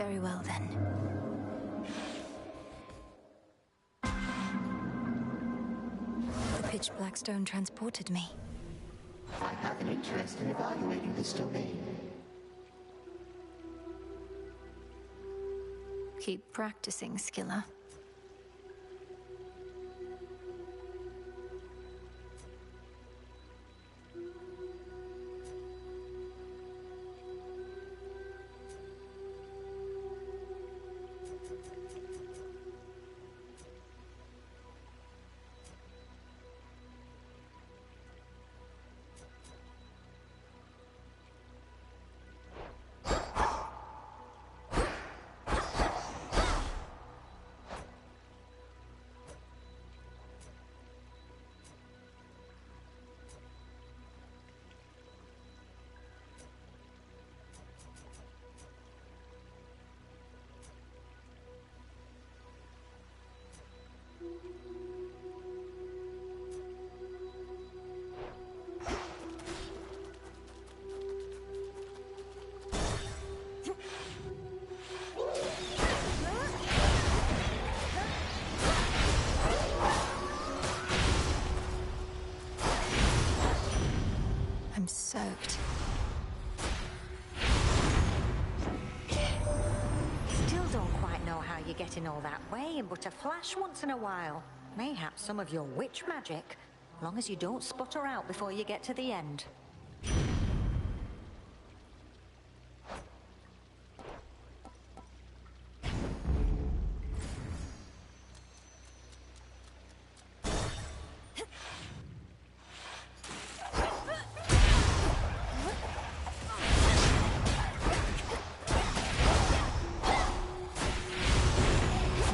Very well, then. The pitch black stone transported me. I have an interest in evaluating this domain. Keep practicing, Skilla. I'm soaked. Still don't quite know how you're getting all that way, but a flash once in a while. Mayhaps some of your witch magic, long as you don't sputter out before you get to the end.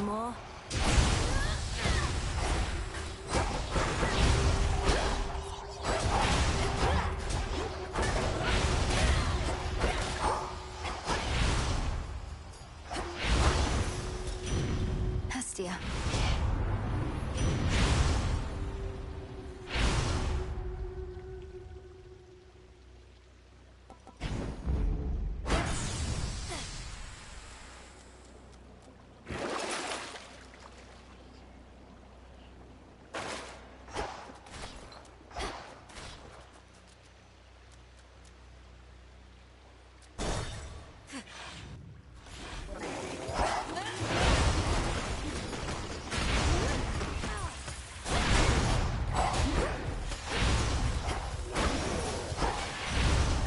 More? Hestia.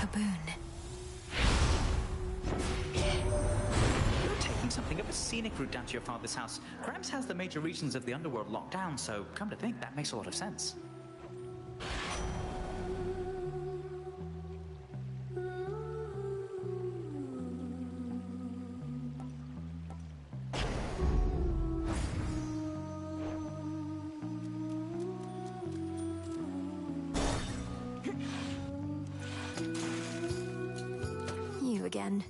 A boon. You're taking something of a scenic route down to your father's house. Gramps has the major regions of the underworld locked down, so come to think, that makes a lot of sense. You again.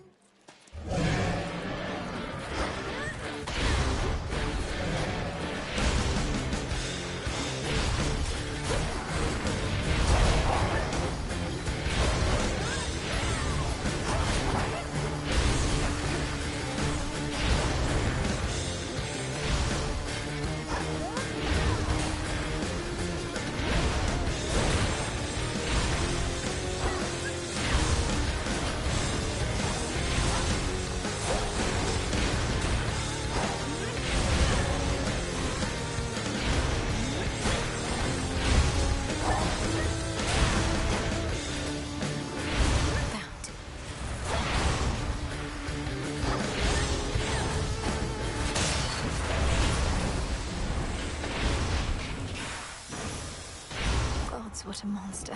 Found. Gods, what a monster.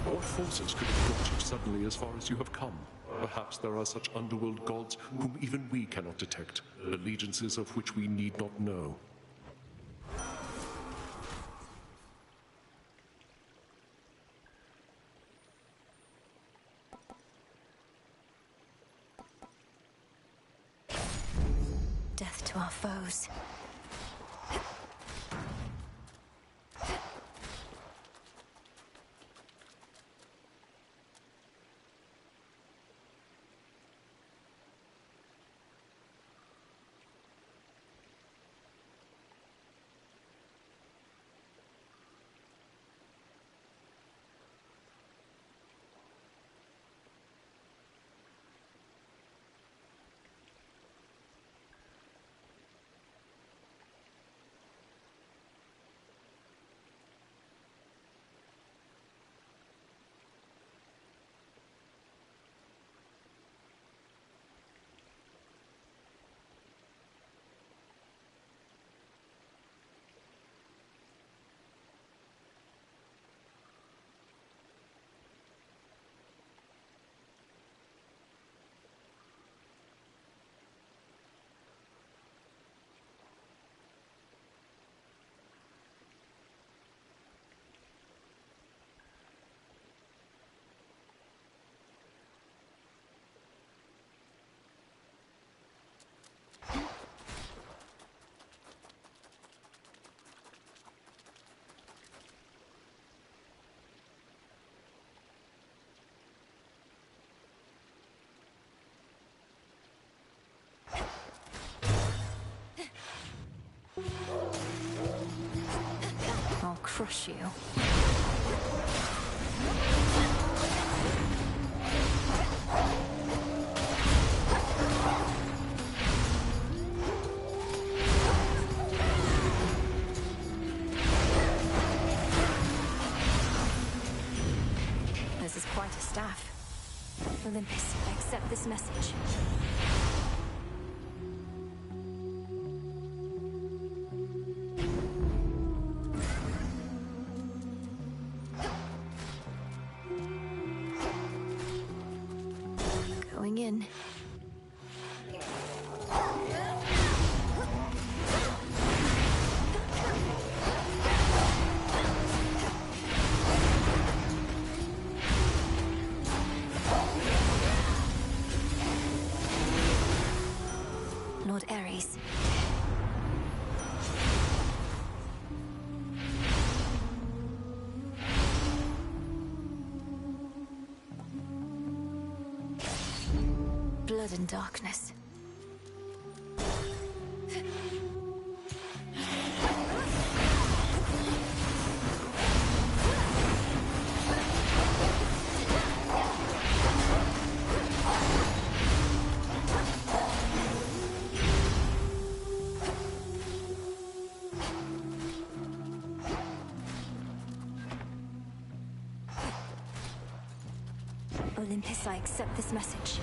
What forces could have brought you suddenly as far as you have come? Perhaps there are such underworld gods whom even we cannot detect, allegiances of which we need not know. Death to our foes. crush you. This is quite a staff. Olympus, I accept this message. Going in. Lord Ares. Blood and darkness. Olympus, I accept this message.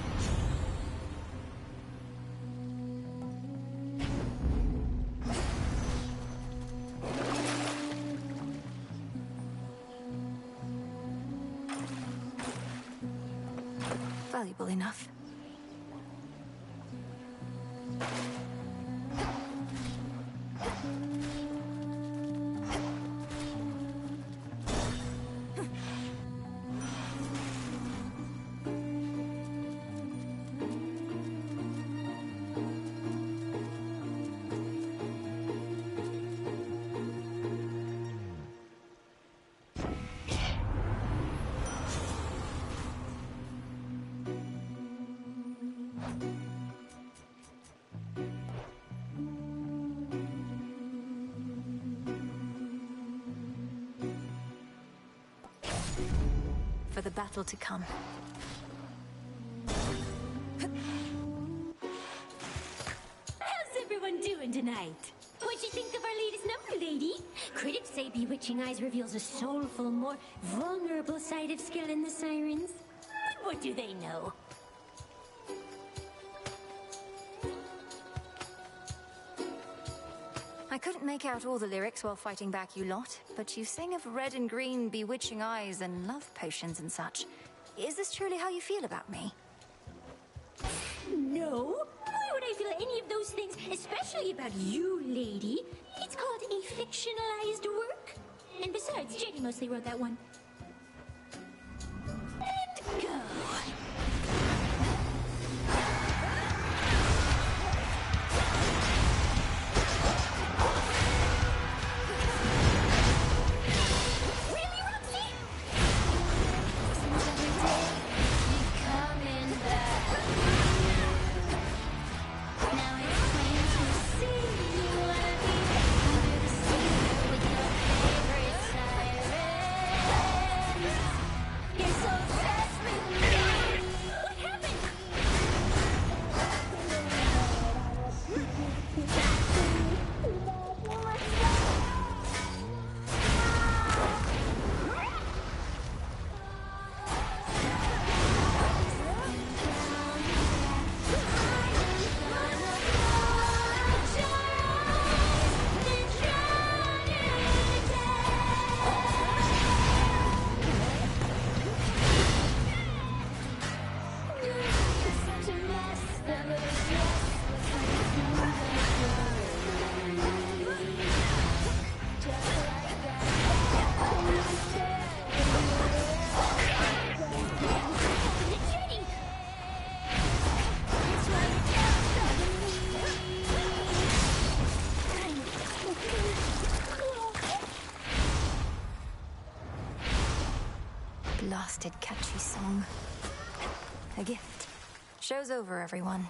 Valuable enough. For the battle to come. How's everyone doing tonight? What'd you think of our latest number, lady? Critics say Bewitching Eyes reveals a soulful, more vulnerable side of skill in the sirens. But what do they know? I couldn't make out all the lyrics while fighting back you lot, but you sing of red and green bewitching eyes and love potions and such. Is this truly how you feel about me? No. Why would I feel any of those things, especially about you, lady? It's called a fictionalized work. And besides, Jenny mostly wrote that one. And go. Blasted catchy song. A gift. Show's over, everyone.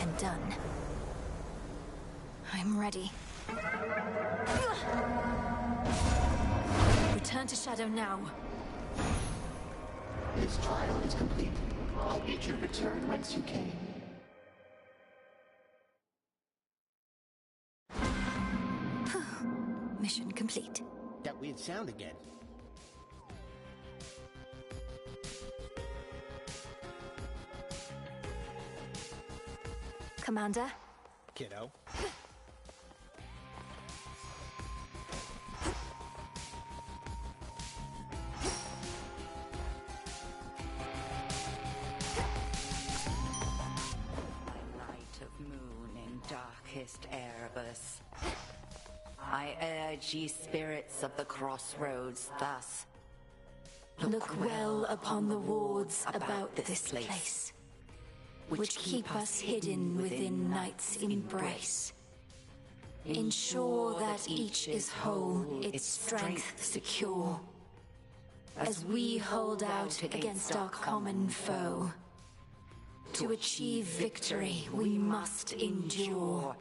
And done. I'm ready. Return to Shadow now. This trial is complete. I'll bid you return whence you came. Mission complete. That weird sound again. Commander? Kiddo. Darkest Erebus, I urge ye spirits of the crossroads thus. Look well upon the wards about this place, which keep us hidden within night's embrace. Ensure that each is whole, its strength secure, as we hold out against our common foe. To achieve victory, we must endure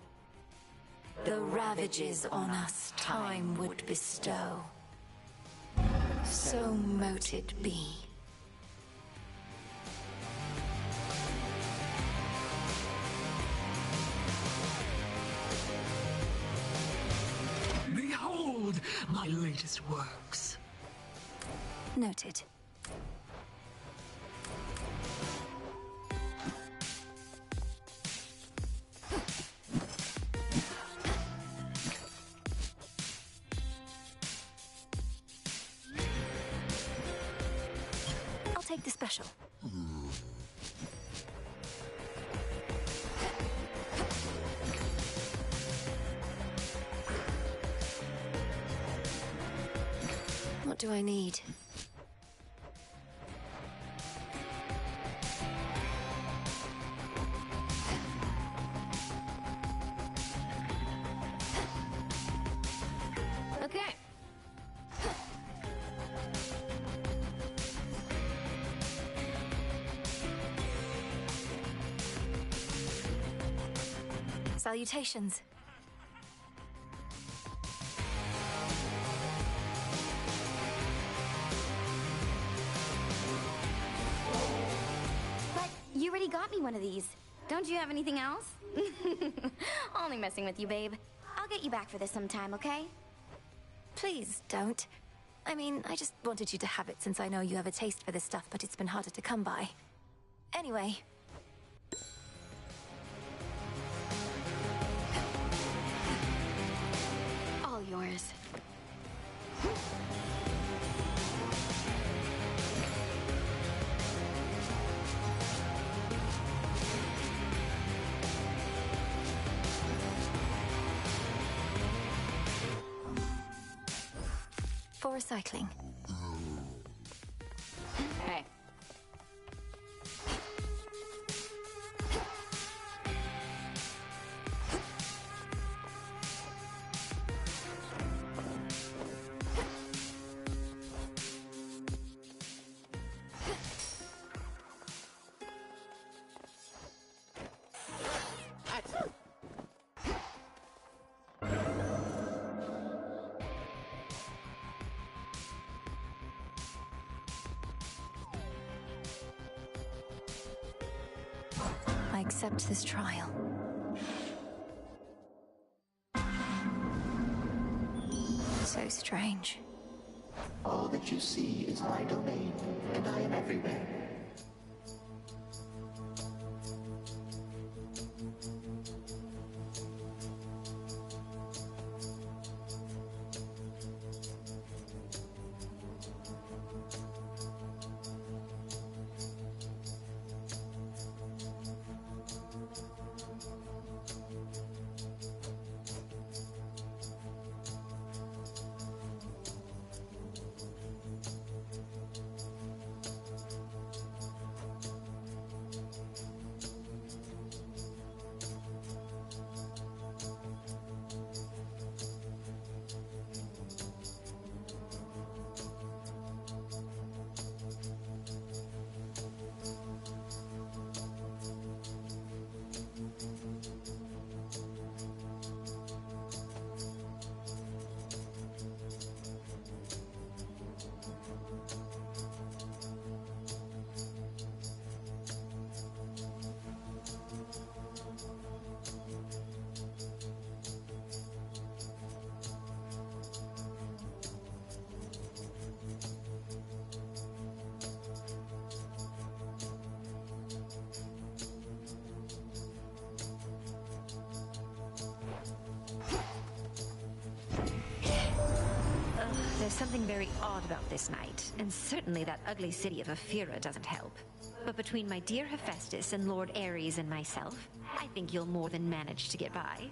the ravages on us time would bestow. So mote it be. Behold my latest works. Noted. Take the special. What do I need? Okay. Salutations. But you already got me one of these. Don't you have anything else? Only messing with you, babe. I'll get you back for this sometime, okay? Please don't. I mean, I just wanted you to have it since I know you have a taste for this stuff, but it's been harder to come by. Anyway. All yours. For recycling. Hey. I accept this trial. So strange. All that you see is my domain, and I am everywhere. something very odd about this night, and certainly that ugly city of Ephira doesn't help. But between my dear Hephaestus and Lord Ares and myself, I think you'll more than manage to get by.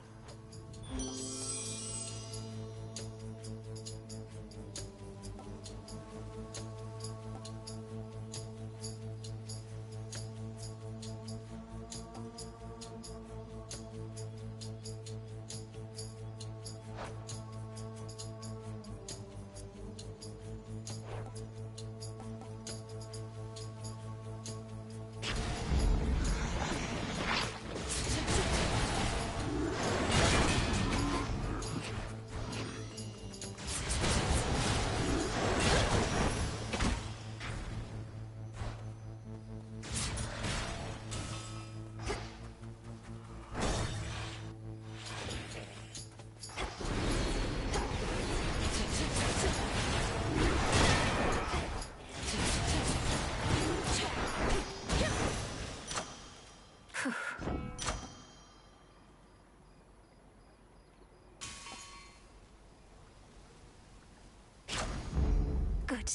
Good.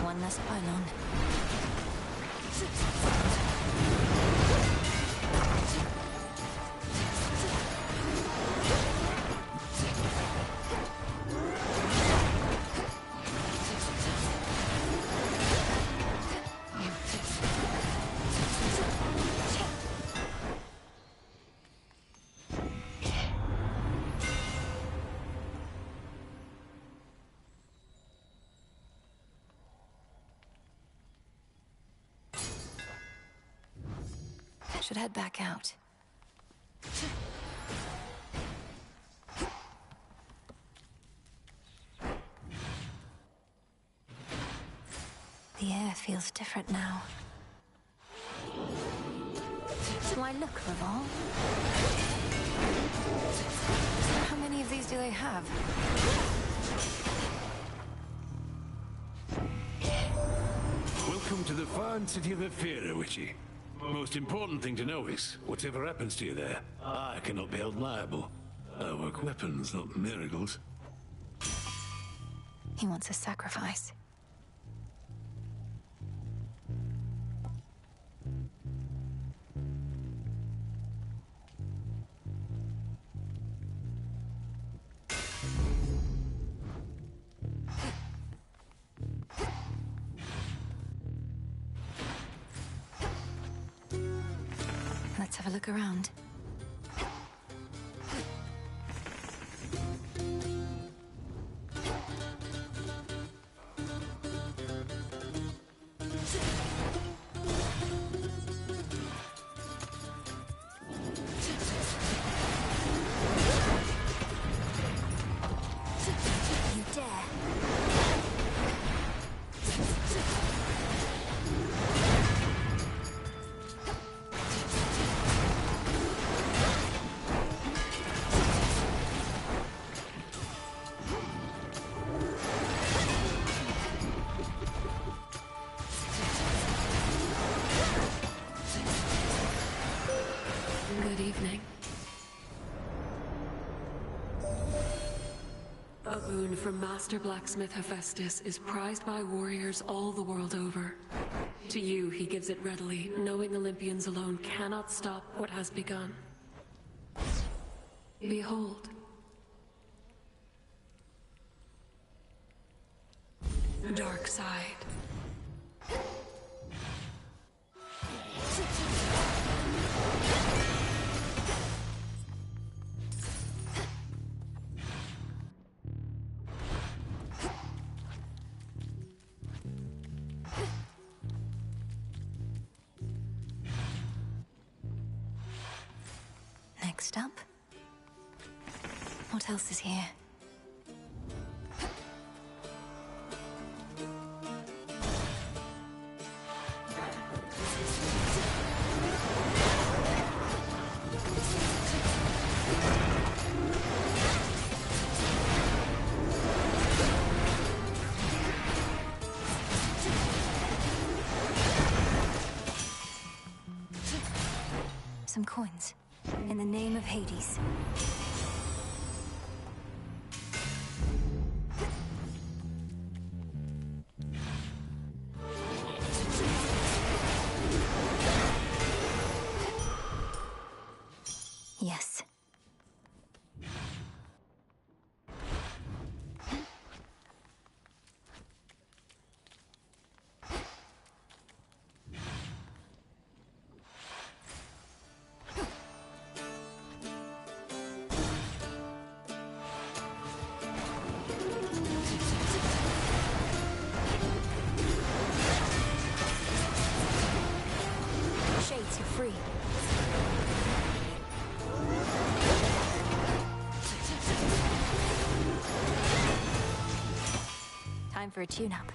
One less pylon. Should head back out. The air feels different now. Do I look Raval? How many of these do they have? Welcome to the fine city of Ephira, Witchy. Most important thing to know is, whatever happens to you there, I cannot be held liable. I work weapons, not miracles. He wants a sacrifice. Let's have a look around. You dare. Good evening. A boon from Master Blacksmith Hephaestus is prized by warriors all the world over. To you, he gives it readily, knowing Olympians alone cannot stop what has begun. Behold. Dark side. fixed up? What else is here? Some coins. In the name of Hades. Yes. Shades, you're free. Time for a tune-up.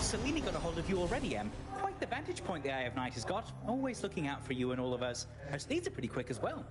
Selene got a hold of you already, Em. Quite the vantage point the Eye of Night has got. Always looking out for you and all of us. Her speeds are pretty quick as well.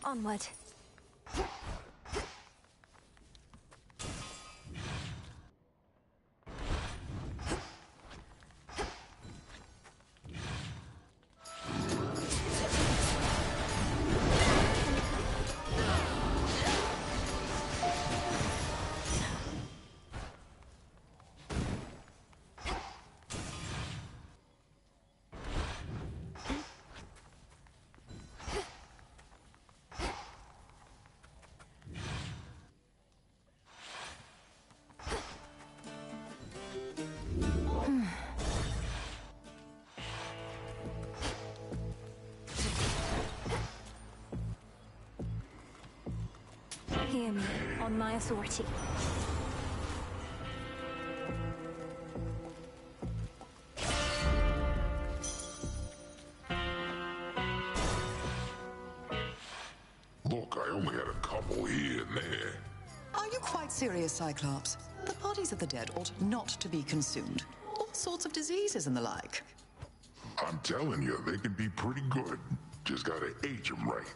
Onward. Hear me, on my authority. Look, I only had a couple here and there. Are you quite serious, Cyclops? The bodies of the dead ought not to be consumed. All sorts of diseases and the like. I'm telling you, they can be pretty good. Just gotta age them right.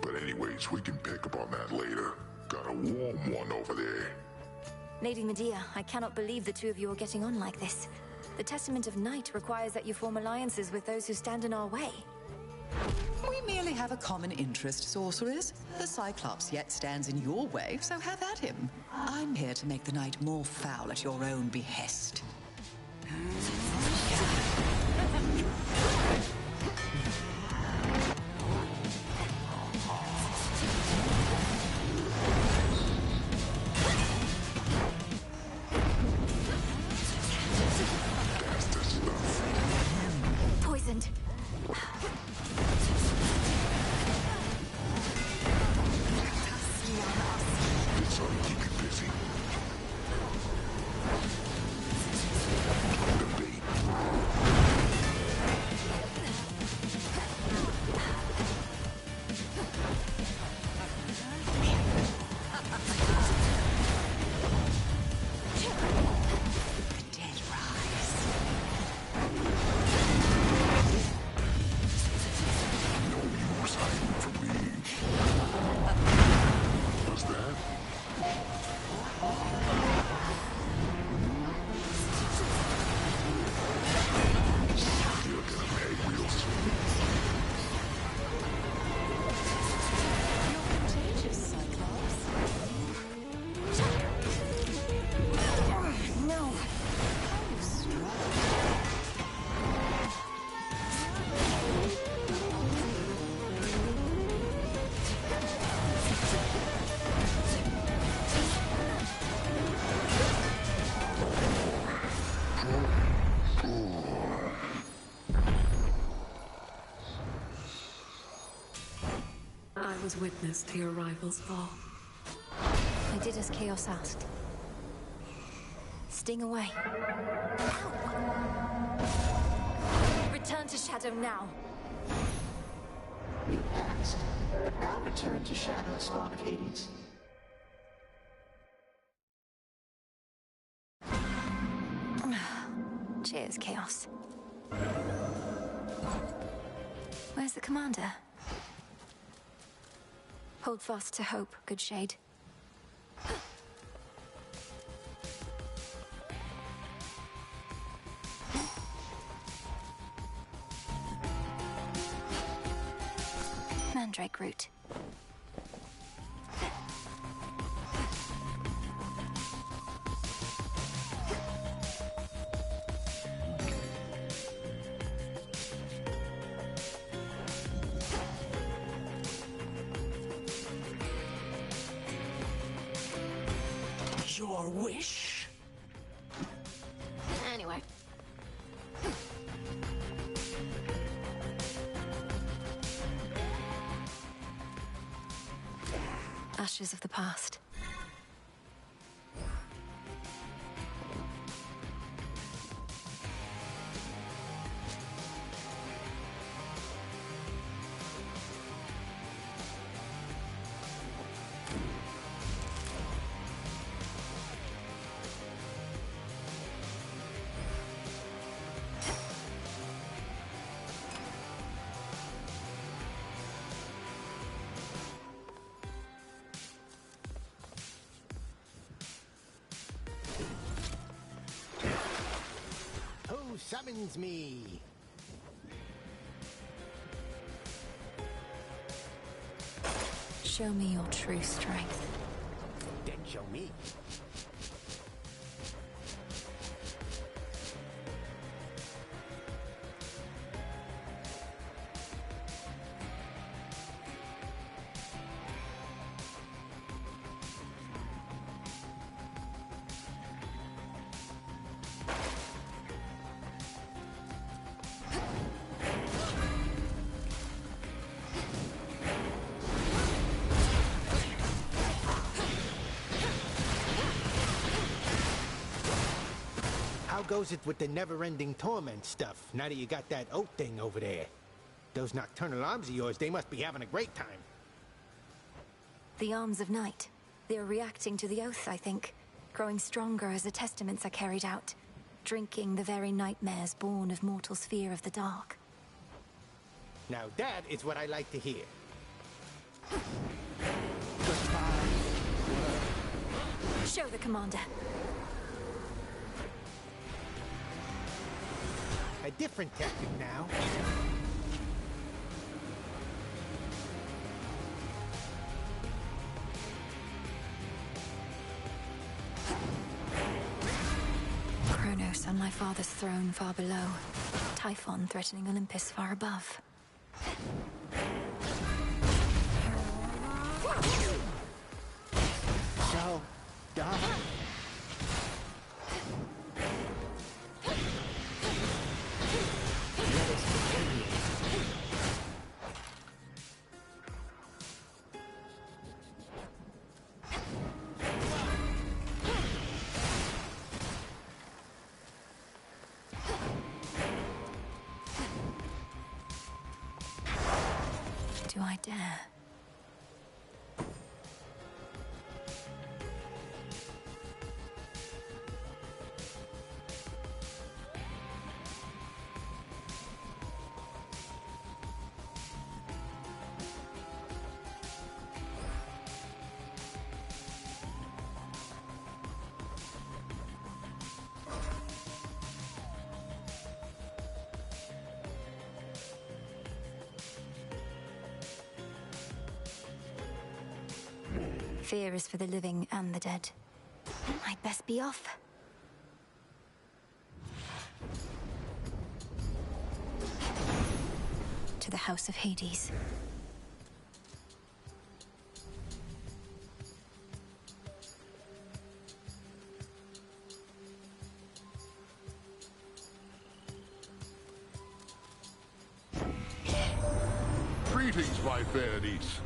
But anyways, we can pick up on that later. Got a warm one over there. Lady Medea, I cannot believe the two of you are getting on like this. The Testament of Night requires that you form alliances with those who stand in our way. We merely have a common interest, sorcerers. The Cyclops yet stands in your way, so have at him. I'm here to make the night more foul at your own behest. Poisoned. This ought to keep you busy. The bait. was witness to your rival's fall. I did as Chaos asked. Sting away. Ow! Return to Shadow now. We passed, but now return to Shadow, spawn of Hades. Cheers, Chaos. Where's the commander? Hold fast to hope, good shade. Mandrake root. Your wish. Anyway. Ashes of the past. Who summons me? Show me your true strength. Then show me. How goes it with the never-ending torment stuff, now that you got that oat thing over there? Those nocturnal arms of yours, they must be having a great time. The arms of night. They're reacting to the oath, I think. Growing stronger as the testaments are carried out. Drinking the very nightmares born of mortal's fear of the dark. Now that is what I like to hear. Show the commander. A different tactic now. Kronos on my father's throne far below. Typhon threatening Olympus far above. So, dark. Do I dare? Fear is for the living and the dead. I'd best be off. To the House of Hades. Greetings, my fair niece.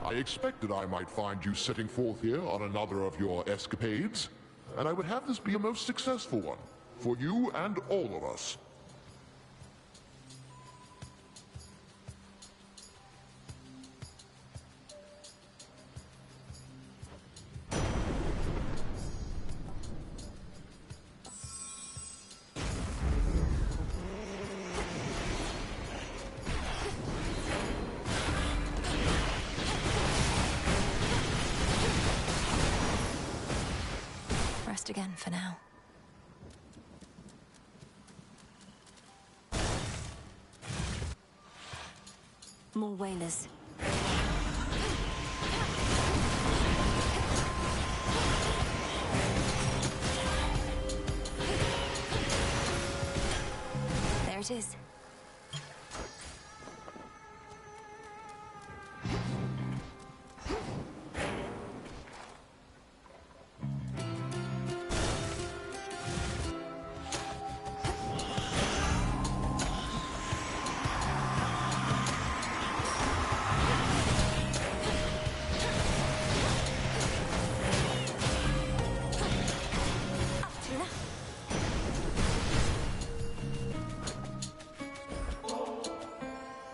I expected I might find you setting forth here on another of your escapades, and I would have this be a most successful one, for you and all of us. Rest again for now. More whalers. There it is.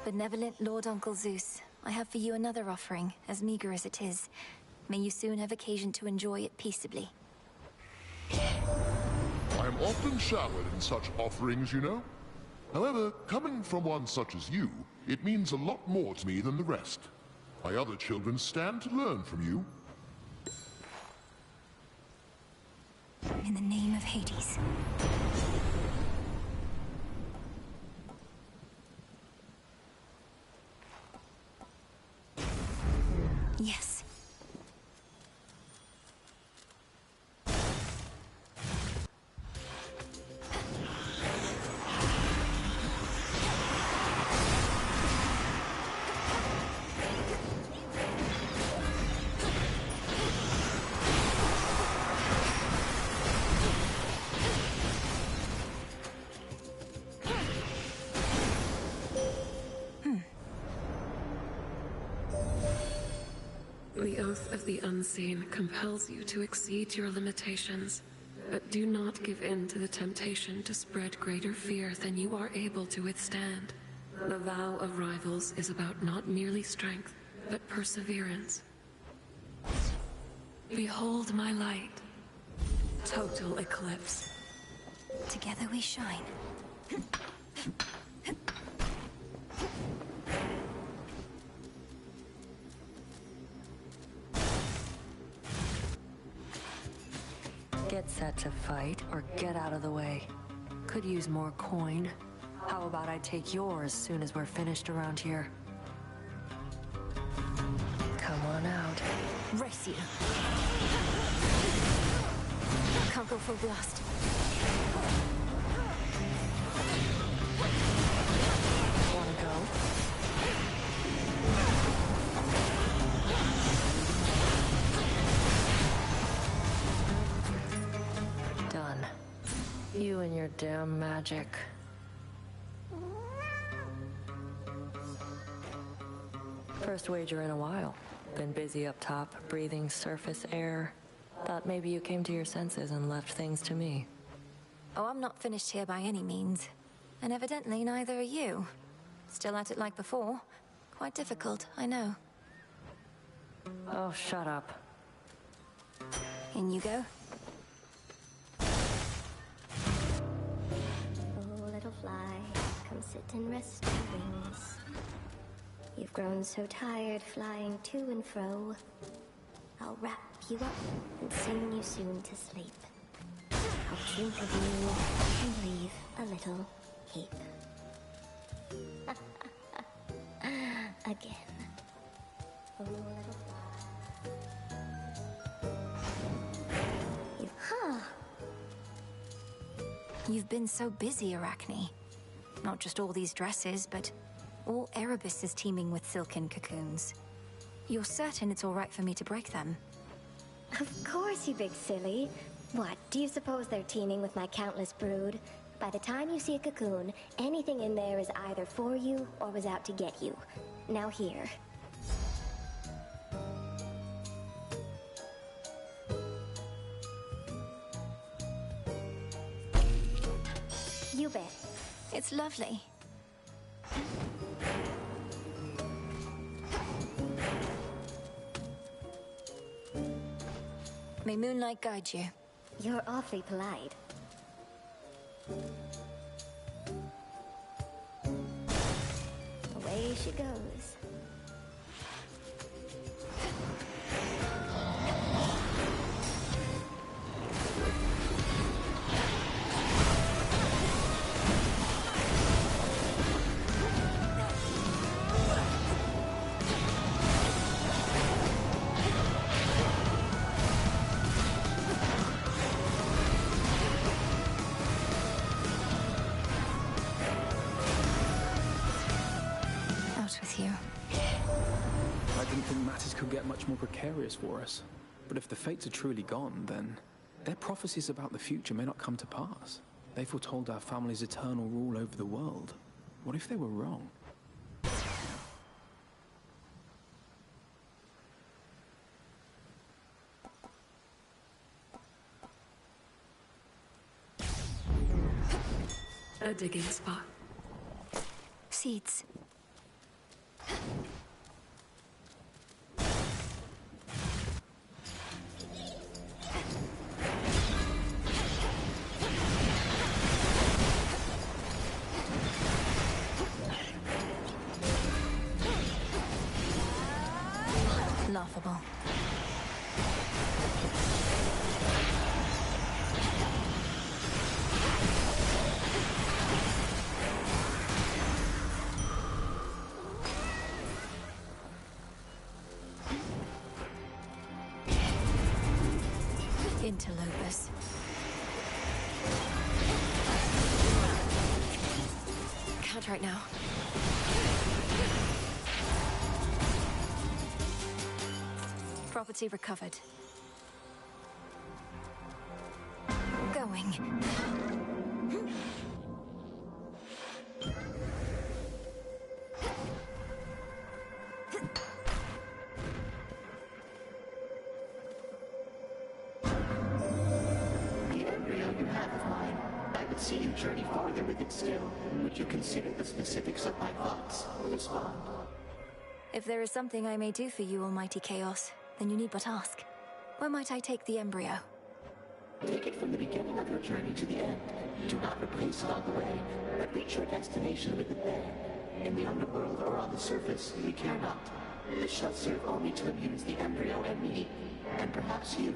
Benevolent Lord Uncle Zeus, I have for you another offering, as meager as it is. May you soon have occasion to enjoy it peaceably. I am often showered in such offerings, you know. However, coming from one such as you, it means a lot more to me than the rest. My other children stand to learn from you. In the name of Hades. Yes. The oath of the unseen compels you to exceed your limitations, but do not give in to the temptation to spread greater fear than you are able to withstand. The vow of rivals is about not merely strength, but perseverance. Behold my light. Total eclipse. Together we shine. Get set to fight, or get out of the way. Could use more coin. How about I take yours as soon as we're finished around here? Come on out. Race you. Can't go full blast. Wanna go? Done. You and your damn magic. First wager in a while. Been busy up top, breathing surface air. Thought maybe you came to your senses and left things to me. Oh, I'm not finished here by any means. And evidently neither are you. Still at it like before. Quite difficult, I know. Oh, shut up. In you go. Oh, little fly, come sit and rest your wings. You've grown so tired flying to and fro. I'll wrap you up and sing you soon to sleep. I'll drink of you and leave a little heap. Again. Oh, little fly. You've been so busy, Arachne. Not just all these dresses, but all Erebus is teeming with silken cocoons. You're certain it's all right for me to break them? Of course, you big silly. What, do you suppose they're teeming with my countless brood? By the time you see a cocoon, anything in there is either for you or was out to get you. Now here. bit. It's lovely. May moonlight guide you. You're awfully polite. Away she goes. Could get much more precarious for us. But if the fates are truly gone, then their prophecies about the future may not come to pass. They foretold our family's eternal rule over the world. What if they were wrong? A digging spot. Seeds. Laughable. Interlopers. Can't right now. Property recovered. Going. I would see you journey farther with it still. Would you consider the specifics of my thoughts or respond? If there is something I may do for you, Almighty Chaos, then you need but ask. Where might I take the embryo? Take it from the beginning of your journey to the end. Do not replace it on the way, but reach your destination with it there. In the underworld or on the surface, we care not. This shall serve only to amuse the embryo and me, and perhaps you.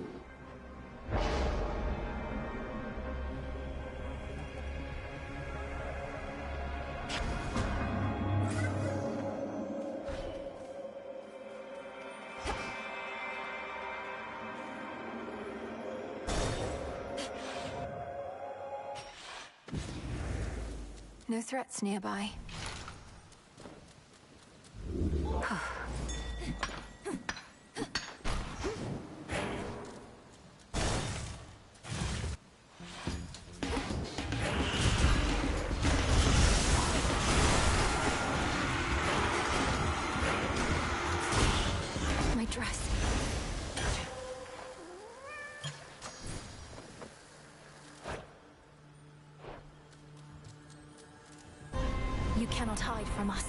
No threats nearby. My dress. You cannot hide from us.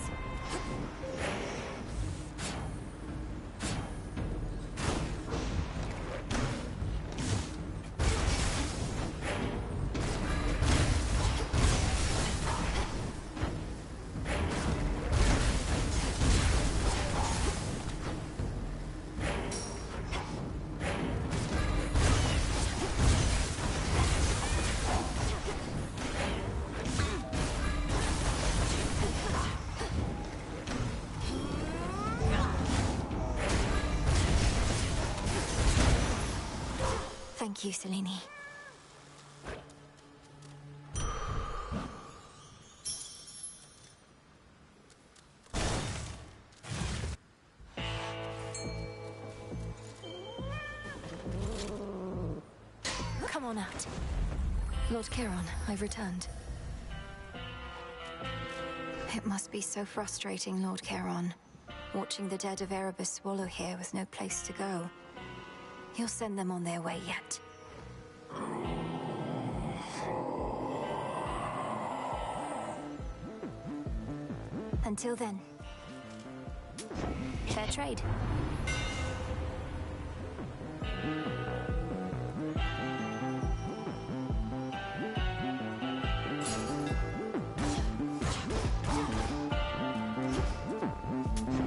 Thank you, Selene. Come on out. Lord Charon, I've returned. It must be so frustrating, Lord Charon, watching the dead of Erebus swallow here with no place to go. You'll send them on their way yet. Until then. Fair trade.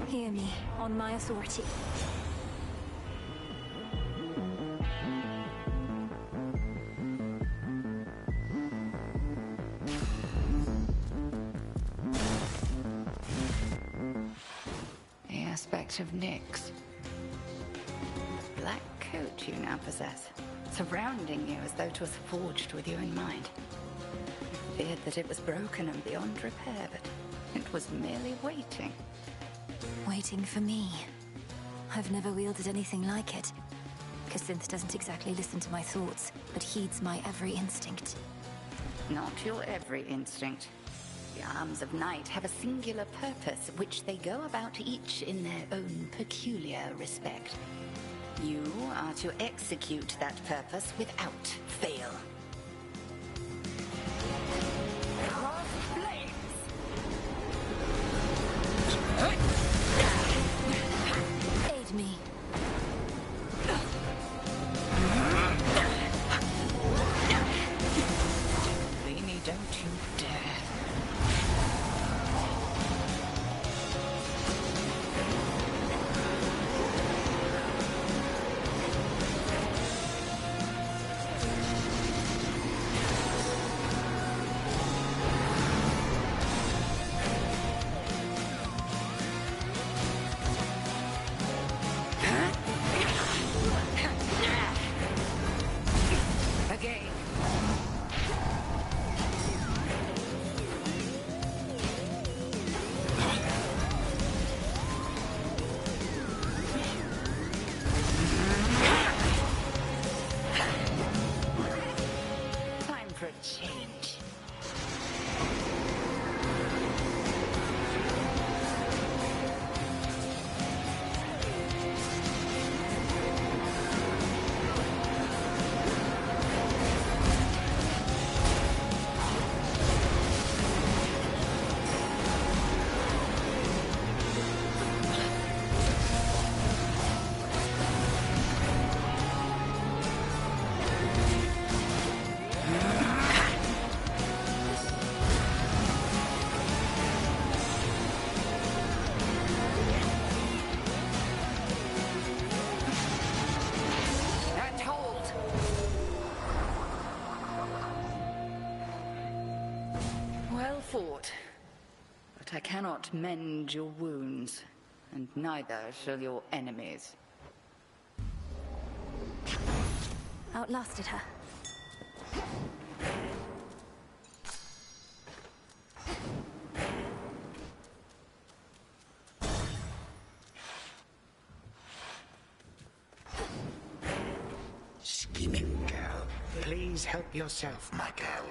Hear me, on my authority. The aspect of Nyx. Black coat you now possess, surrounding you as though 'twas forged with you in mind. I feared that it was broken and beyond repair, but it was merely waiting. Waiting for me. I've never wielded anything like it. Cassynth doesn't exactly listen to my thoughts, but heeds my every instinct. Not your every instinct. The arms of night have a singular purpose, which they go about each in their own peculiar respect. You are to execute that purpose without fail. Aid me. Leany, don't you dare. Again. Time for a change. And hold. Well fought. But I cannot mend your wounds, and neither shall your enemies. Outlasted her. Scheming girl. Please help yourself, my girl.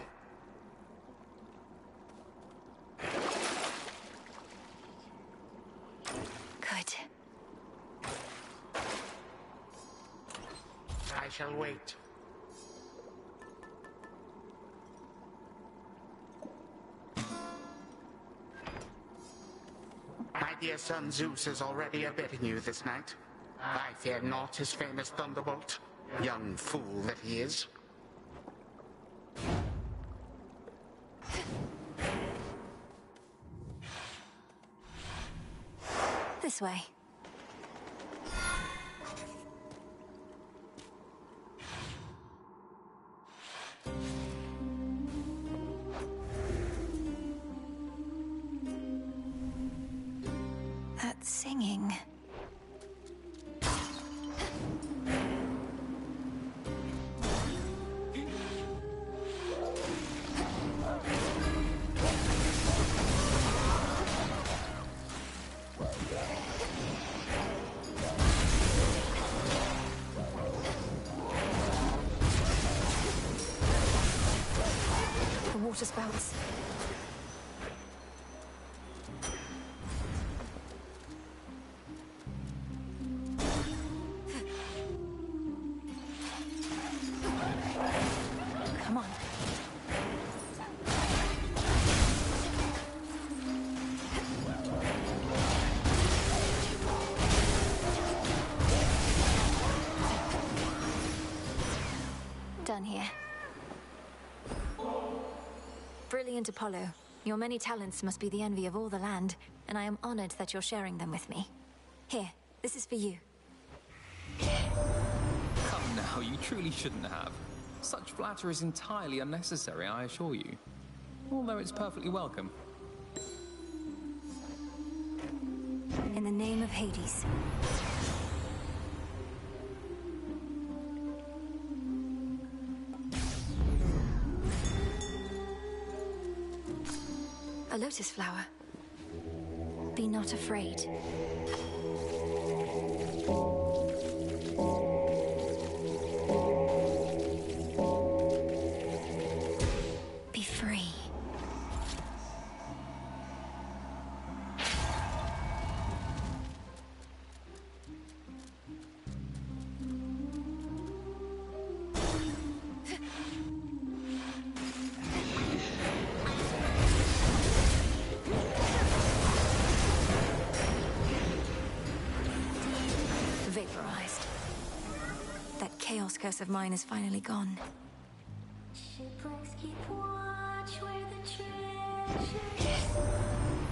Good. I shall wait. My dear son Zeus is already abetting you this night. I fear not his famous thunderbolt. Young fool that he is. This way. That singing. The water spouts. Come on. done here. Brilliant Apollo. Your many talents must be the envy of all the land, and I am honored that you're sharing them with me. Here, this is for you. Come now, you truly shouldn't have. Such flattery is entirely unnecessary, I assure you. Although it's perfectly welcome. In the name of Hades. A lotus flower. Be not afraid. Be free. Vaporized. That chaos curse of mine is finally gone.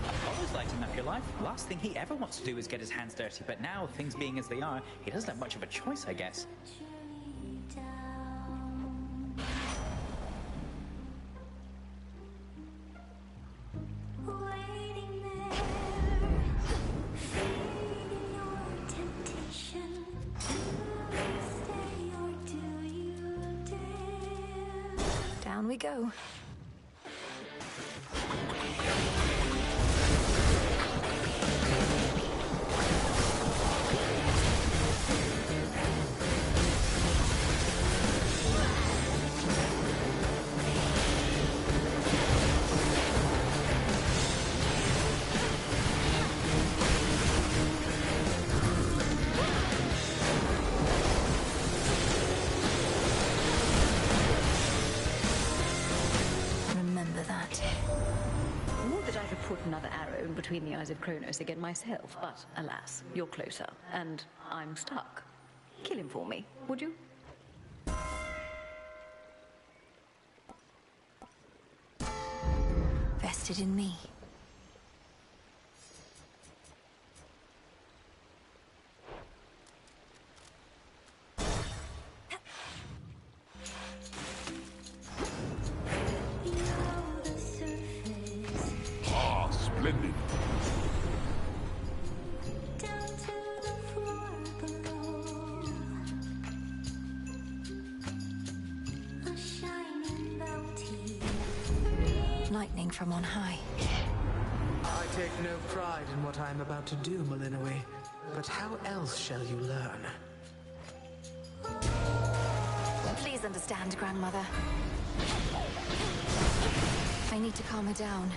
Apollo's lighting up your life. Last thing he ever wants to do is get his hands dirty, but now, things being as they are, he doesn't have much of a choice, I guess. Down we go. Remember that. Not that I'd have put another arrow in between the eyes of Kronos again myself, but alas, you're closer, and I'm stuck. Kill him for me, would you? Vested in me. Ah, splendid. Lightning from on high. I take no pride in what I am about to do, Malinois. But how else shall you learn? Please understand, Grandmother. I need to calm her down.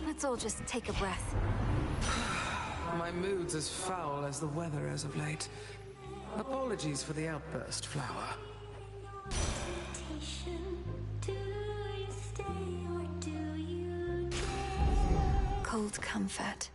Let's all just take a breath. My mood's as foul as the weather as of late. Apologies for the outburst, Flower. Cold comfort.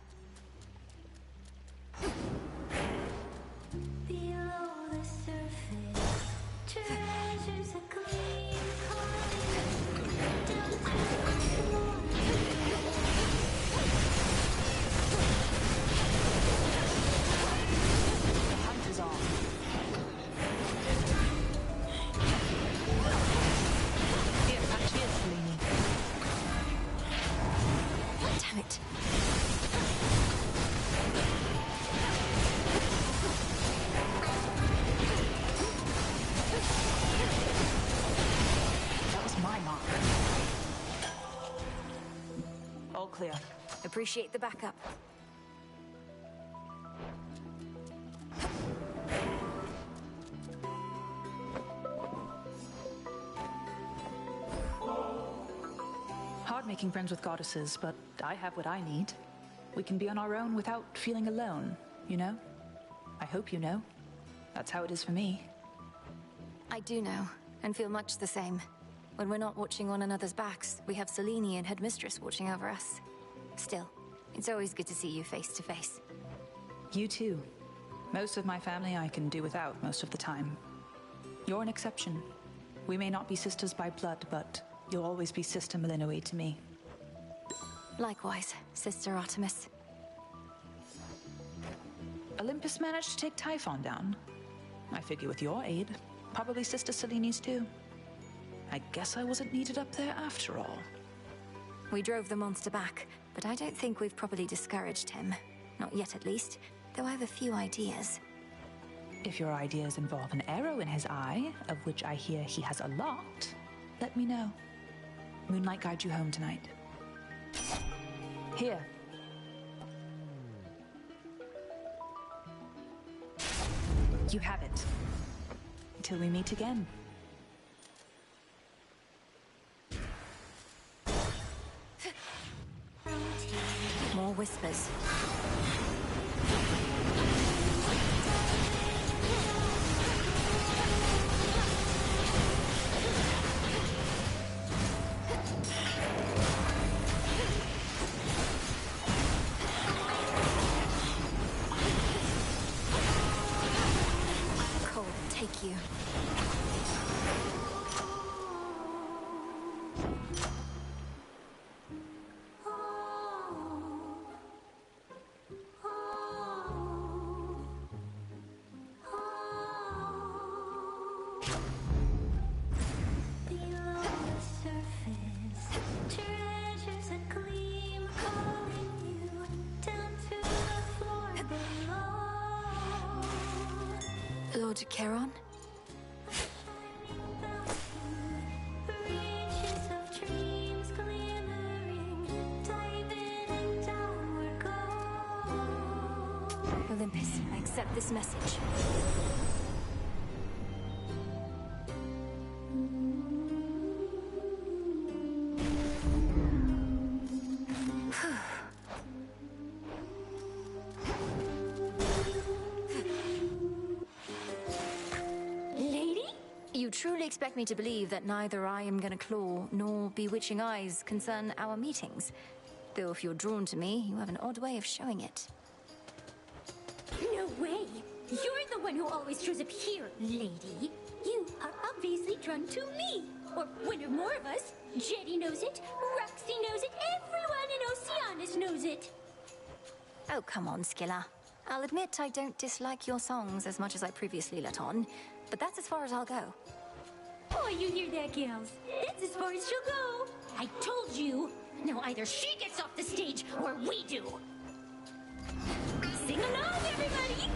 Damn it. That was my mark. All clear. Appreciate the backup. Hard making friends with goddesses, but I have what I need. We can be on our own without feeling alone, you know? I hope you know. That's how it is for me. I do know, and feel much the same. When we're not watching one another's backs, we have Selene and Headmistress watching over us. Still, it's always good to see you face to face. You too. Most of my family I can do without most of the time. You're an exception. We may not be sisters by blood, but you'll always be Sister Malinoe to me. Likewise, Sister Artemis. Olympus managed to take Typhon down. I figure with your aid, probably Sister Selene's too. I guess I wasn't needed up there after all. We drove the monster back, but I don't think we've properly discouraged him. Not yet, at least, though I have a few ideas. If your ideas involve an arrow in his eye, of which I hear he has a lot, let me know. Moonlight guide you home tonight. Here. You have it. Until we meet again. More whispers. Cole, take you. Lord Charon? Olympus, I accept this message. You truly expect me to believe that neither I am gonna claw nor bewitching eyes concern our meetings? Though if you're drawn to me, you have an odd way of showing it. No way! You're the one who always shows up here, lady. You are obviously drawn to me. Or one or more of us. Jetty knows it, Roxy knows it, everyone in Oceanus knows it. Oh, come on, Skilla. I'll admit I don't dislike your songs as much as I previously let on, but that's as far as I'll go. Oh, you hear that, gals? That's as far as she'll go. I told you. Now either she gets off the stage or we do. Sing along, everybody!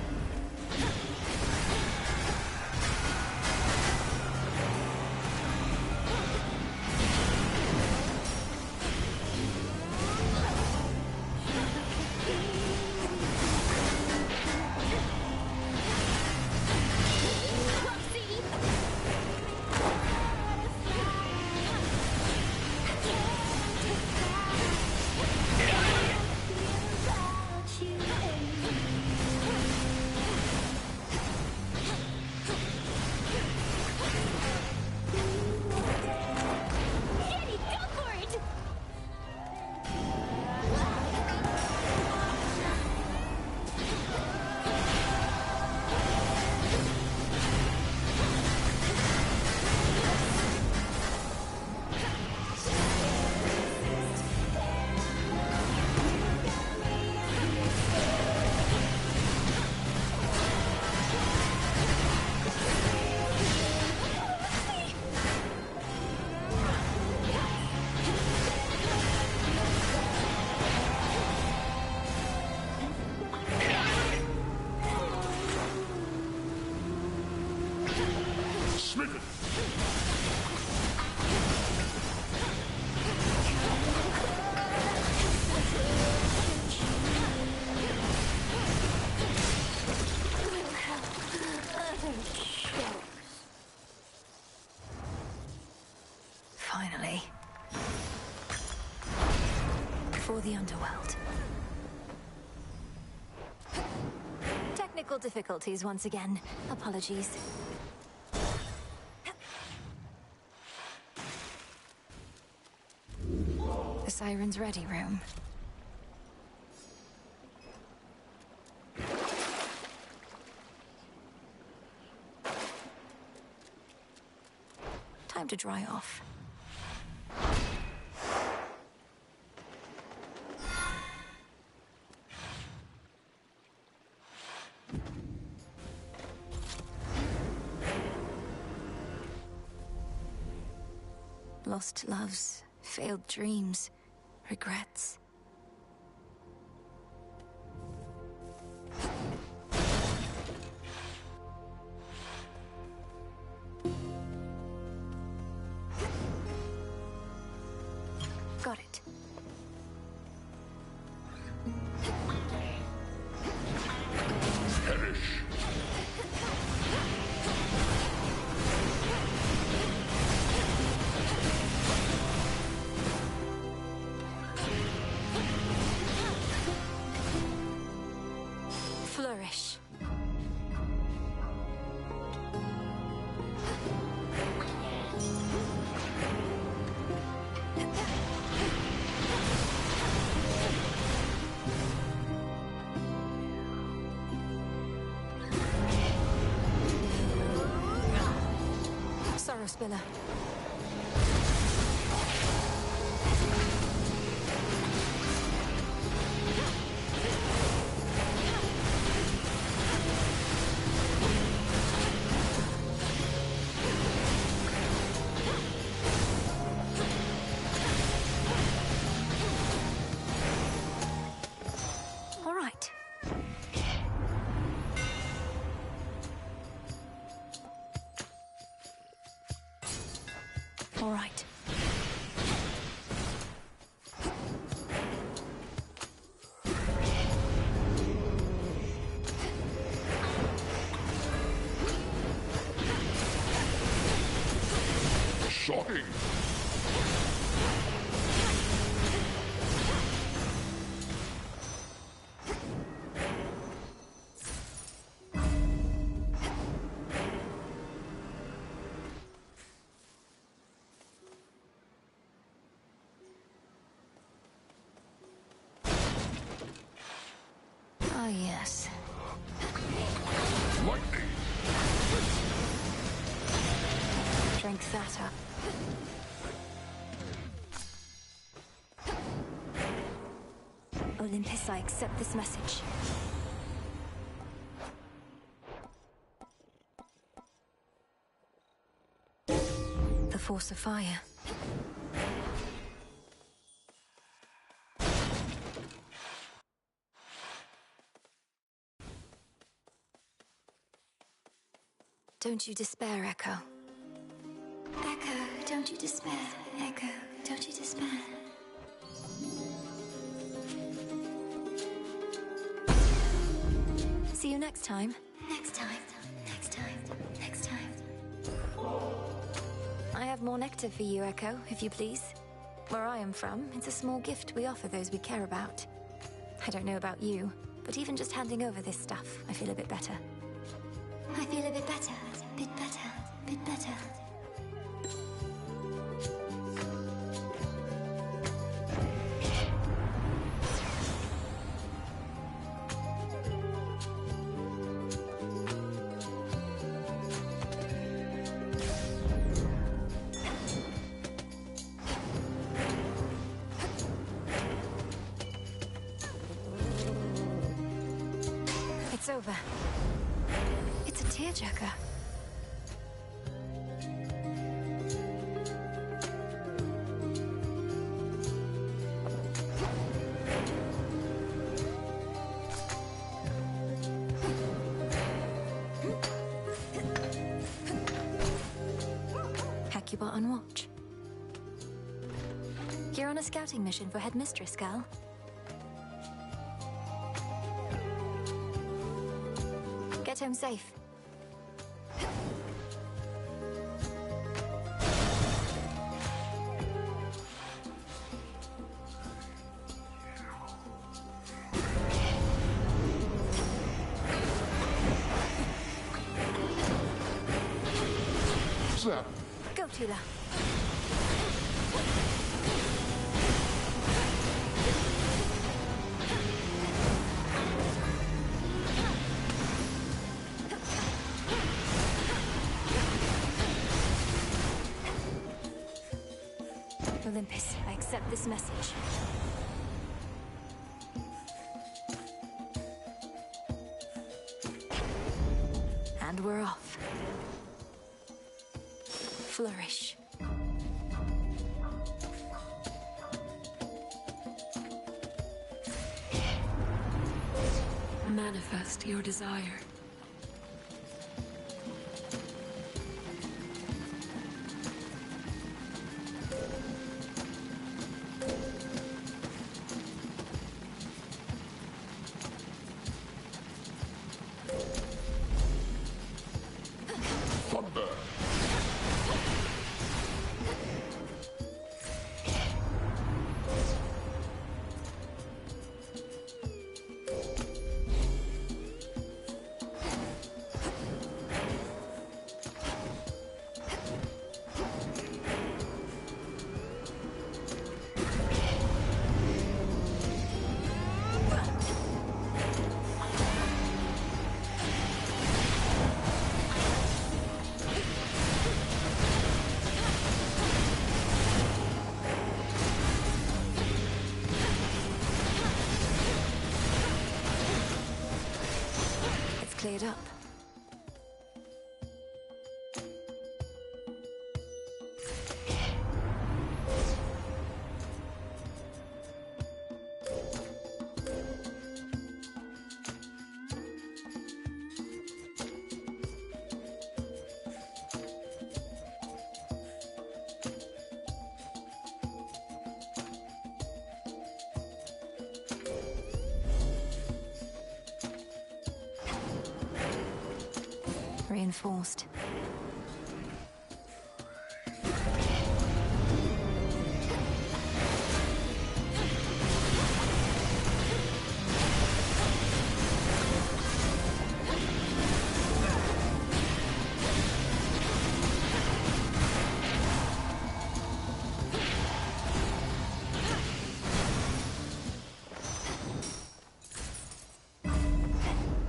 Finally. For the underworld. Technical difficulties once again. Apologies. The Siren's ready room. Time to dry off. Lost loves, failed dreams, regrets. Got it. Perish. Flourish. Sorrow Spiller. All right. All right. Shocking. Ah, yes. Lightning. Drink that up. Olympus, I accept this message. The force of fire. Don't you despair, Echo. Echo, don't you despair. Echo, don't you despair. See you next time. Next time. Next time. Next time. I have more nectar for you, Echo, if you please. Where I am from, it's a small gift we offer those we care about. I don't know about you, but even just handing over this stuff, I feel a bit better. I feel a bit better. Bit better. Bit better. It's over. It's a tearjerker. Hacubot on watch. You're on a scouting mission for Headmistress, Gal. Get home safe. fistula. Olympus, I accept this message. And we're off. Flourish. Manifest your desire. Thunder! Cleared up. Reinforced.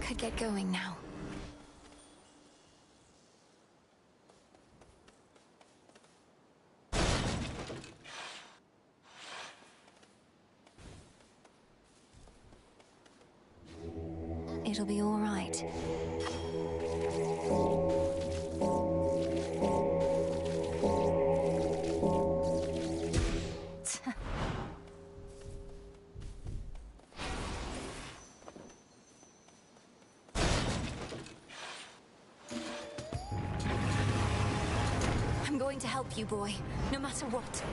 Could get going now. It'll be all right. I'm going to help you, boy, no matter what.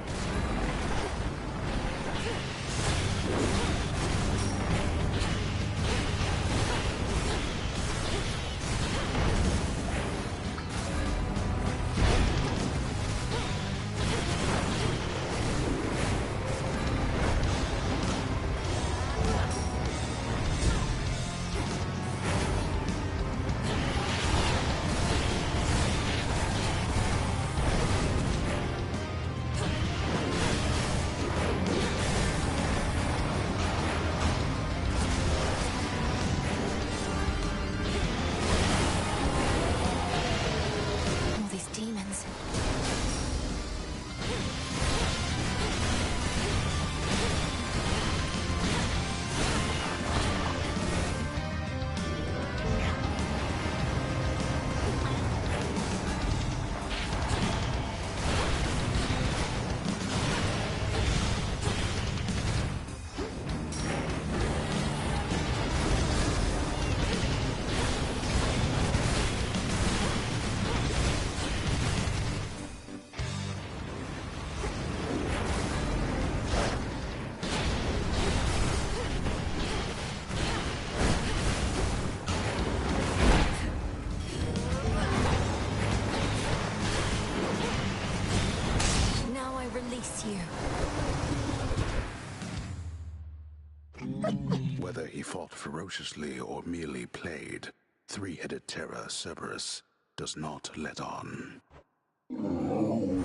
Whether he fought ferociously or merely played, three-headed terror Cerberus does not let on. You're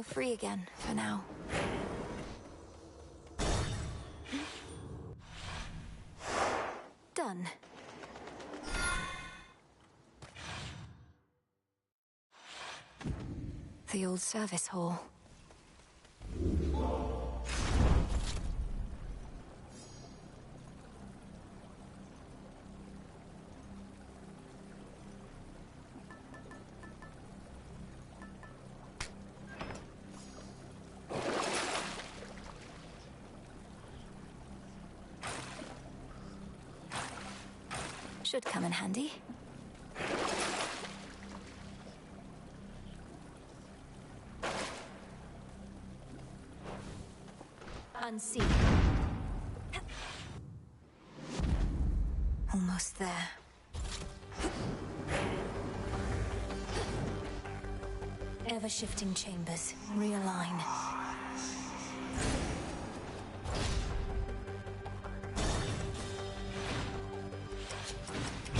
free again, for now. Done. The old service hall. Should come in handy. Unseen. Almost there. Ever-shifting chambers. Realign.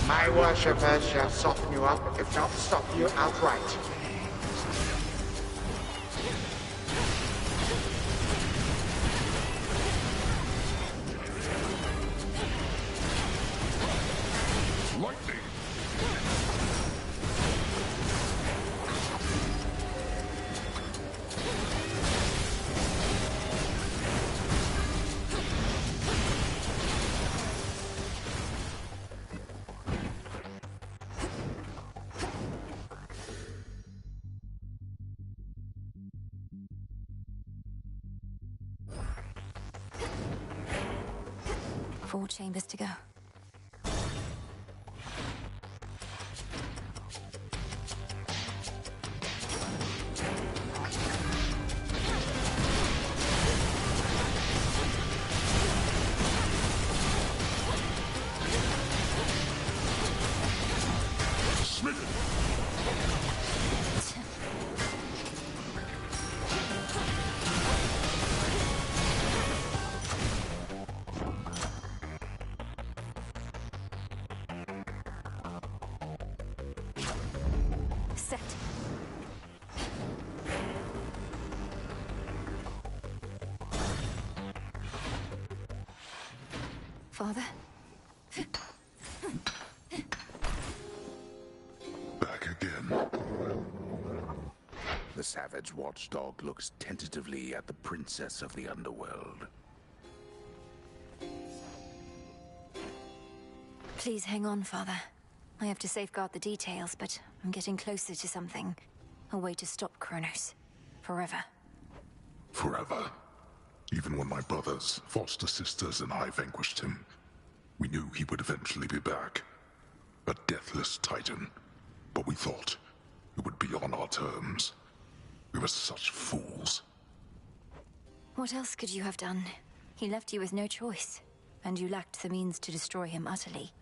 My worshippers shall soften you up, if not stop you outright. Lightning! Four chambers to go. Set. Father? Back again. The savage watchdog looks tentatively at the princess of the underworld. Please hang on, Father. I have to safeguard the details, but I'm getting closer to something. A way to stop Kronos. Forever. Forever. Even when my brothers, foster sisters, and I vanquished him, we knew he would eventually be back. A deathless titan. But we thought it would be on our terms. We were such fools. What else could you have done? He left you with no choice, and you lacked the means to destroy him utterly.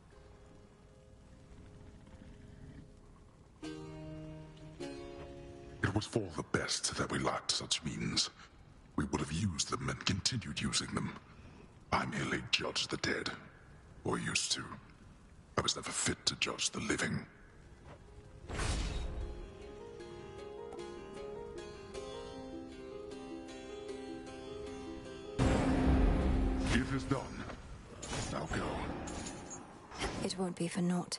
It was for the best that we lacked such means. We would have used them and continued using them. I merely judged the dead. Or used to. I was never fit to judge the living. It is done. Now go. It won't be for naught.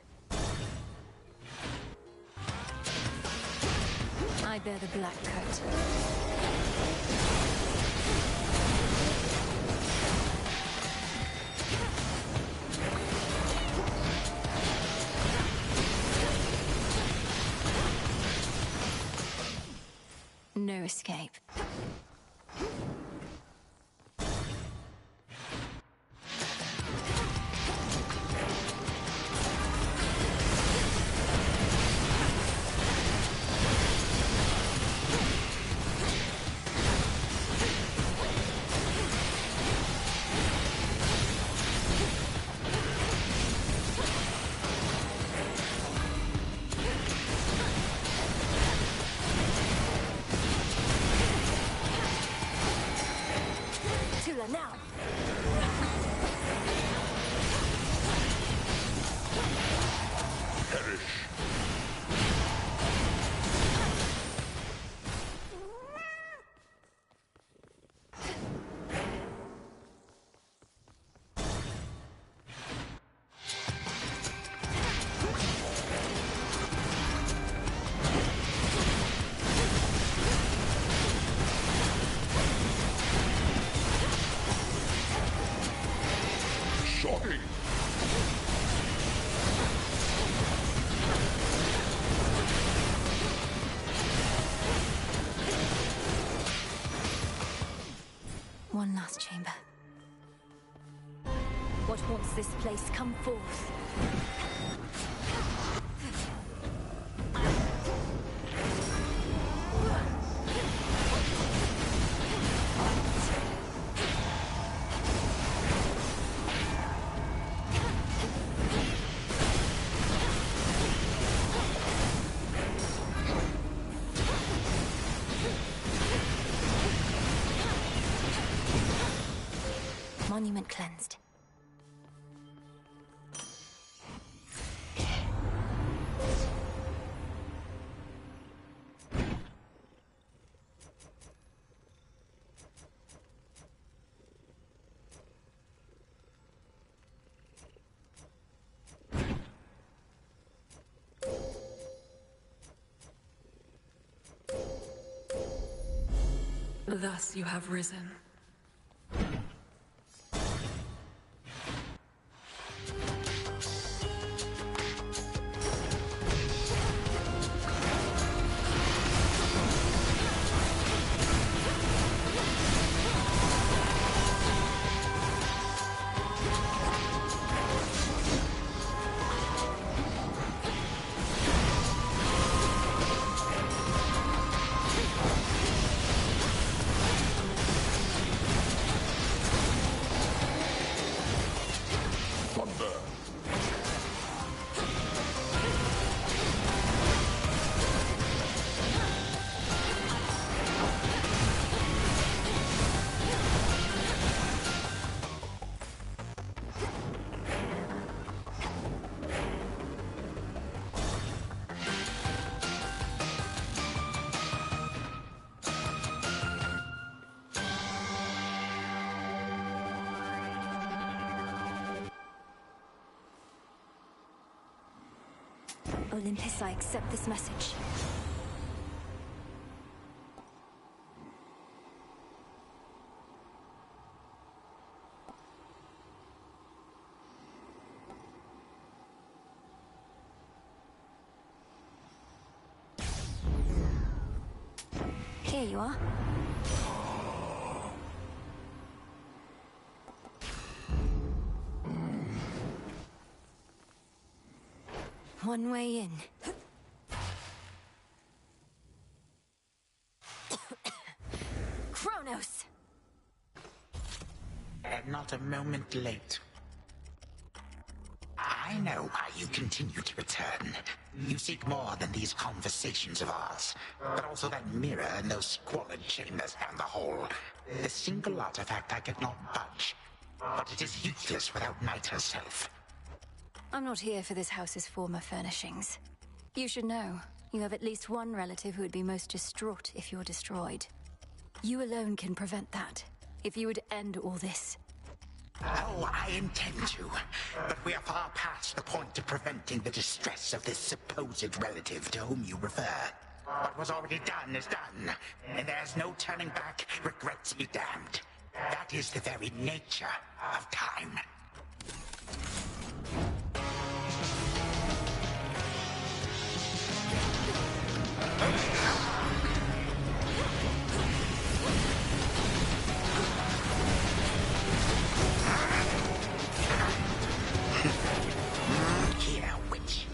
I bear the black coat. No escape. last chamber. What haunts this place, come forth. Monument cleansed. Thus you have risen. Olympus, I accept this message. Here you are. One way in. Kronos! Not a moment late. I know why you continue to return. You seek more than these conversations of ours, but also that mirror and those squalid chambers down the hall. The single artifact I cannot budge, but it is useless without Night herself. I'm not here for this house's former furnishings. You should know, you have at least one relative who would be most distraught if you're destroyed. You alone can prevent that, if you would end all this. Oh, I intend to, but we are far past the point of preventing the distress of this supposed relative to whom you refer. What was already done is done, and there's no turning back, regrets be damned. That is the very nature of time. Here, witch.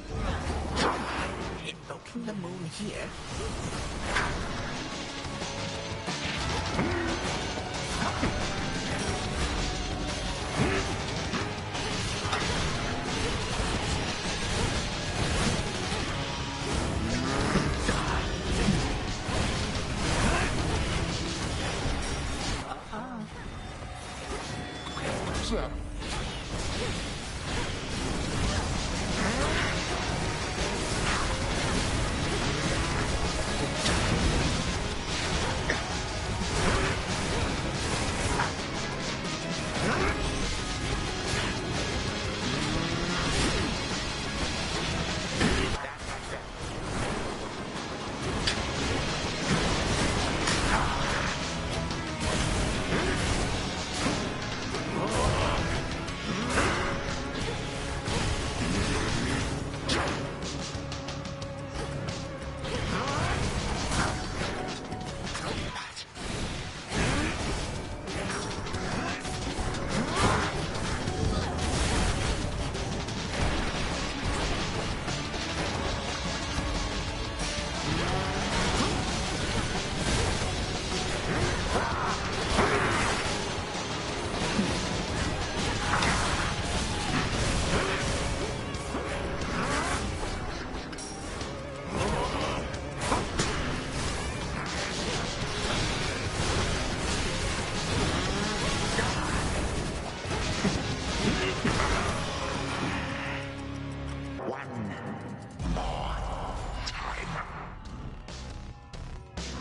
Invoking the moon here.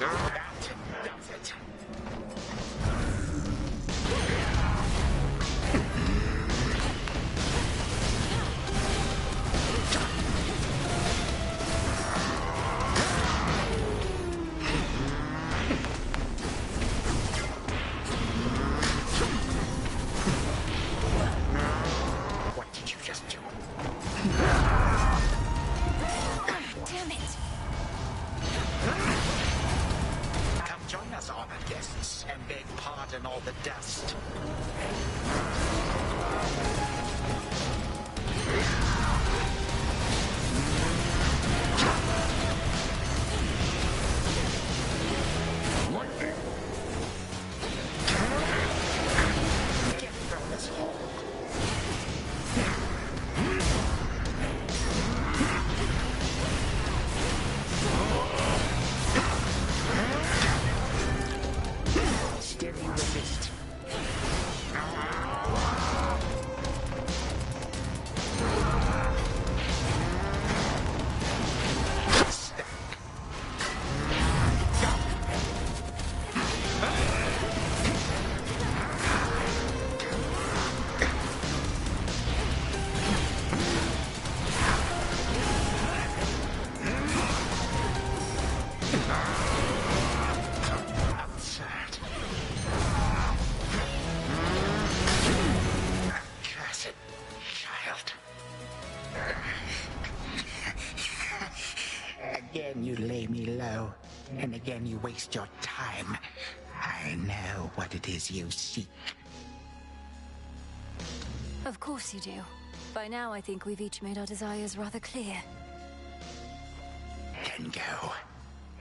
That does it. What did you just do? Damn it! Come join us, honored guests, and beg pardon all the dust. Get from this hole. Still you resist. Absurd. Accursed child. Again you lay me low, and again you waste your time. I know what it is you seek. Of course you do. By now, I think we've each made our desires rather clear. Then go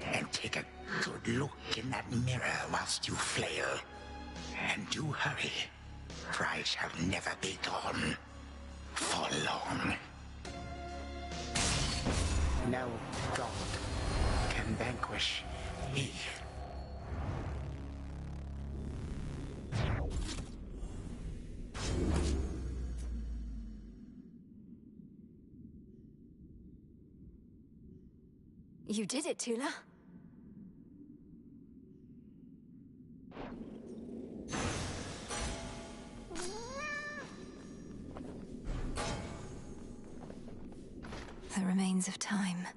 and take a good look in that mirror whilst you flail. And do hurry, for I shall never be gone for long. No god can vanquish me. You did it, Tula. The remains of time.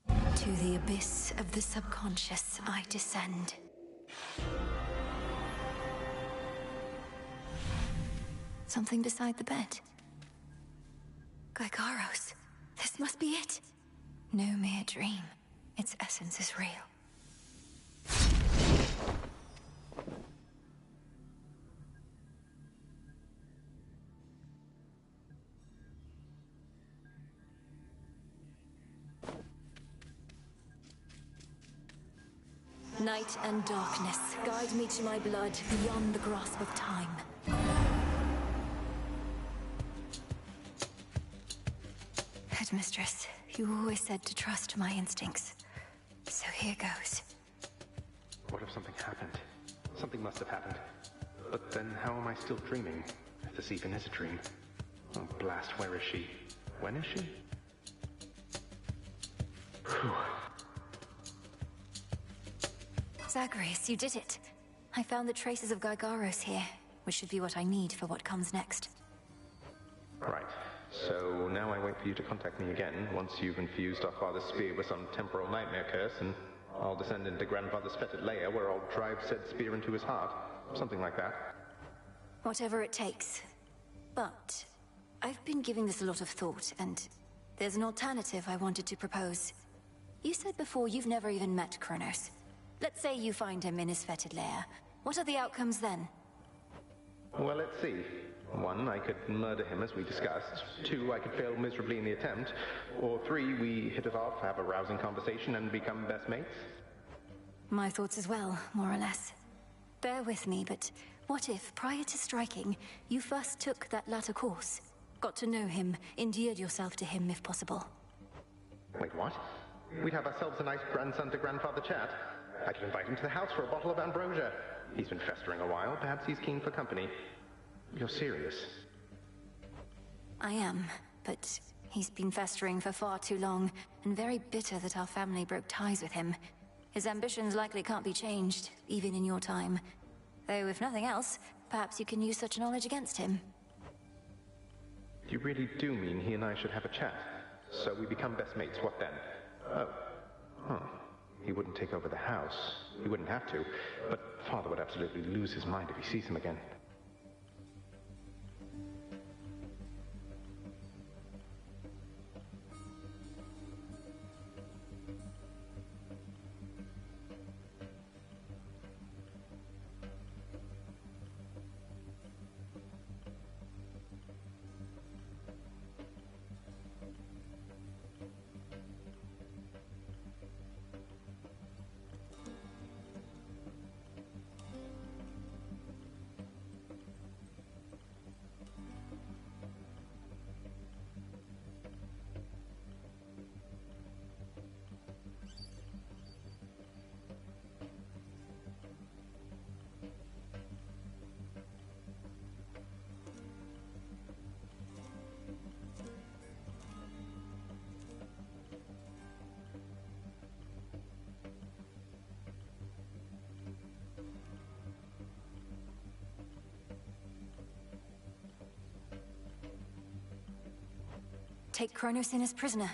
To the abyss of the subconscious I descend. Something beside the bed. Gygaros. This must be it. No mere dream. Its essence is real. Night and darkness, guide me to my blood beyond the grasp of time. Headmistress, you always said to trust my instincts. So here goes. What if something happened? Something must have happened. But then how am I still dreaming? If this even is a dream. Oh, blast, where is she? When is she? Whew. Zagreus, you did it. I found the traces of Gygaros here, which should be what I need for what comes next. Right. So now I wait for you to contact me again once you've infused our father's spear with some temporal nightmare curse, and I'll descend into grandfather's fetid lair where I'll drive said spear into his heart. Something like that. Whatever it takes. But I've been giving this a lot of thought, and there's an alternative I wanted to propose. You said before you've never even met Kronos. Let's say you find him in his fetid lair. What are the outcomes then? Well, let's see. 1, I could murder him as we discussed. 2, I could fail miserably in the attempt. Or 3, we hit it off, have a rousing conversation, and become best mates. My thoughts as well, more or less. Bear with me, but what if, prior to striking, you first took that latter course? Got to know him, endeared yourself to him if possible. Wait, what? We'd have ourselves a nice grandson-to-grandfather chat. I could invite him to the house for a bottle of ambrosia. He's been festering a while. Perhaps he's keen for company. You're serious? I am, but he's been festering for far too long, and very bitter that our family broke ties with him. His ambitions likely can't be changed, even in your time. Though, if nothing else, perhaps you can use such knowledge against him. You really do mean he and I should have a chat? So we become best mates, what then? Oh. Huh. He wouldn't take over the house. He wouldn't have to. But Father would absolutely lose his mind if he sees him again. Take Kronos in as prisoner.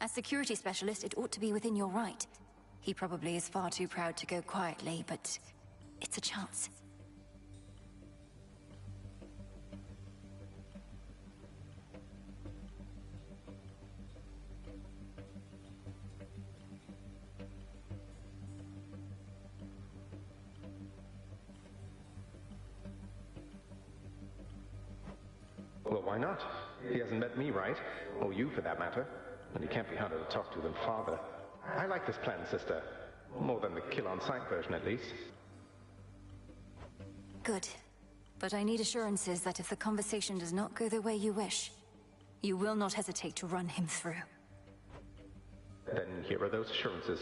As security specialist, it ought to be within your right. He probably is far too proud to go quietly, but it's a chance. Well, why not? He hasn't met me, right? Or you, for that matter. And he can't be harder to talk to than Father. I like this plan, sister. More than the kill-on-sight version, at least. Good. But I need assurances that if the conversation does not go the way you wish, you will not hesitate to run him through. Then here are those assurances.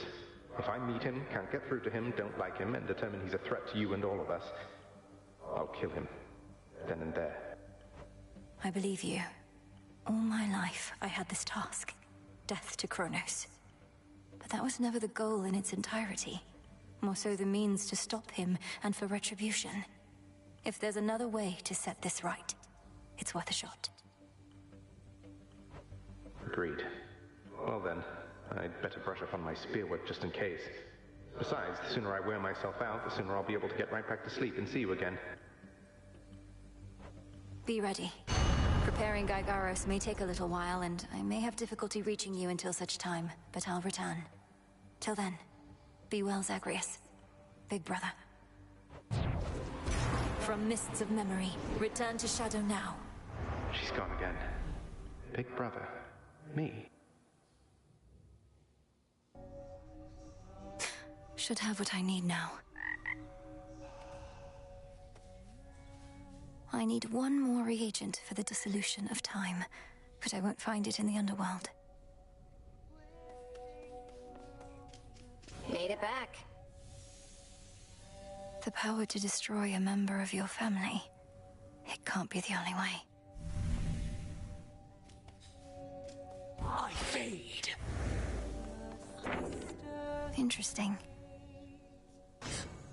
If I meet him, can't get through to him, don't like him, and determine he's a threat to you and all of us, I'll kill him. Then and there. I believe you. All my life, I had this task. Death to Kronos. But that was never the goal in its entirety. More so the means to stop him and for retribution. If there's another way to set this right, it's worth a shot. Agreed. Well then, I'd better brush up on my spearwork just in case. Besides, the sooner I wear myself out, the sooner I'll be able to get right back to sleep and see you again. Be ready. Preparing Gygaros may take a little while, and I may have difficulty reaching you until such time, but I'll return. Till then, be well, Zagreus. Big brother. From mists of memory, return to Shadow now. She's gone again. Big brother. Me. Should have what I need now. I need one more reagent for the dissolution of time, but I won't find it in the underworld. Made it back. The power to destroy a member of your family. It can't be the only way. I fade. Interesting.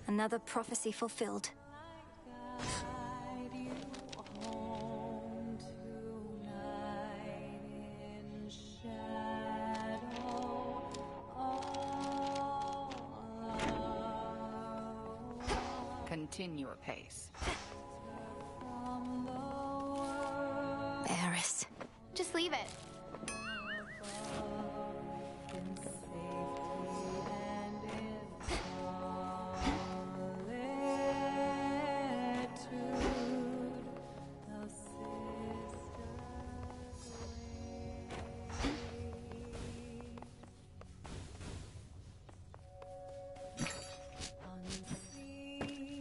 Another prophecy fulfilled. Continue apace. Eris. Just leave it.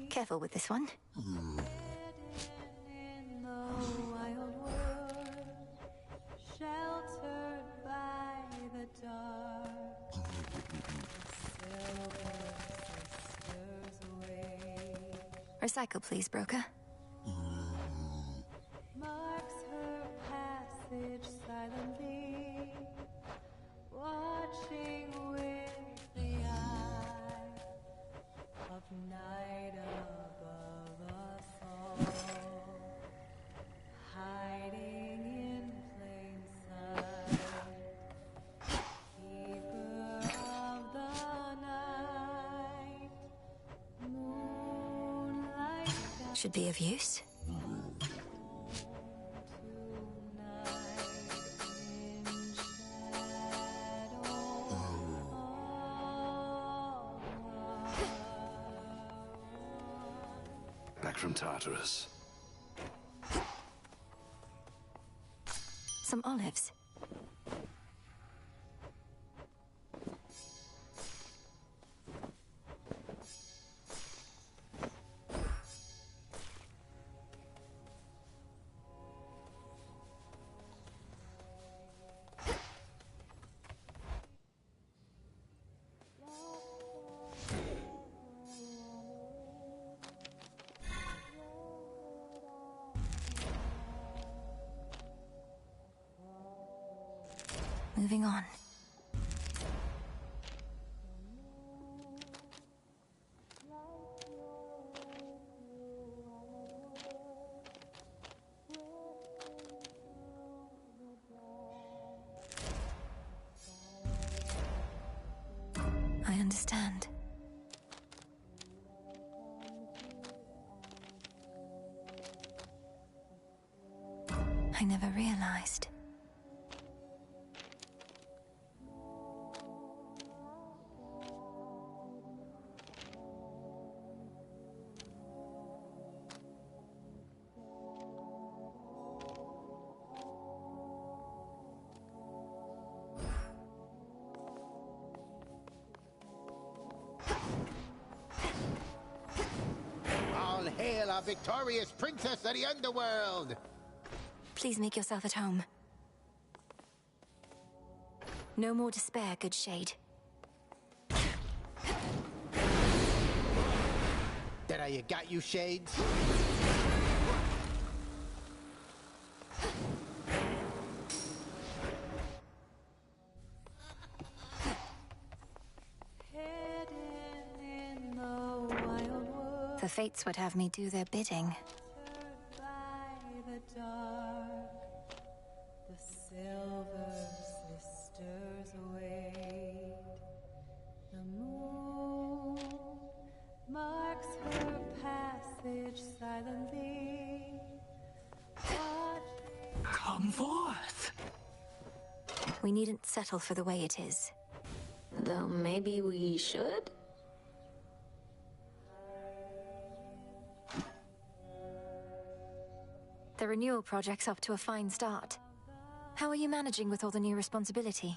Careful with this one. Recycle, please, broker. Should be of use. Back from Tartarus. Some olives. Moving on. I understand. I never realized. All hail our victorious princess of the underworld! Please make yourself at home. No more despair, good shade. That how you got, you shades? The fates would have me do their bidding. The dark, the silver sisters await. The moon marks her passage silently. Come forth. We needn't settle for the way it is. Though maybe we should? The renewal project's up to a fine start. How are you managing with all the new responsibility?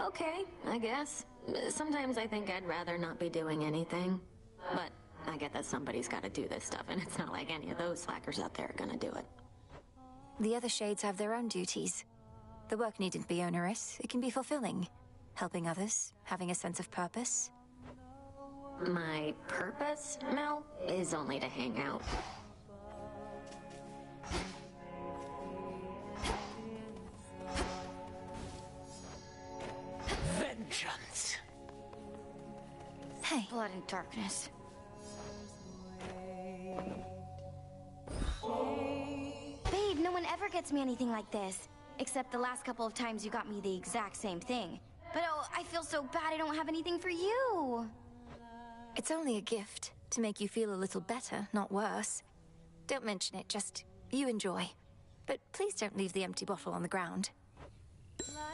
Okay, I guess. Sometimes I think I'd rather not be doing anything. But I get that somebody's gotta do this stuff, and it's not like any of those slackers out there are gonna do it. The other shades have their own duties. The work needn't be onerous. It can be fulfilling. Helping others, having a sense of purpose. My purpose, Mel, is only to hang out. Vengeance! Hey. Blood and darkness. Babe, no one ever gets me anything like this. Except the last couple of times you got me the exact same thing. But oh, I feel so bad I don't have anything for you. It's only a gift, to make you feel a little better, not worse. Don't mention it, just you enjoy. But please don't leave the empty bottle on the ground.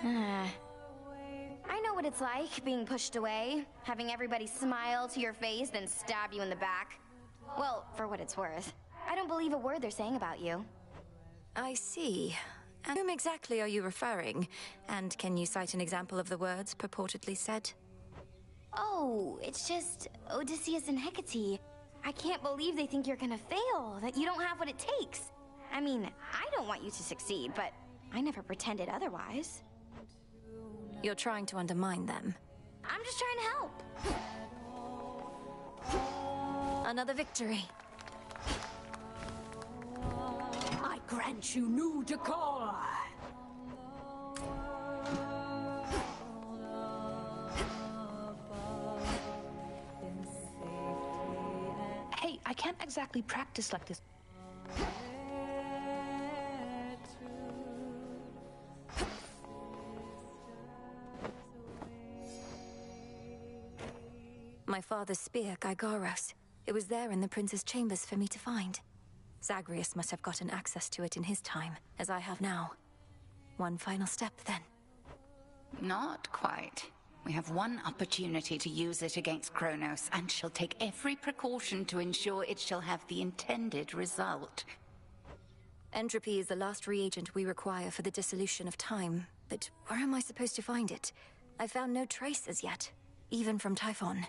I know what it's like, being pushed away. Having everybody smile to your face, then stab you in the back. Well, for what it's worth. I don't believe a word they're saying about you. I see. And whom exactly are you referring? And can you cite an example of the words purportedly said? Oh, it's just Odysseus and Hecate. I can't believe they think you're gonna fail, that you don't have what it takes. I mean, I don't want you to succeed, but I never pretended otherwise. You're trying to undermine them. I'm just trying to help. Another victory. I grant you new decor. Hey, I can't exactly practice like this. My father's spear, Gygaros. It was there in the prince's chambers for me to find. Zagreus must have gotten access to it in his time, as I have now. One final step, then. Not quite. We have one opportunity to use it against Kronos, and she'll take every precaution to ensure it shall have the intended result. Entropy is the last reagent we require for the dissolution of time, but where am I supposed to find it? I found no trace as yet, even from Typhon.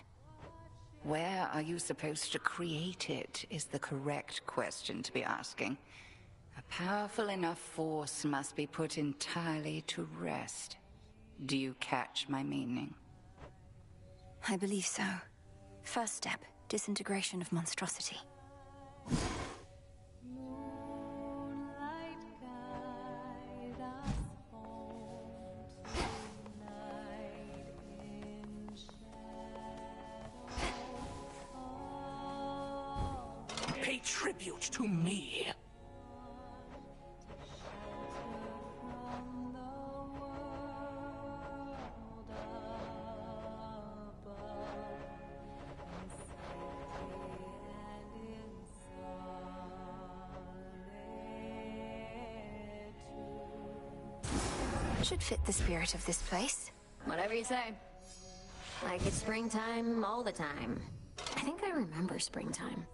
Where are you supposed to create it is the correct question to be asking. A powerful enough force must be put entirely to rest. Do you catch my meaning? I believe so. First step, disintegration of monstrosity. Pay tribute to me. Should fit the spirit of this place. Whatever you say. Like it's springtime all the time. I think I remember springtime.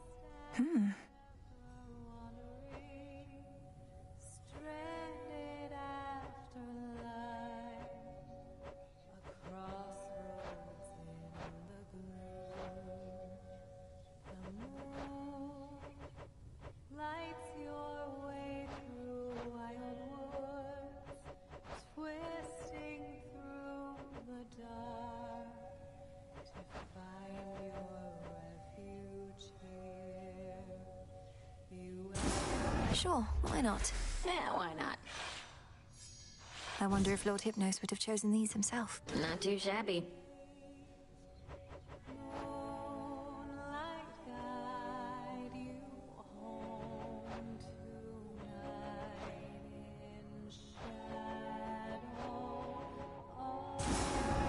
Sure, why not? Yeah, why not? I wonder if Lord Hypnos would have chosen these himself. Not too shabby.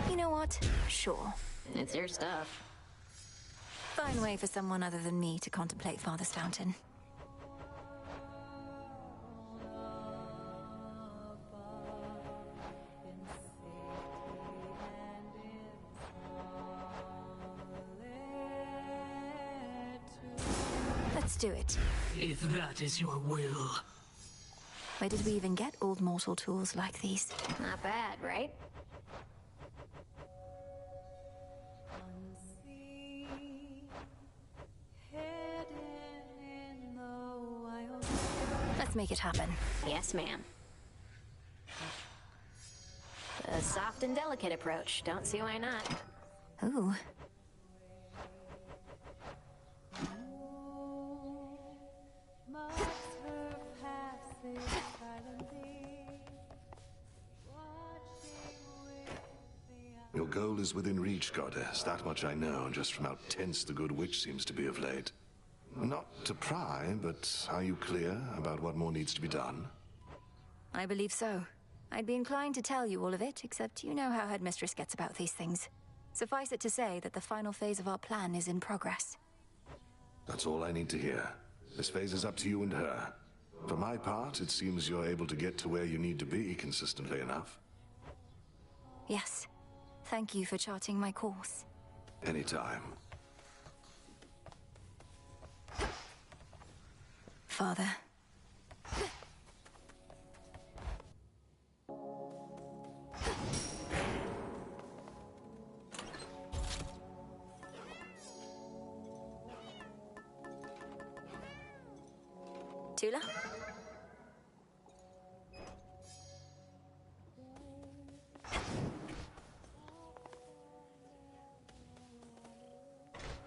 You know what? Sure. It's your stuff. Fine way for someone other than me to contemplate Father's Fountain. Let's do it. If that is your will. Where did we even get old mortal tools like these? Not bad, right? Let's make it happen. Yes, ma'am. A soft and delicate approach. Don't see why not. Ooh. Your goal is within reach, Goddess. That much I know, just from how tense the good witch seems to be of late. Not to pry, but are you clear about what more needs to be done? I believe so. I'd be inclined to tell you all of it, except you know how Headmistress gets about these things. Suffice it to say that the final phase of our plan is in progress. That's all I need to hear. This phase is up to you and her. For my part, it seems you're able to get to where you need to be consistently enough. Yes. Thank you for charting my course. Anytime. Father. Tula?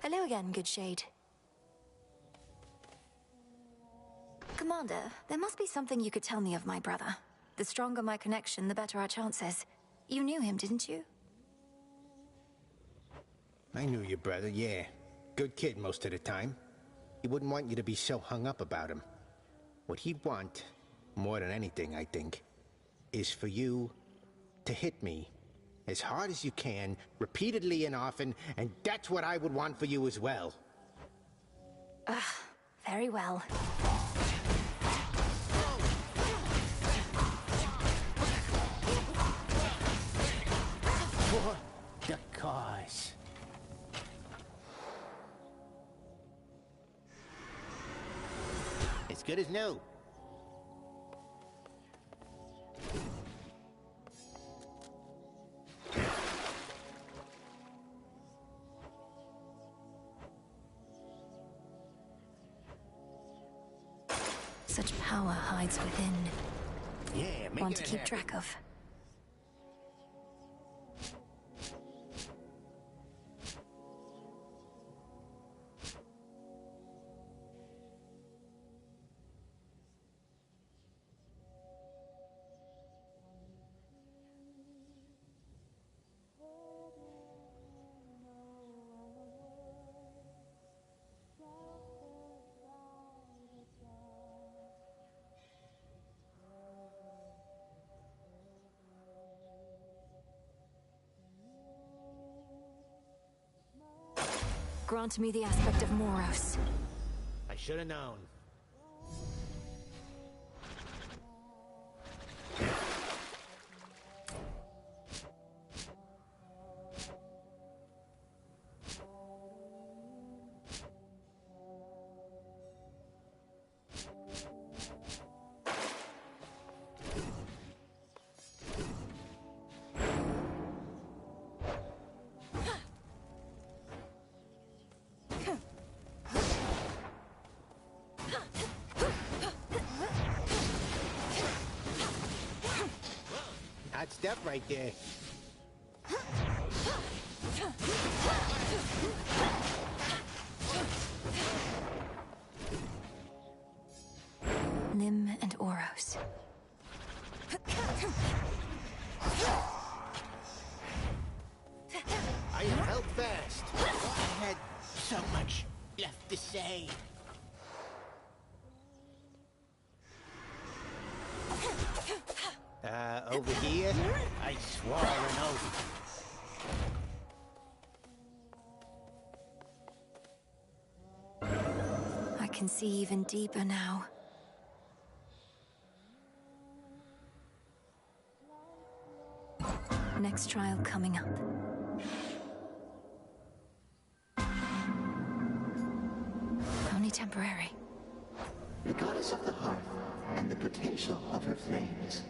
Hello again, good shade. Commander, there must be something you could tell me of my brother. The stronger my connection, the better our chances. You knew him, didn't you? I knew your brother, yeah. Good kid most of the time. He wouldn't want you to be so hung up about him. What he'd want, more than anything, I think, is for you to hit me as hard as you can, repeatedly and often, and that's what I would want for you as well. Very well. For the cause. As good as new. Such power hides within. Yeah, One to keep track of. Grant me the aspect of Moros. I should have known. Hot stuff right there. Nim and Oros. I am held fast. I had so much left to say. Over here, I swore an oath. I can see even deeper now. Next trial coming up. Only temporary. The goddess of the hearth and the potential of her flames.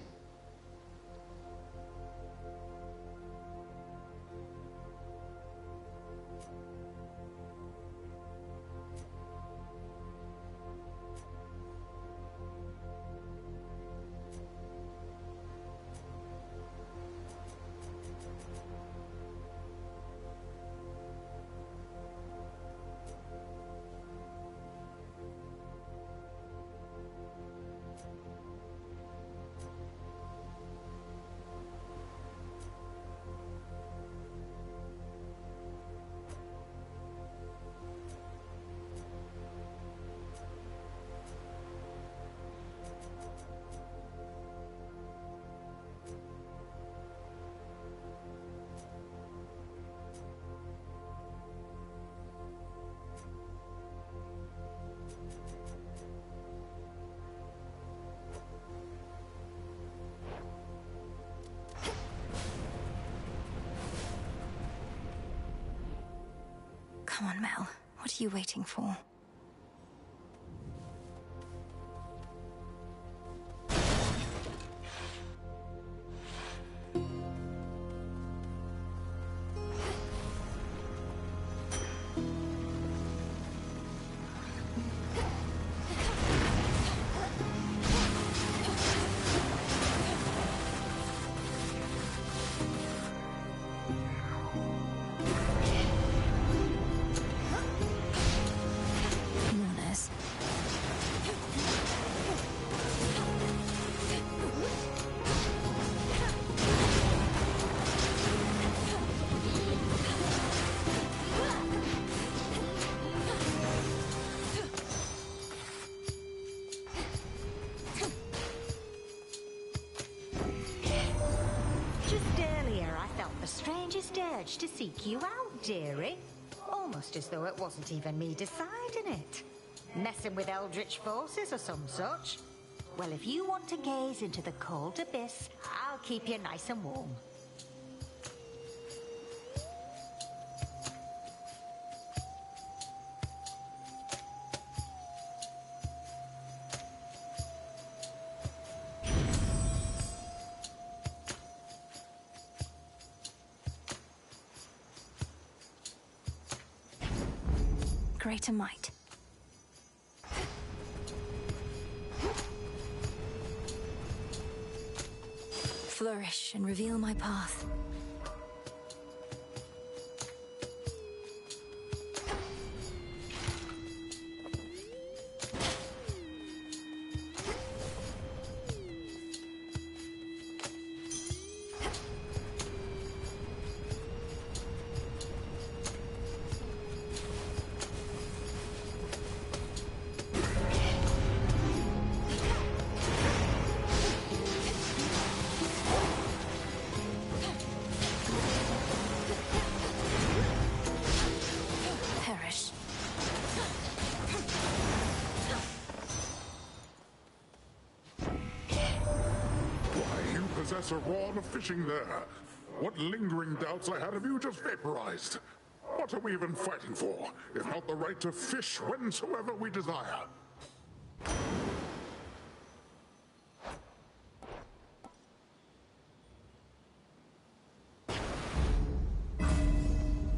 Come on, Mel. What are you waiting for? To seek you out, dearie. Almost as though it wasn't even me deciding it. Messing with eldritch forces or some such? Well, if you want to gaze into the cold abyss, I'll keep you nice and warm. Greater might. Flourish and reveal my path. Professor Ron of fishing there. What lingering doubts I had of you just vaporized. What are we even fighting for, if not the right to fish whensoever we desire?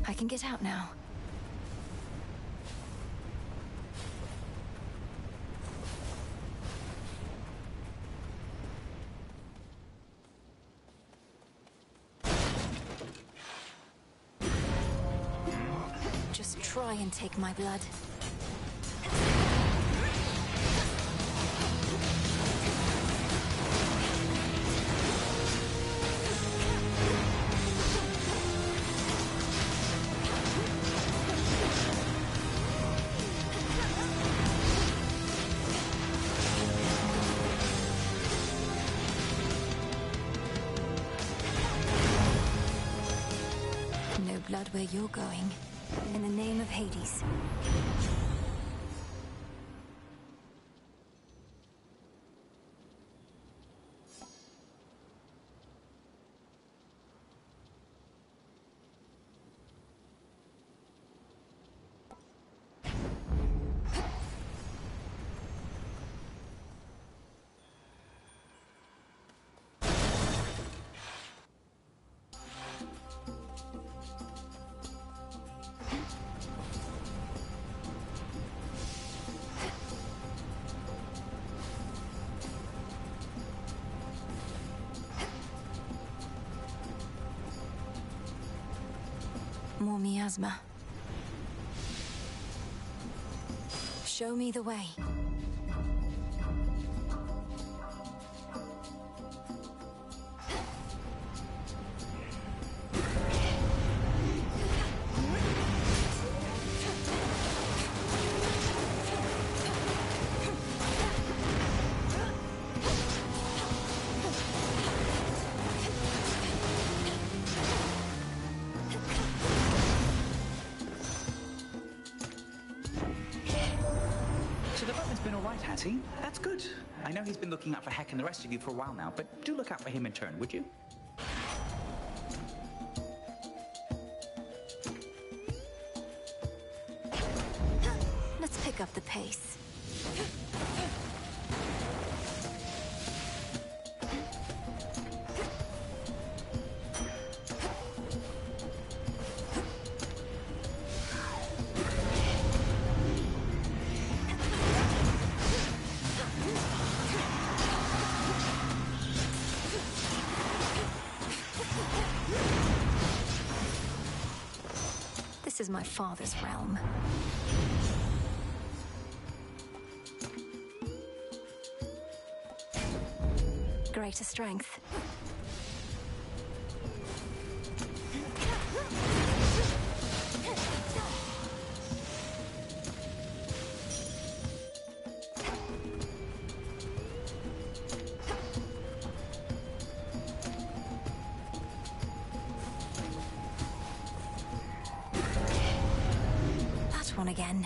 I can get out now. Just try and take my blood. No blood where you're going. In the name of Hades. More miasma. Show me the way. So the butler's been all right, has he? That's good. I know he's been looking out for Heck and the rest of you for a while now, but do look out for him in turn, would you? Let's pick up the pace. This is my father's realm. Greater strength. That one again.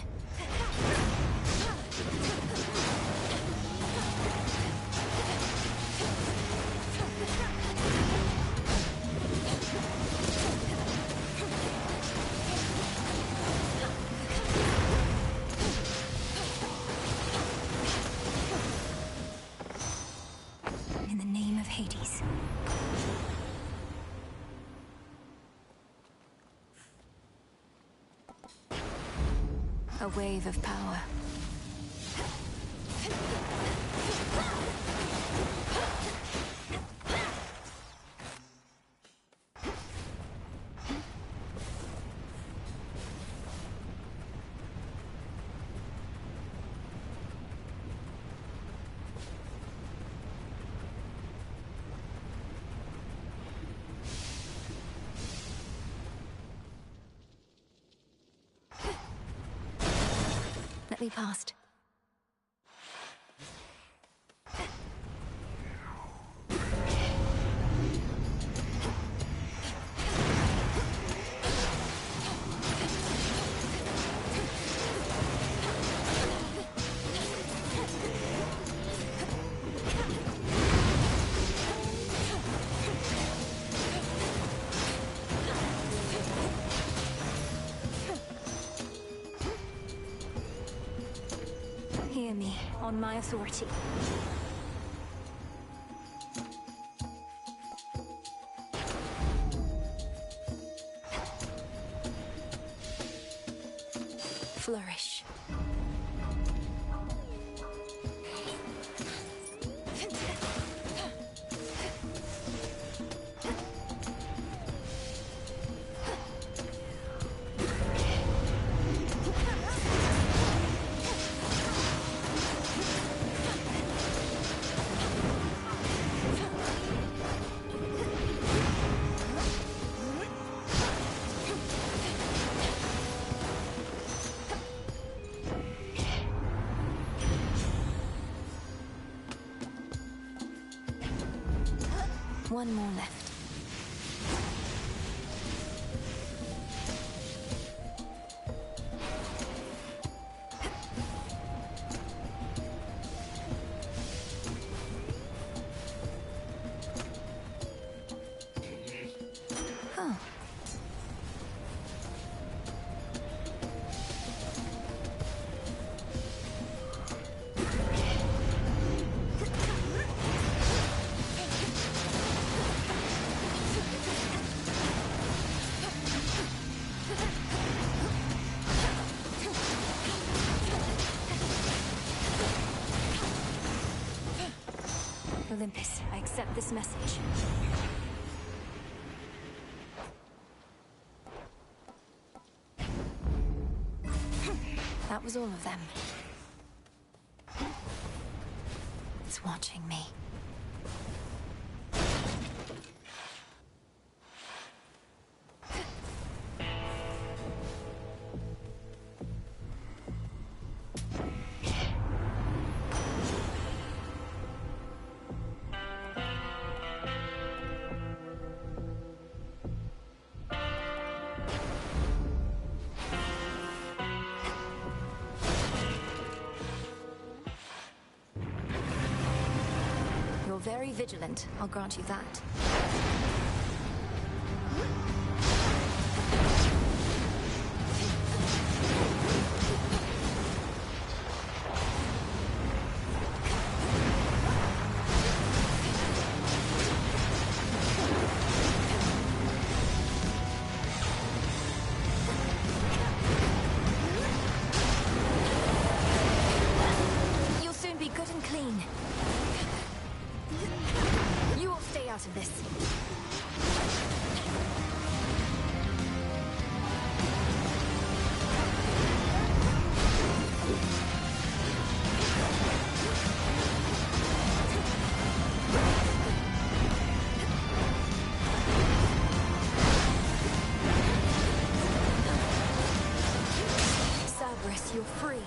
A wave of power. Let me past. Hear me, on my authority. Flourish. One more left. Huh. Olympus, I accept this message. That was all of them. It's watching me. Very vigilant, I'll grant you that. You'll soon be good and clean. You will stay out of this. Cerberus, you're free.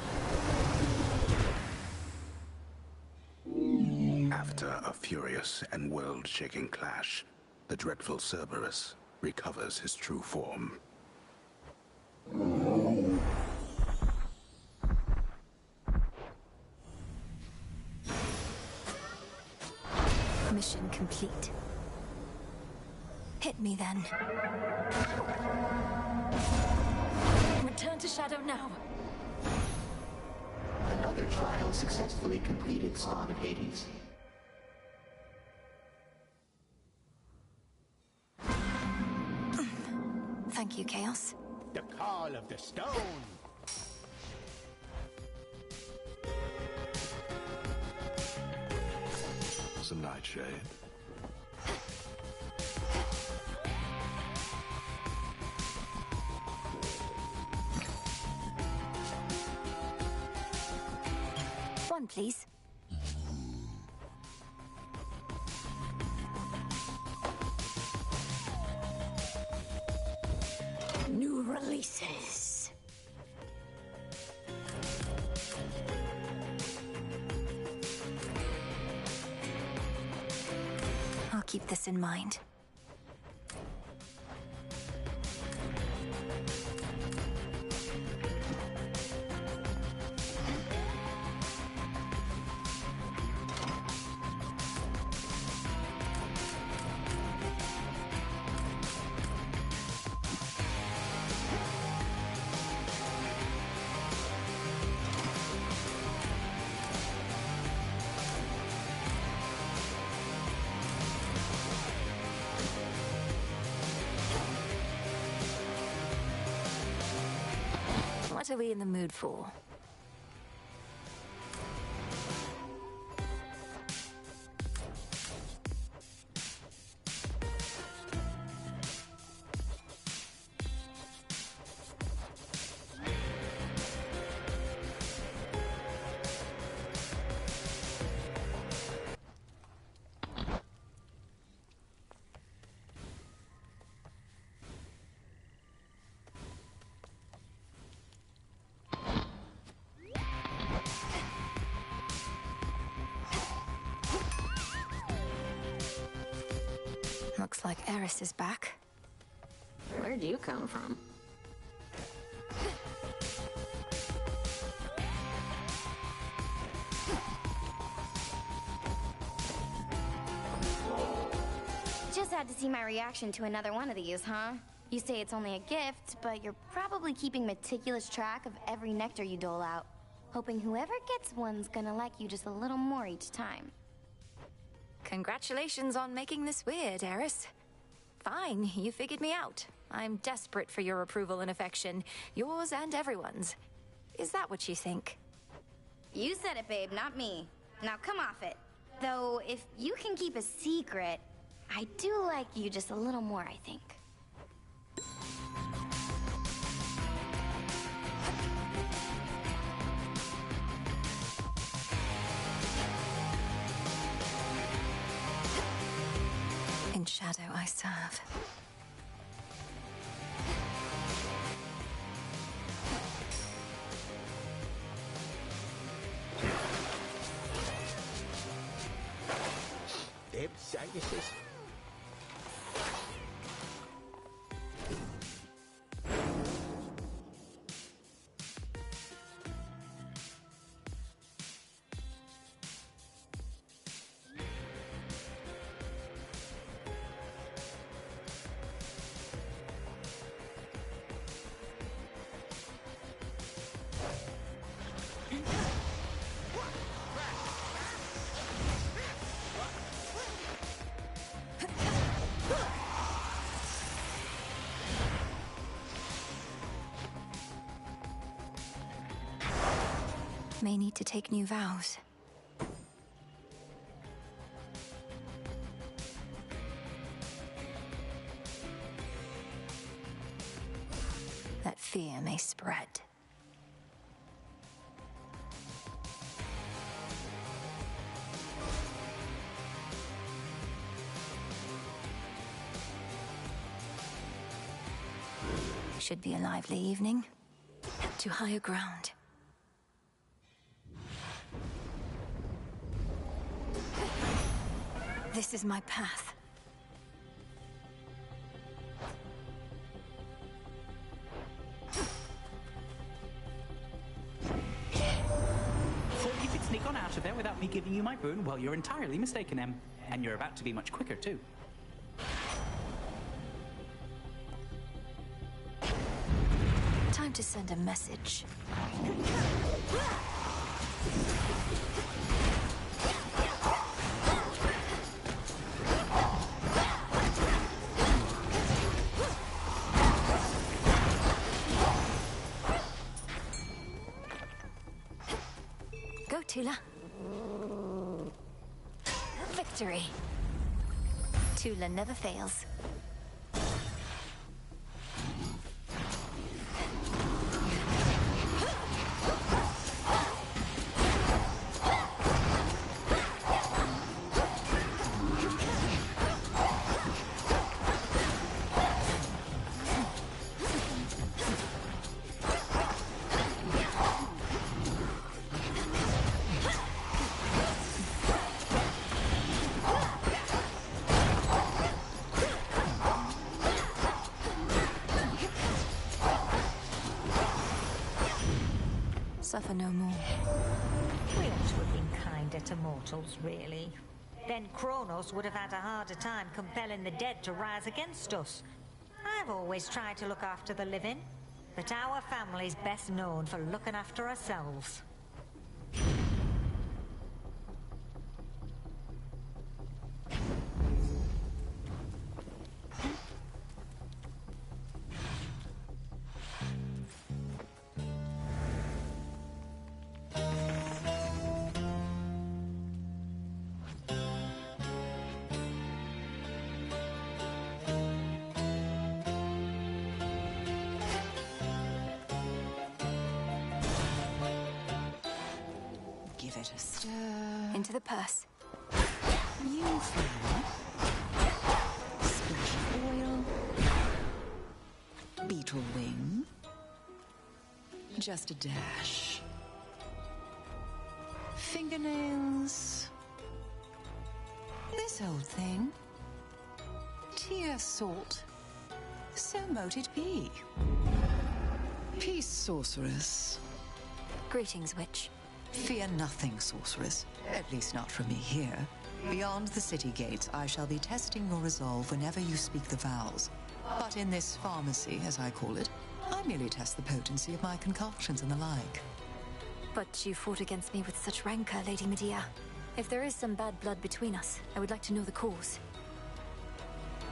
After a furious and world-shaking clash, the dreadful Cerberus recovers his true form. Mission complete. Hit me then. Return to Shadow now. Another trial successfully completed, Spawn of Hades. Thank you, Chaos. The call of the stone. some nightshade. One, please. New releases. I'll keep this in mind. What are we in the mood for? Looks like Eris is back. Where'd you come from? Just had to see my reaction to another one of these, huh? You say it's only a gift, but you're probably keeping meticulous track of every nectar you dole out, hoping whoever gets one's gonna like you just a little more each time. Congratulations on making this weird, Eris. Fine, you figured me out. I'm desperate for your approval and affection, yours and everyone's. Is that what you think? You said it, babe, not me. Now come off it. Though, if you can keep a secret, I do like you just a little more, I think. In shadow I serve. Sinuses. May need to take new vows. That fear may spread. Should be a lively evening. To higher ground. This is my path. Thought you could sneak on out of there without me giving you my boon? Well, you're entirely mistaken, Em. And you're about to be much quicker, too. Time to send a message. Go, Tula. Victory! victory. Tula never fails. Suffer no more. We ought to have been kinder to mortals, really. Then Kronos would have had a harder time compelling the dead to rise against us. I've always tried to look after the living, but our family's best known for looking after ourselves. Give it a stir. Into the purse. New flour. Splash of oil. Beetle wing. Just a dash. Fingernails. This old thing. Tear salt. So mote it be. Peace, sorceress. Greetings, witch. Fear nothing, sorceress. At least not from me here. Beyond the city gates, I shall be testing your resolve whenever you speak the vows. But in this pharmacy, as I call it, I merely test the potency of my concoctions and the like. But you fought against me with such rancor, Lady Medea. If there is some bad blood between us, I would like to know the cause.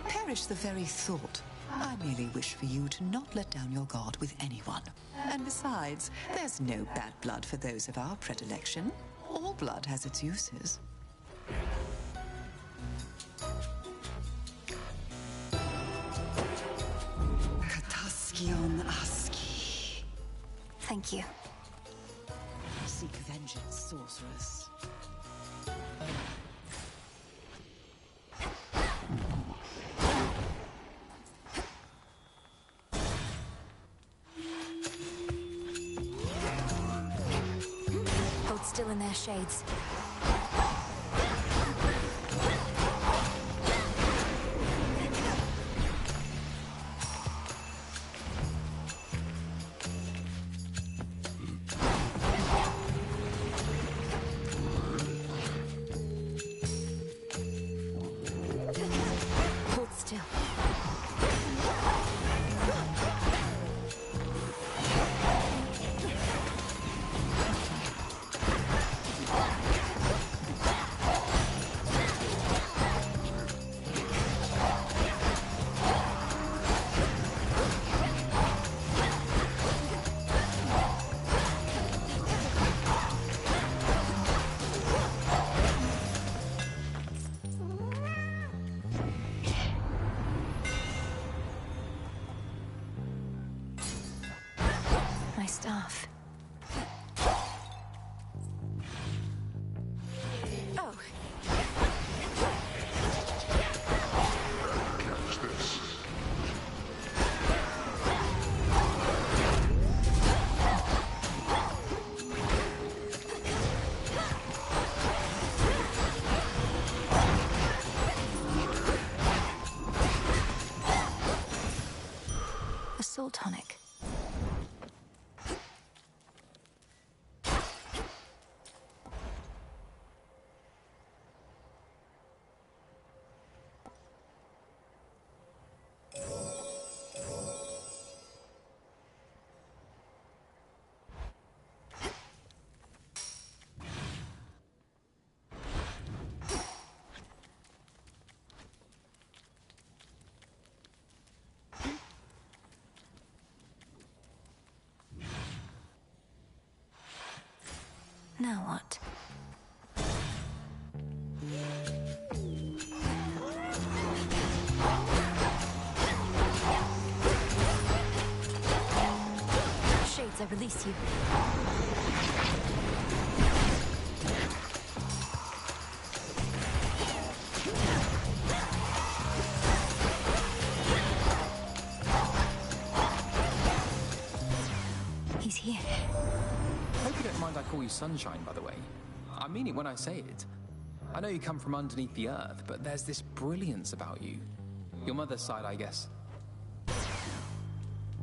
Perish the very thought. I merely wish for you to not let down your guard with anyone. And besides, there's no bad blood for those of our predilection. All blood has its uses. Kataskion Aski. Thank you. Seek vengeance, sorceress. Hold still in their shades. Hold still. My staff. Oh. Catch this. A soul tonic. Now what? as I release you. He's here. Hope you don't mind I call you Sunshine, by the way. I mean it when I say it. I know you come from underneath the earth, but there's this brilliance about you. Your mother's side, I guess.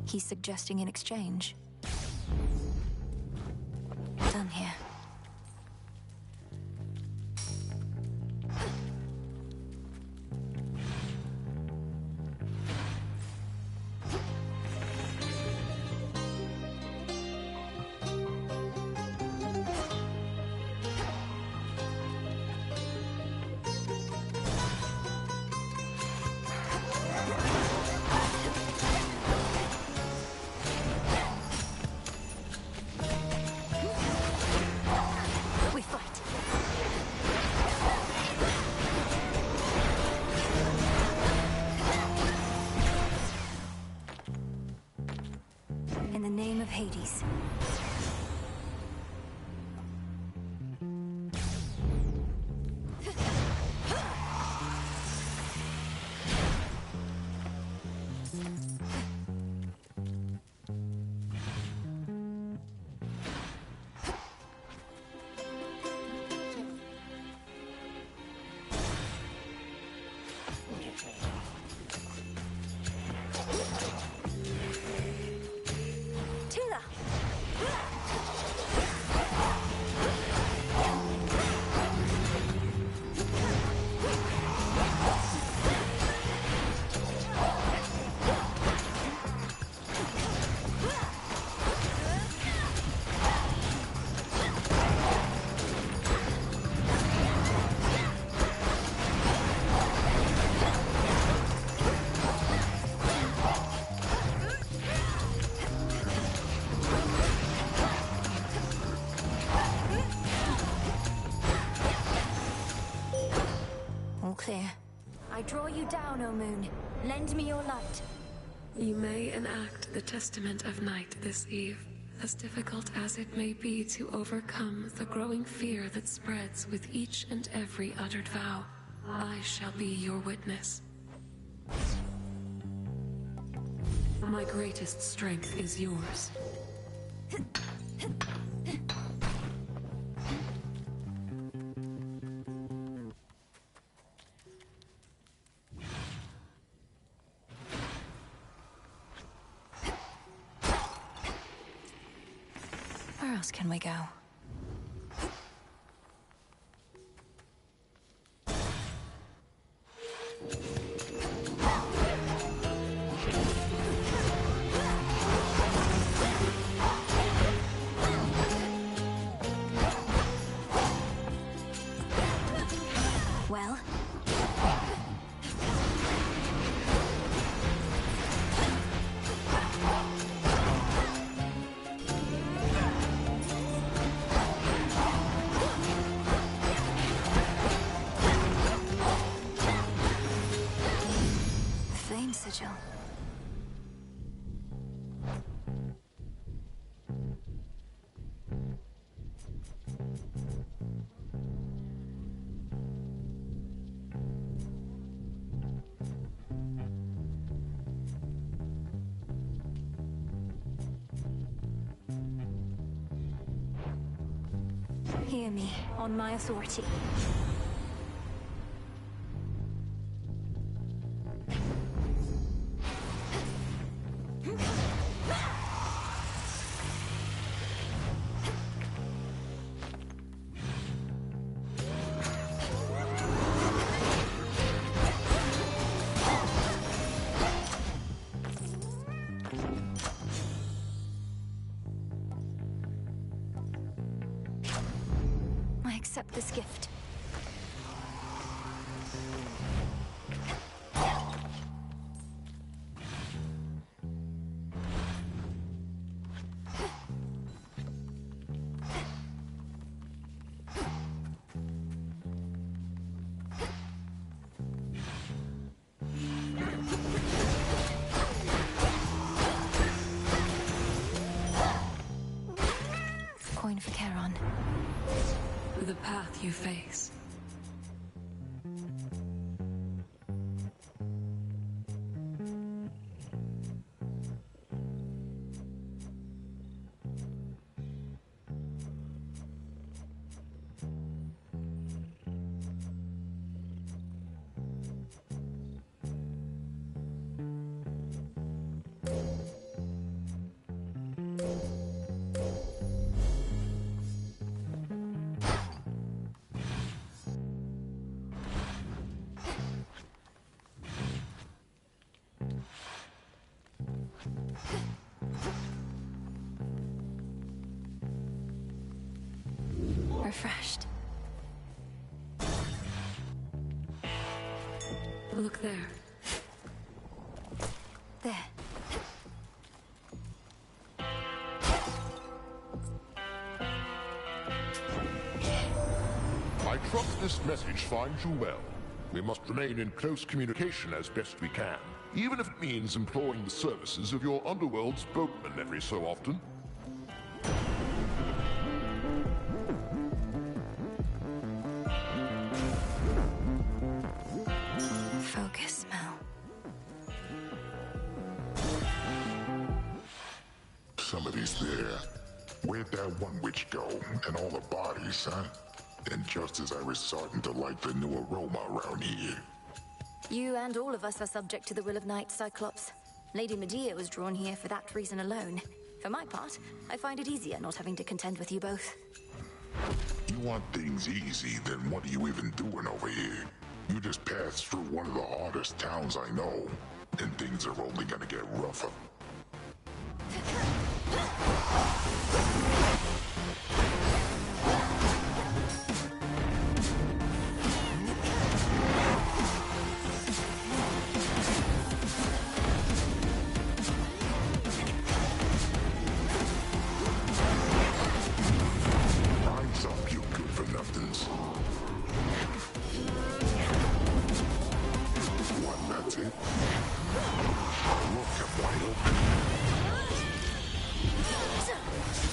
He's suggesting an exchange. Done here. We fight. In the name of Hades. Tila! All clear. I draw you down, O moon. Lend me your light. You may enact the testament of night this eve, as difficult as it may be to overcome the growing fear that spreads with each and every uttered vow. I shall be your witness. My greatest strength is yours. Where else can we go? Well? Flame sigil. Hear me, on my authority. I accept this gift. the path you face. Refreshed. Look there. There. I trust this message finds you well. We must remain in close communication as best we can, even if it means employing the services of your underworld's boatman every so often. Focus, Mel. Somebody's there. Where'd that one witch go? And all the bodies, huh? And just as I was starting to like the new aroma around here. You and all of us are subject to the will of Night, Cyclops. Lady Medea was drawn here for that reason alone. For my part, I find it easier not having to contend with you both. You want things easy, then what are you even doing over here? You just passed through one of the hardest towns I know, and things are only gonna get rougher. Rise up, you good-for-nothings. What, that's it? Look, I'm wide open.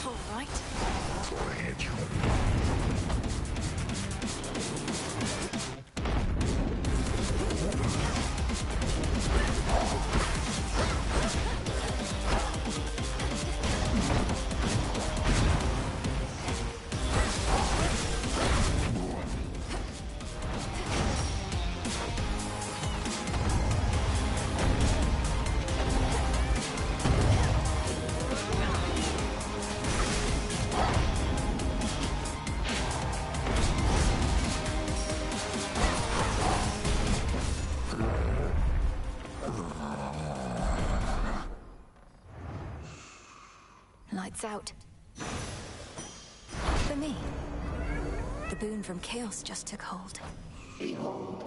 All right. Thought I had you. Lights out. For me, the boon from chaos just took hold. Behold.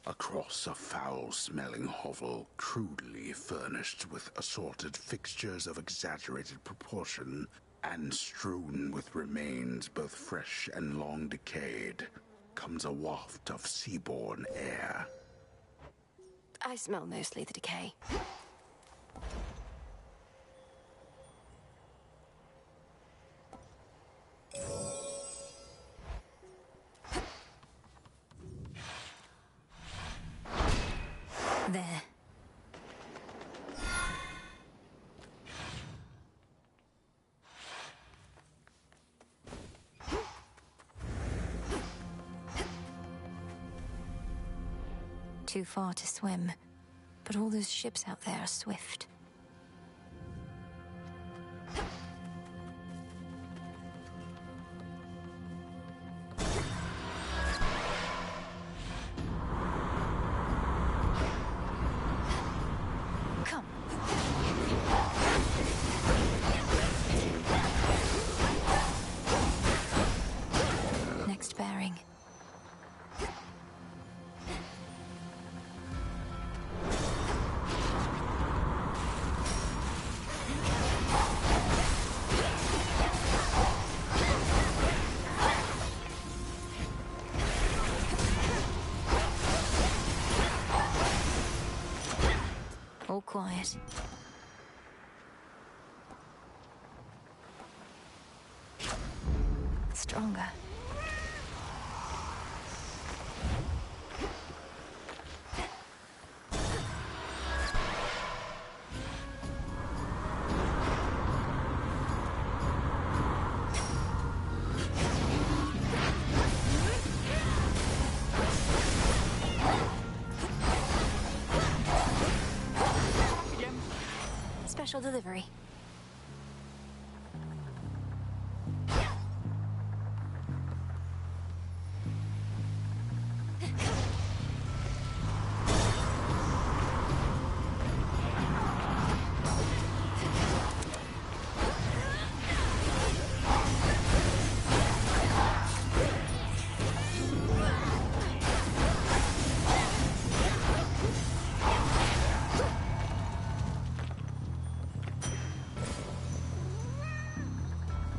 Across a foul-smelling hovel, crudely furnished with assorted fixtures of exaggerated proportion, and strewn with remains both fresh and long decayed, comes a waft of seaborne air. I smell mostly the decay. There. Too far to swim, but all those ships out there are swift. Come. Next bearing. it. Stronger. Special delivery.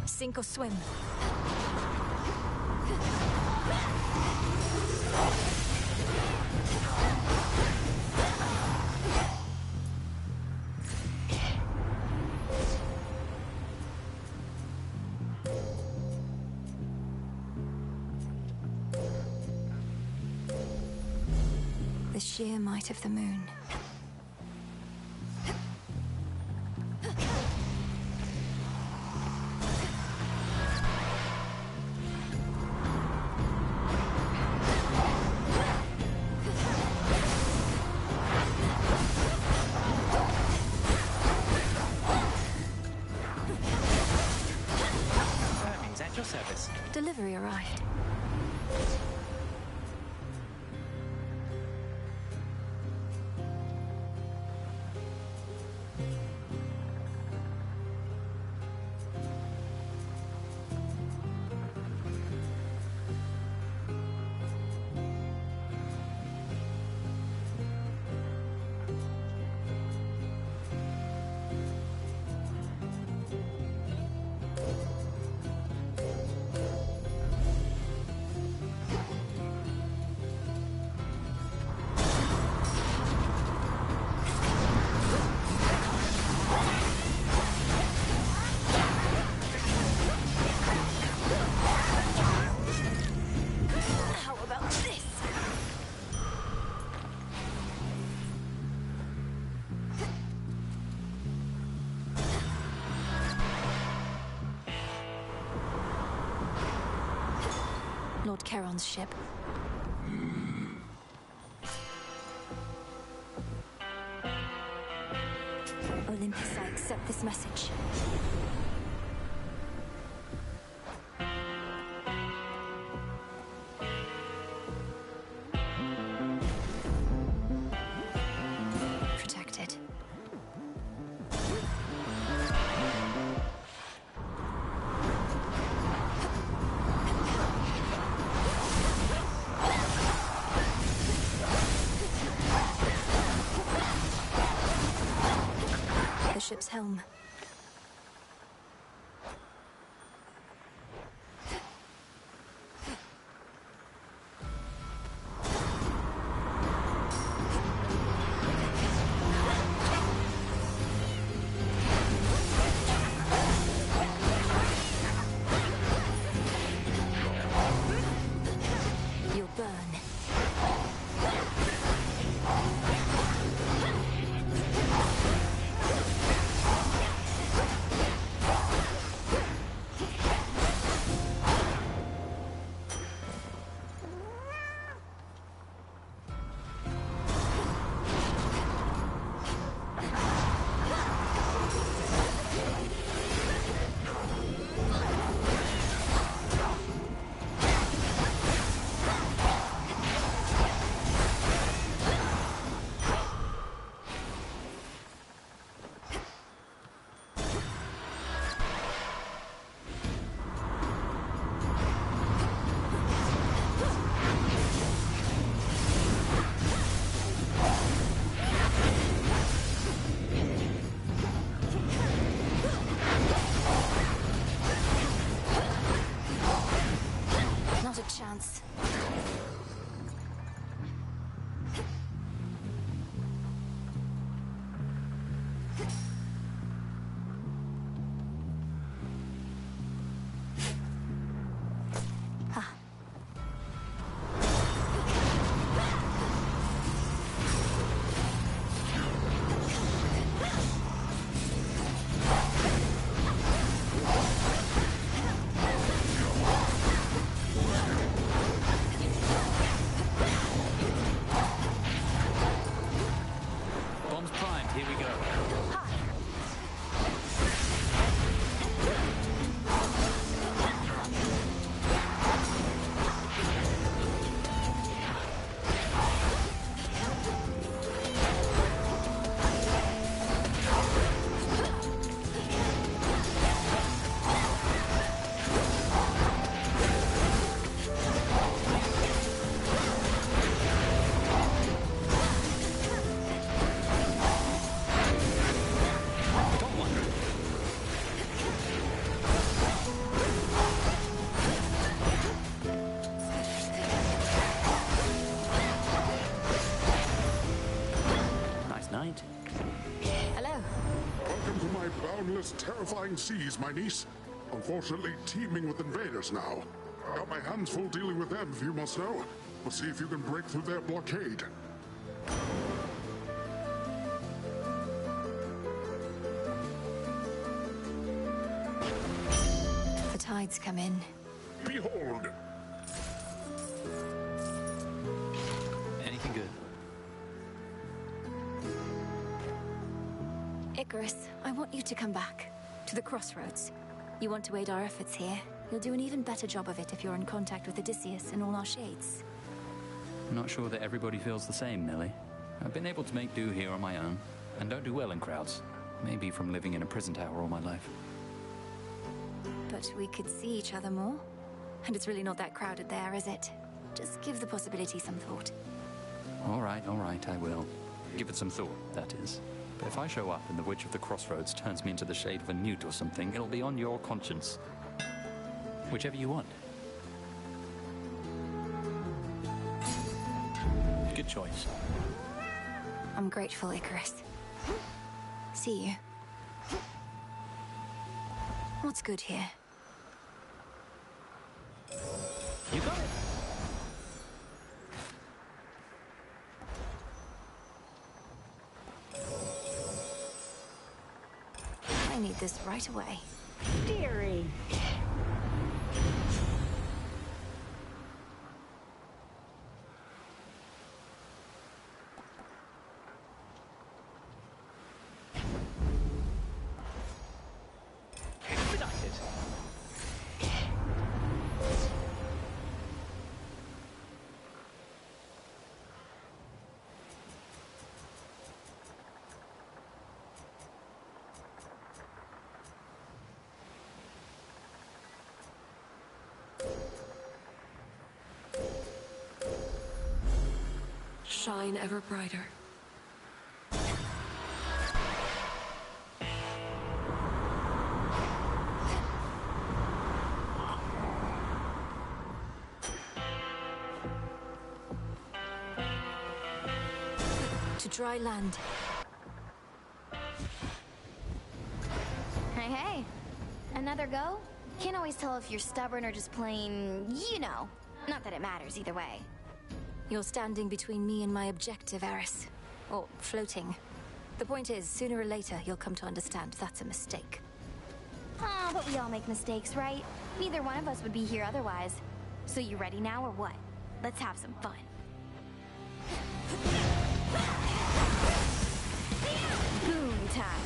Sink or swim. The sheer might of the moon. Service. Delivery arrived. Lord Charon's ship. Olympus, I accept this message. Protected. The ship's helm. You'll burn. Not a chance. terrifying seas, my niece. Unfortunately, teeming with invaders now. Got my hands full dealing with them, if you must know. We'll see if you can break through their blockade. The tides come in. Behold! Anything good? Icarus, I want you to come back. To the crossroads. You want to aid our efforts here? You'll do an even better job of it if you're in contact with Odysseus and all our shades. I'm not sure that everybody feels the same, Millie. I've been able to make do here on my own, and don't do well in crowds. Maybe from living in a prison tower all my life. But we could see each other more. And it's really not that crowded there, is it? Just give the possibility some thought. All right, I will. Give it some thought, that is. But if I show up and the Witch of the Crossroads turns me into the shade of a newt or something, it'll be on your conscience. Whichever you want. Good choice. I'm grateful, Icarus. See you. What's good here? You got it. I need this right away. Dearie. Shine ever brighter. To dry land. Hey. Another go? Can't always tell if you're stubborn or just plain, you know. Not that it matters either way. You're standing between me and my objective, Eris. Or floating. The point is, sooner or later, you'll come to understand that's a mistake. Oh, but we all make mistakes, right? Neither one of us would be here otherwise. So you ready now or what? Let's have some fun. Boom time.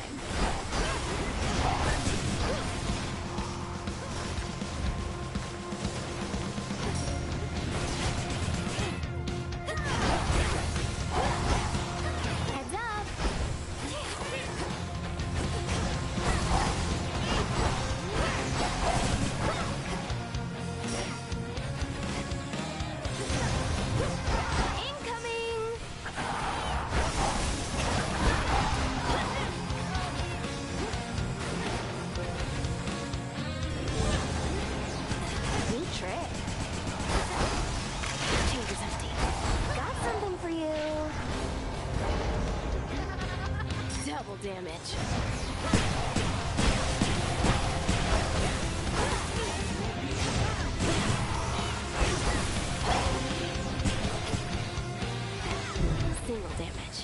Heads up. Incoming. Neat trick. Chamber's empty. Got something for you. Double damage. Single damage.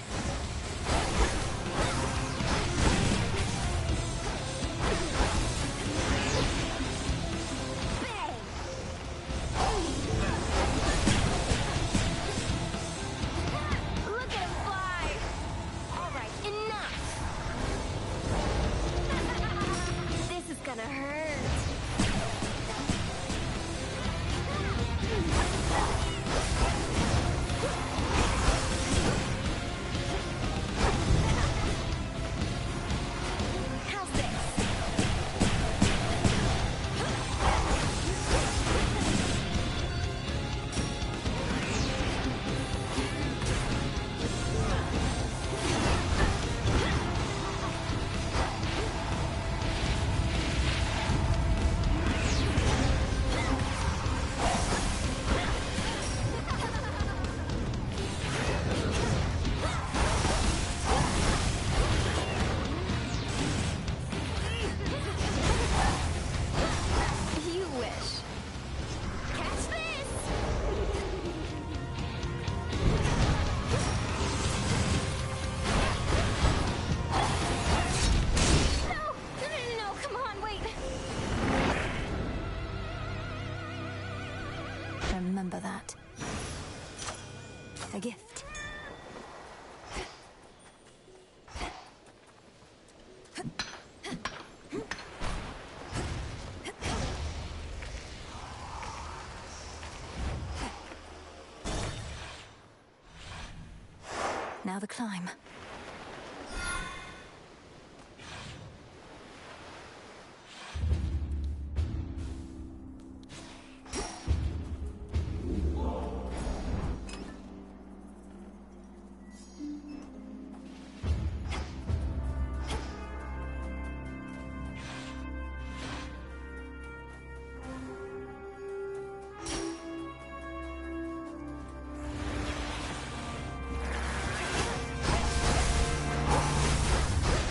Bang! Look at him fly! All right, enough! A gift. Now the climb.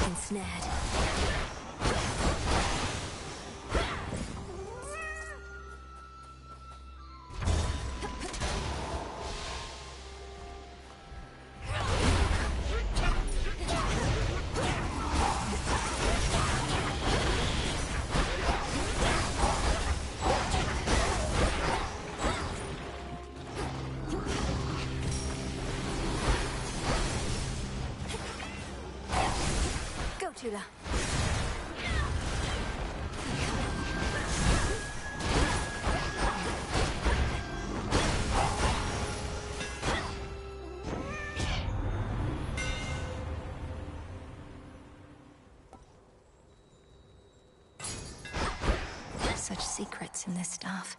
Ensnared. Go, Tula. Such secrets in this stuff.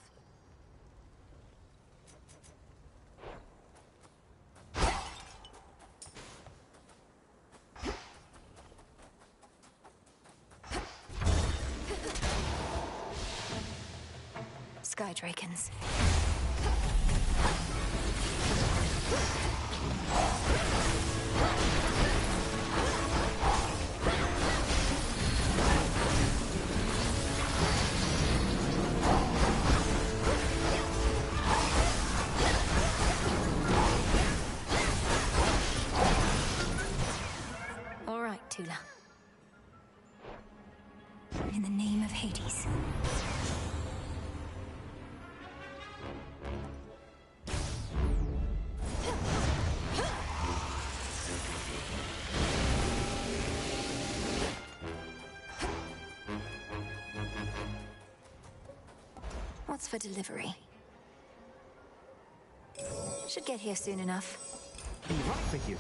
Sky Drakens. All right, Tula. In the name of Hades. What's for delivery? Should get here soon enough. Be right with you.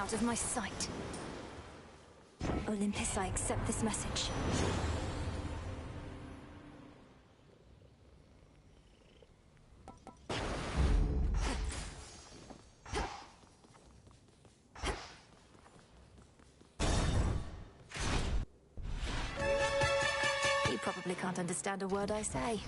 Out of my sight. Olympus, I accept this message. You probably can't understand a word I say.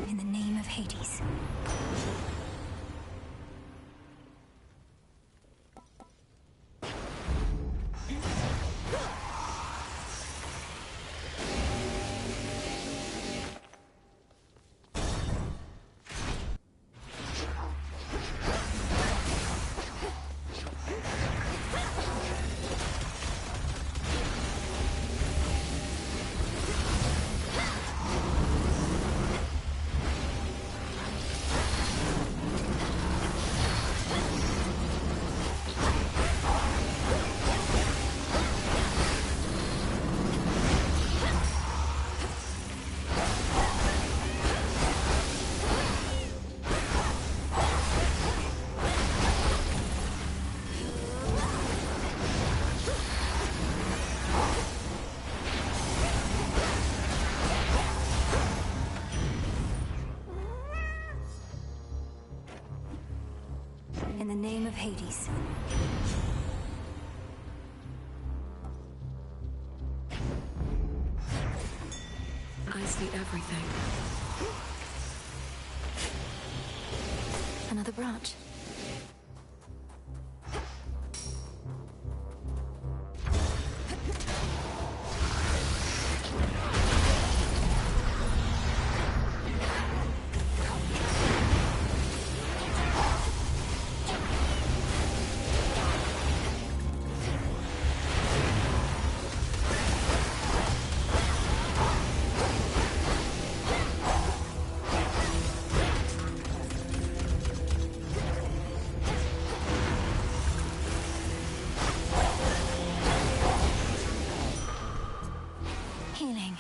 In the name of Hades. the name of Hades. I see everything. Another branch. Healing.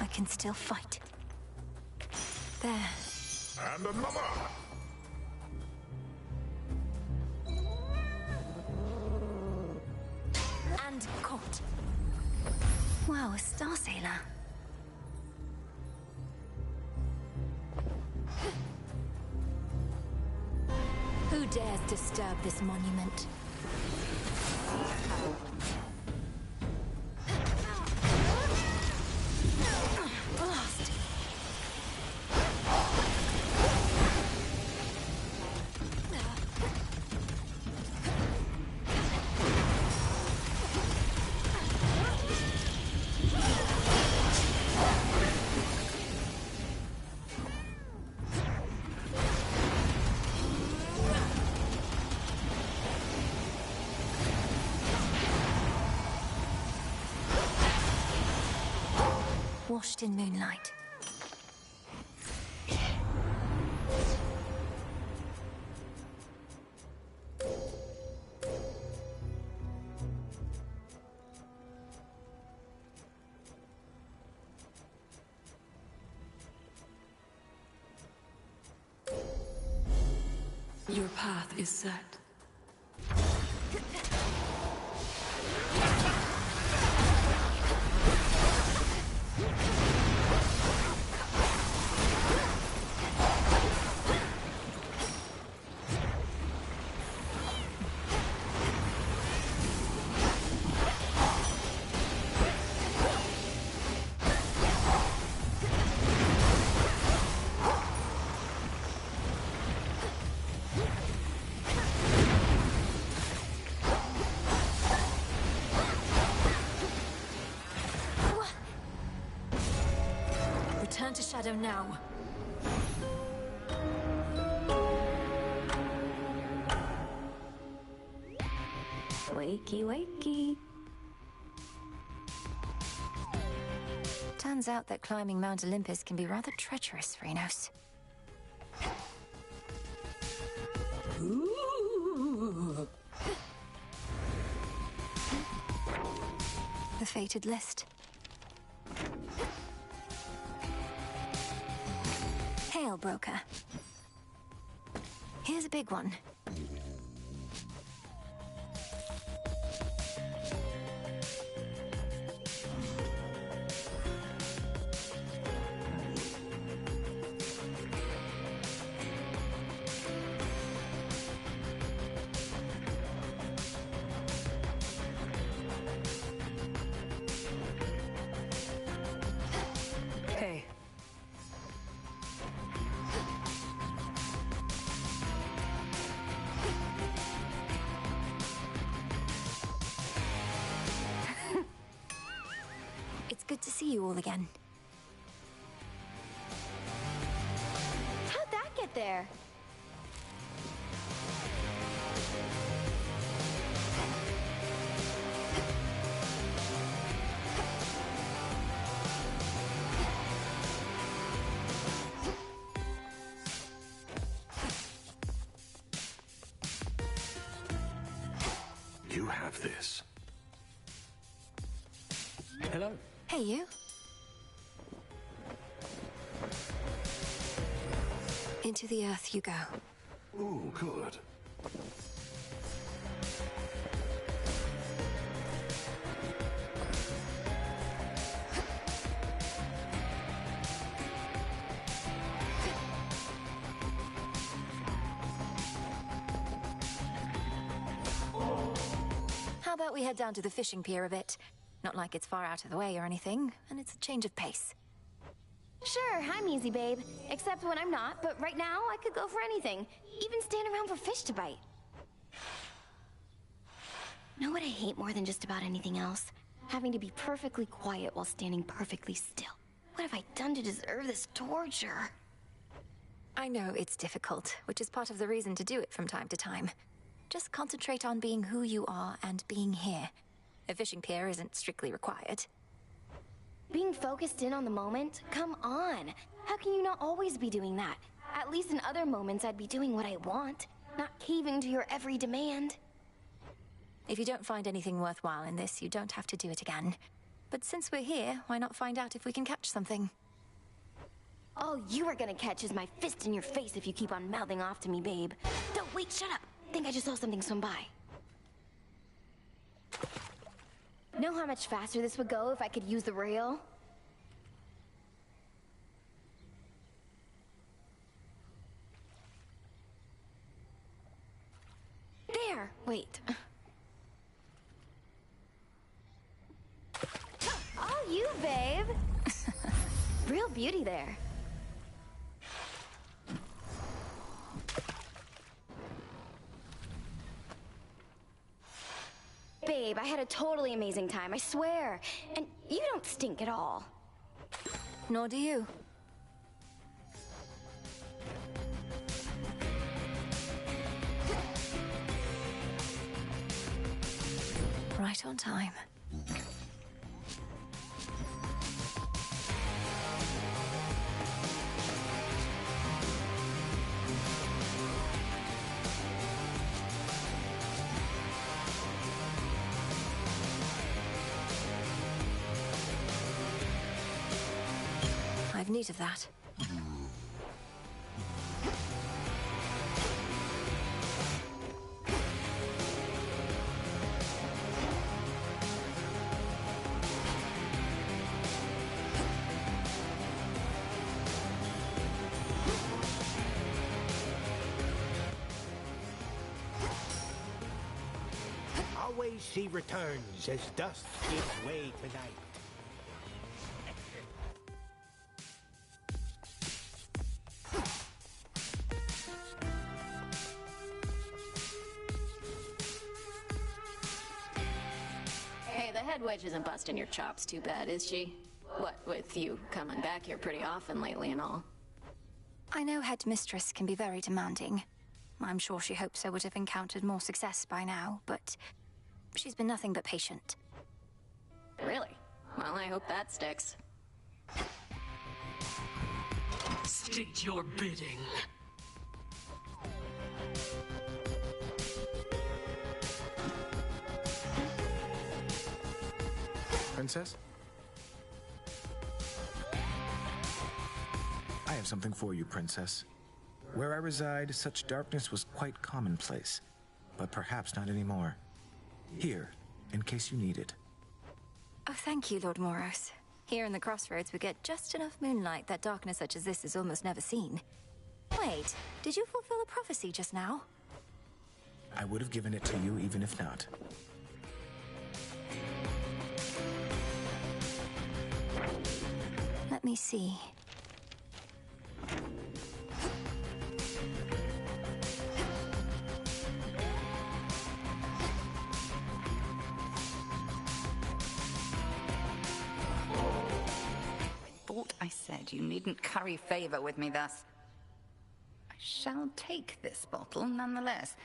I can still fight. There. And another! And caught. Wow, a star sailor. Who dares disturb this monument? Blast! Washed in moonlight. Your path is set. Return to Shadow now. Wakey, wakey. Turns out that climbing Mount Olympus can be rather treacherous, Reynos. The fated list. Hail, broker. Here's a big one. Hey. Good to see you all again. How'd that get there? You have this. Hello. Hey, you. Into the earth you go. Oh, good. How about we head down to the fishing pier a bit? Not like it's far out of the way or anything, and it's a change of pace. Sure, I'm easy, babe. Except when I'm not, but right now I could go for anything. Even stand around for fish to bite. Know what I hate more than just about anything else? Having to be perfectly quiet while standing perfectly still. What have I done to deserve this torture? I know it's difficult, which is part of the reason to do it from time to time. Just concentrate on being who you are and being here. A fishing pier isn't strictly required. Being focused in on the moment? Come on! How can you not always be doing that? At least in other moments I'd be doing what I want, not caving to your every demand. If you don't find anything worthwhile in this, you don't have to do it again. But since we're here, why not find out if we can catch something? All you are gonna catch is my fist in your face if you keep on mouthing off to me, babe. Don't wait, shut up! Think I just saw something swim by. Know how much faster this would go if I could use the rail? There! Wait. All you, babe! Real beauty there. Babe, I had a totally amazing time, I swear. And you don't stink at all. Nor do you. Right on time. I've need of that. Always she returns as dusk gives way to night. Hey, the head wedge isn't busting your chops too bad, is she? What with you coming back here pretty often lately and all? I know Headmistress can be very demanding. I'm sure she hopes I would have encountered more success by now, but she's been nothing but patient. Really? Well, I hope that sticks. State your bidding. Princess? I have something for you, Princess. Where I reside, such darkness was quite commonplace, but perhaps not anymore. Here, in case you need it. Oh, thank you, Lord Moros. Here in the Crossroads, we get just enough moonlight that darkness such as this is almost never seen. Wait, did you fulfill a prophecy just now? I would have given it to you even if not. Let me see. said, you needn't curry favor with me thus. I shall take this bottle nonetheless,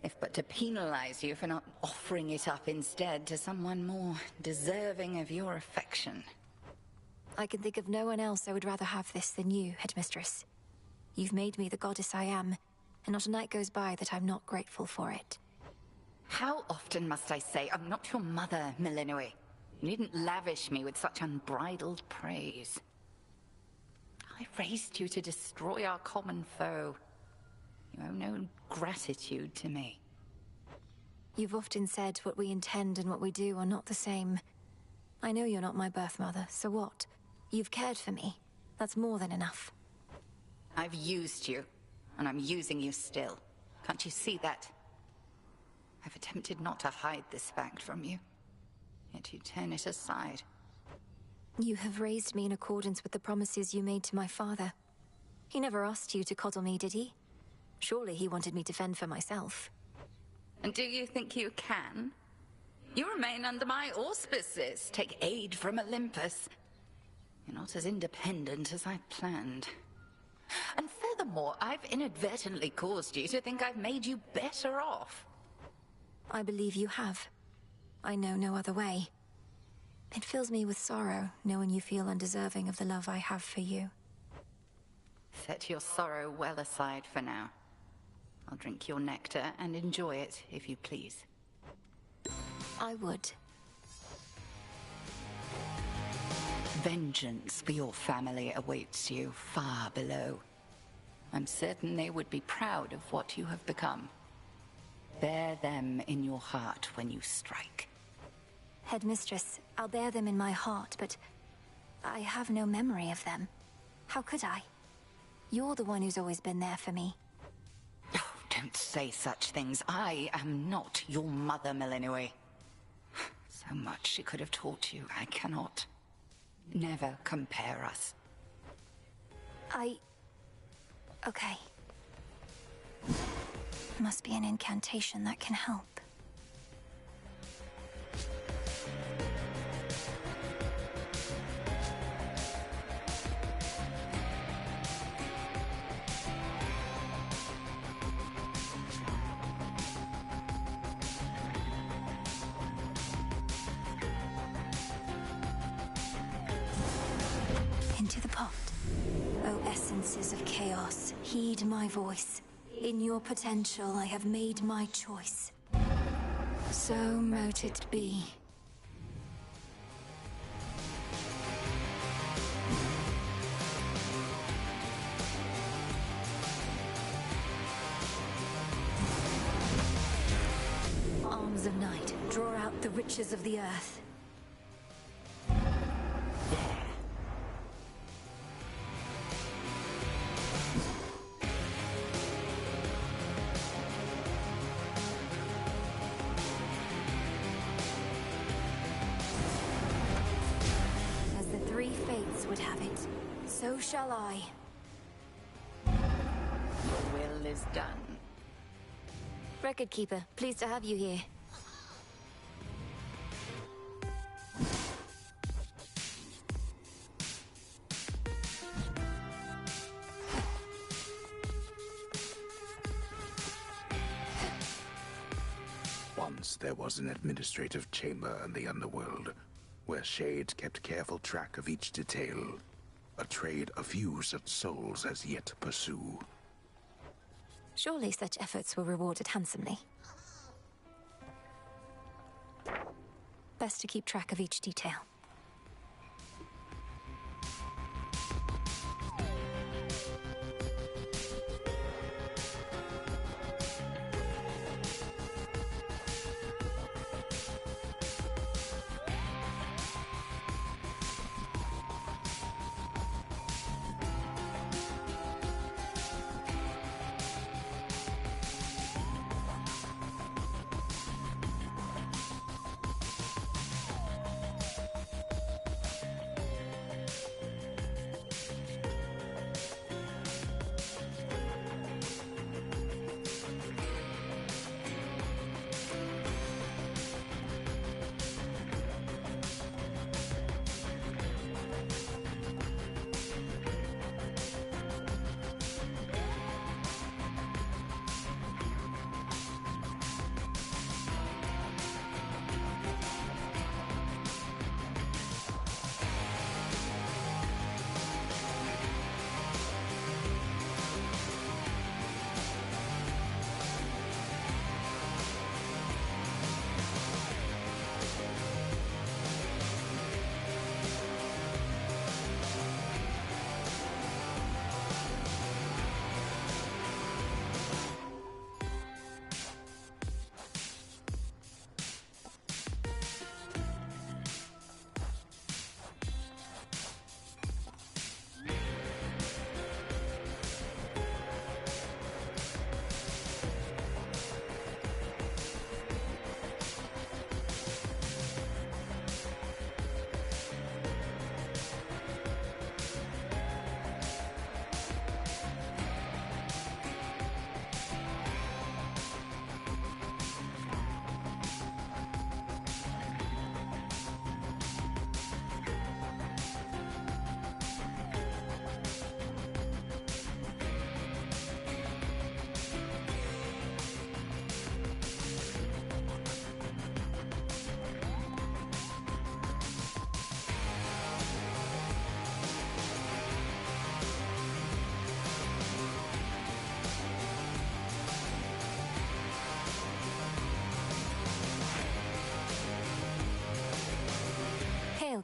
if but to penalize you for not offering it up instead to someone more deserving of your affection. I can think of no one else I would rather have this than you, Headmistress. You've made me the goddess I am, and not a night goes by that I'm not grateful for it. How often must I say I'm not your mother, Milinui? You needn't lavish me with such unbridled praise. I raised you to destroy our common foe. You owe no gratitude to me. You've often said what we intend and what we do are not the same. I know you're not my birth mother, so what? You've cared for me. That's more than enough. I've used you, and I'm using you still. Can't you see that? I've attempted not to hide this fact from you, yet you turn it aside. You have raised me in accordance with the promises you made to my father. He never asked you to coddle me, did he? Surely he wanted me to fend for myself. And do you think you can? You remain under my auspices, take aid from Olympus. You're not as independent as I planned. And furthermore, I've inadvertently caused you to think I've made you better off. I believe you have. I know no other way. It fills me with sorrow, knowing you feel undeserving of the love I have for you. Set your sorrow well aside for now. I'll drink your nectar and enjoy it, if you please. I would. Vengeance for your family awaits you far below. I'm certain they would be proud of what you have become. Bear them in your heart when you strike. Headmistress, I'll bear them in my heart, but I have no memory of them. How could I? You're the one who's always been there for me. Oh, don't say such things. I am not your mother, Milinui. So much she could have taught you, I cannot. Never compare us. Okay. Must be an incantation that can help. Into the pot. O essences of chaos, heed my voice. In your potential, I have made my choice. So mote it be. Arms of night, draw out the riches of the earth. Would have it. So shall I. Your will is done. Record keeper, pleased to have you here. Once there was an administrative chamber in the underworld, where Shades kept careful track of each detail, a trade a few such souls as yet pursue. Surely such efforts were rewarded handsomely. Best to keep track of each detail.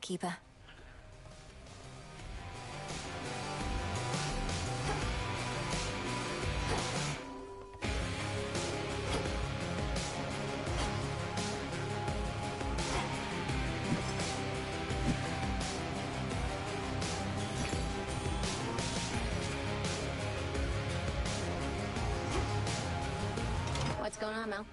Keeper. What's going on, Mel?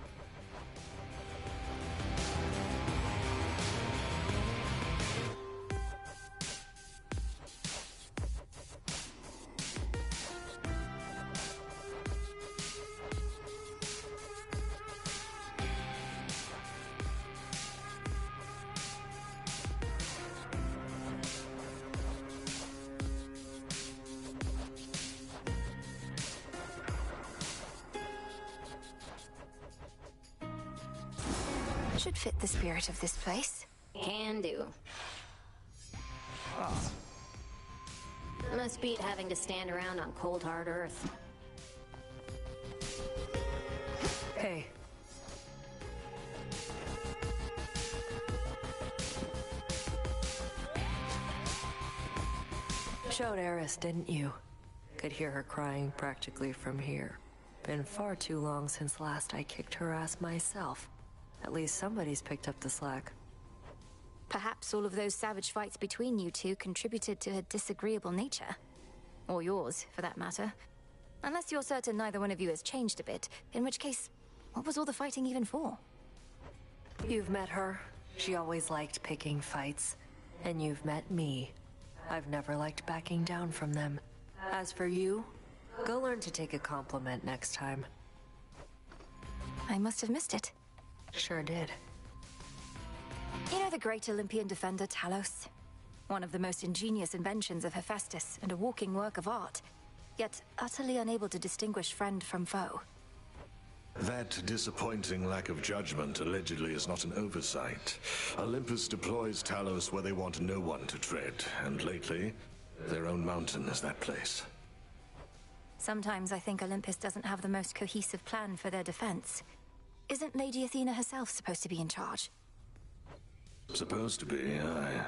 Should fit the spirit of this place. Can do. Must beat having to stand around on cold, hard Earth. Hey. Showed Eris, didn't you? Could hear her crying practically from here. Been far too long since last I kicked her ass myself. At least somebody's picked up the slack. Perhaps all of those savage fights between you two contributed to her disagreeable nature. Or yours, for that matter. Unless you're certain neither one of you has changed a bit, in which case, what was all the fighting even for? You've met her. She always liked picking fights. And you've met me. I've never liked backing down from them. As for you, go learn to take a compliment next time. I must have missed it. Sure did. You know the great Olympian defender Talos? One of the most ingenious inventions of Hephaestus and a walking work of art, yet utterly unable to distinguish friend from foe. That disappointing lack of judgment allegedly is not an oversight. Olympus deploys Talos where they want no one to tread, and lately, their own mountain is that place. Sometimes I think Olympus doesn't have the most cohesive plan for their defense. Isn't Lady Athena herself supposed to be in charge? Supposed to be, aye.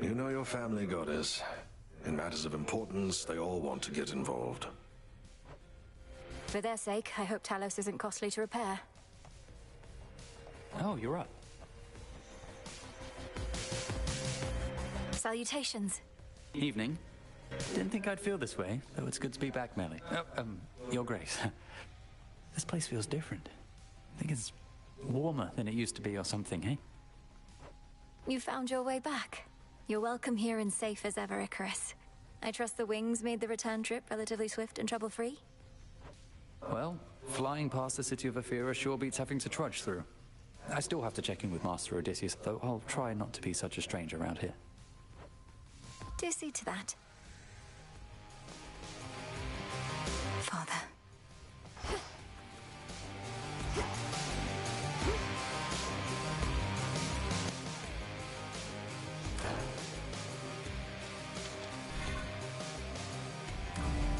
You know your family, goddess. In matters of importance, they all want to get involved. For their sake, I hope Talos isn't costly to repair. Oh, you're up. Salutations. Evening. Didn't think I'd feel this way, though it's good to be back, Melly. Your Grace. This place feels different. I think it's warmer than it used to be or something, eh? You found your way back. You're welcome here and safe as ever, Icarus. I trust the wings made the return trip relatively swift and trouble-free? Well, flying past the city of Ephyra sure beats having to trudge through. I still have to check in with Master Odysseus, though I'll try not to be such a stranger around here. Do see to that. Father.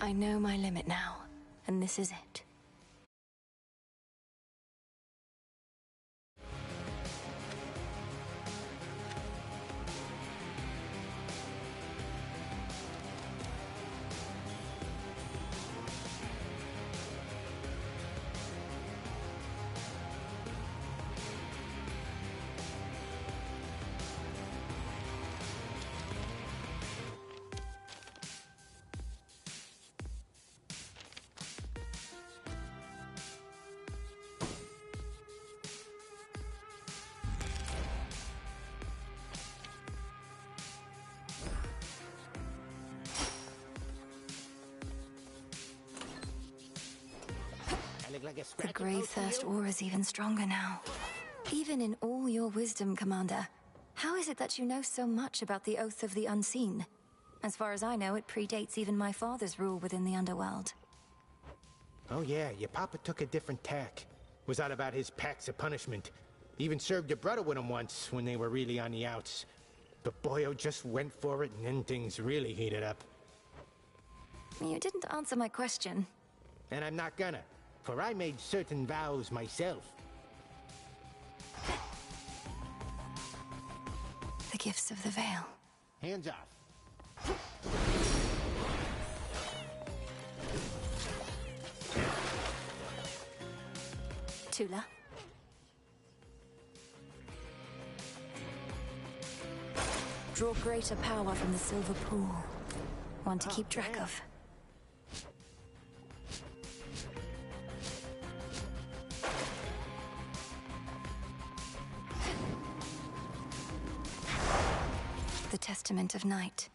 I know my limit now, and this is it. The Grave Thirst aura is even stronger now. Even in all your wisdom, Commander, how is it that you know so much about the Oath of the Unseen? As far as I know, it predates even my father's rule within the underworld. Oh yeah, your papa took a different tack. Was all about his packs of punishment. Even served your brother with him once when they were really on the outs. But boyo just went for it and then things really heated up. You didn't answer my question. And I'm not gonna, for I made certain vows myself. The gifts of the Veil. Hands off. Tula. Draw greater power from the silver pool. One to keep track of. The Testament of Night.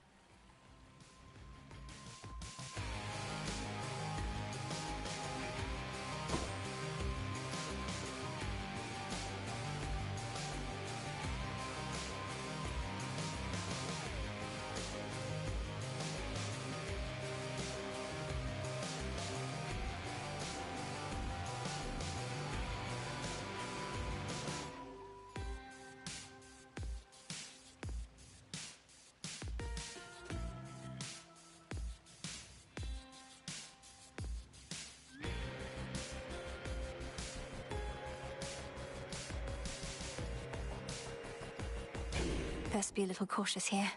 Best be a little cautious here.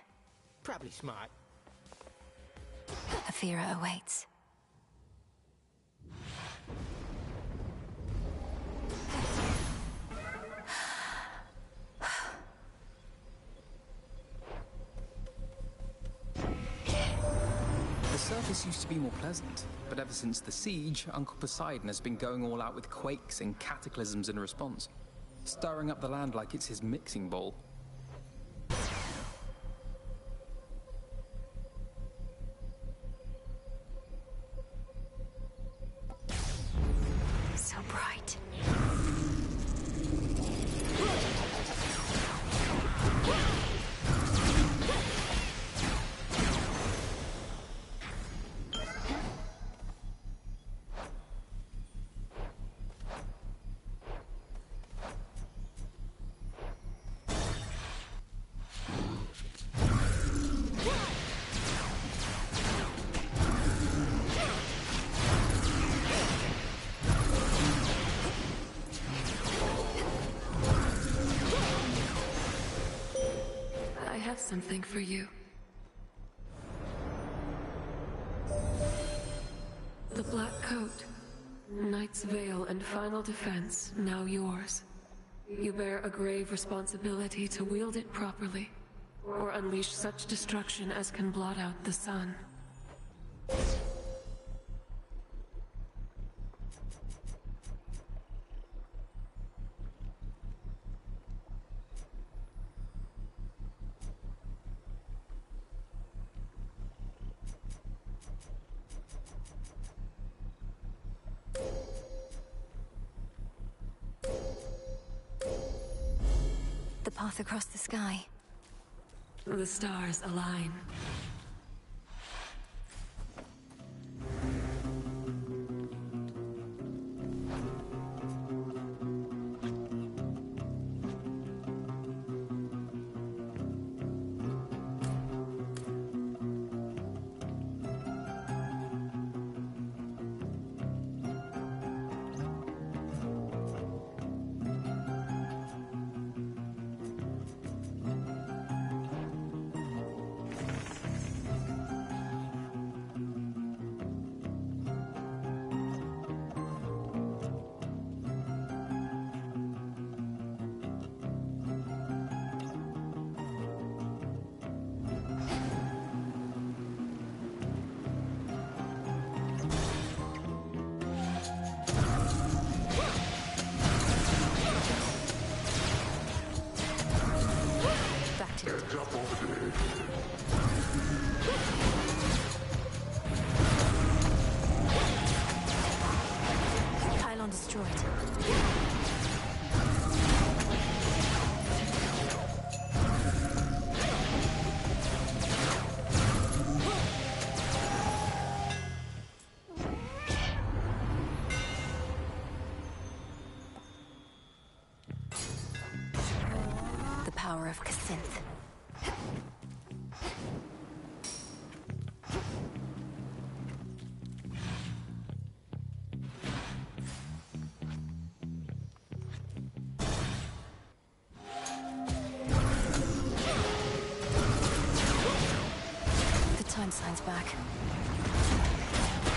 Probably smart. Athera awaits. The surface used to be more pleasant, but ever since the siege, Uncle Poseidon has been going all out with quakes and cataclysms in response, stirring up the land like it's his mixing bowl. So bright. I have something for you. The Black Coat. Knight's Veil and final defense, now yours. You bear a grave responsibility to wield it properly, or unleash such destruction as can blot out the sun. The path across the sky. The stars align. Pylon destroyed. The power of Kacinth.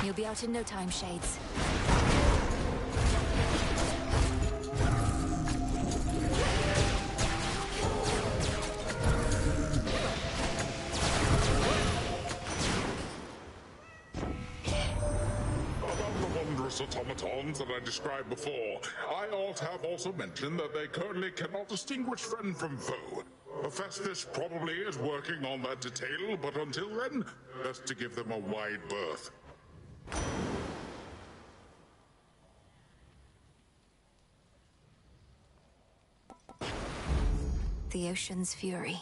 You'll be out in no time, Shades. Automatons that I described before, I ought to have also mentioned that they currently cannot distinguish friend from foe. Hephaestus probably is working on that detail, but until then, best to give them a wide berth. The ocean's fury.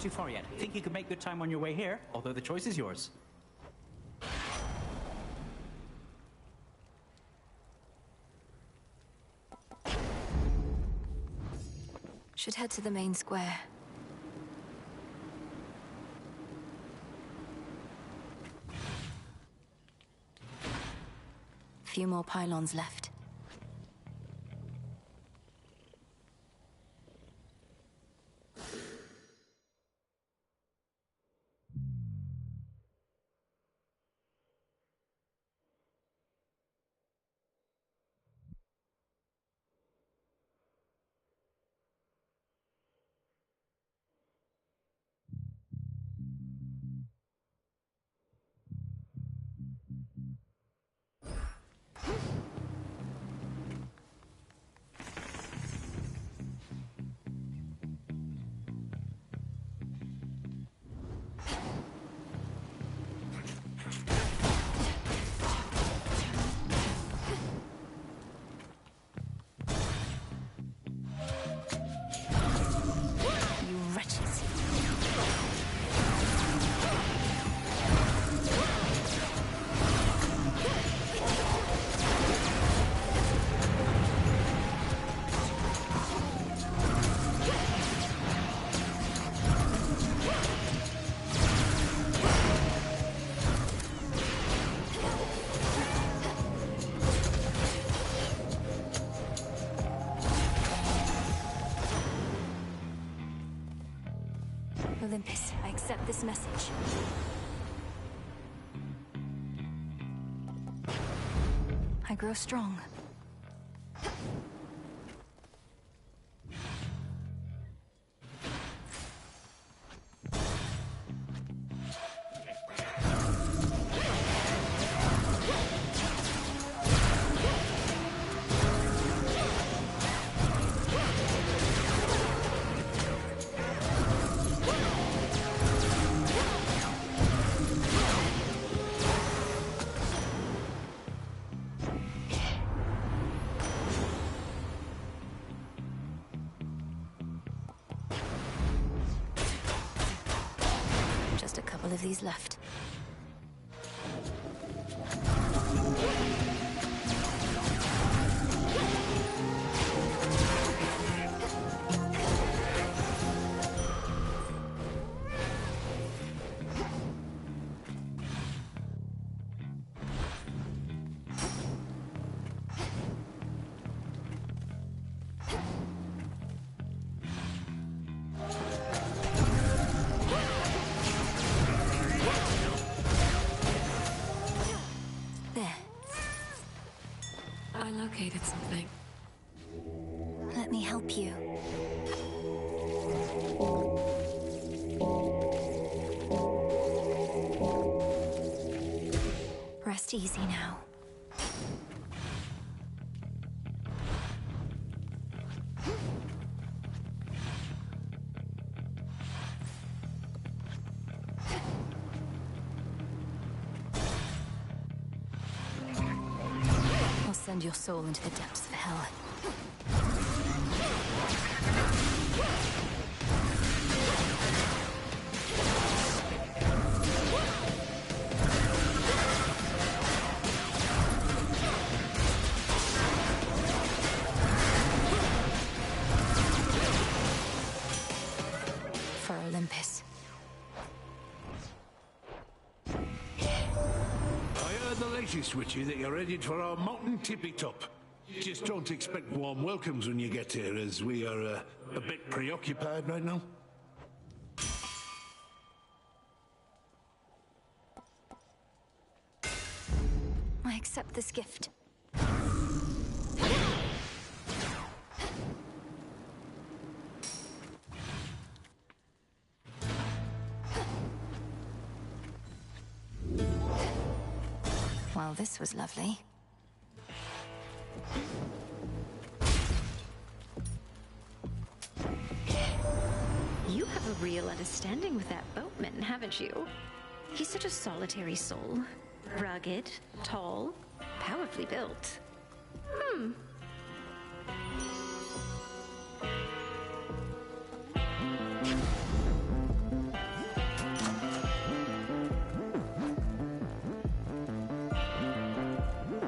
Too far yet. Think you could make good time on your way here, although the choice is yours. Should head to the main square. Few more pylons left. Olympus, I accept this message. I grow strong. Of these left. Located something. Let me help you. Rest easy now. I'll send your soul into the depths of hell. For Olympus. I heard the latest, Witchy, that you're headed for our mountain tippy top. Just don't expect warm welcomes when you get here, as we are a bit preoccupied right now. I accept this gift. Well, this was lovely. You have a real understanding with that boatman, haven't you? He's such a solitary soul. Rugged, tall, powerfully built.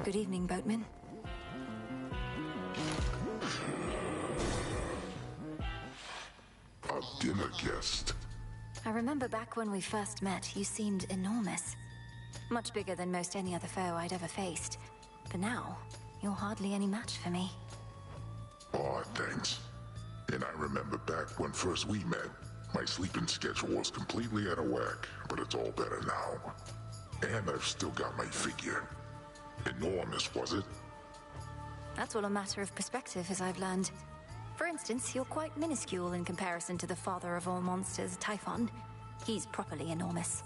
Good evening, boatman. A dinner guest. I remember back when we first met, you seemed enormous. Much bigger than most any other foe I'd ever faced. But now, you're hardly any match for me. Aw, thanks. And I remember back when first we met, my sleeping schedule was completely out of whack, but it's all better now. And I've still got my figure. Enormous, was it? That's all a matter of perspective, as I've learned. For instance, you're quite minuscule in comparison to the father of all monsters, Typhon. He's properly enormous.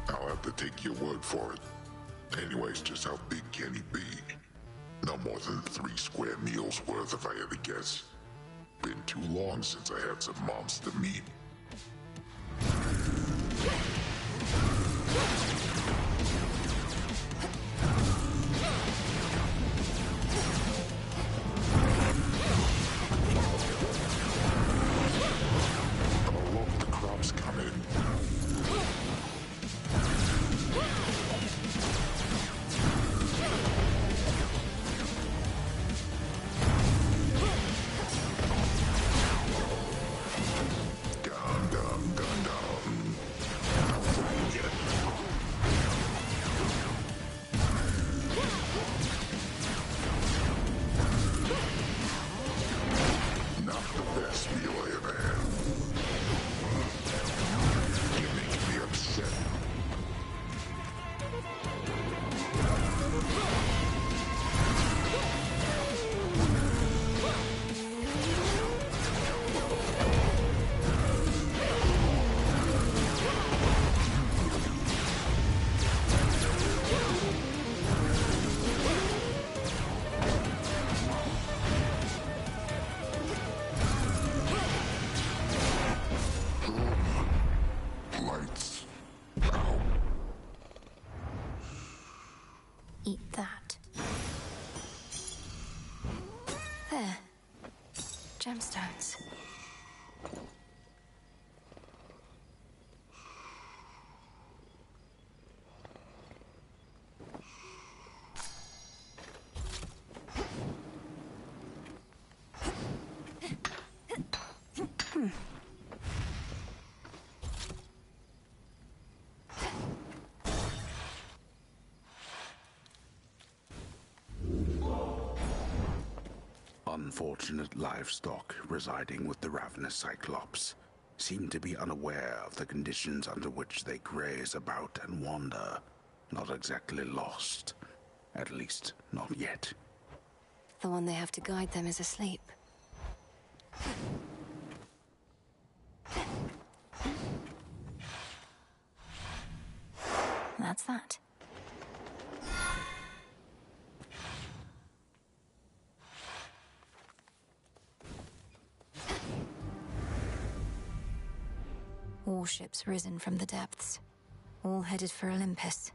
I'll have to take your word for it. Anyways, just how big can he be? No more than 3 square meals worth, if I had to guess. Been too long since I had some monster meat. Eat that. There. Gemstones. Unfortunate livestock residing with the ravenous Cyclops seem to be unaware of the conditions under which they graze about and wander. Not exactly lost. At least, not yet. The one they have to guide them is asleep. That's that. Warships risen from the depths, all headed for Olympus.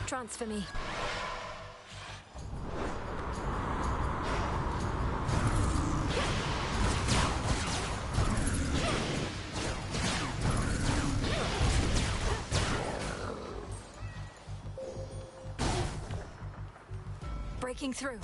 Transfer me. Breaking through.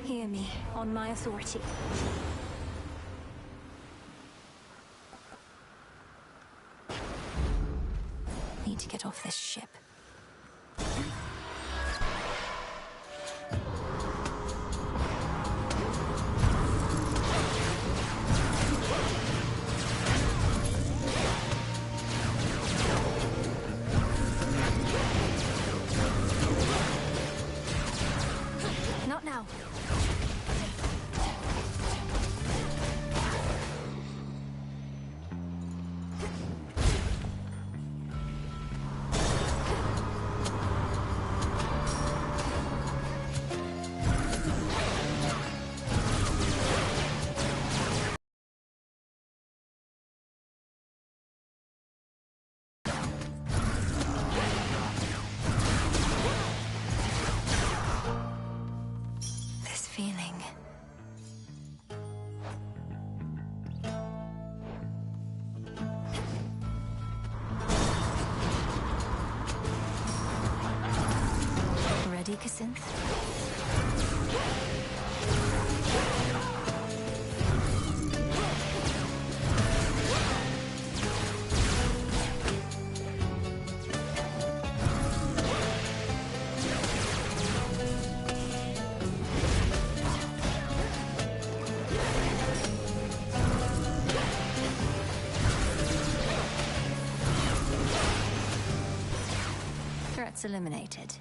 Hear me, on my authority. Need to get off this ship. Not now. This feeling. Ready, Cassynth? Threats eliminated.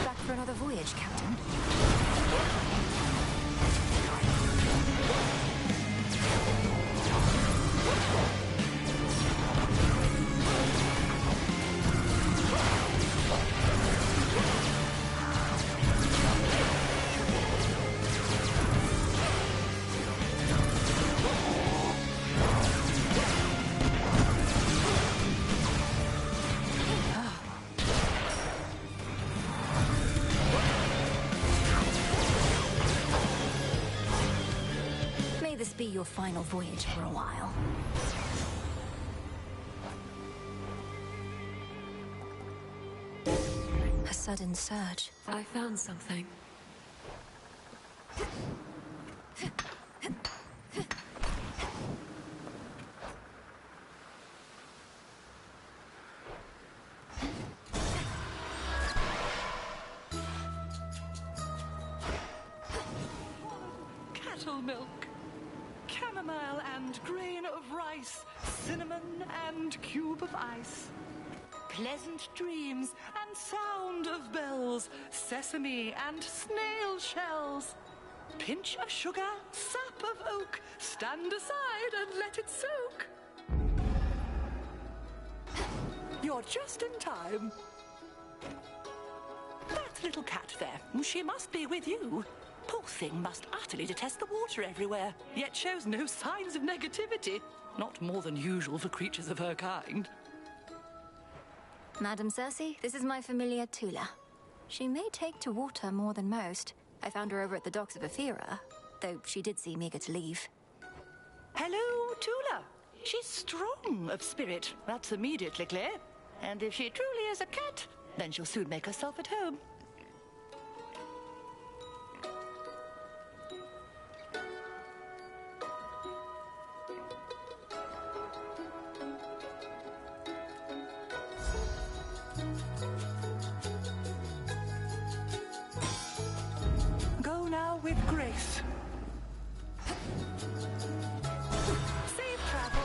Back for another voyage, Captain. May this be your final voyage for a while. A sudden surge. I found something. Cattle milk, chamomile and grain of rice, cinnamon and cube of ice. Pleasant dreams and sound of bells, sesame and snail shells. Pinch of sugar, sap of oak, stand aside and let it soak. You're just in time. That little cat there, she must be with you. Poor thing must utterly detest the water everywhere, yet shows no signs of negativity. Not more than usual for creatures of her kind. Madam Cersei, this is my familiar Tula. She may take to water more than most. I found her over at the docks of Ephira, though she did seem eager to leave. Hello, Tula. She's strong of spirit, that's immediately clear. And if she truly is a cat, then she'll soon make herself at home. Go now with grace. Safe travels.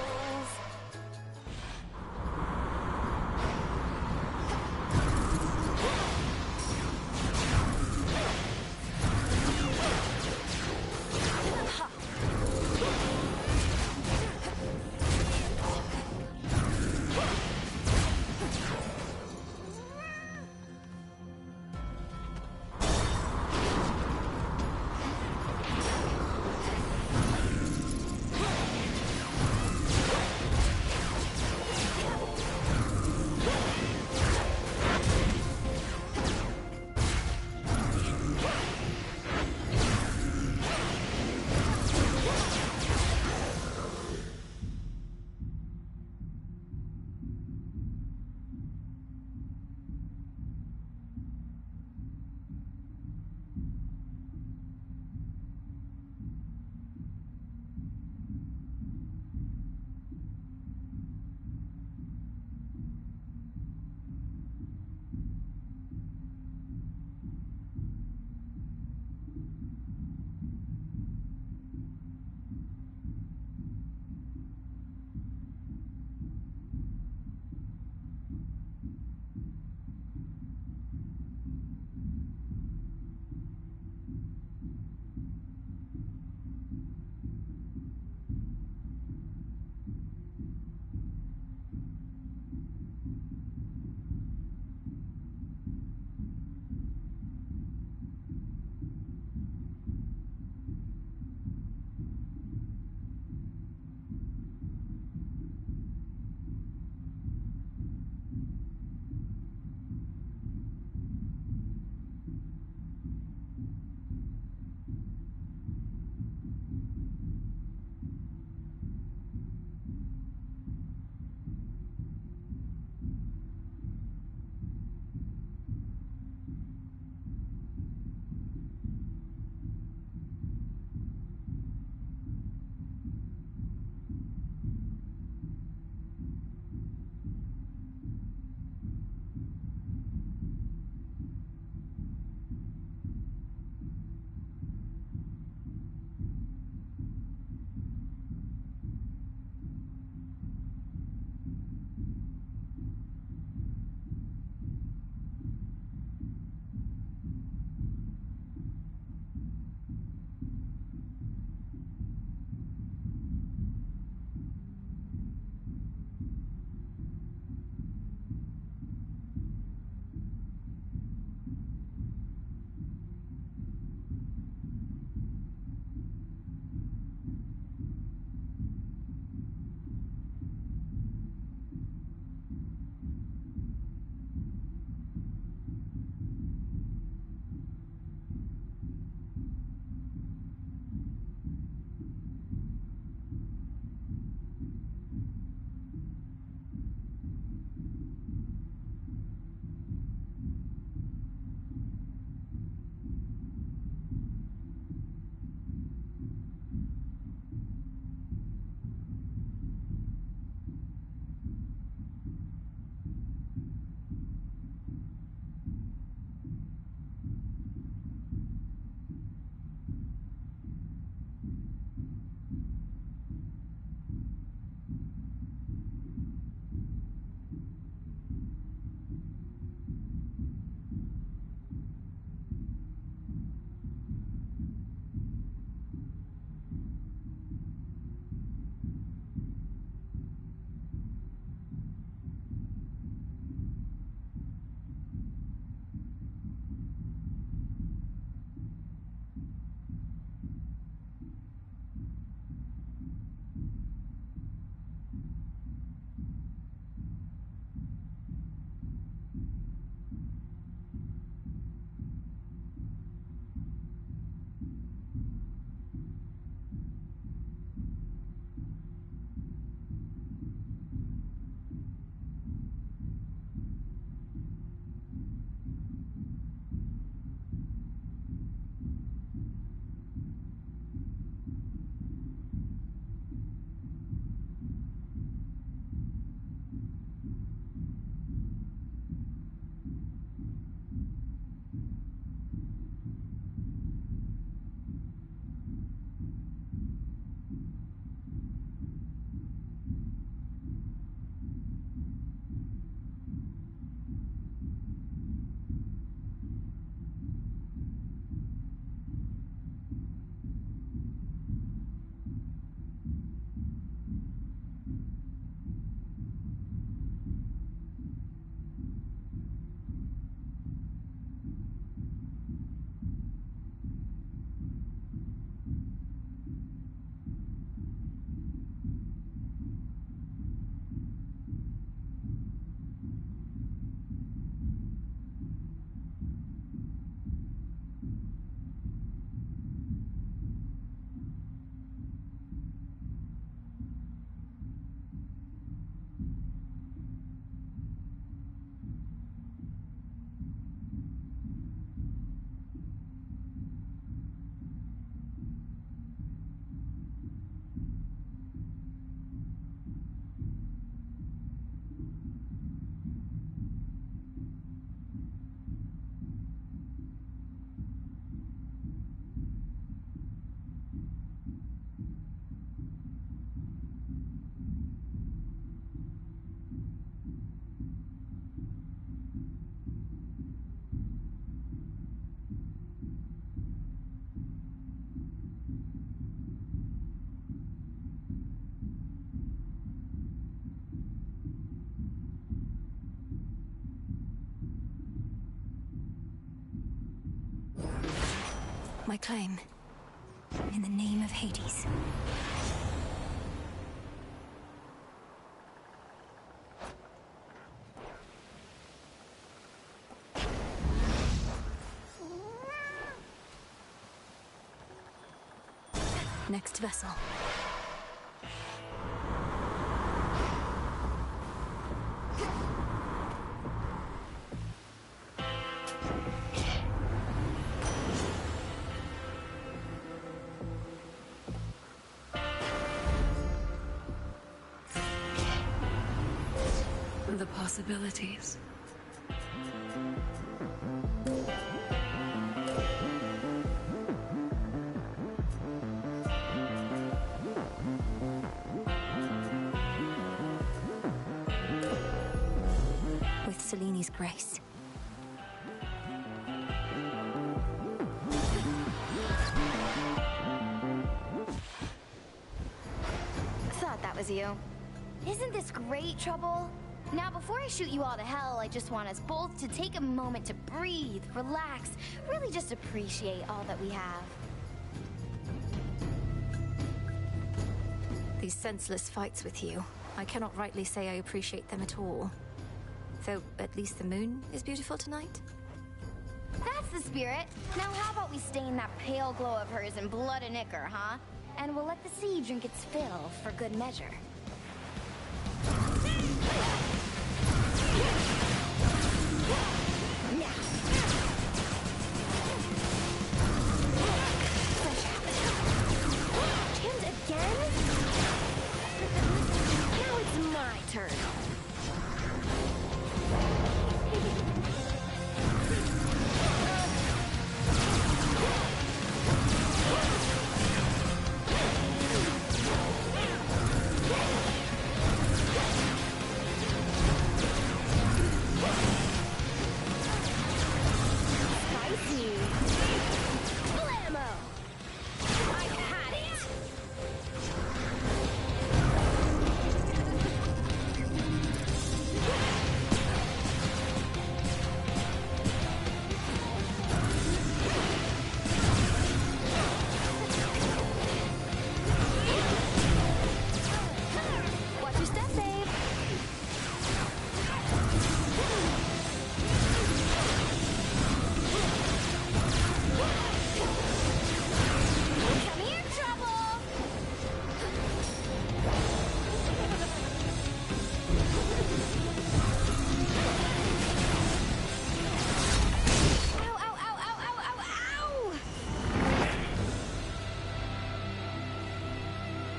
my claim. In the name of Hades. Next vessel. The possibilities. With Seleni's grace. Thought that was you. Isn't this great, Trouble? Now, before I shoot you all to hell, I just want us both to take a moment to breathe, relax, really just appreciate all that we have. These senseless fights with you, I cannot rightly say I appreciate them at all. Though, at least the moon is beautiful tonight. That's the spirit. Now how about we stain that pale glow of hers in blood and ichor, huh? And we'll let the sea drink its fill for good measure. And again? Now it's my turn.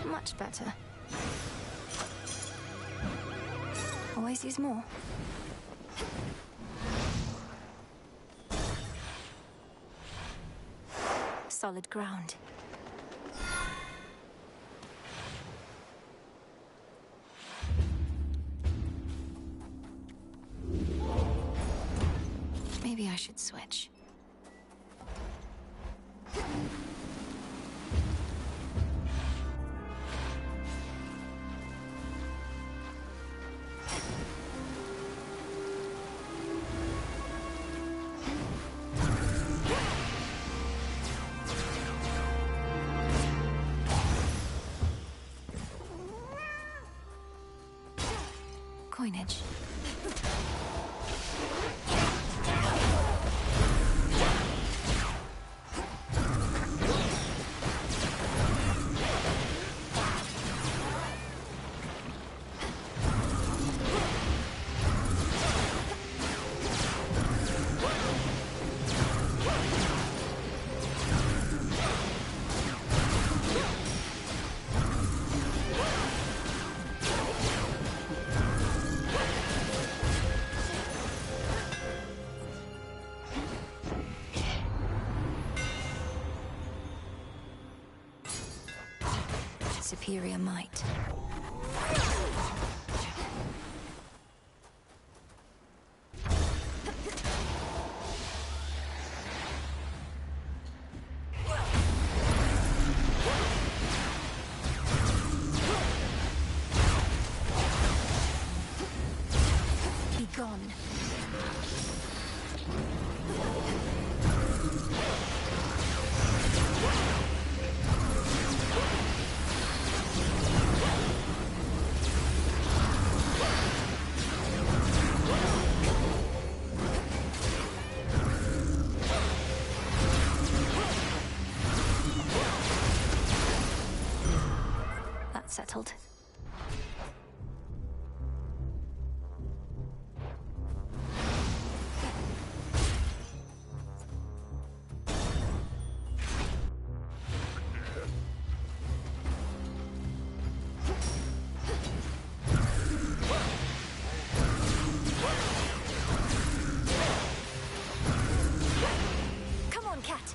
Much better. Always use more. Solid ground. Maybe I should switch. Coinage. Superior might. Be gone. settled. Come on, cat.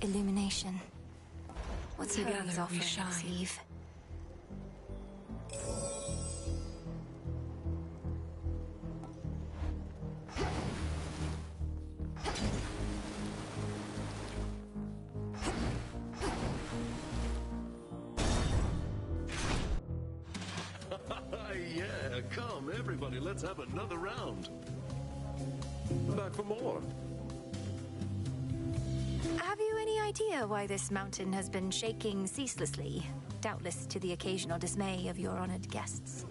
Illumination. What's Together Hermes we offering shine. this eve? Yeah, come, everybody, let's have another round. Back for more. Have you any idea why this mountain has been shaking ceaselessly? Doubtless to the occasional dismay of your honored guests.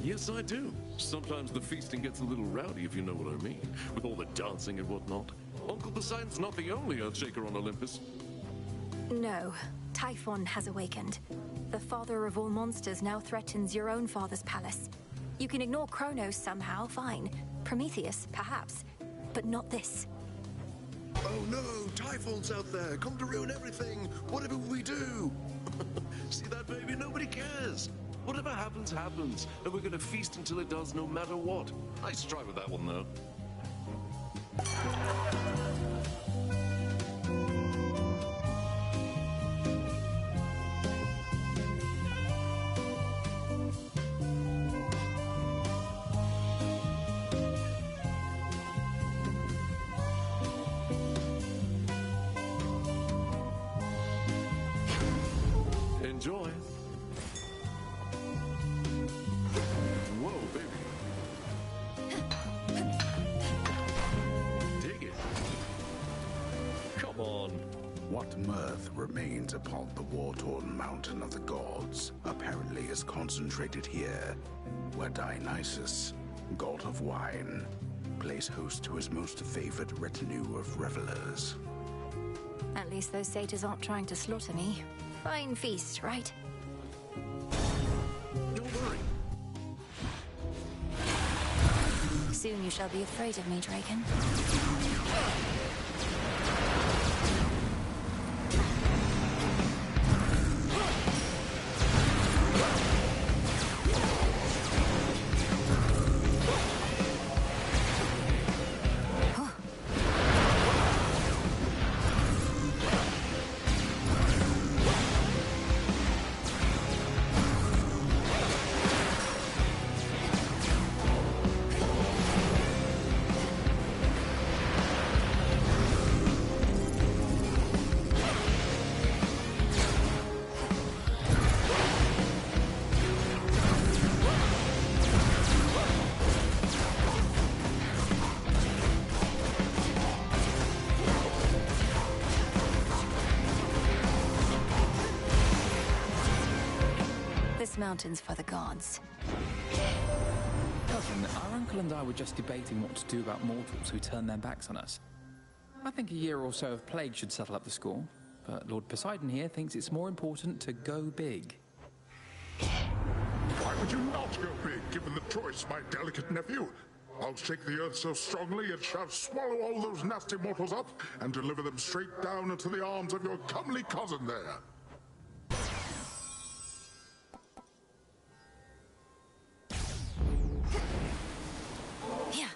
Yes, I do. Sometimes the feasting gets a little rowdy, if you know what I mean, with all the dancing and whatnot. Uncle Poseidon's not the only Earthshaker on Olympus. No, Typhon has awakened. The father of all monsters now threatens your own father's palace. You can ignore Kronos somehow, fine. Prometheus, perhaps. But not this. Oh no, Typhon's out there, come to ruin everything. Whatever we do. See that, baby? Nobody cares. Whatever happens, happens. And we're gonna feast until it does, no matter what. Nice try with that one, though. Enjoy. Whoa, baby. Dig it. Come on. What mirth remains upon the war-torn mountain of the gods apparently is concentrated here, where Dionysus, god of wine, plays host to his most favored retinue of revelers. At least those satyrs aren't trying to slaughter me. Fine feast, right? Don't worry. Soon you shall be afraid of me, Draken. This mountain's for the gods. Cousin, our uncle and I were just debating what to do about mortals who turn their backs on us. I think a year or so of plague should settle up the score, but Lord Poseidon here thinks it's more important to go big. Why would you not go big, given the choice, my delicate nephew? I'll shake the earth so strongly it shall swallow all those nasty mortals up and deliver them straight down into the arms of your comely cousin there. Yeah.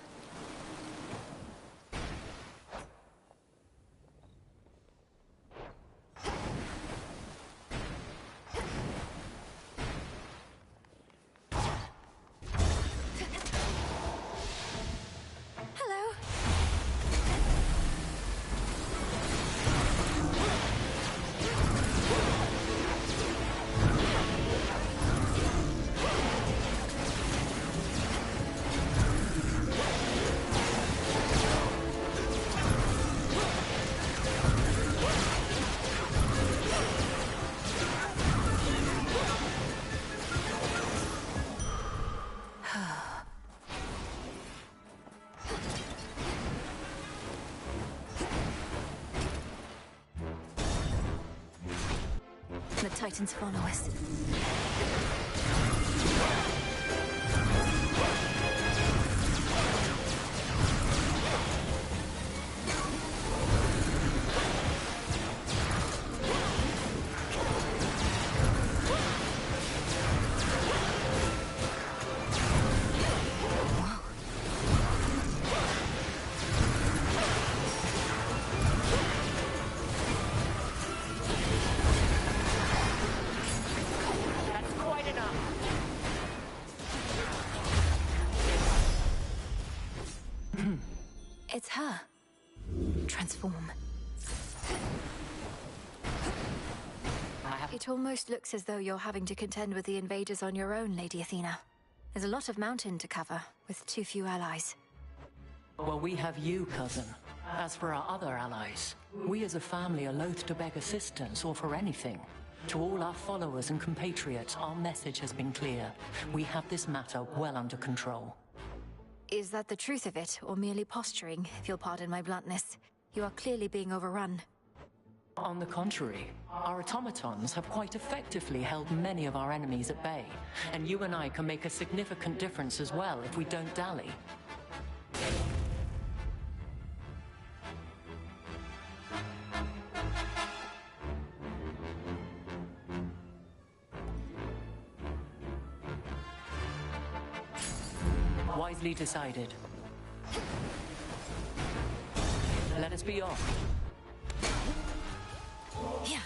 Titans follow us. It's her. Transform. It almost looks as though you're having to contend with the invaders on your own, Lady Athena. There's a lot of mountain to cover, with too few allies. Well, we have you, cousin. As for our other allies, we as a family are loath to beg assistance or for anything. To all our followers and compatriots, our message has been clear. We have this matter well under control. Is that the truth of it, or merely posturing, if you'll pardon my bluntness? You are clearly being overrun. On the contrary, our automatons have quite effectively held many of our enemies at bay, and you and I can make a significant difference as well if we don't dally. Wisely decided. Let us be off. Yeah.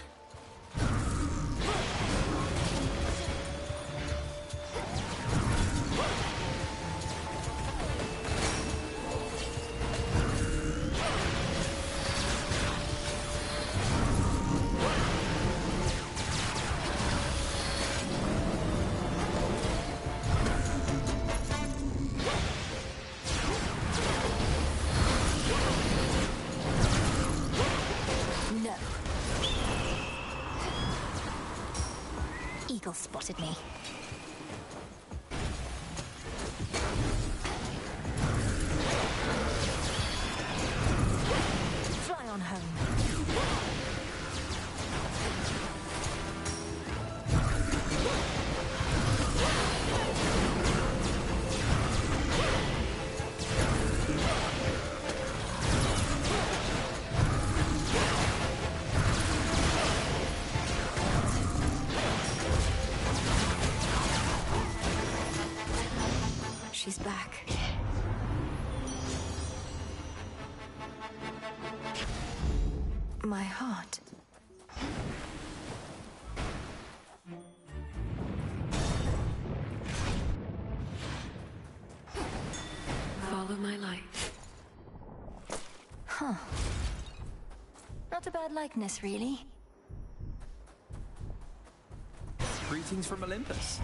Eagle spotted me. Fly on home. She's back. My heart. Follow my light. Huh. Not a bad likeness, really. Greetings from Olympus.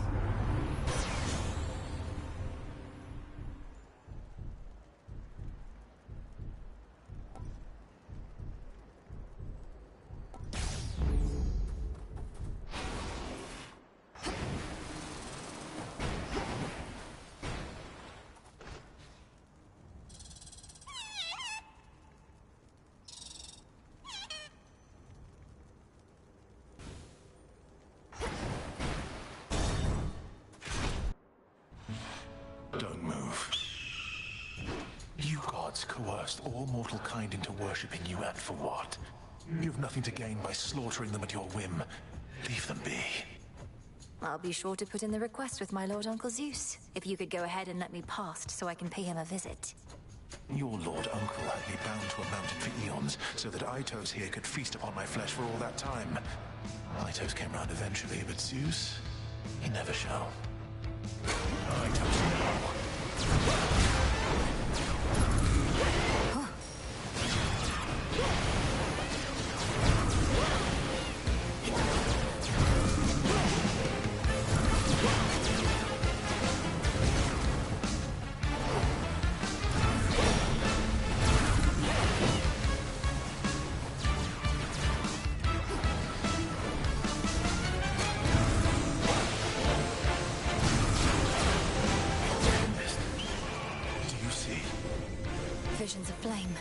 Don't move. You gods coerced all mortal kind into worshipping you, and for what? You've nothing to gain by slaughtering them at your whim. Leave them be. I'll be sure to put in the request with my Lord Uncle Zeus. If you could go ahead and let me past so I can pay him a visit. Your Lord Uncle had me bound to a mountain for eons, so that Itos here could feast upon my flesh for all that time. Itos came round eventually, but Zeus, he never shall. Itos, no. Visions of flame.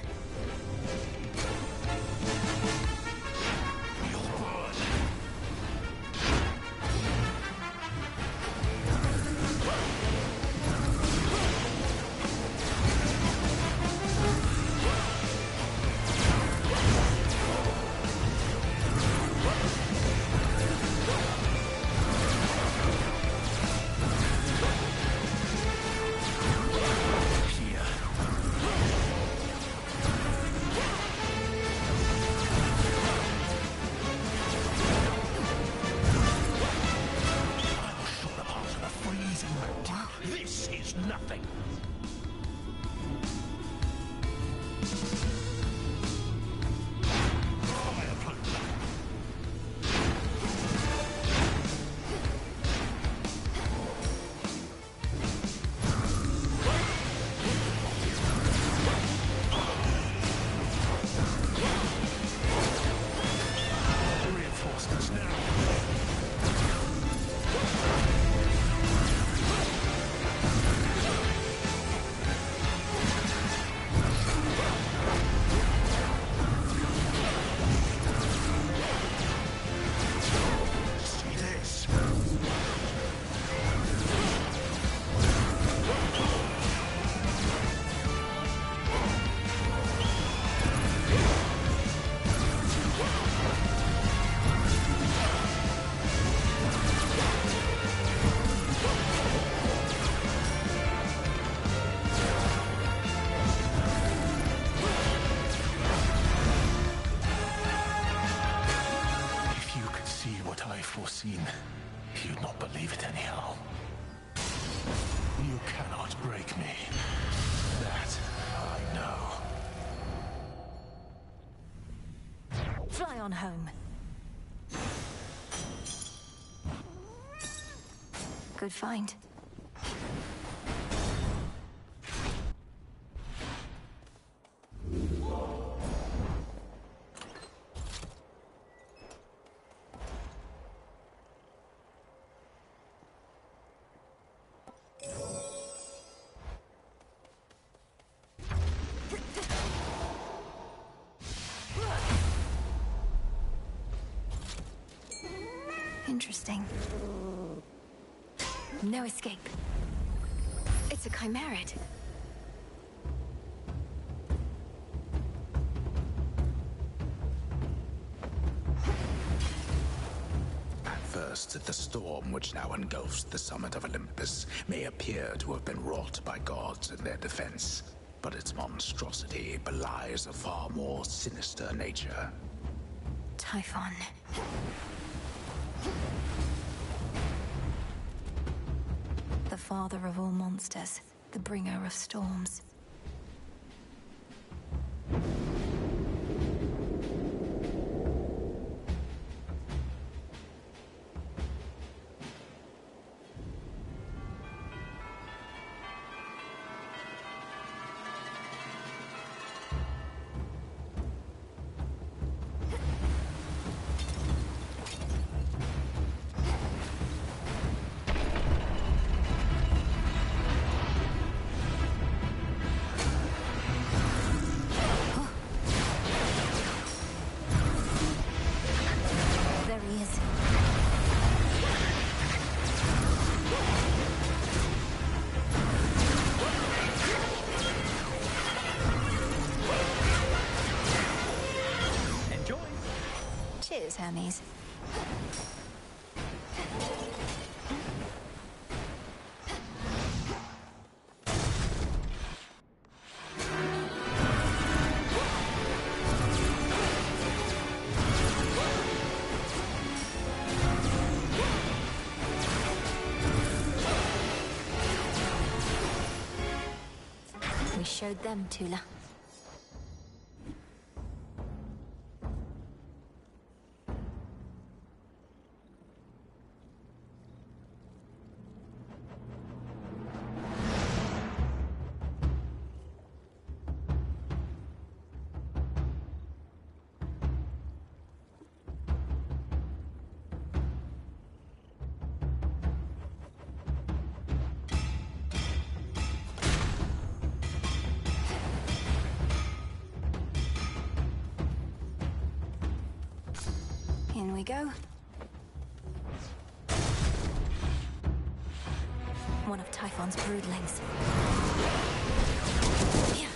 seen, you'd not believe it anyhow. You cannot break me. That I know. Fly on home. Good find. Interesting. No escape. It's a chimerid. At first, the storm which now engulfs the summit of Olympus may appear to have been wrought by gods in their defense, but its monstrosity belies a far more sinister nature. Typhon. The father of all monsters, the bringer of storms. Cheers, Hermes. We showed them, Tula. In we go. One of Typhon's broodlings. Here.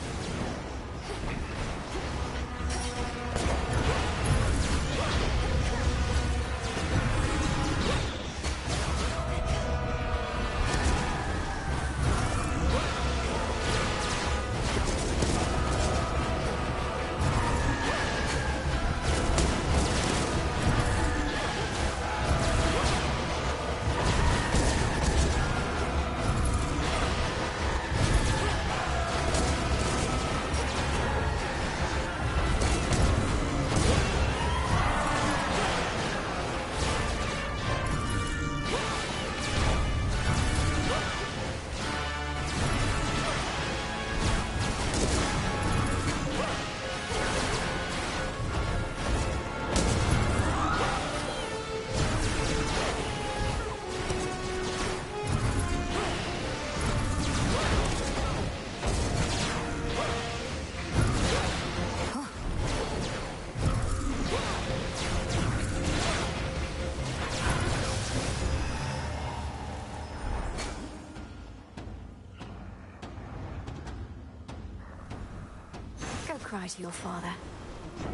Cry to your father.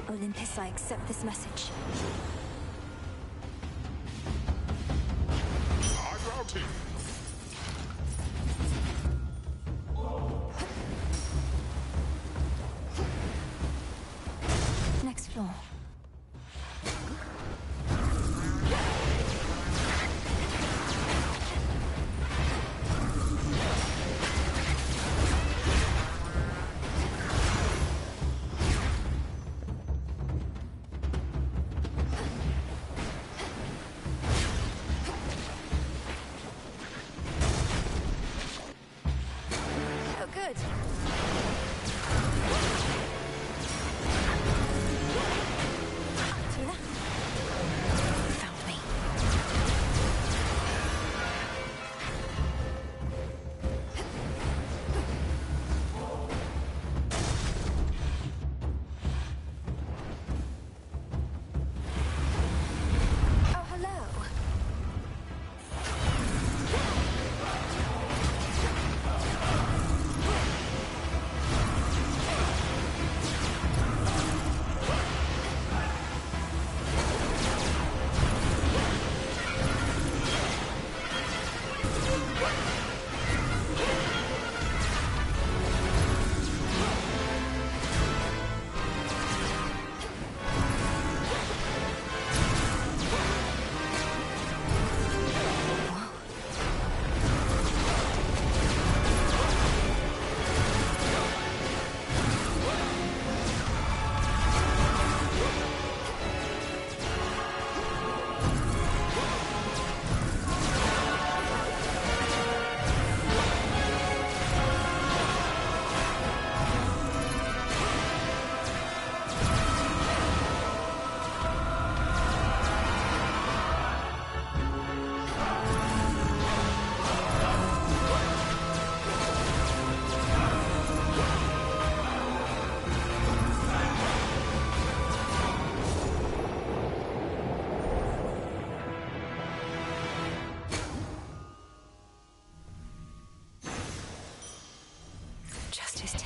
Olympus, I accept this message. I'm routing. Next floor.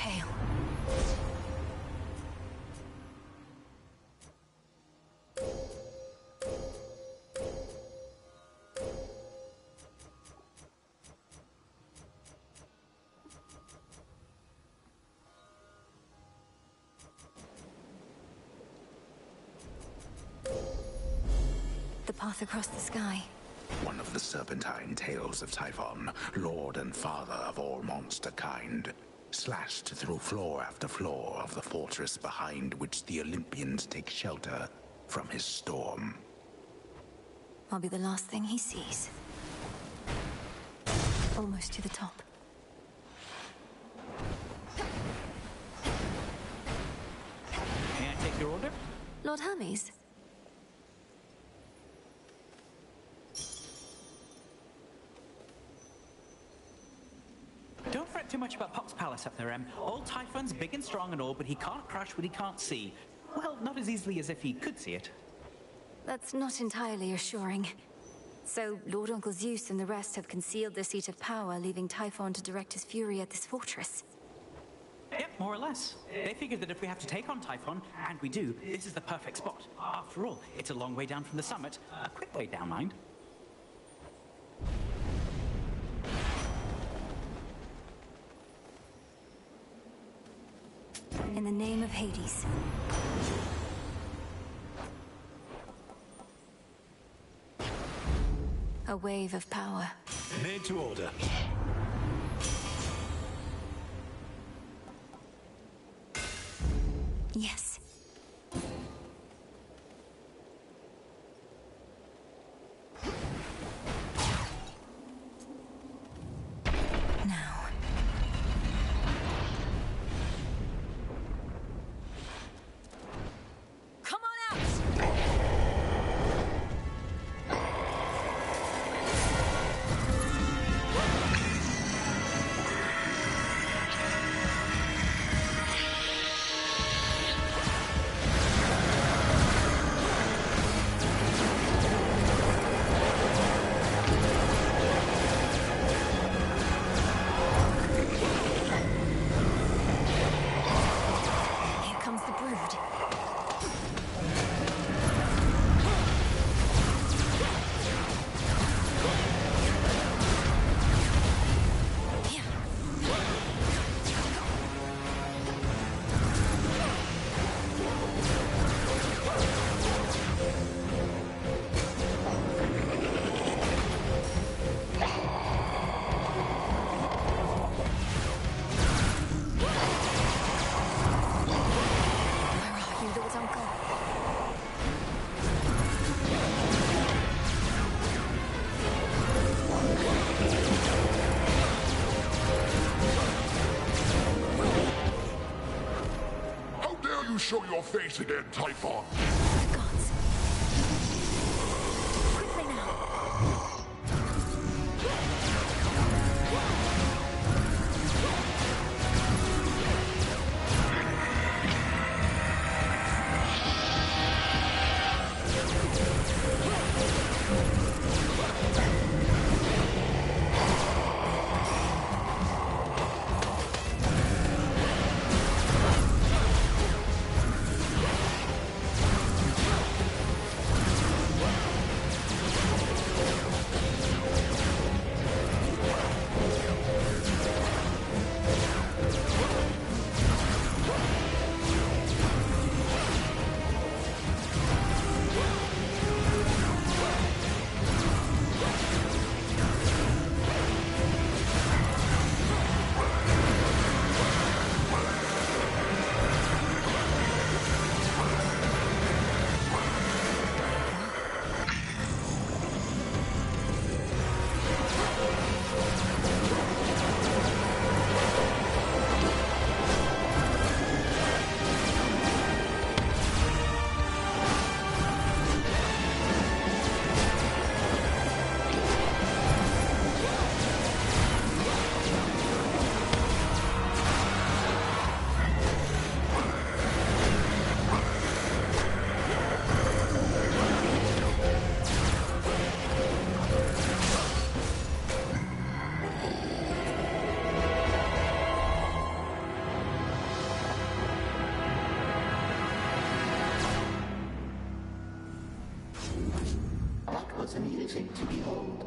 pale. The path across the sky. One of the serpentine tales of Typhon, lord and father of all monster kind, slashed through floor after floor of the fortress behind which the Olympians take shelter from his storm. I'll be the last thing he sees. Almost to the top. May I take your order? Lord Hermes? Don't fret too much about Pop's palace up there, Em. Old Typhon's big and strong and all, but he can't crush what he can't see. Well, not as easily as if he could see it. That's not entirely assuring. So, Lord Uncle Zeus and the rest have concealed their seat of power, leaving Typhon to direct his fury at this fortress. Yep, more or less. They figured that if we have to take on Typhon, and we do, this is the perfect spot. After all, it's a long way down from the summit. A quick way down, mind. In the name of Hades. A wave of power. Made to order. Yes. Now. Come on out! Here comes the brood. Where are you, Lord Uncle? How dare you show your face again, Typhon? The gods. Quickly now. waiting to behold.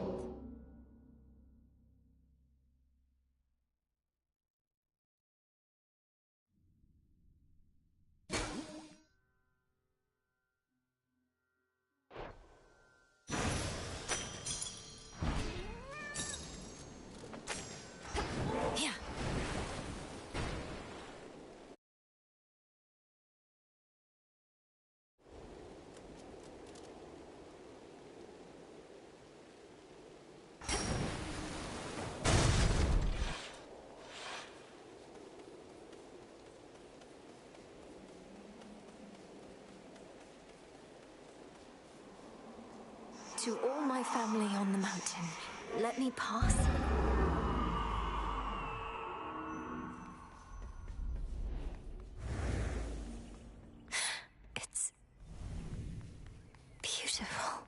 To all my family on the mountain, let me pass. It's beautiful.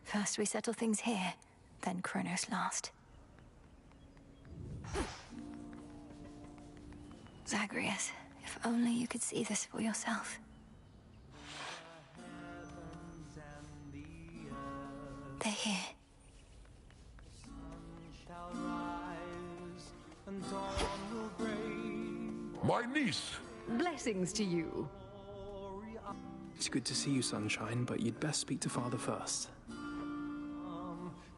First we settle things here, then Kronos last. Zagreus, if only you could see this for yourself. They're here. My niece! Blessings to you. It's good to see you, Sunshine, but you'd best speak to Father first.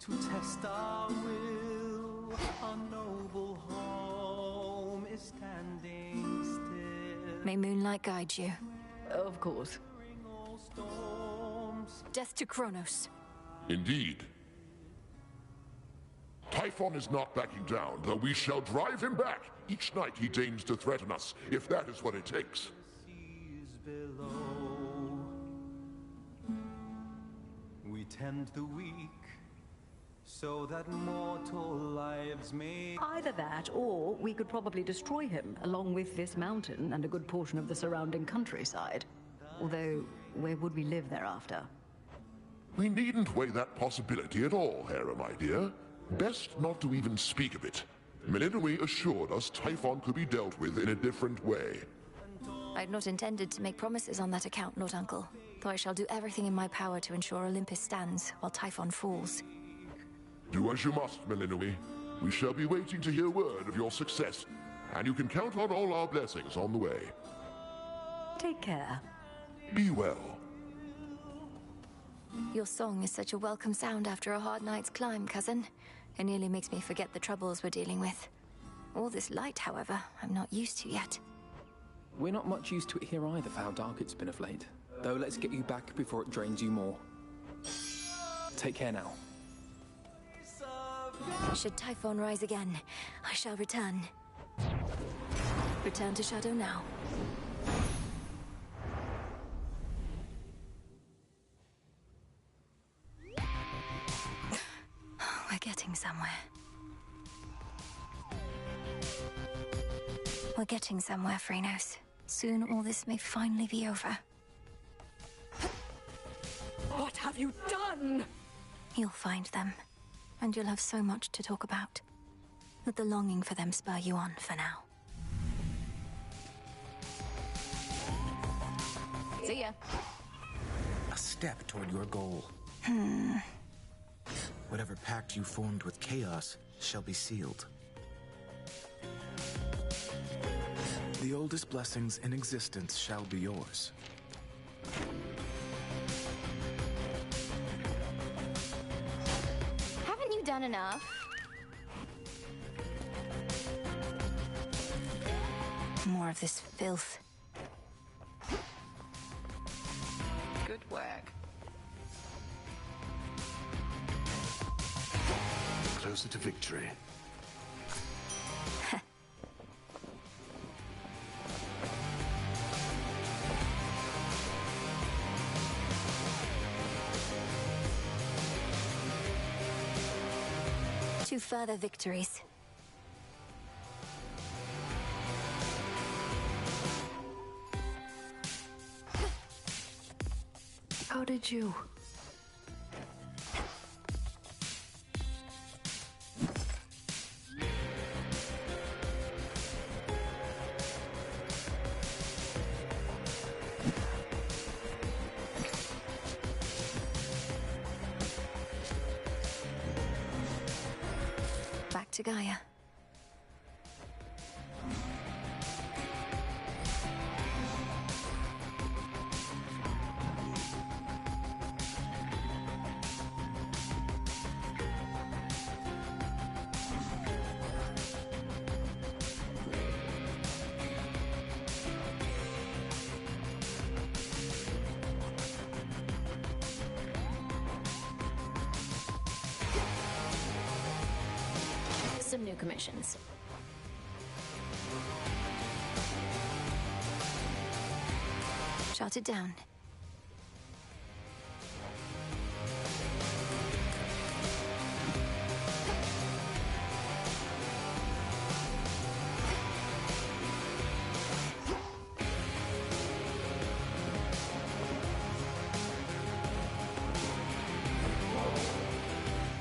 To test our will, our noble home is standing still. May moonlight guide you. Of course. Death to Kronos. Indeed. Typhon is not backing down, though we shall drive him back each night he deigns to threaten us, if that is what it takes. We tend the weak, so that mortal lives may... Either that, or we could probably destroy him, along with this mountain and a good portion of the surrounding countryside. Although, where would we live thereafter? We needn't weigh that possibility at all, Hera, my dear. Best not to even speak of it. Melinoi assured us Typhon could be dealt with in a different way. I'd not intended to make promises on that account, Lord Uncle, though I shall do everything in my power to ensure Olympus stands while Typhon falls. Do as you must, Melinoi. We shall be waiting to hear word of your success, and you can count on all our blessings on the way. Take care. Be well. Your song is such a welcome sound after a hard night's climb, cousin. It nearly makes me forget the troubles we're dealing with. All this light, however, I'm not used to yet. We're not much used to it here either for how dark it's been of late. Though let's get you back before it drains you more. Take care now. Should Typhon rise again, I shall return. Return to Shadow now. We're getting somewhere. We're getting somewhere, Phrynos. Soon all this may finally be over. What have you done? You'll find them, and you'll have so much to talk about. Let the longing for them spur you on for now. See ya. A step toward your goal. Whatever pact you formed with Chaos shall be sealed. The oldest blessings in existence shall be yours. Haven't you done enough? More of this filth. Good work. Closer to victory. To further victories. How did you? to Gaia. Some new commissions. Jot it down.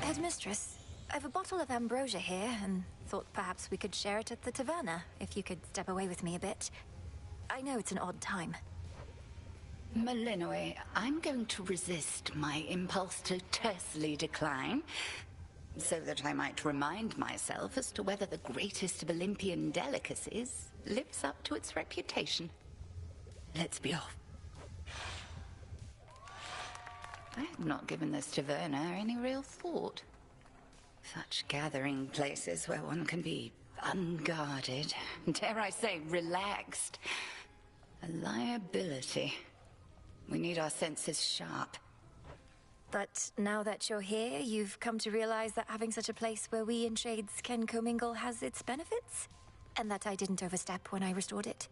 Headmistress, I've a bottle of ambrosia here, and thought perhaps we could share it at the taverna, if you could step away with me a bit. I know it's an odd time. Malinois, I'm going to resist my impulse to tersely decline, so that I might remind myself as to whether the greatest of Olympian delicacies lives up to its reputation. Let's be off. I have not given this taverna any real thought. Such gathering places where one can be unguarded, dare I say, relaxed. A liability. We need our senses sharp. But now that you're here, you've come to realize that having such a place where we in Shades can commingle has its benefits? And that I didn't overstep when I restored it?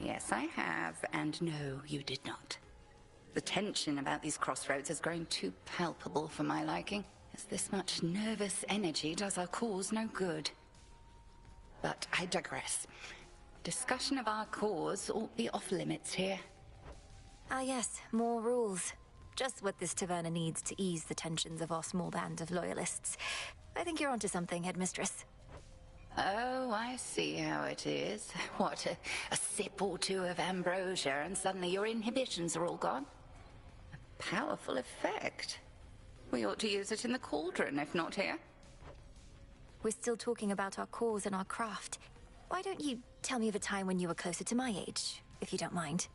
Yes, I have, and no, you did not. The tension about these crossroads has grown too palpable for my liking, as this much nervous energy does our cause no good. But I digress. Discussion of our cause ought be off limits here. Ah yes, more rules. Just what this taverna needs to ease the tensions of our small band of loyalists. I think you're onto something, Headmistress. Oh, I see how it is. What, a sip or two of ambrosia and suddenly your inhibitions are all gone? A powerful effect. We ought to use it in the cauldron, if not here. We're still talking about our cause and our craft. Why don't you tell me of a time when you were closer to my age, if you don't mind?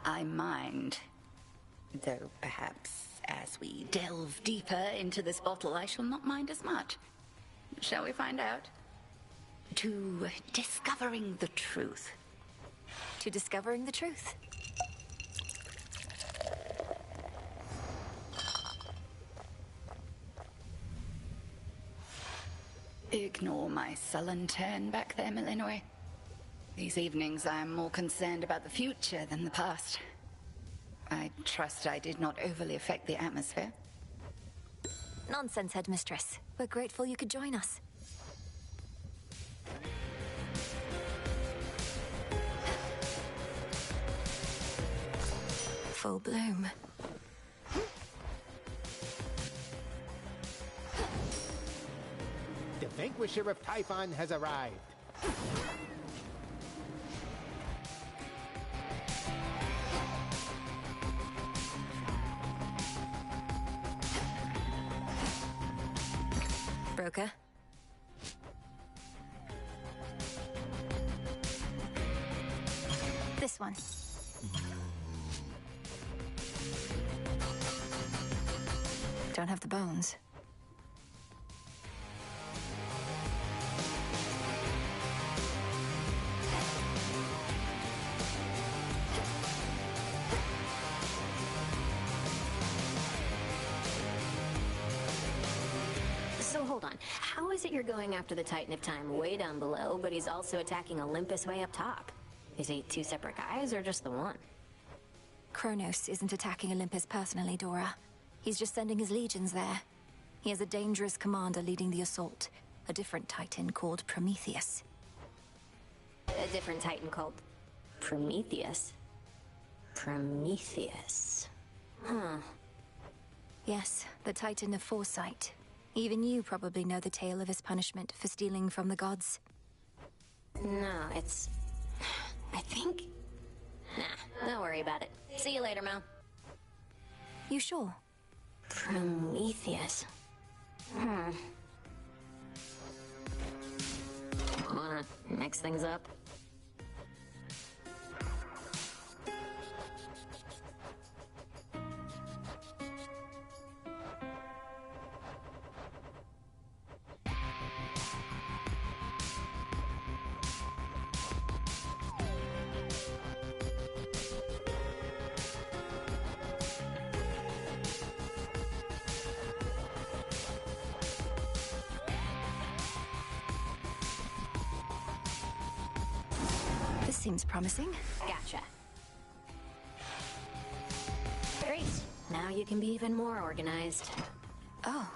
I mind. Though perhaps as we delve deeper into this bottle, I shall not mind as much. Shall we find out? To discovering the truth. To discovering the truth. Ignore my sullen turn back there, Malinois. These evenings I am more concerned about the future than the past. I trust I did not overly affect the atmosphere. Nonsense, Headmistress. We're grateful you could join us. Full bloom. The Vanquisher of Typhon has arrived. Broker? This one. Don't have the bones. So hold on. How is it you're going after the Titan of Time way down below, but he's also attacking Olympus way up top? Is he two separate guys or just the one? Kronos isn't attacking Olympus personally, Dora. He's just sending his legions there. He has a dangerous commander leading the assault. A different Titan called Prometheus. A different Titan called Prometheus? Prometheus. Huh. Yes, the Titan of Foresight. Even you probably know the tale of his punishment for stealing from the gods. No, it's... I think... Nah, don't worry about it. See you later, Mel. You sure? Prometheus. mix things up. This seems promising. Gotcha. Great. Now you can be even more organized. Oh.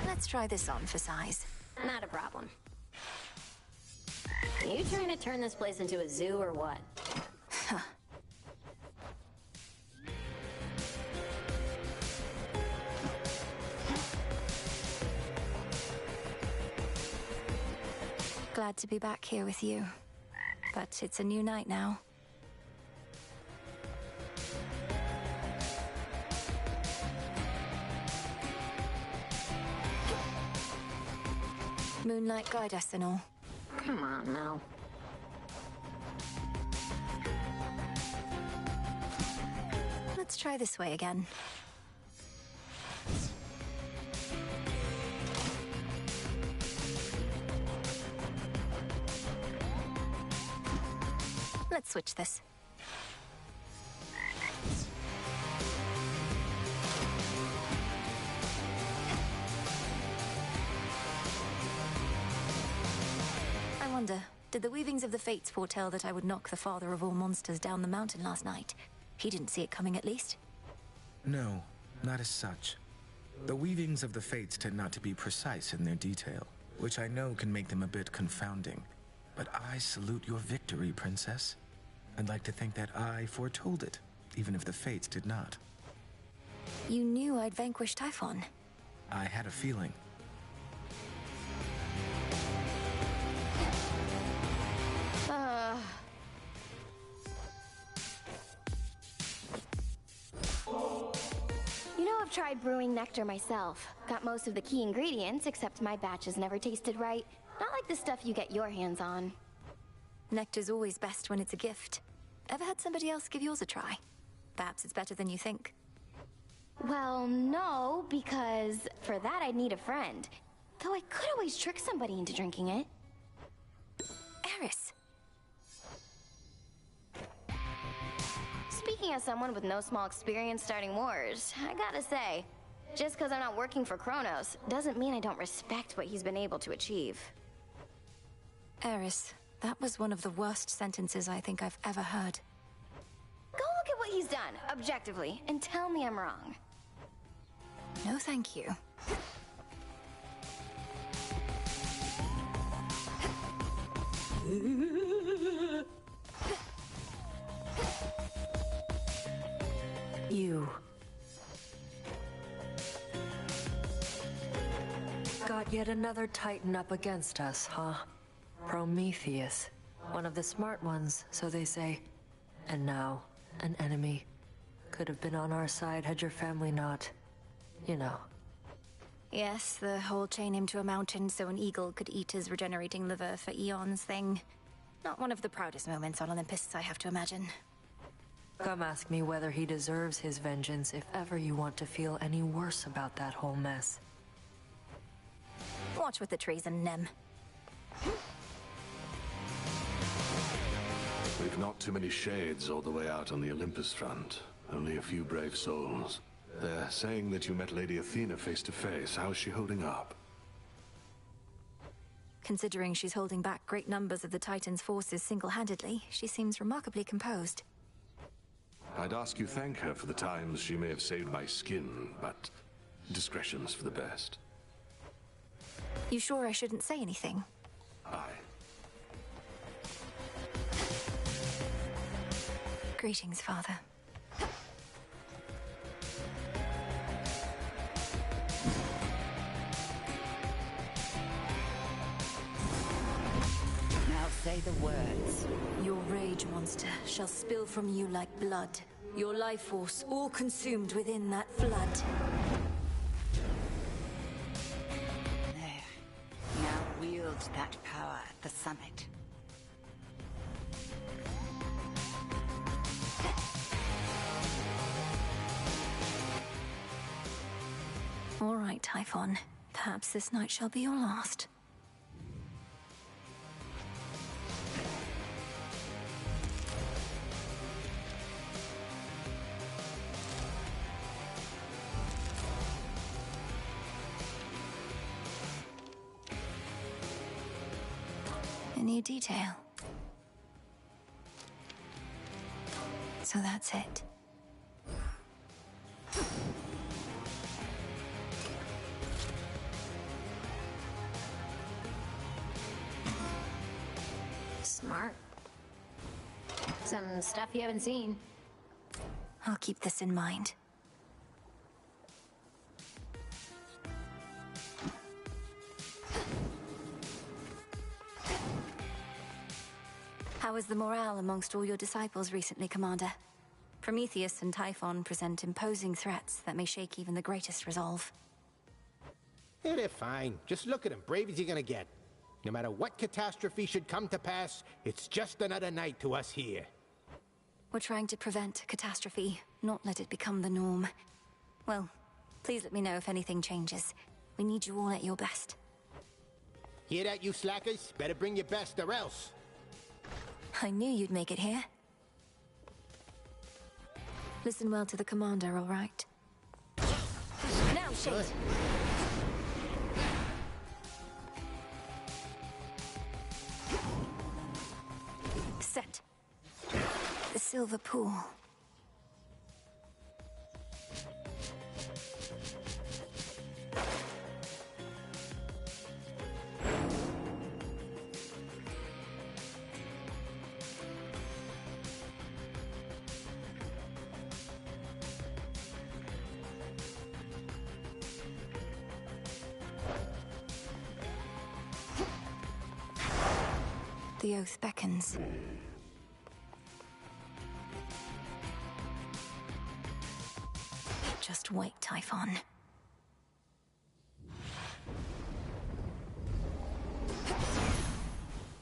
Let's try this on for size. Not a problem. You trying to turn this place into a zoo or what? Huh. Glad to be back here with you. But it's a new night now. Moonlight guide us and all. Come on now. Let's try this way again. Let's switch this. I wonder, did the weavings of the fates foretell that I would knock the father of all monsters down the mountain last night? He didn't see it coming, at least. No, not as such. The weavings of the fates tend not to be precise in their detail, which I know can make them a bit confounding. But I salute your victory, Princess. I'd like to think that I foretold it, even if the fates did not. You knew I'd vanquish Typhon. I had a feeling. You know, I've tried brewing nectar myself. Got most of the key ingredients, except my batches never tasted right. Not like the stuff you get your hands on. Nectar's always best when it's a gift. Ever had somebody else give yours a try? Perhaps it's better than you think. Well, no, because for that I'd need a friend. Though I could always trick somebody into drinking it. Eris! Speaking as someone with no small experience starting wars, I gotta say, just because I'm not working for Kronos, doesn't mean I don't respect what he's been able to achieve. Eris, that was one of the worst sentences I think I've ever heard. Go look at what he's done, objectively, and tell me I'm wrong. No, thank you. You. Got yet another Titan up against us, huh? Prometheus. One of the smart ones, so they say. And now, an enemy. Could have been on our side had your family not... you know. Yes, the whole chain him to a mountain so an eagle could eat his regenerating liver for eons thing. Not one of the proudest moments on Olympus, I have to imagine. Come ask me whether he deserves his vengeance if ever you want to feel any worse about that whole mess. Watch with the treason, Nem. We've not too many shades all the way out on the Olympus front. Only a few brave souls. They're saying that you met Lady Athena face to face. How's she holding up? Considering she's holding back great numbers of the Titan's forces single-handedly, she seems remarkably composed. I'd ask you thank her for the times she may have saved my skin, but discretion's for the best. You sure I shouldn't say anything? Aye. Greetings, Father. Now say the words. Your rage, monster, shall spill from you like blood. Your life force all consumed within that flood. There. Now wield that power at the summit. All right, Typhon. Perhaps this night shall be your last. A new detail. So that's it. Smart. Some stuff you haven't seen. I'll keep this in mind. How is the morale amongst all your disciples recently, Commander? Prometheus and Typhon present imposing threats that may shake even the greatest resolve. Yeah, they're fine. Just look at them, brave as you're gonna get. No matter what catastrophe should come to pass, it's just another night to us here. We're trying to prevent catastrophe, not let it become the norm. Well, please let me know if anything changes. We need you all at your best. Hear that, you slackers? Better bring your best or else. I knew you'd make it here. Listen well to the commander, all right? Now, shit! Set. The silver pool. The oath beckons. Just wait, Typhon.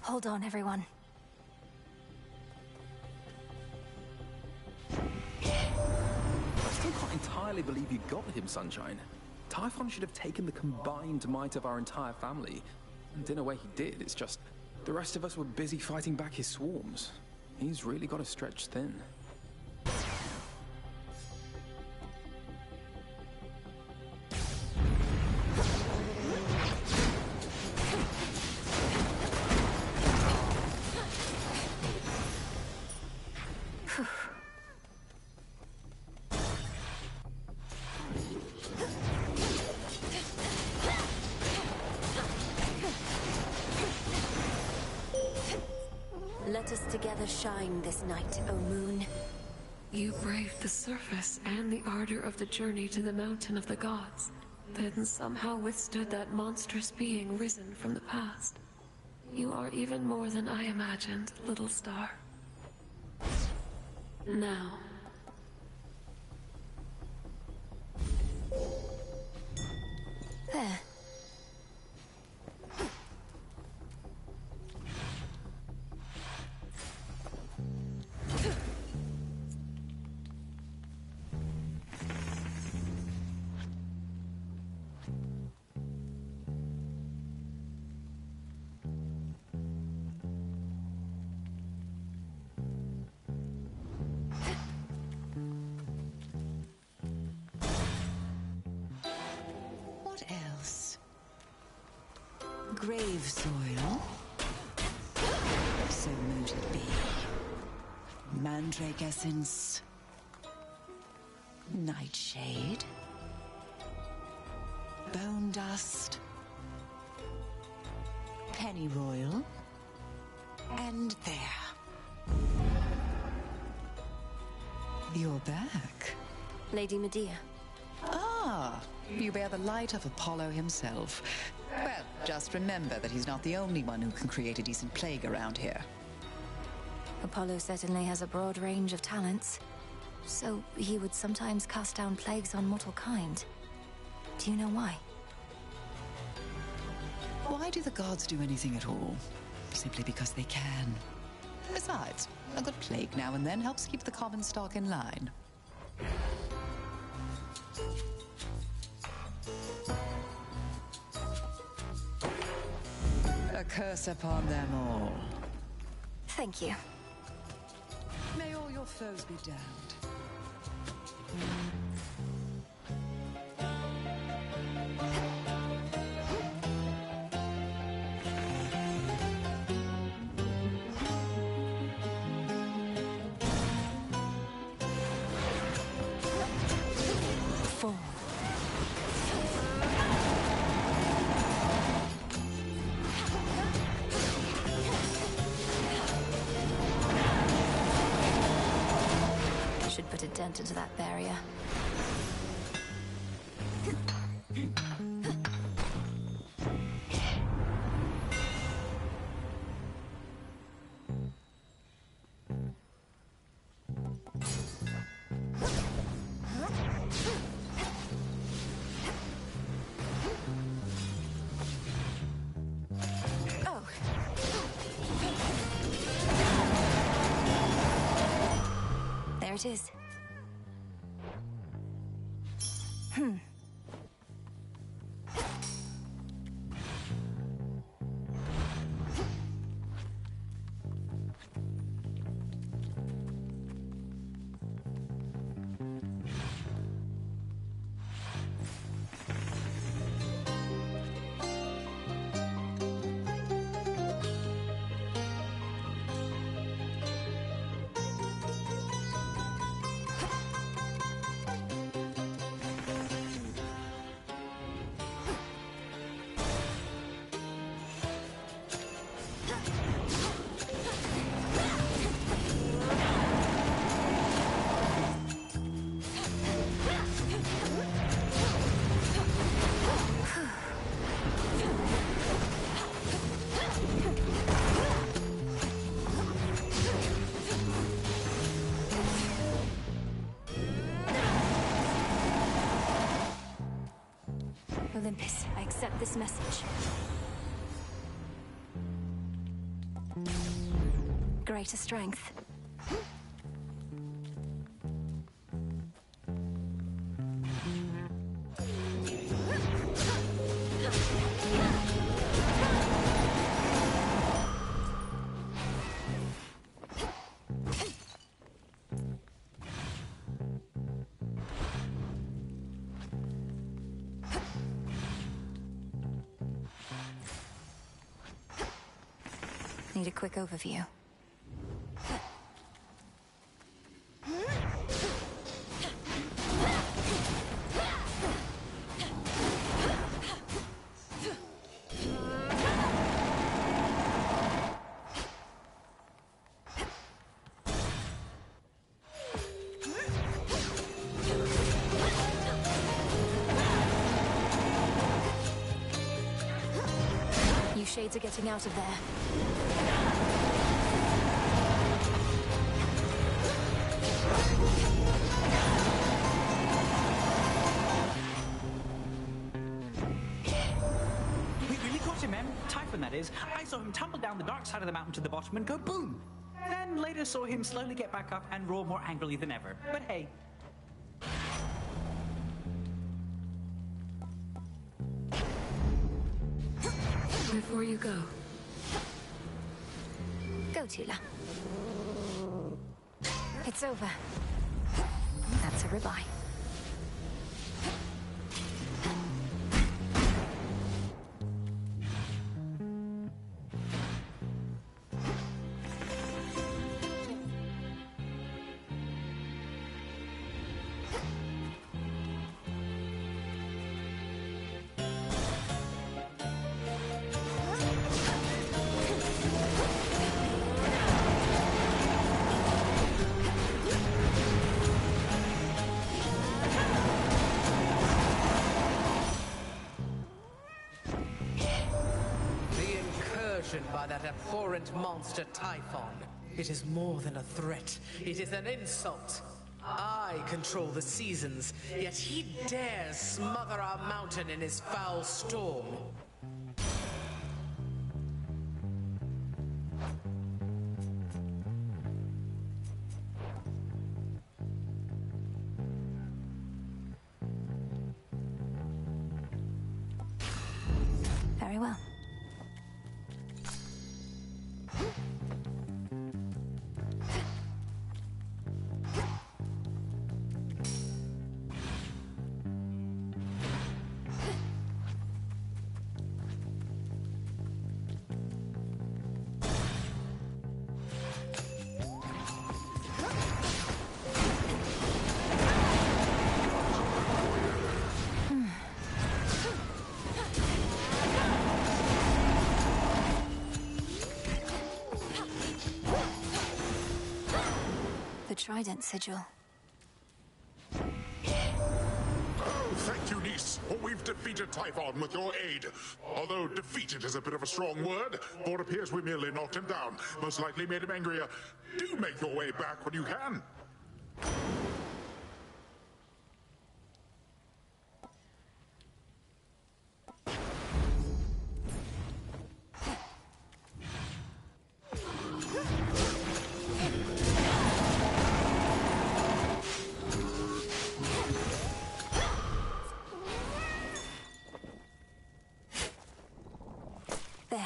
Hold on, everyone. I still can't entirely believe you got him, Sunshine. Typhon should have taken the combined might of our entire family. And in a way he did, it's just the rest of us were busy fighting back his swarms. He's really got to stretch thin. Let us together shine this night, O moon. You braved the surface and the ardor of the journey to the mountain of the gods, then somehow withstood that monstrous being risen from the past. You are even more than I imagined, little star. Now. There. grave soil. So mote it be. Mandrake essence. Nightshade. Bone dust. Pennyroyal. And there. You're back. Lady Medea. Ah, you bear the light of Apollo himself. Well, just remember that he's not the only one who can create a decent plague around here. Apollo certainly has a broad range of talents. So he would sometimes cast down plagues on mortal kind. Do you know why? Why do the gods do anything at all? Simply because they can. Besides, a good plague now and then helps keep the common stock in line. A curse upon them all. Thank you. May all your foes be damned. Should put a dent into that barrier. Oh. There it is. Olympus, I accept this message. Greater strength. Need a quick overview. You shades are getting out of there. We really got him, Em. Typhon, that is. I saw him tumble down the dark side of the mountain to the bottom and go boom! Then later saw him slowly get back up and roar more angrily than ever. But hey. Before you go. Go, Tula. It's over. That's a ribeye. by that abhorrent monster Typhon. It is more than a threat. It is an insult. I control the seasons, yet he dares smother our mountain in his foul storm. Very well. The Trident Sigil. Oh, thank you, niece, for we've defeated Typhon with your aid. Although defeated is a bit of a strong word, for it appears we merely knocked him down. Most likely made him angrier. Do make your way back when you can. There.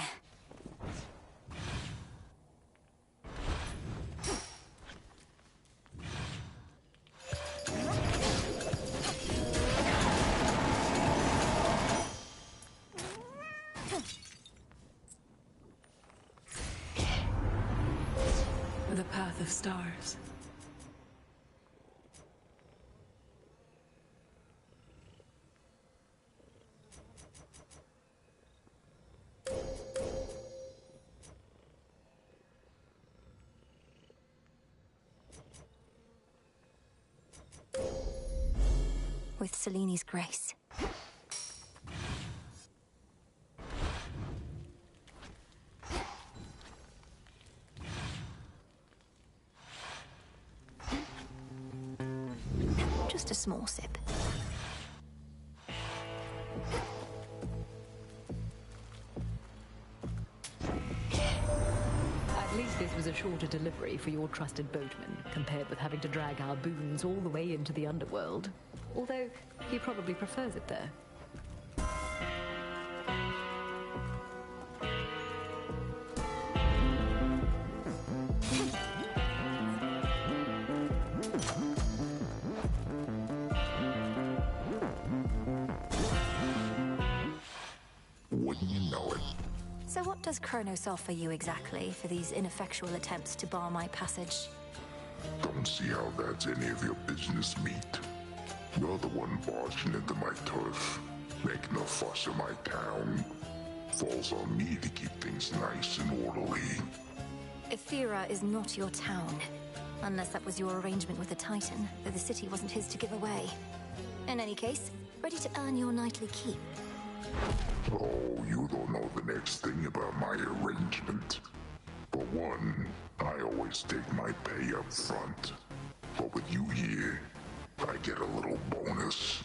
The path of stars. With Seleni's grace. Just a small sip. At least this was a shorter delivery for your trusted boatman, compared with having to drag our boons all the way into the underworld. Although, he probably prefers it there. Wouldn't you know it? So what does Kronos offer you exactly for these ineffectual attempts to bar my passage? Don't see how that's any of your business, meat. You're the one barging into my turf, making a fuss in my town. Falls on me to keep things nice and orderly. Ethera is not your town. Unless that was your arrangement with the Titan, though the city wasn't his to give away. In any case, ready to earn your nightly keep. Oh, you don't know the next thing about my arrangement. For one, I always take my pay up front. But with you here, I get a little bonus.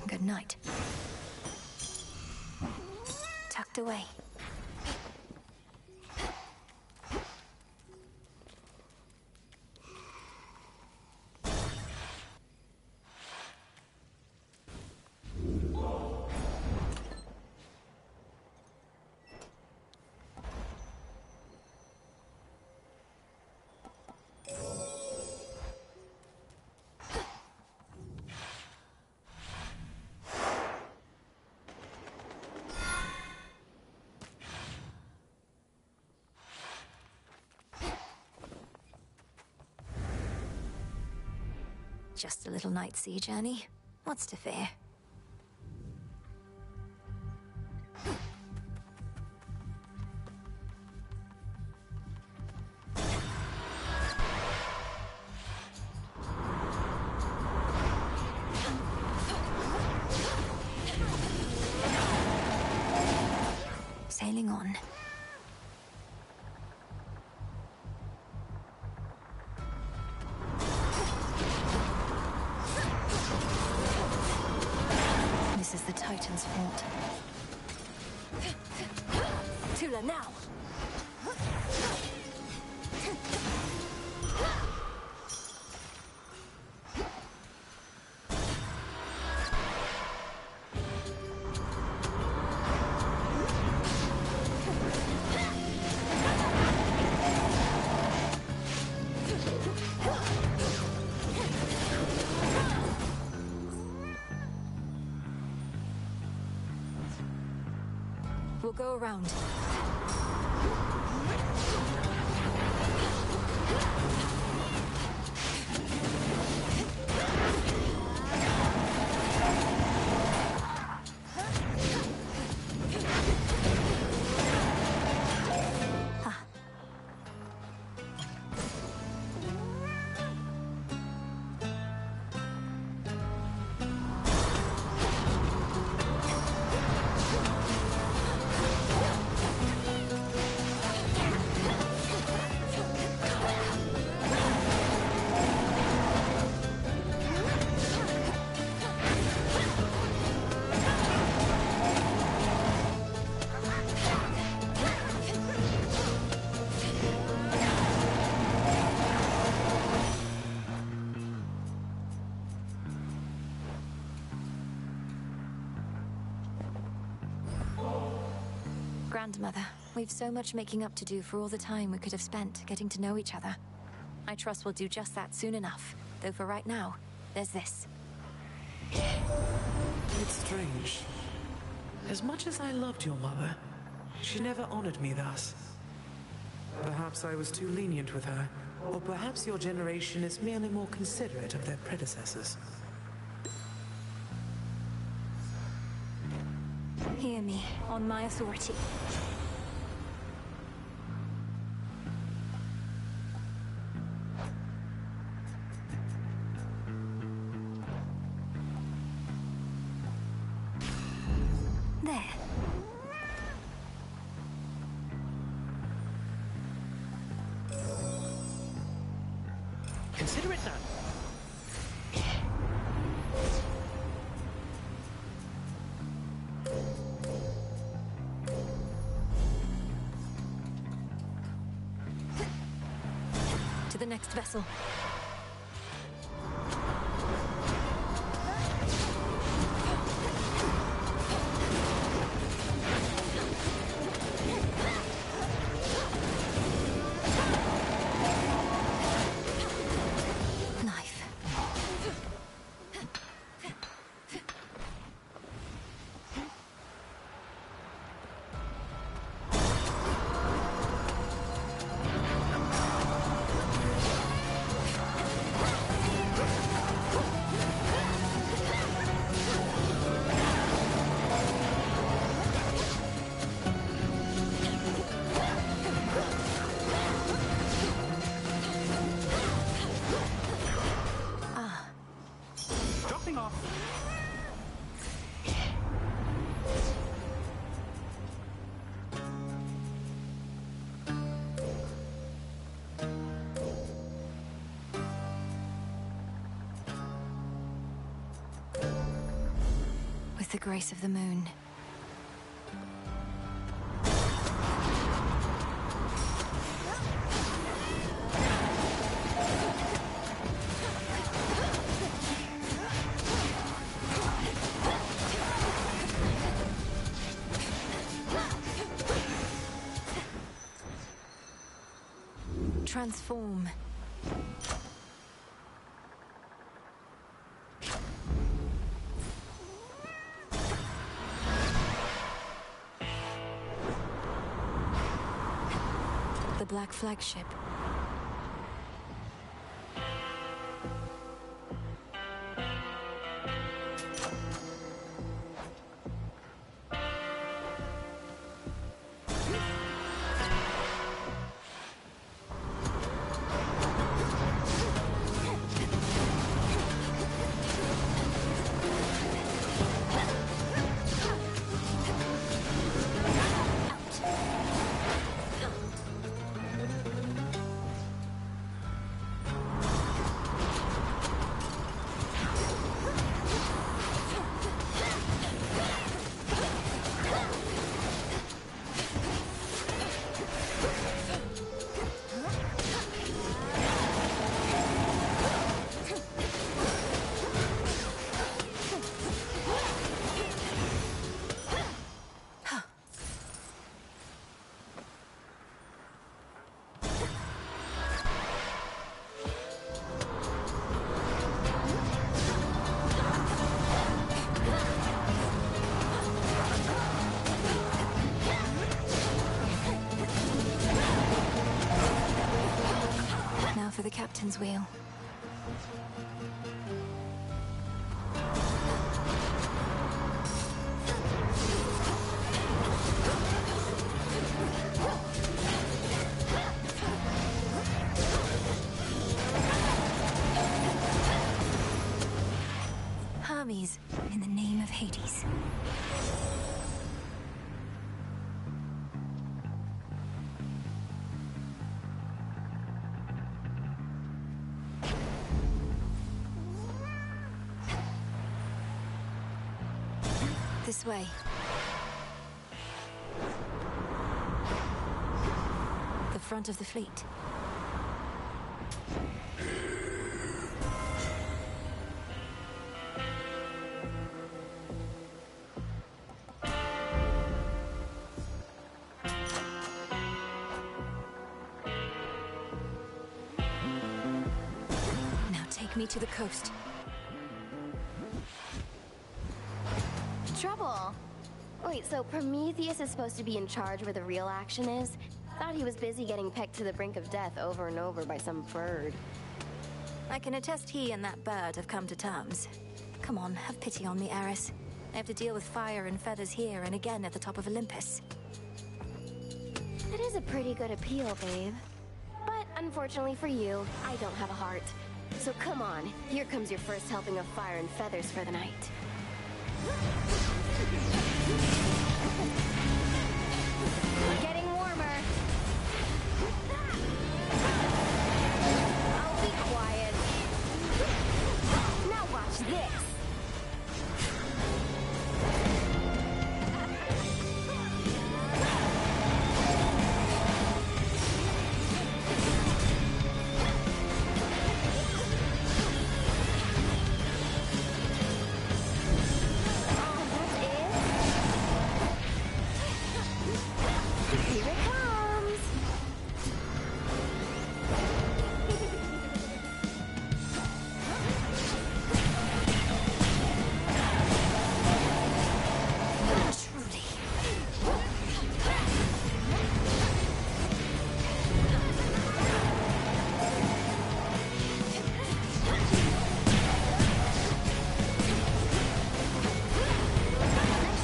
Good night. Tucked away. Just a little night sea journey. What's to fear? Sailing on. This is the Titan's fault. Tula, now! We'll go around. Grandmother, we've so much making up to do for all the time we could have spent getting to know each other. I trust we'll do just that soon enough, though for right now, there's this. It's strange. As much as I loved your mother, she never honored me thus. Perhaps I was too lenient with her, or perhaps your generation is merely more considerate of their predecessors. Hear me, on my authority. There. Consider it done. To the next vessel. Knife. Dropping off. With the grace of the moon. Transform. The Black Flagship. for the captain's wheel. Hermes, in the name of Hades. This way. The front of the fleet. Now take me to the coast. Trouble. Wait, so Prometheus is supposed to be in charge where the real action is? Thought he was busy getting pecked to the brink of death over and over by some bird. I can attest he and that bird have come to terms. Come on, have pity on me, Eris. I have to deal with fire and feathers here and again at the top of Olympus. That is a pretty good appeal, babe. But unfortunately for you, I don't have a heart. So come on, here comes your first helping of fire and feathers for the night. Getting warmer. I'll be quiet. Now watch this. Here it comes! Nice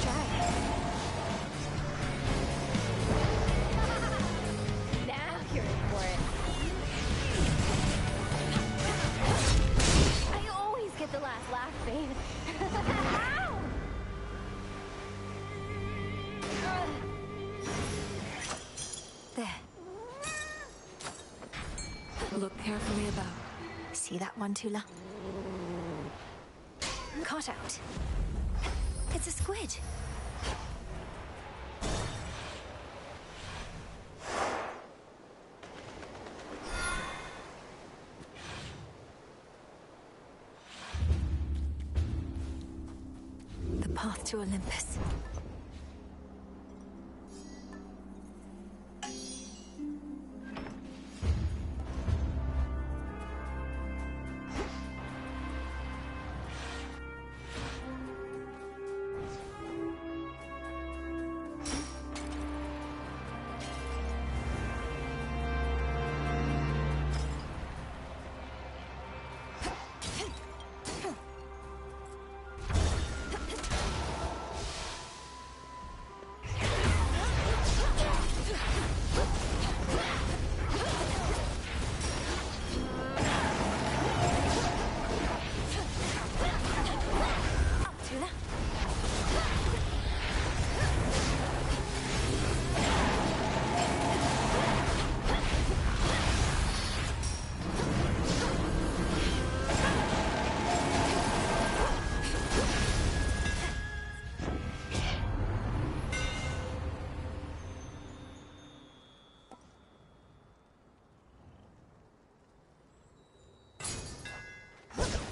try. Now you're in for it. I always get the last laugh, babe. Ow! There. Look carefully about. See that one, Tula? Caught out. It's a squid. The path to Olympus.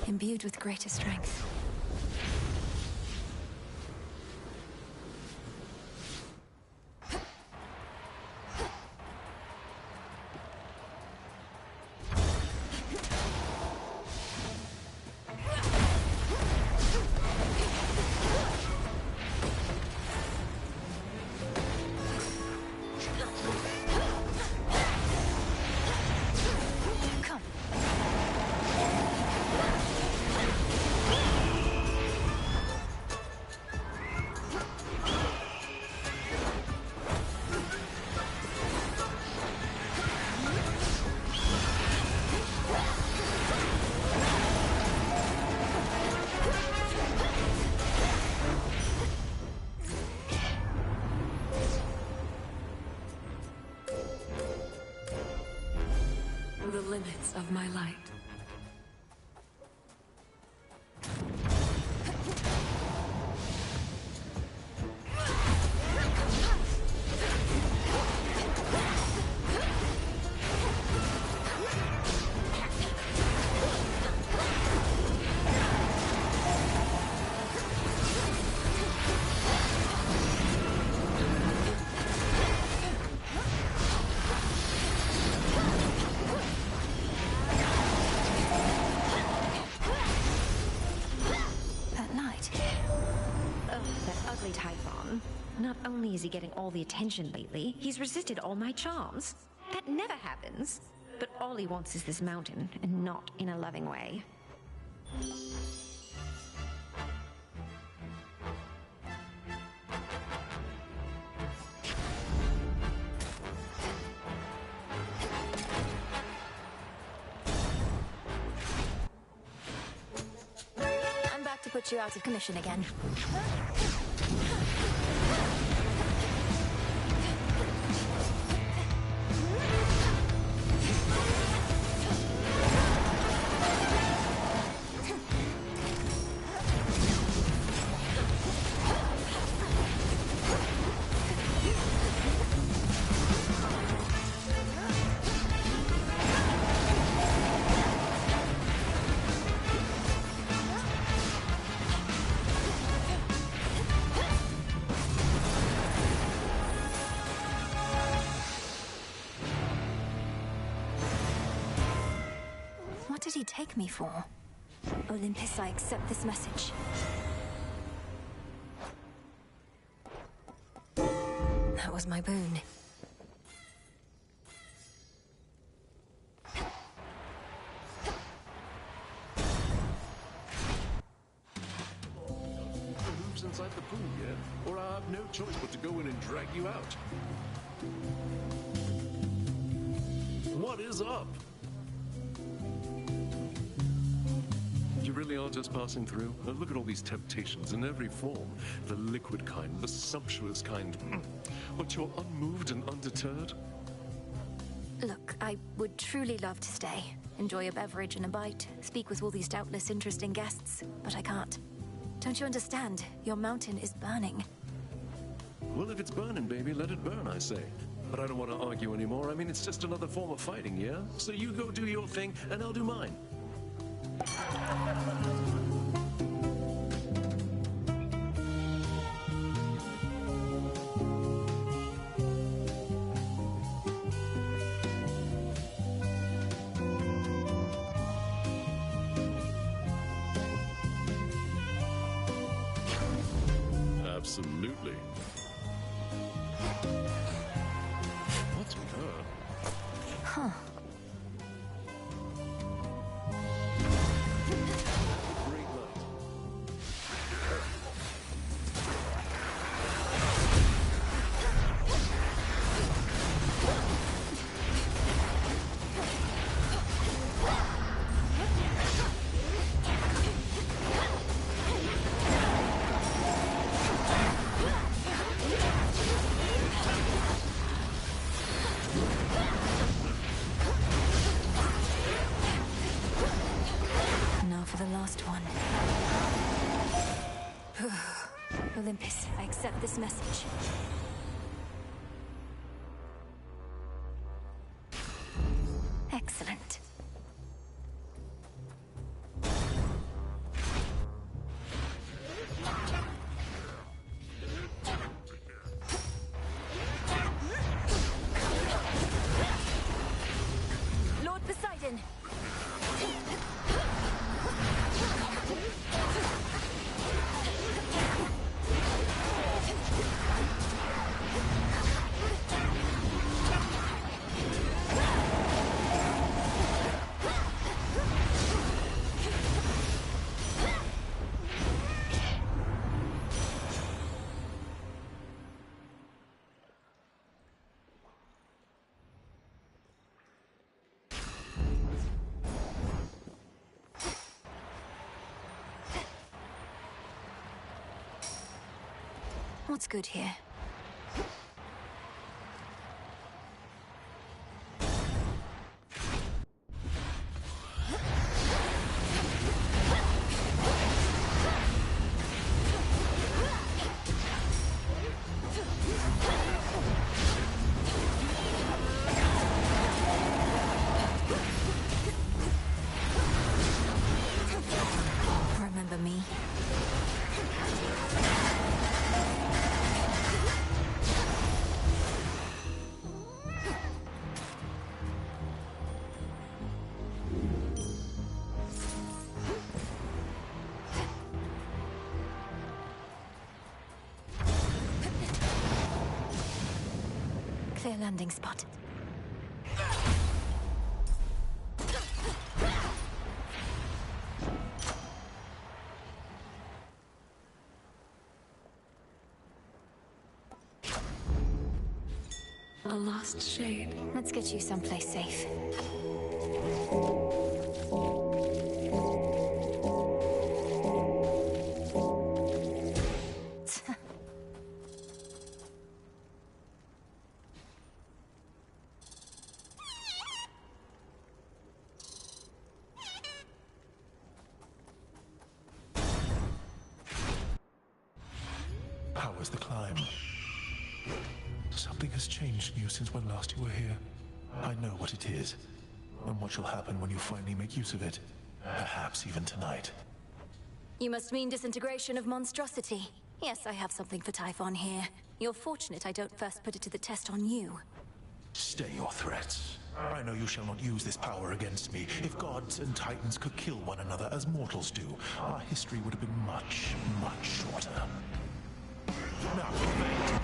Imbued with greater strength. Come. the limits of my light. Not only is he getting all the attention lately, he's resisted all my charms. That never happens. But all he wants is this mountain, and not in a loving way. I'm back to put you out of commission again. What did he take me for? Olympus, I accept this message. That was my boon. Who's inside the pool yet? Or I have no choice but to go in and drag you out. What is up? You really are just passing through? Look at all these temptations in every form. The liquid kind, the sumptuous kind. But you're unmoved and undeterred? Look, I would truly love to stay. Enjoy a beverage and a bite. Speak with all these doubtless interesting guests. But I can't. Don't you understand? Your mountain is burning. Well, if it's burning, baby, let it burn, I say. But I don't want to argue anymore. I mean, it's just another form of fighting, yeah? So you go do your thing, and I'll do mine. Absolutely. What's with her? Huh. Olympus, I accept this message. Excellent. Lord Poseidon! What's good here? their landing spot. A lost shade. Let's get you someplace safe. How was the climb? Something has changed in you since when last you were here. I know what it is, and what shall happen when you finally make use of it. Perhaps even tonight. You must mean disintegration of monstrosity. Yes, I have something for Typhon here. You're fortunate I don't first put it to the test on you. Stay your threats. I know you shall not use this power against me. If gods and titans could kill one another as mortals do, our history would have been much, much shorter. Now, wait.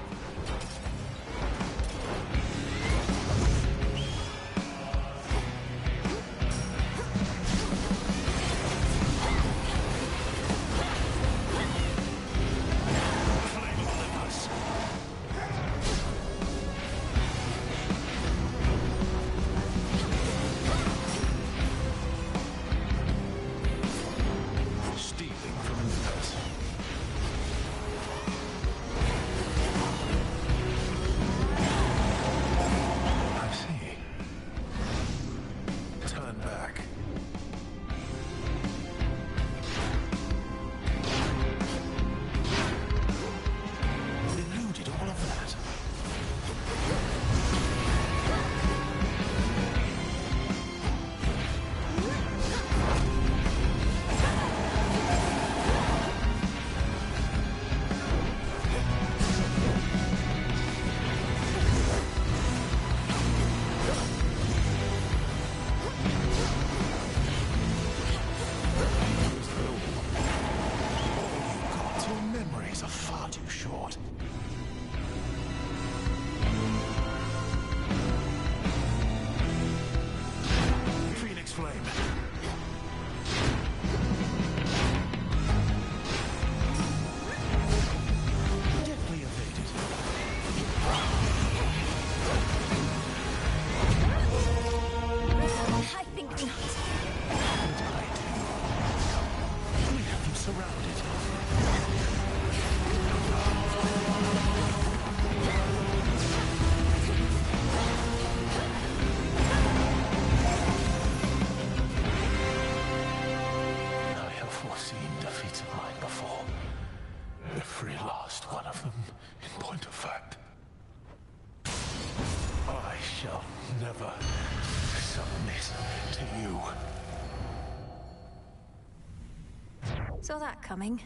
Saw that coming.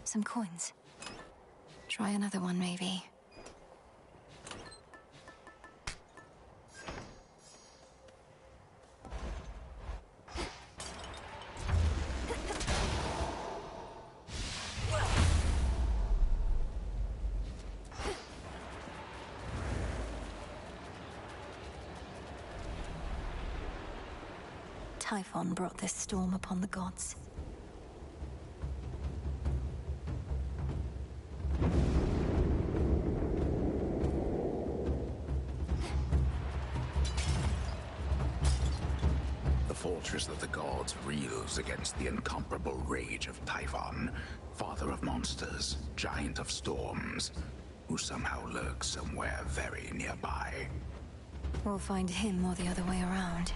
Some coins. Try another one, maybe. Typhon brought this storm upon the gods. The fortress of the gods reels against the incomparable rage of Typhon, father of monsters, giant of storms, who somehow lurks somewhere very nearby. We'll find him or the other way around.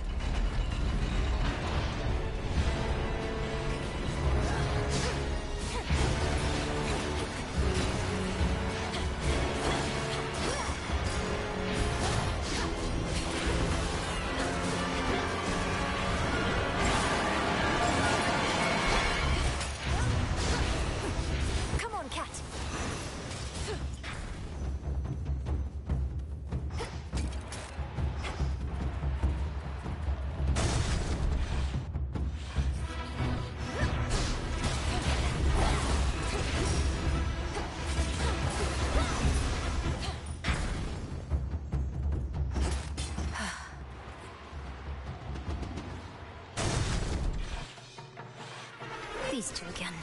These two again.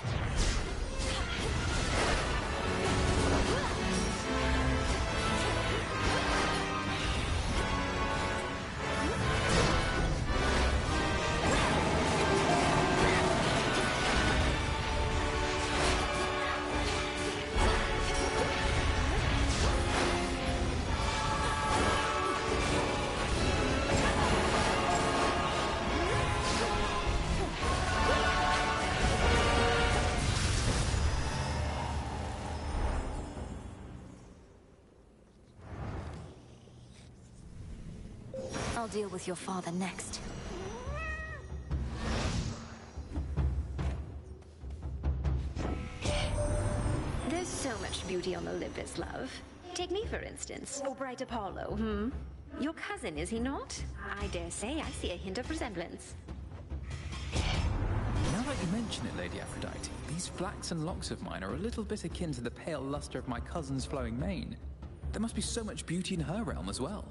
I'll deal with your father next. There's so much beauty on Olympus, love. Take me, for instance. Or bright Apollo, Your cousin, is he not? I dare say I see a hint of resemblance. Now that you mention it, Lady Aphrodite, these flaxen locks of mine are a little bit akin to the pale luster of my cousin's flowing mane. There must be so much beauty in her realm as well.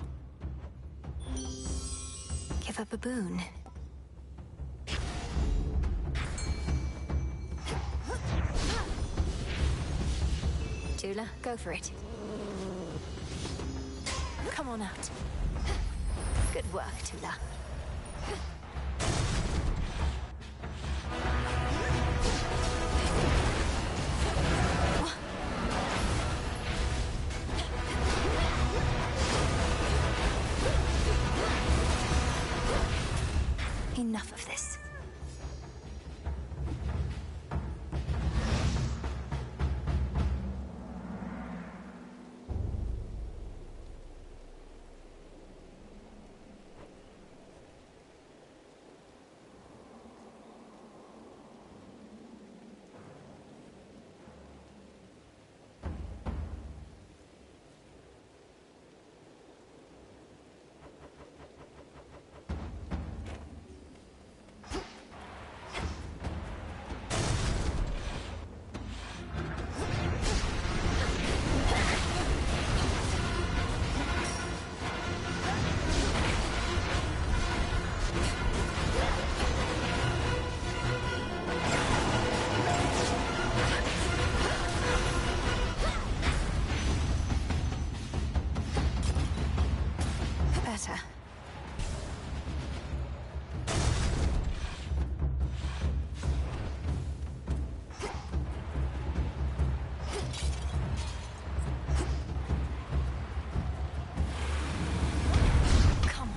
Give up a boon. Tula, go for it. Come on out. Good work, Tula. Enough of this. Better. Come on.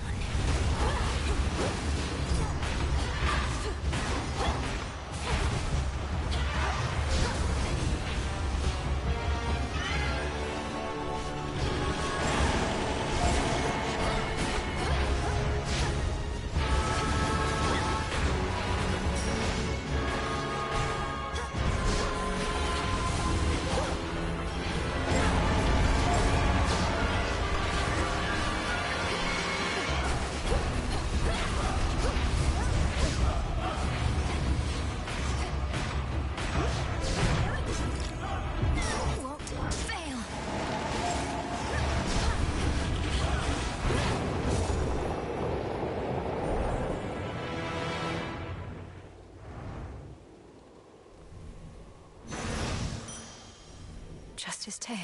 Just his tail.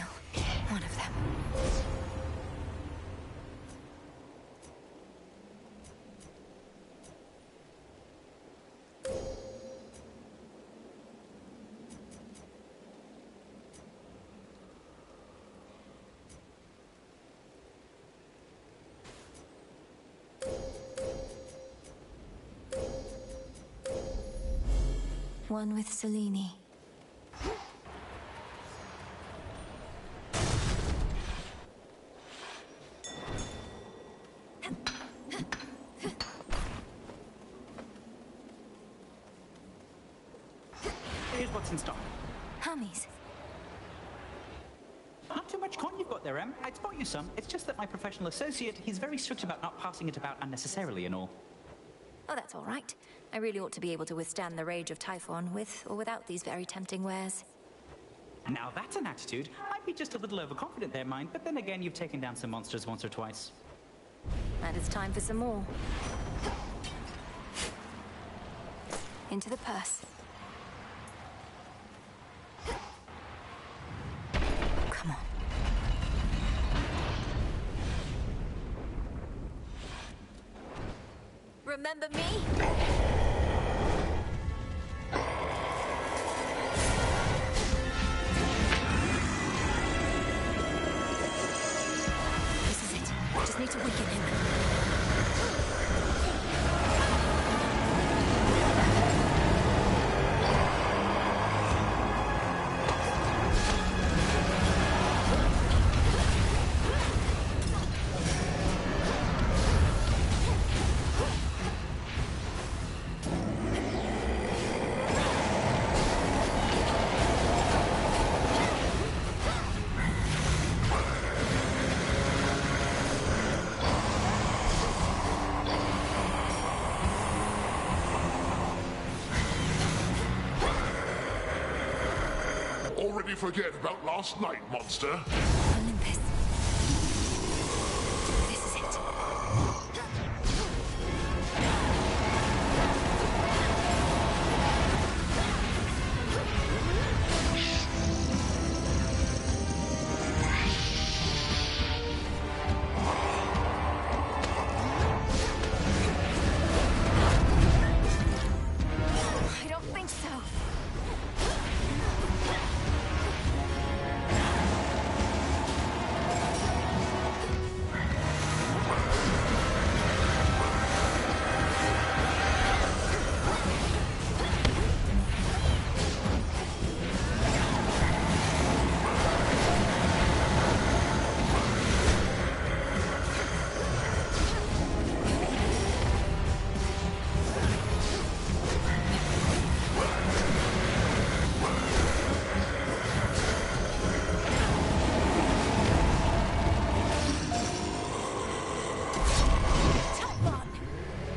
One of them. One with Selene. Here's what's in stock. Hammies. Not too much coin you've got there, Em. I'd spot you some. It's just that my professional associate, he's very strict about not passing it about unnecessarily and all. Oh, that's all right. I really ought to be able to withstand the rage of Typhon with or without these very tempting wares. Now that's an attitude. I'd be just a little overconfident there, mind, but then again, you've taken down some monsters once or twice. And it's time for some more. Into the purse. remember me? This is it. Just need to weaken him. Already forget about last night, monster. Olympus. This is it. I don't think so.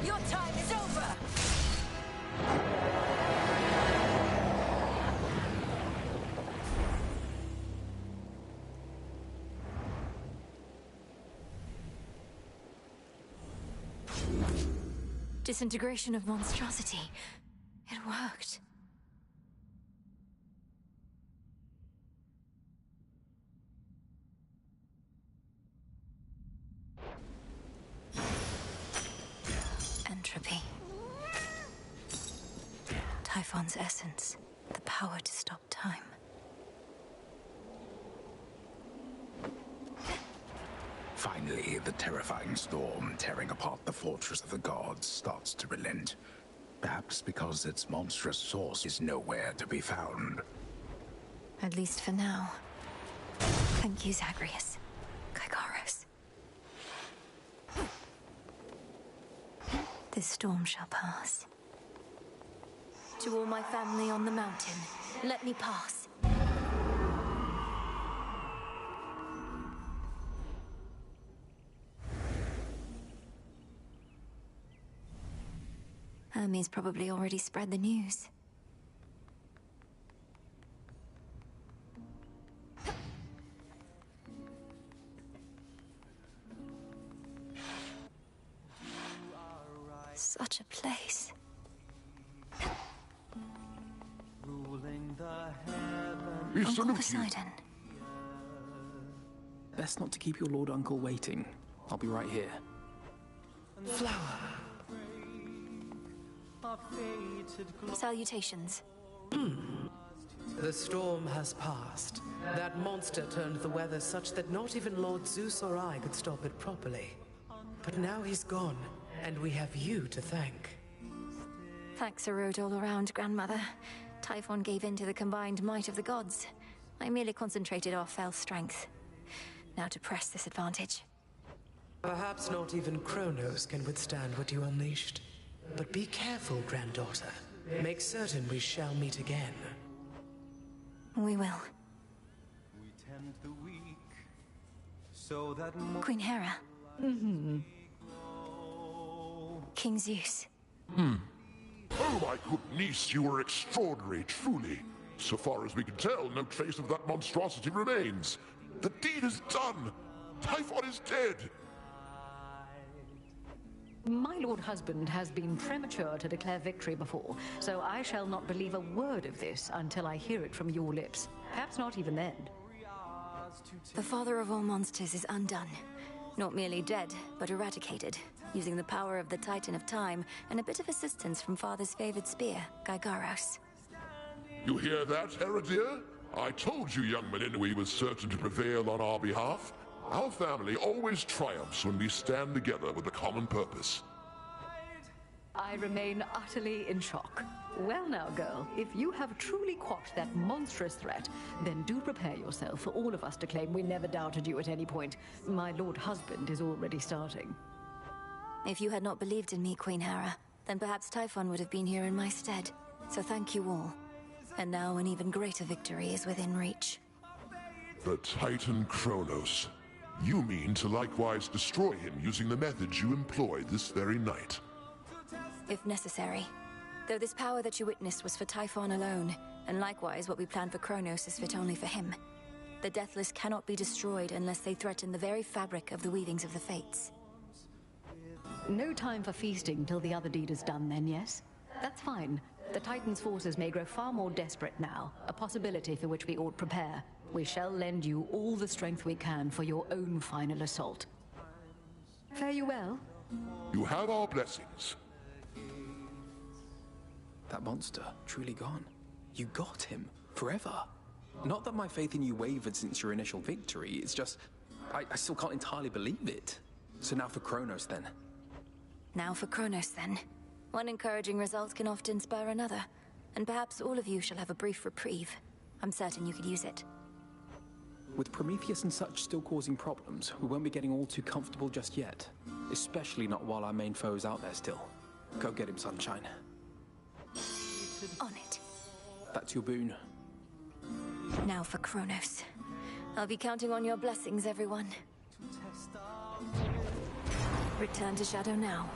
Your time is over! Disintegration of monstrosity. It worked. Entropy. Typhon's essence. The power to stop time. Finally, the terrifying storm tearing apart the fortress of the gods starts to relent. Perhaps because its monstrous source is nowhere to be found. At least for now. Thank you, Zagreus. Kygaros. This storm shall pass. To all my family on the mountain, let me pass. Hermes probably already spread the news. Such a place. Uncle Poseidon. Best not to keep your Lord Uncle waiting. I'll be right here. Flower. Salutations. The storm has passed. That monster turned the weather such that not even Lord Zeus or I could stop it properly. But now he's gone, and we have you to thank. Thanks are owed all around, Grandmother. Typhon gave in to the combined might of the gods. I merely concentrated our fell strength. Now to press this advantage. Perhaps not even Kronos can withstand what you unleashed. But be careful, granddaughter. Make certain we shall meet again. We will. We tend the weak, so that Queen Hera. Mm-hmm. King Zeus. Oh, my good niece, you were extraordinary, truly. So far as we can tell, no trace of that monstrosity remains. The deed is done. Typhon is dead. My lord husband has been premature to declare victory before, so I shall not believe a word of this until I hear it from your lips. Perhaps not even then. The father of all monsters is undone. Not merely dead, but eradicated, using the power of the Titan of Time and a bit of assistance from Father's favored spear, Gygaros. You hear that, Heredia? I told you young Meninui was certain to prevail on our behalf. Our family always triumphs when we stand together with a common purpose. I remain utterly in shock. Well now, girl, if you have truly quashed that monstrous threat, then do prepare yourself for all of us to claim we never doubted you at any point. My lord husband is already starting. If you had not believed in me, Queen Hera, then perhaps Typhon would have been here in my stead. So thank you all. And now an even greater victory is within reach. The Titan Kronos. You mean to likewise destroy him using the methods you employed this very night? If necessary. Though this power that you witnessed was for Typhon alone, and likewise what we planned for Kronos is fit only for him. The Deathless cannot be destroyed unless they threaten the very fabric of the weavings of the Fates. No time for feasting till the other deed is done then, yes? That's fine. The Titan's forces may grow far more desperate now, a possibility for which we ought prepare. We shall lend you all the strength we can for your own final assault. Fare you well. You have our blessings. That monster, truly gone. You got him, forever. Not that my faith in you wavered since your initial victory, it's just... I still can't entirely believe it. So now for Kronos, then. Now for Kronos, then. One encouraging result can often spur another, and perhaps all of you shall have a brief reprieve. I'm certain you could use it. With Prometheus and such still causing problems, we won't be getting all too comfortable just yet. Especially not while our main foe is out there still. Go get him, Sunshine. On it. That's your boon. Now for Kronos. I'll be counting on your blessings, everyone. Return to Shadow now.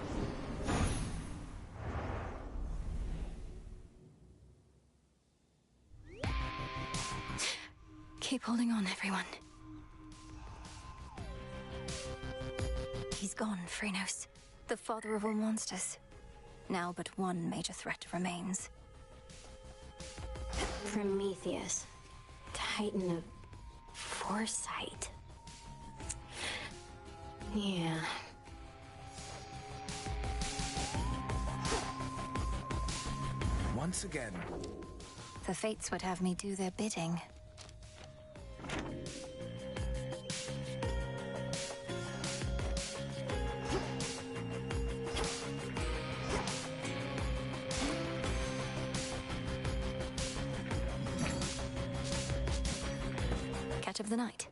Keep holding on, everyone. He's gone, Phrenos. The father of all monsters. Now but one major threat remains. Prometheus. Titan of foresight. Yeah. Once again. The Fates would have me do their bidding. Catch of the night.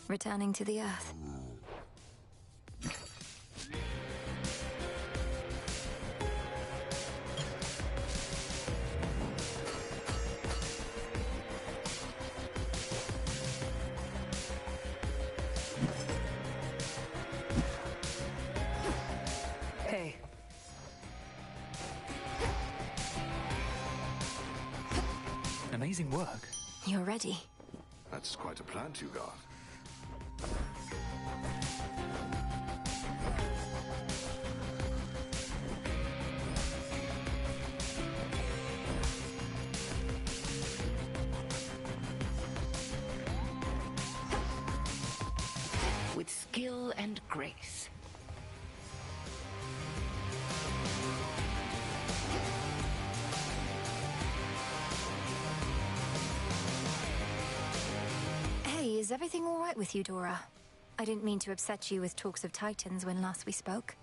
Returning to the Earth. Hey. Amazing work. You're ready. That's quite a plant you got. With skill and grace. Hey, is everything all right with you, Dora? I didn't mean to upset you with talks of Titans when last we spoke.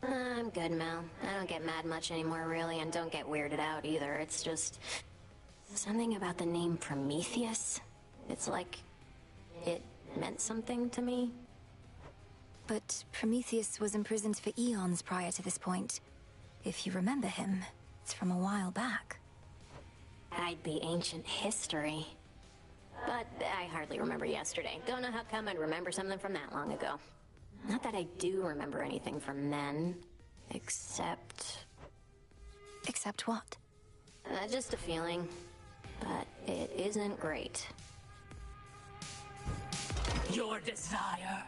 I'm good, Mel. I don't get mad much anymore, really, and don't get weirded out either. It's just... something about the name Prometheus. It's like... it meant something to me. But Prometheus was imprisoned for eons prior to this point. If you remember him, it's from a while back. I'd be ancient history. But I hardly remember yesterday. Don't know how come I'd remember something from that long ago. Not that I do remember anything from then, except... Except what? Just a feeling. But it isn't great. Your desire.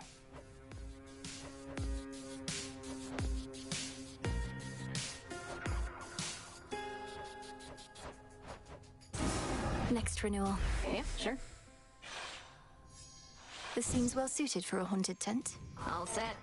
Next renewal. Yeah, sure. This seems well suited for a haunted tent. All set.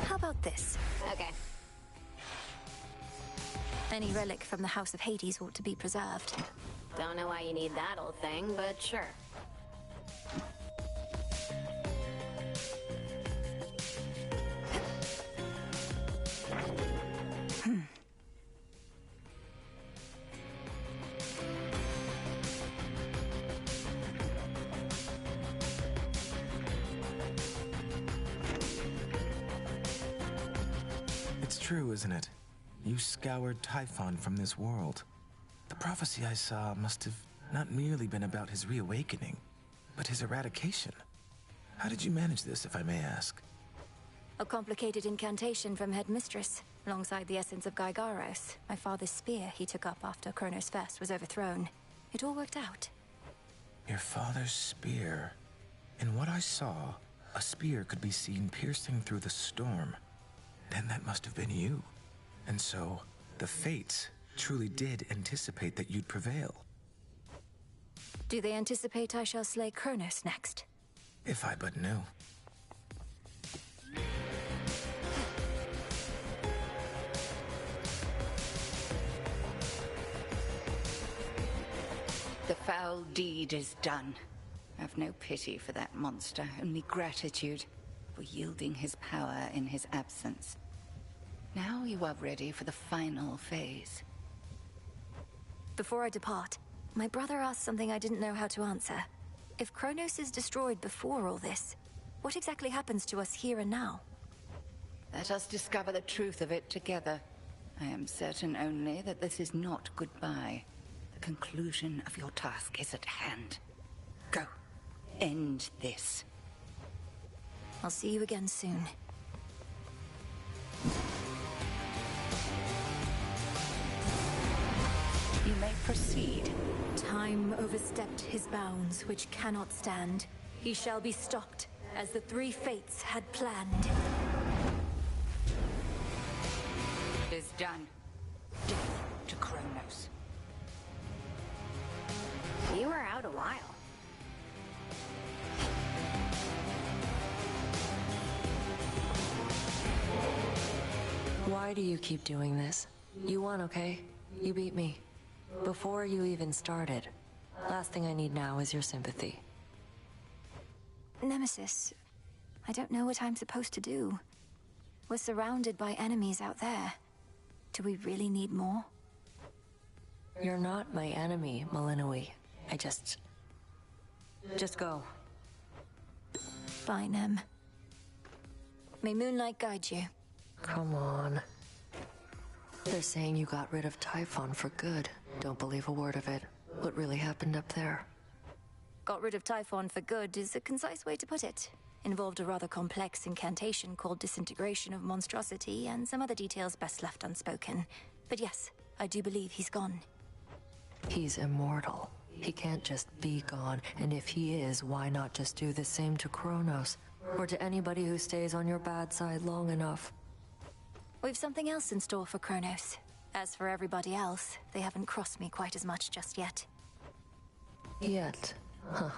How about this? Okay. Any relic from the House of Hades ought to be preserved. Don't know why you need that old thing, but sure. It's true, isn't it? You scoured Typhon from this world. The prophecy I saw must have not merely been about his reawakening, but his eradication. How did you manage this, if I may ask? A complicated incantation from Headmistress, alongside the essence of Gygaros, my father's spear he took up after Kronos Fest was overthrown. It all worked out. Your father's spear. In what I saw, a spear could be seen piercing through the storm. Then that must have been you. And so, the Fates truly did anticipate that you'd prevail. Do they anticipate I shall slay Kronos next? If I but knew. The foul deed is done. I've no pity for that monster, only gratitude for yielding his power in his absence. Now you are ready for the final phase. Before I depart, my brother asked something I didn't know how to answer. If Kronos is destroyed before all this, what exactly happens to us here and now? Let us discover the truth of it together. I am certain only that this is not goodbye. The conclusion of your task is at hand. Go. End this. I'll see you again soon. You may proceed. Time overstepped his bounds, which cannot stand. He shall be stopped, as the three fates had planned. It is done. Death to Kronos. You were out a while. Why do you keep doing this? You won, okay? You beat me. Before you even started. Last thing I need now is your sympathy. Nemesis, I don't know what I'm supposed to do. We're surrounded by enemies out there. Do we really need more? You're not my enemy, Malinois. I just go. Fine, Em. May moonlight guide you. Come on. They're saying you got rid of Typhon for good. Don't believe a word of it. What really happened up there? Got rid of Typhon for good is a concise way to put it. Involved a rather complex incantation called Disintegration of Monstrosity, and some other details best left unspoken. But yes, I do believe he's gone. He's immortal. He can't just be gone, and if he is, why not just do the same to Kronos? Or to anybody who stays on your bad side long enough? We've something else in store for Kronos. As for everybody else, they haven't crossed me quite as much just yet. Yet? Huh.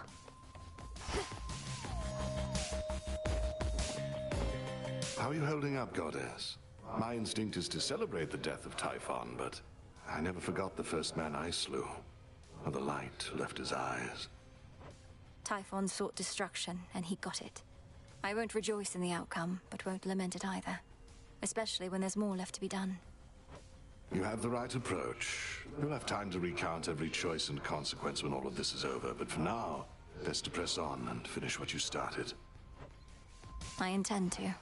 How are you holding up, Goddess? My instinct is to celebrate the death of Typhon, but I never forgot the first man I slew, or the light left his eyes. Typhon sought destruction, and he got it. I won't rejoice in the outcome, but won't lament it either. Especially when there's more left to be done. You have the right approach. You'll have time to recount every choice and consequence when all of this is over, but for now, best to press on and finish what you started. I intend to.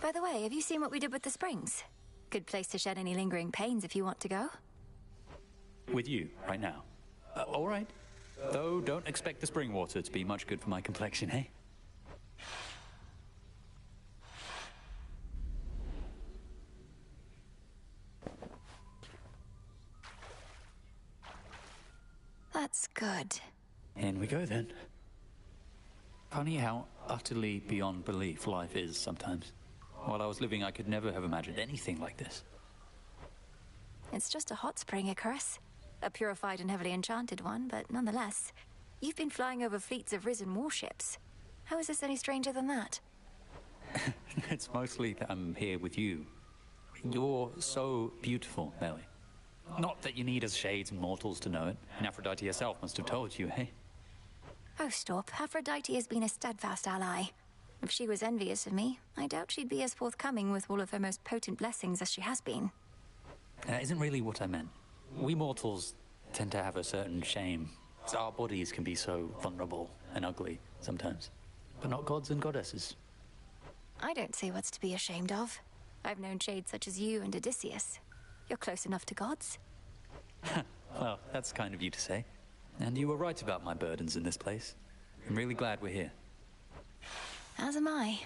By the way, have you seen what we did with the springs? Good place to shed any lingering pains if you want to go. With you, right now. All right. Though, don't expect the spring water to be much good for my complexion, eh? That's good. In we go, then. Funny how utterly beyond belief life is sometimes. While I was living, I could never have imagined anything like this. It's just a hot spring, Icarus. A purified and heavily enchanted one, but nonetheless, you've been flying over fleets of risen warships. How is this any stranger than that? It's mostly that I'm here with you. You're so beautiful, Melly. Not that you need us shades and mortals to know it. And Aphrodite herself must have told you, eh? Oh, stop. Aphrodite has been a steadfast ally. If she was envious of me, I doubt she'd be as forthcoming with all of her most potent blessings as she has been. That isn't really what I meant. We mortals tend to have a certain shame. Our bodies can be so vulnerable and ugly sometimes. But not gods and goddesses. I don't see what's to be ashamed of. I've known shades such as you and Odysseus. You're close enough to gods. Well, that's kind of you to say. And you were right about my burdens in this place. I'm really glad we're here. As am I.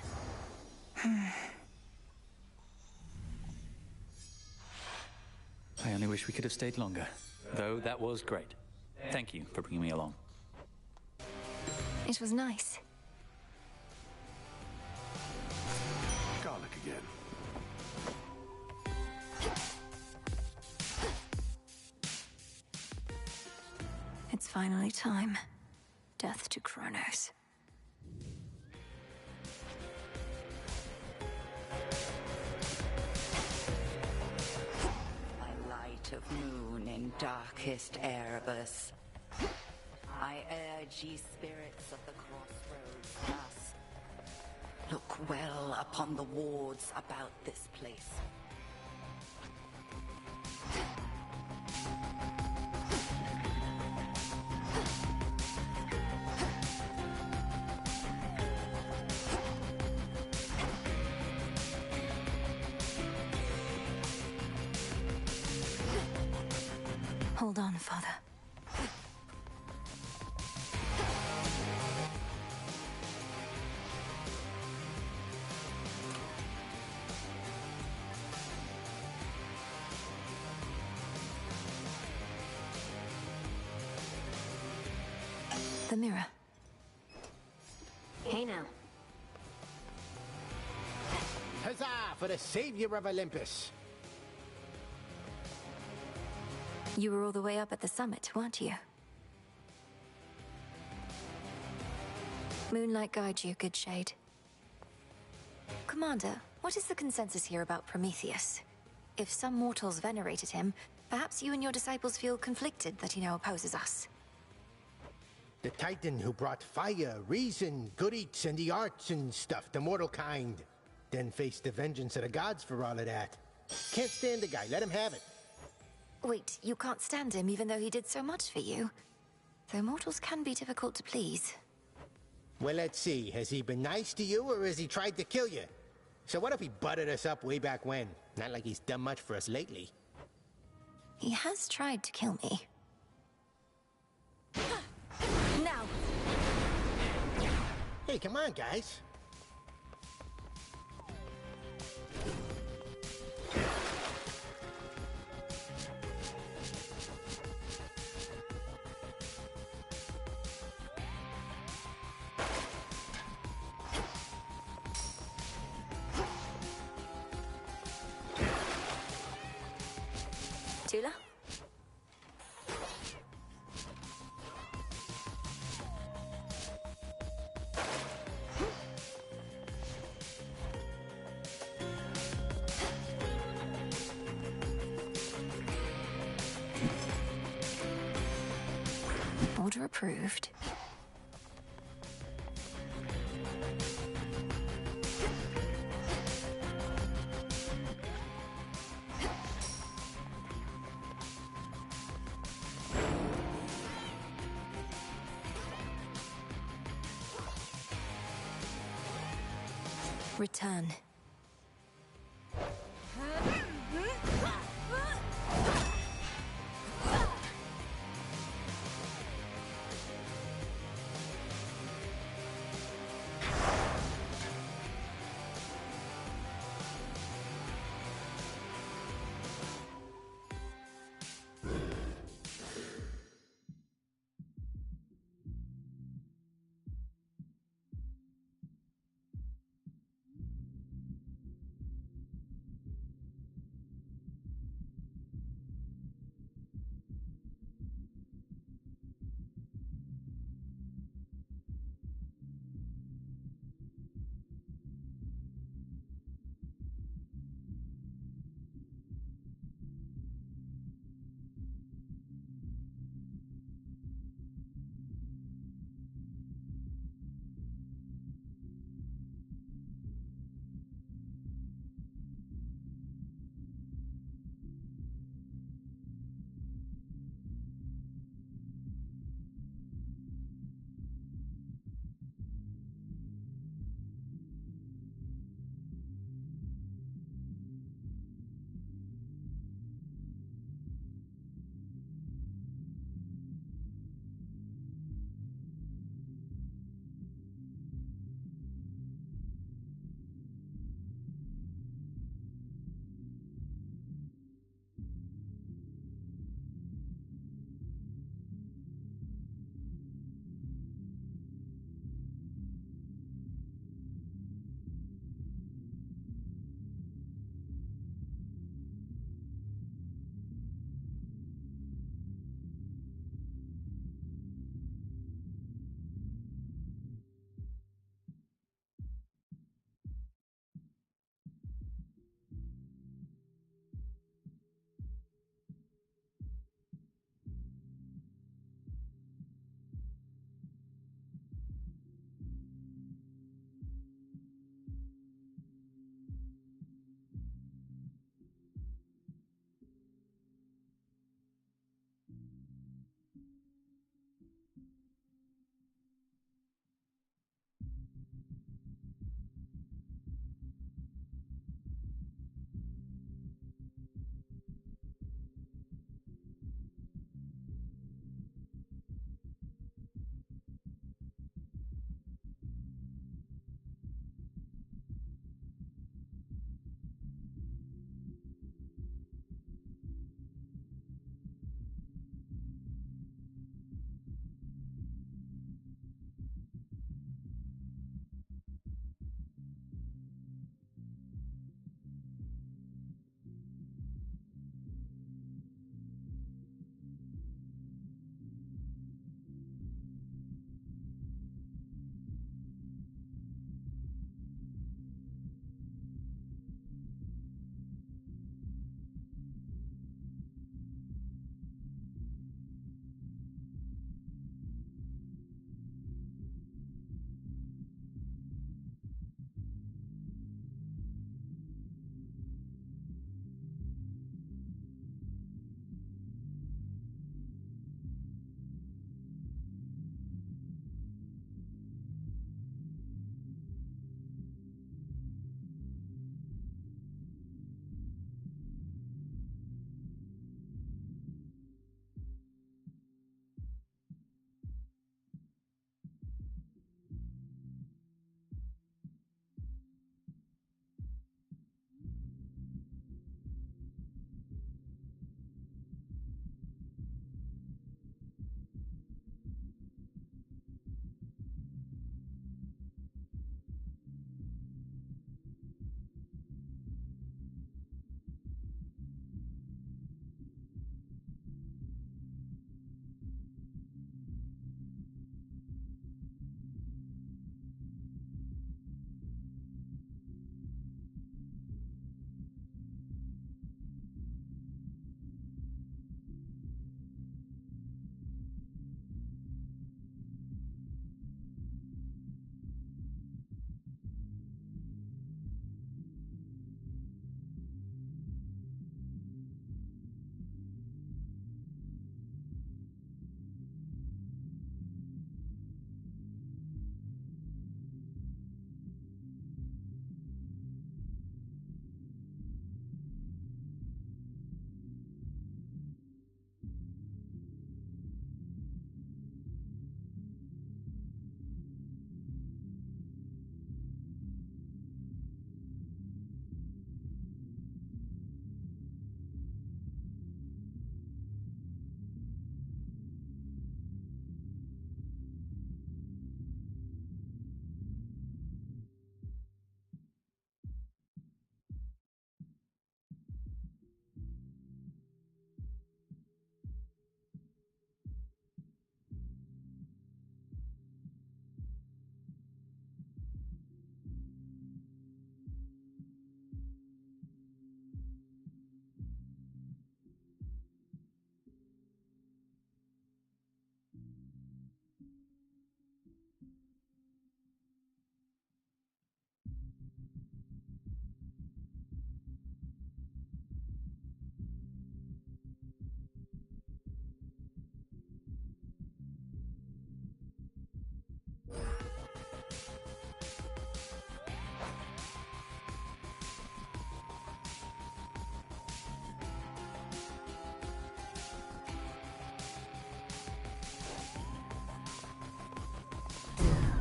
I only wish we could have stayed longer. Though that was great. Thank you for bringing me along. It was nice. Garlic again. It's finally time. Death to Kronos. My light of moon in darkest Erebus. I urge ye spirits of the crossroads thus. Look well upon the wards about this place. Hold on, Father. The mirror. Hey now. Huzzah for the savior of Olympus! You were all the way up at the summit, weren't you? Moonlight guide you, good shade. Commander, what is the consensus here about Prometheus? If some mortals venerated him, perhaps you and your disciples feel conflicted that he now opposes us. The Titan who brought fire, reason, good eats, and the arts and stuff to mortal kind. Then faced the vengeance of the gods for all of that. Can't stand the guy, let him have it. Wait, you can't stand him even though he did so much for you? Though mortals can be difficult to please. Well, let's see. Has he been nice to you, or has he tried to kill you? So what if he butted us up way back when? Not like he's done much for us lately. He has tried to kill me. Now! Hey, come on, guys. Tula? Order approved. Return.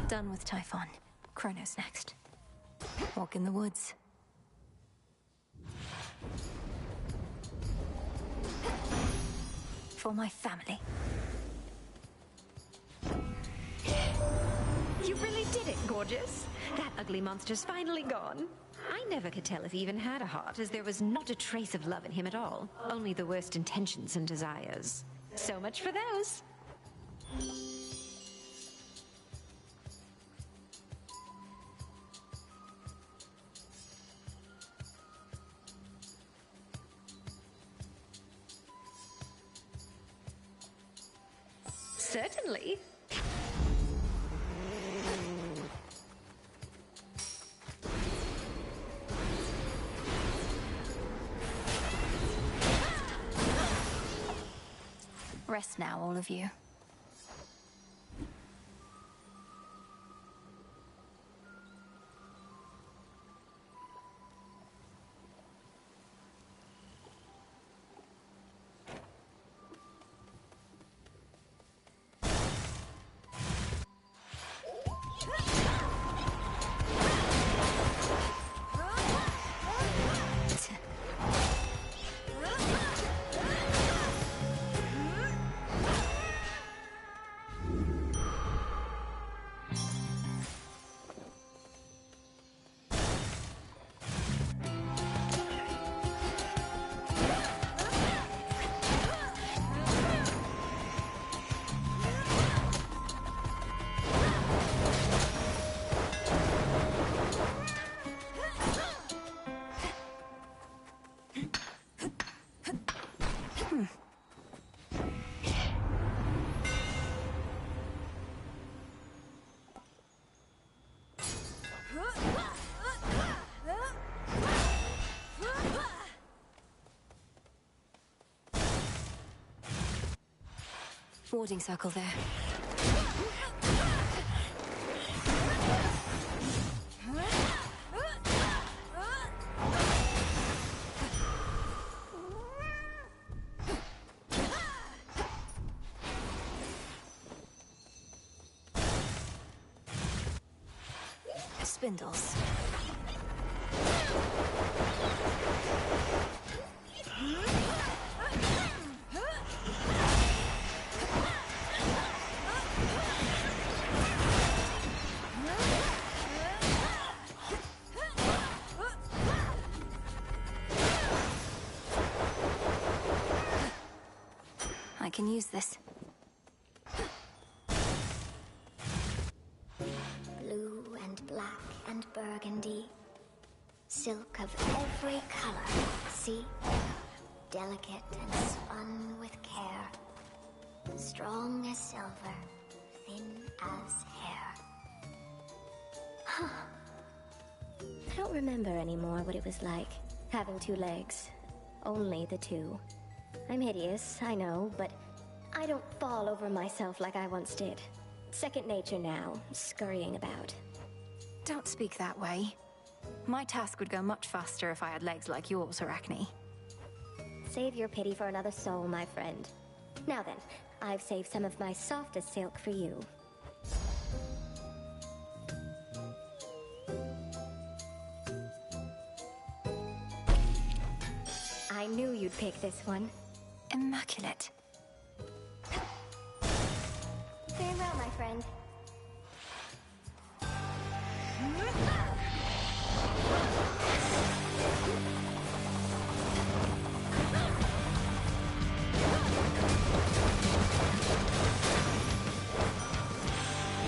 Done with Typhon. Kronos next. Walk in the woods. For my family. You really did it, gorgeous. That ugly monster's finally gone. I never could tell if he even had a heart, as there was not a trace of love in him at all. Only the worst intentions and desires. So much for those. Certainly. Rest now, all of you. Warding circle there. Spindles. I can use this. Blue and black and burgundy. Silk of every color. See? Delicate and spun with care. Strong as silver, thin as hair. Huh. I don't remember anymore what it was like, having two legs. Only the two. I'm hideous, I know, but I don't fall over myself like I once did. Second nature now, scurrying about. Don't speak that way. My task would go much faster if I had legs like yours, Arachne. Save your pity for another soul, my friend. Now then, I've saved some of my softest silk for you. I knew you'd pick this one. Immaculate. Farewell, my friend.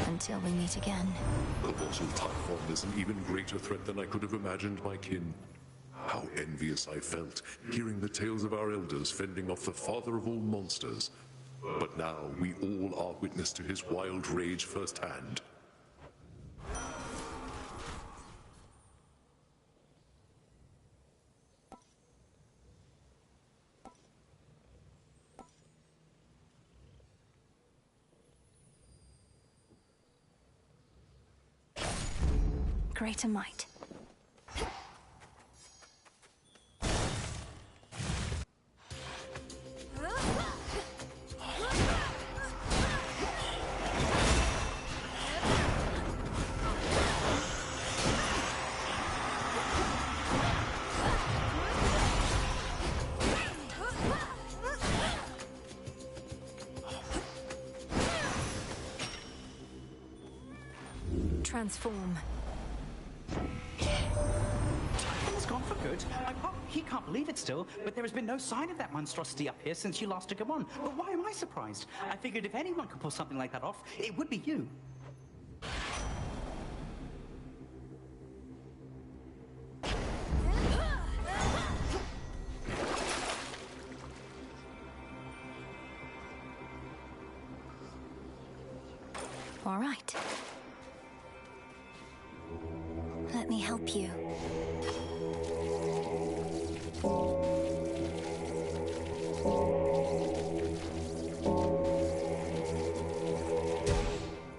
Until we meet again. Colossal Typhon is an even greater threat than I could have imagined, my kin. How envious I felt, hearing the tales of our elders fending off the father of all monsters. But now we all are witness to his wild rage firsthand. greater might. Transform. He's gone for good. He can't believe it still, but there has been no sign of that monstrosity up here since you last took him on. But why am I surprised? I figured if anyone could pull something like that off, it would be you. All right. Let me help you.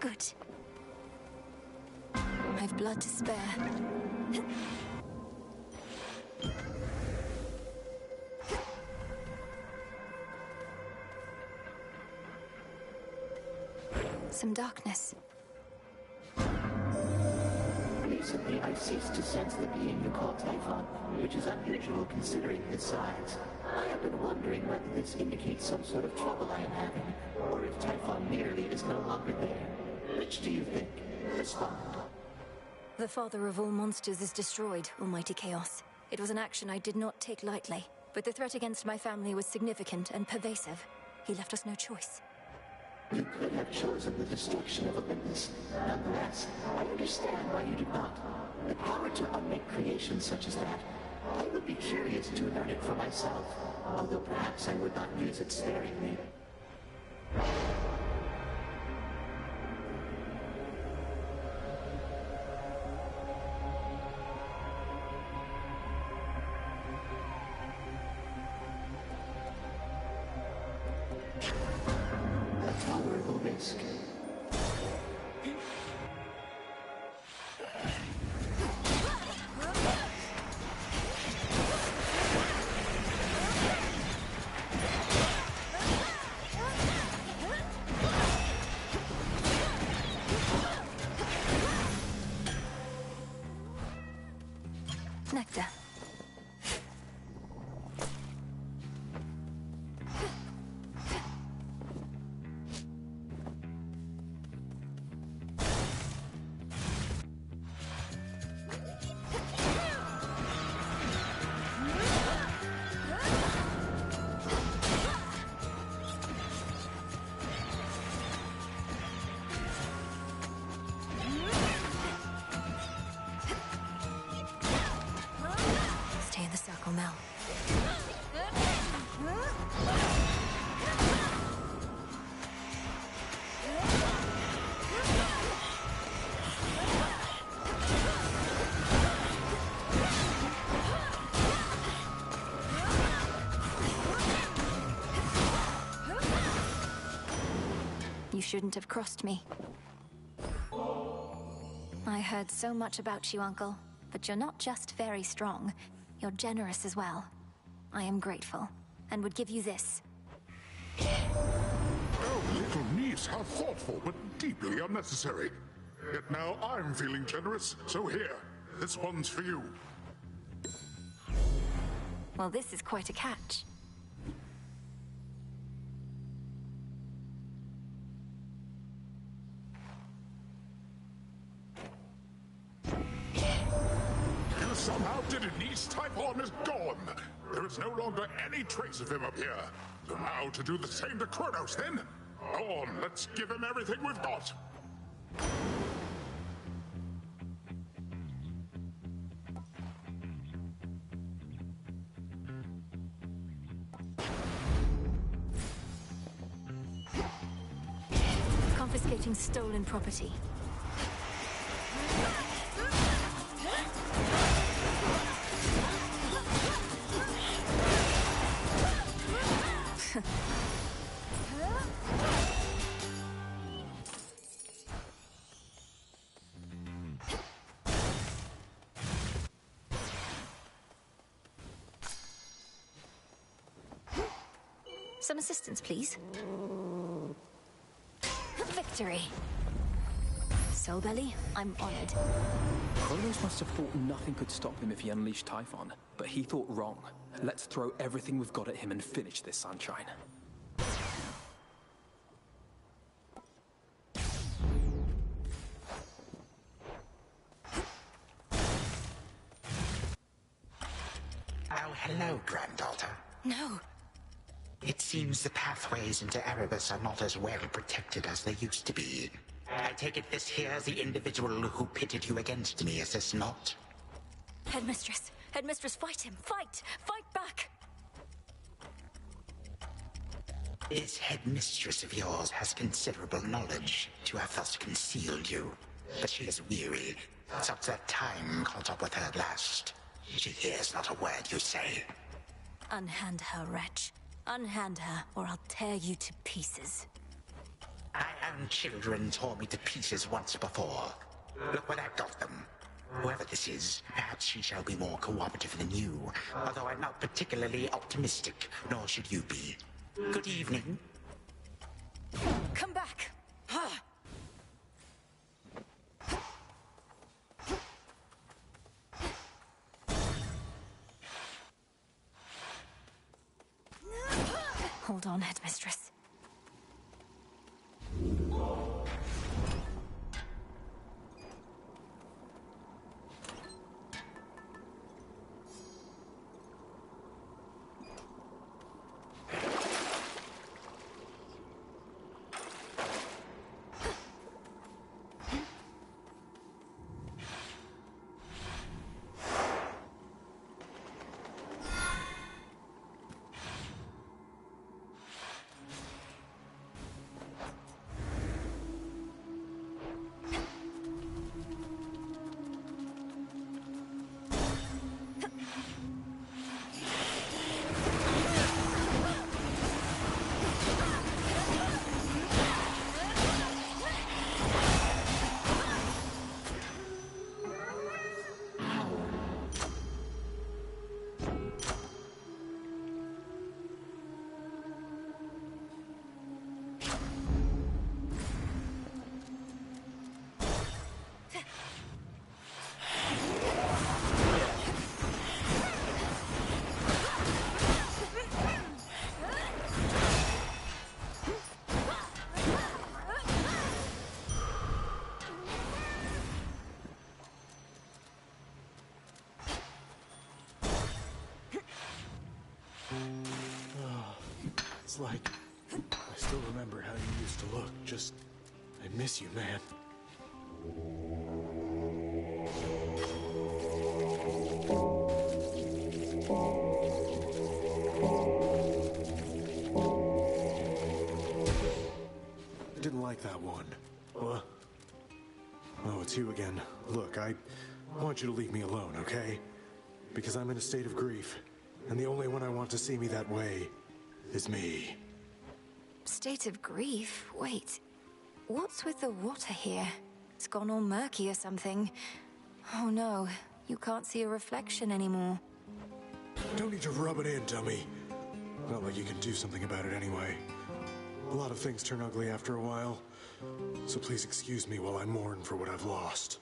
Good. I've blood to spare. Some darkness. Recently, I ceased to sense the being you call Typhon, which is unusual considering his size. I have been wondering whether this indicates some sort of trouble I am having, or if Typhon merely is no longer there. Which do you think? Respond. The father of all monsters is destroyed, Almighty Chaos. It was an action I did not take lightly, but the threat against my family was significant and pervasive. He left us no choice. You could have chosen the destruction of Olympus. Nonetheless, I understand why you did not. The power to unmake creations such as that, I would be curious to learn it for myself, although perhaps I would not use it sparingly. A tolerable risk. Nectar. Stay in the circle now. You shouldn't have crossed me. I heard so much about you, Uncle, but you're not just very strong. You're generous as well. I am grateful, and would give you this. Oh, little niece, how thoughtful, but deeply unnecessary. Yet now I'm feeling generous, so here, this one's for you. Well, this is quite a catch. You somehow did it, niece. Typhon is gone. There is no longer any trace of him up here. So now to do the same to Kronos, then? Go on, let's give him everything we've got. Confiscating stolen property. Some assistance, please. Victory. Soulbelly, I'm honored. Kronos must have thought nothing could stop him if he unleashed Typhon, but he thought wrong. Let's throw everything we've got at him and finish this, Sunshine. Oh, hello, granddaughter. No. It seems the pathways into Erebus are not as well protected as they used to be. I take it this here's the individual who pitted you against me, is this not? Headmistress! Headmistress, fight him! Fight! Fight back! This headmistress of yours has considerable knowledge to have thus concealed you. But she is weary. Since that time caught up with her last, she hears not a word you say. Unhand her, wretch. Unhand her, or I'll tear you to pieces. My own children tore me to pieces once before. Look where that got them. Whoever this is, perhaps she shall be more cooperative than you, although I'm not particularly optimistic, nor should you be. Good evening. Come back! Hold on, headmistress. It's like I still remember how you used to look. Just, I miss you, man. Didn't like that one. What? Oh, it's you again. Look, I want you to leave me alone, okay? Because I'm in a state of grief, and the only one I want to see me that way is me. State of grief? Wait. What's with the water here? It's gone all murky or something. Oh no, you can't see a reflection anymore. Don't need to rub it in, dummy. Not like you can do something about it anyway. A lot of things turn ugly after a while, so please excuse me while I mourn for what I've lost.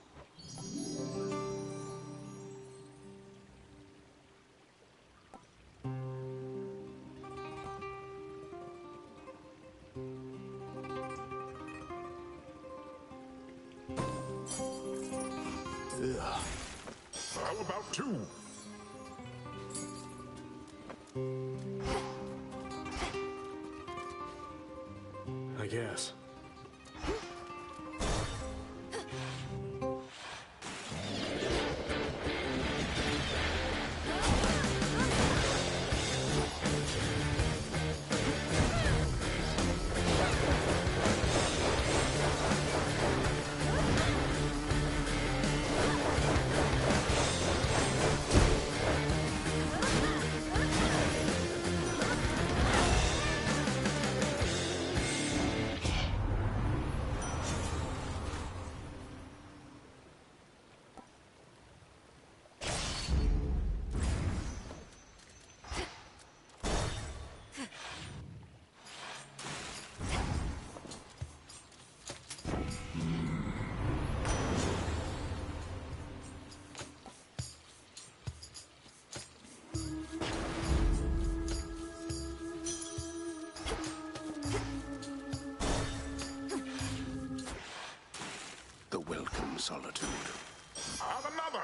How about two? I guess. solitude. Have another!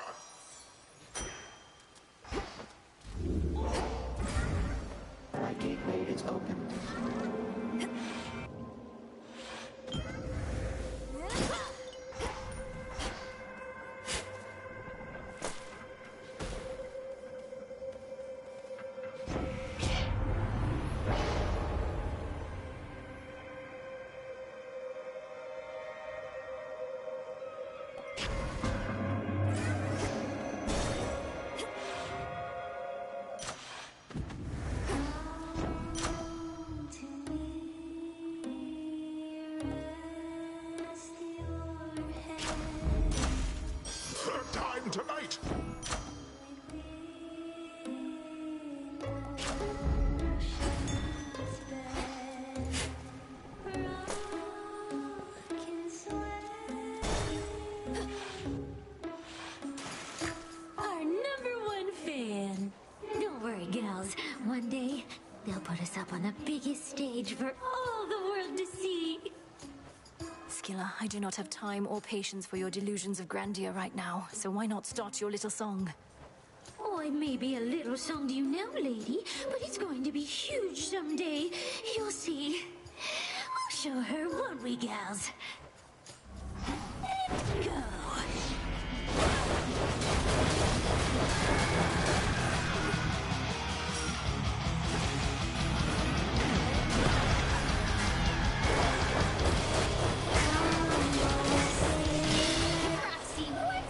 My gateway is open. Third time tonight! Our #1 fan. Don't worry, gals. One day, they'll put us up on the biggest stage for all the world to see. Skilla, I do not have time or patience for your delusions of grandeur right now, so why not start your little song? Oh, it may be a little song to you now, lady, but it's going to be huge someday. You'll see. We'll show her, won't we, gals? And go. Roxy, what?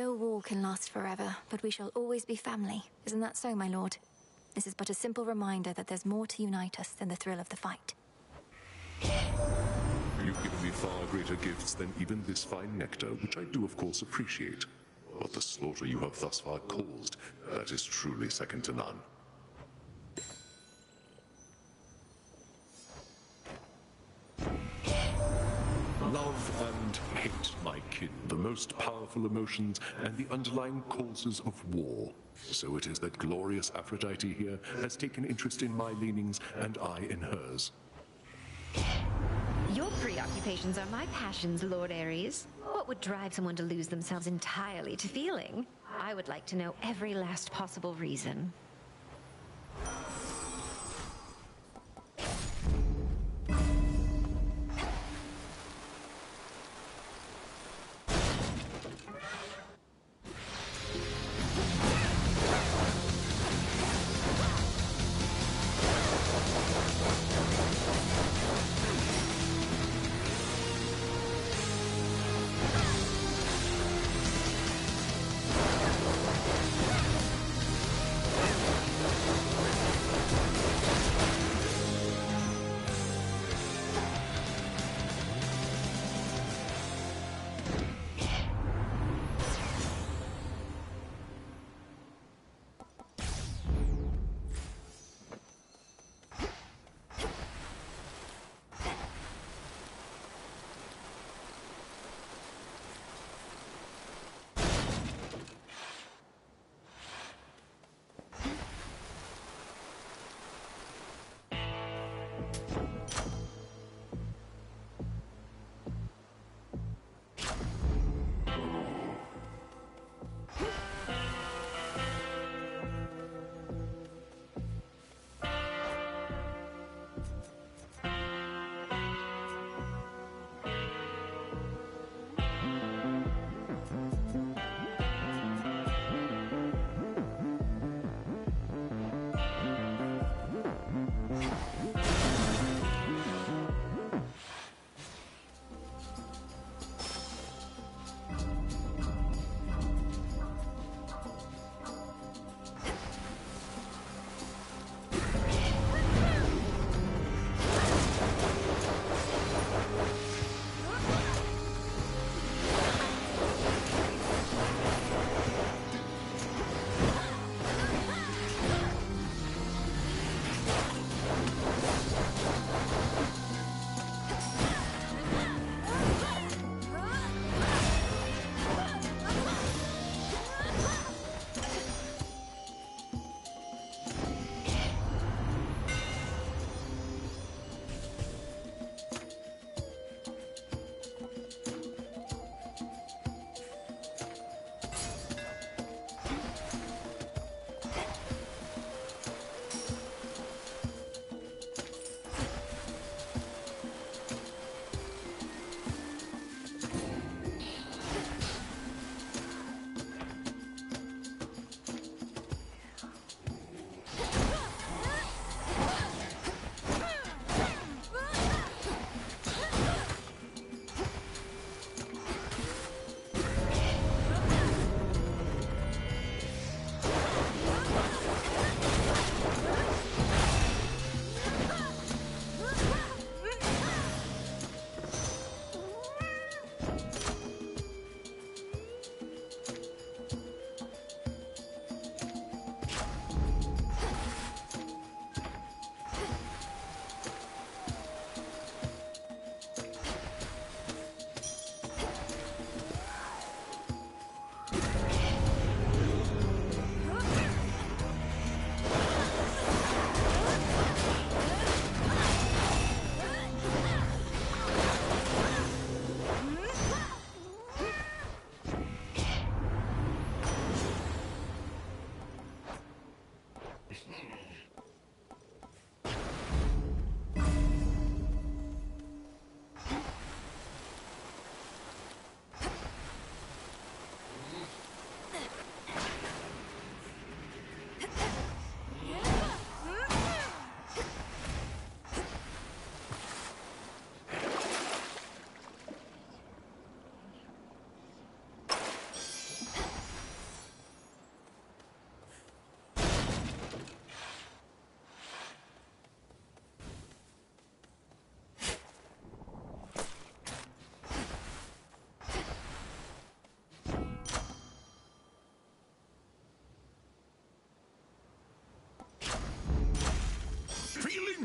No war can last forever, but we shall always be family. Isn't that so, my lord? This is but a simple reminder that there's more to unite us than the thrill of the fight. You've given me far greater gifts than even this fine nectar, which I do of course appreciate. But the slaughter you have thus far caused, that is truly second to none. Love and hate, my kin, the most powerful emotions and the underlying causes of war. So it is that glorious Aphrodite here has taken interest in my leanings and I in hers. Your preoccupations are my passions, Lord Ares. What would drive someone to lose themselves entirely to feeling? I would like to know every last possible reason.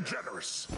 generous.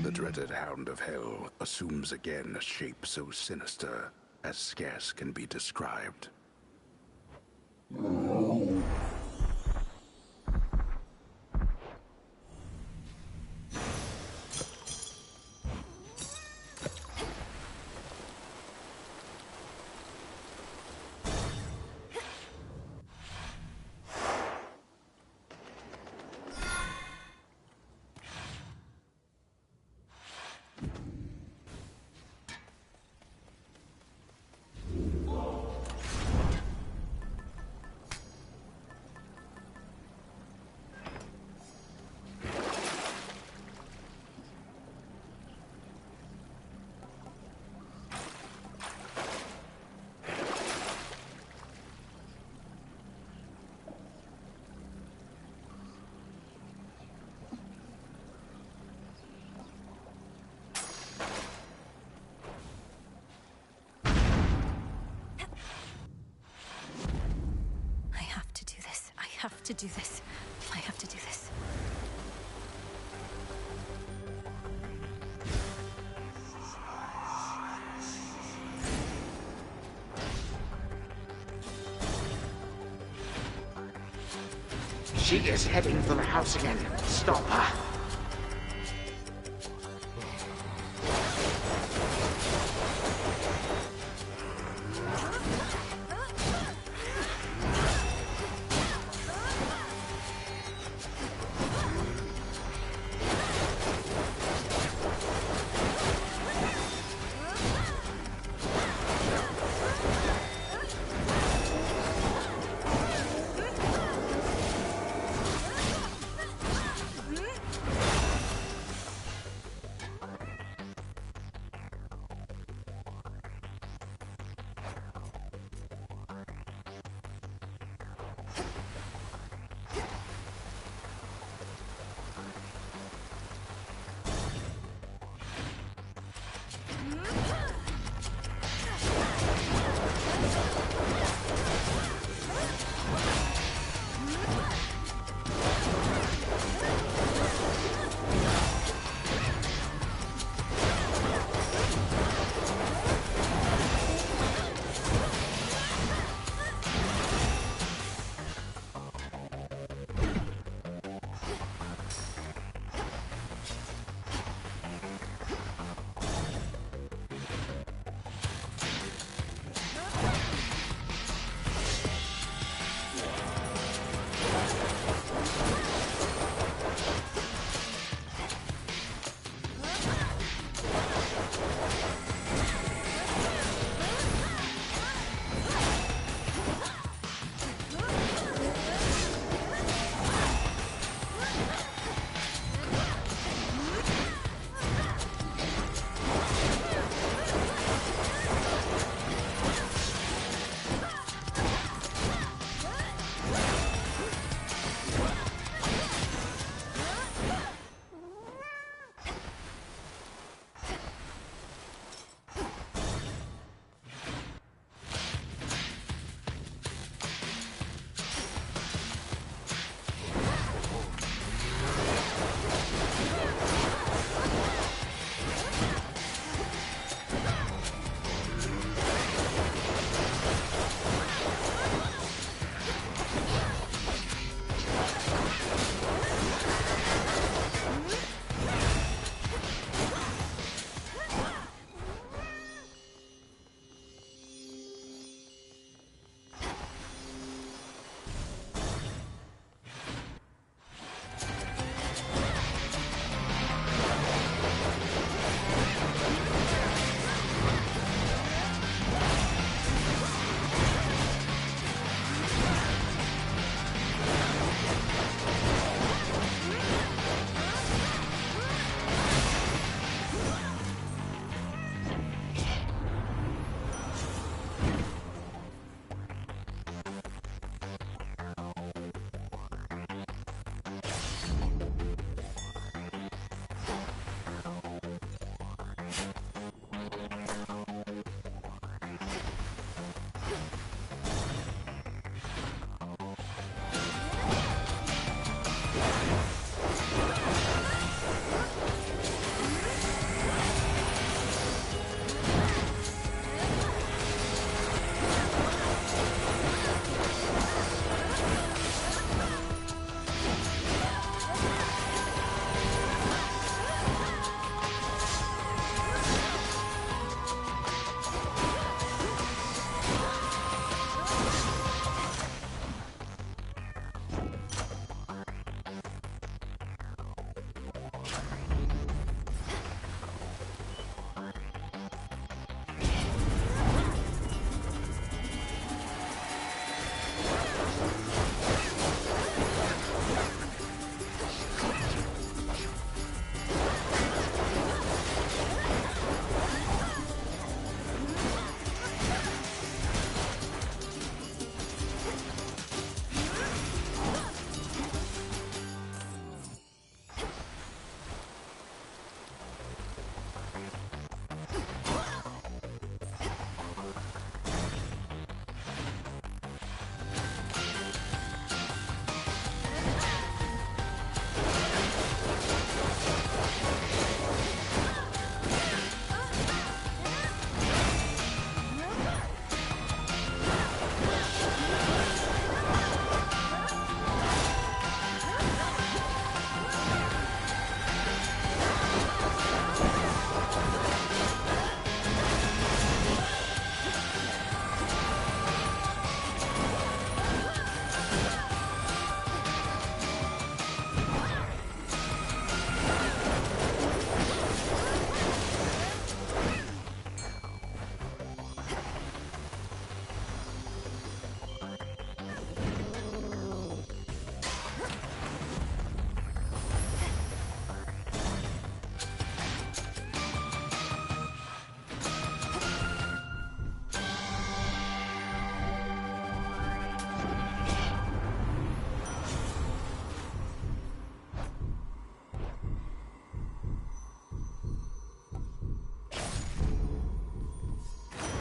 The dreaded Hound of Hell assumes again a shape so sinister as scarce can be described. I have to do this. I have to do this. She is heading for the house again. Stop her.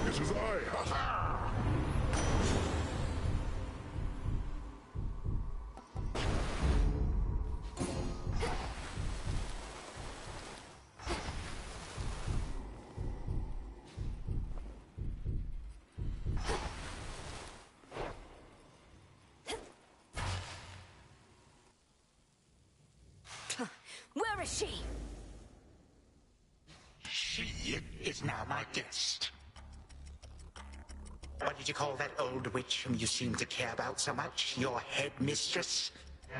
It is I! Ha ha! Where is she? She is now my guest. What did you call that old witch whom you seem to care about so much? Your head mistress?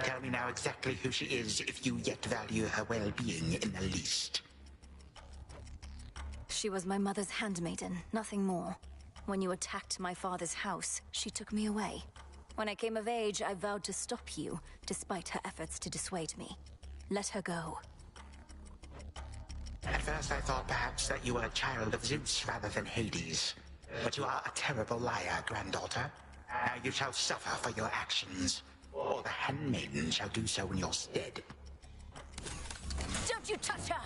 Tell me now exactly who she is, if you yet value her well-being in the least. She was my mother's handmaiden, nothing more. When you attacked my father's house, she took me away. When I came of age, I vowed to stop you, despite her efforts to dissuade me. Let her go. At first I thought perhaps that you were a child of Zeus rather than Hades. But you are a terrible liar, granddaughter. Now you shall suffer for your actions, or the handmaiden shall do so in your stead. Don't you touch her!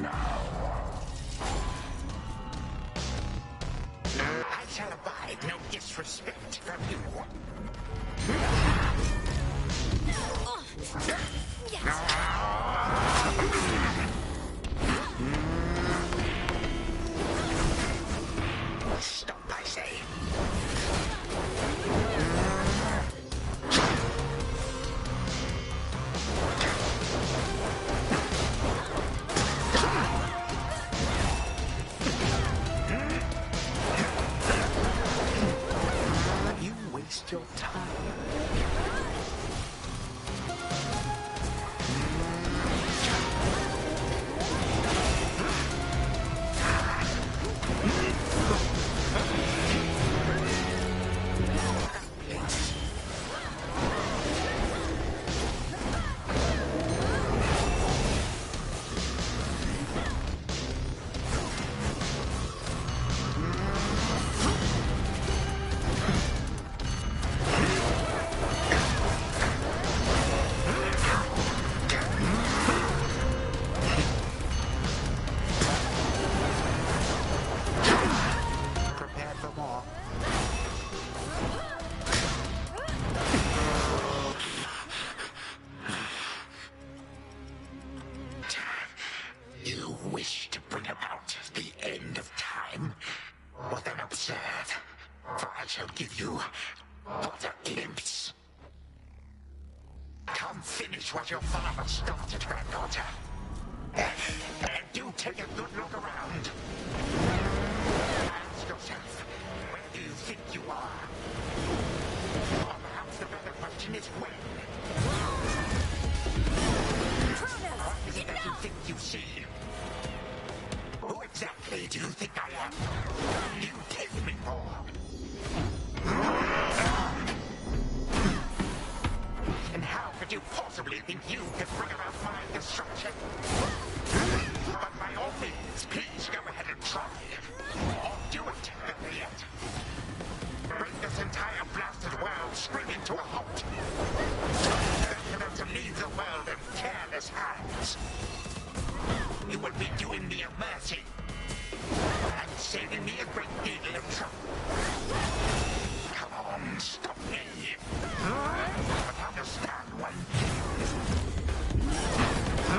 I shall abide no disrespect from you. Stop, I say. You waste your time. Prepare for more. You wish to bring about the end of time? Well then observe, for I shall give you but a glimpse. Come finish what your father started, granddaughter. And do take a good look around. Ask yourself, where do you think you are? Or perhaps the better question is when? What is it that you think you see? Who exactly do you think I am? You take me for? And how could you possibly think you could bring about my destruction? But by all means, please go ahead and try. Or do it, better yet. Bring this entire blasted world screaming to a halt. Then to leave the world in careless hands. You will be doing me a mercy. And saving me a great deal of trouble. Come on, stop me. But understand one thing. I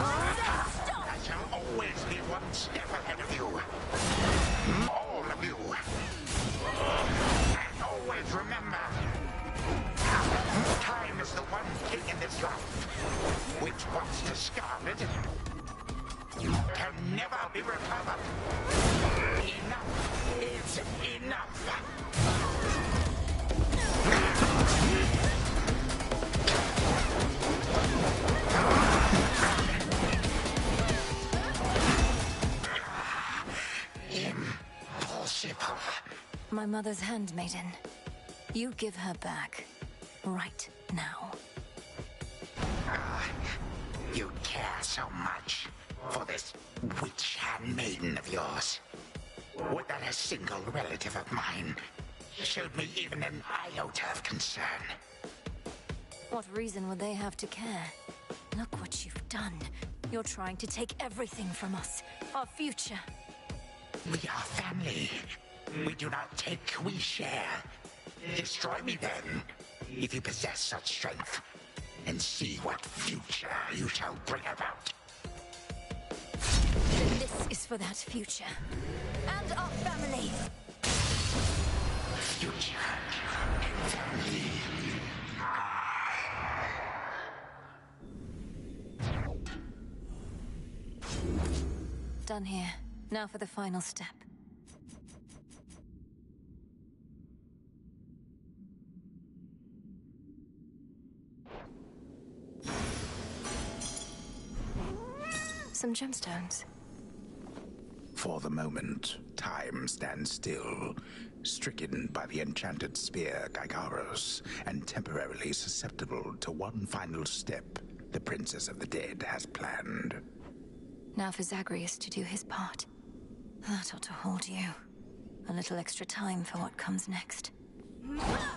shall always be one step ahead of you. All of you. And always remember, time is the one thing in this life which, once discarded, can never be recovered. Enough is enough. Impossible. My mother's handmaiden. You give her back. Right now. You care so much for this witch handmaiden of yours. Would that a single relative of mine showed me even an iota of concern? What reason would they have to care? Look what you've done. You're trying to take everything from us. Our future. We are family. We do not take, we share. Destroy me then, if you possess such strength, and see what future you shall bring about. This is for that future. And our family. Future. Family. Done here. Now for the final step. Some gemstones. For the moment, time stands still, stricken by the enchanted spear Gygaros, and temporarily susceptible to one final step the Princess of the Dead has planned. Now for Zagreus to do his part. That ought to hold you. A little extra time for what comes next.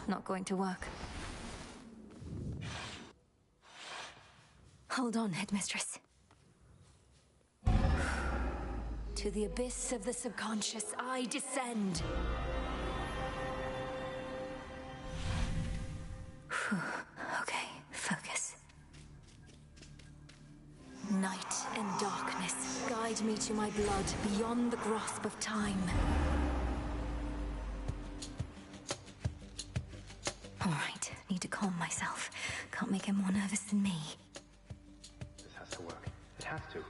Not going to work. Hold on, Headmistress. To the abyss of the subconscious, I descend. Okay, focus. Night and darkness, guide me to my blood beyond the grasp of time. All right, need to calm myself. Can't make him more nervous than me. This has to work. It has to.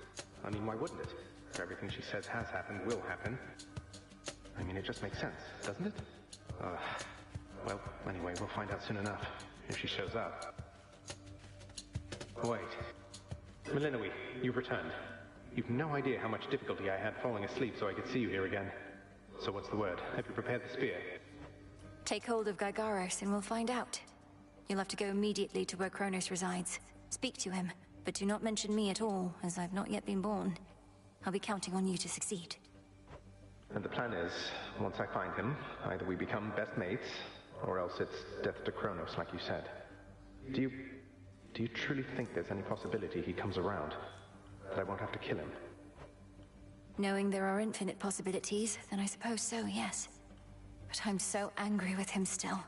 I mean, why wouldn't it? Everything she says has happened, will happen. I mean, it just makes sense, doesn't it? Well, anyway, we'll find out soon enough, if she shows up. Wait. Malinowee, you've returned. You've no idea how much difficulty I had falling asleep so I could see you here again. So what's the word? Have you prepared the spear? Take hold of Gygaros and we'll find out. You'll have to go immediately to where Kronos resides. Speak to him, but do not mention me at all, as I've not yet been born. I'll be counting on you to succeed. And the plan is, once I find him, either we become best mates, or else it's death to Kronos, like you said. Do you truly think there's any possibility he comes around? That I won't have to kill him? Knowing there are infinite possibilities, then I suppose so, yes. But I'm so angry with him still,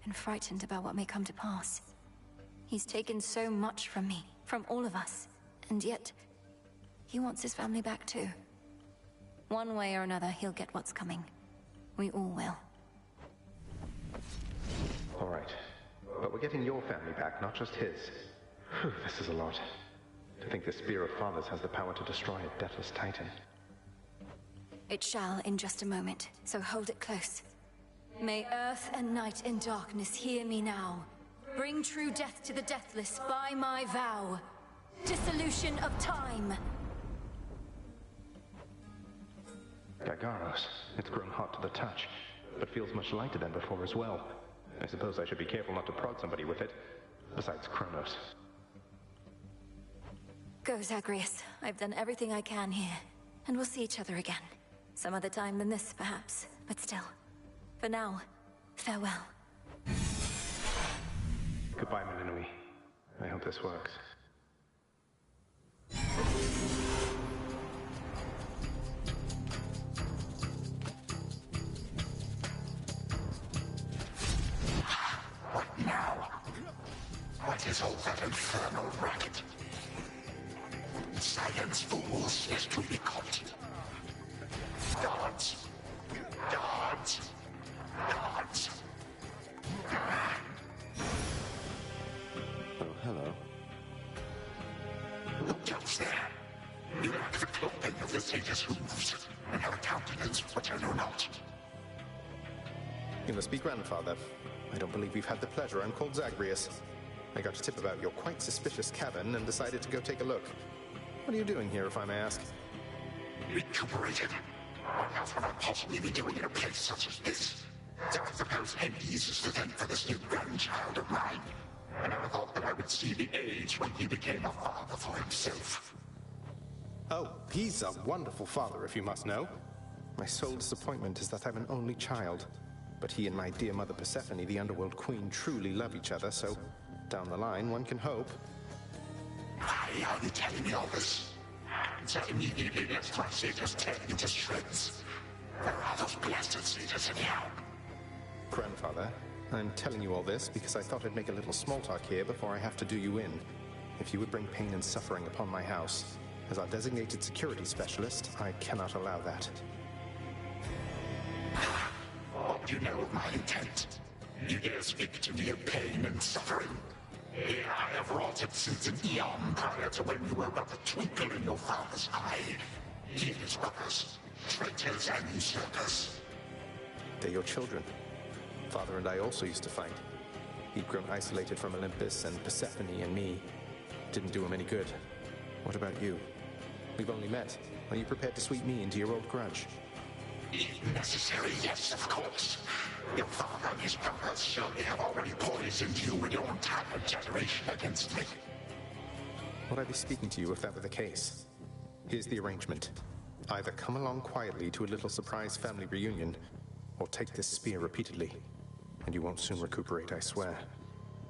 and frightened about what may come to pass. He's taken so much from me, from all of us, and yet he wants his family back too. One way or another, he'll get what's coming. We all will. All right. But we're getting your family back, not just his. Whew, this is a lot. To think the Spear of Fathers has the power to destroy a deathless Titan. It shall in just a moment, so hold it close. May earth and night and darkness hear me now. Bring true death to the deathless by my vow. Dissolution of time. Gygaros. It's grown hot to the touch, but feels much lighter than before as well. I suppose I should be careful not to prod somebody with it. Besides Kronos. Go, Zagreus. I've done everything I can here. And we'll see each other again. Some other time than this, perhaps. But still. For now, farewell. Goodbye, Malinowee. I hope this works. What now? What is all that infernal racket? Silence, fools, lest we be caught. Guards! Guards! Guards! Oh, hello. Who goes there? You lack the clothing of the satyrs' hooves, and have a countenance which I know not. You must be grandfather. I don't believe we've had the pleasure. I'm called Zagreus. I got a tip about your quite suspicious cabin and decided to go take a look. What are you doing here, if I may ask? Recuperated. What else would I possibly be doing in a place such as this? So I suppose Hades is to thank for this new grandchild of mine. I never thought that I would see the age when he became a father for himself. Oh, he's a wonderful father, if you must know. My sole disappointment is that I'm an only child. But he and my dear mother Persephone, the underworld queen, truly love each other, so down the line, one can hope. Why are you telling me all this? So immediately lets my satyrs tear into shreds. Where are those blasted satyrs anyhow? Grandfather, I'm telling you all this because I thought I'd make a little small talk here before I have to do you in. If you would bring pain and suffering upon my house, as our designated security specialist, I cannot allow that. What do you know of my intent? You dare speak to me of pain and suffering? Here I have wrought it since an eon prior to when you were but a twinkle in your father's eye. He and his brothers, traitors and usurpers. They're your children. Father and I also used to fight. He'd grown isolated from Olympus, and Persephone and me didn't do him any good. What about you? We've only met. Are you prepared to sweep me into your old grudge? If necessary, yes, of course. Your father and his brothers surely have already poisoned you and your entire generation against me. Would I be speaking to you if that were the case? Here's the arrangement. Either come along quietly to a little surprise family reunion, or take this spear repeatedly, and you won't soon recuperate, I swear.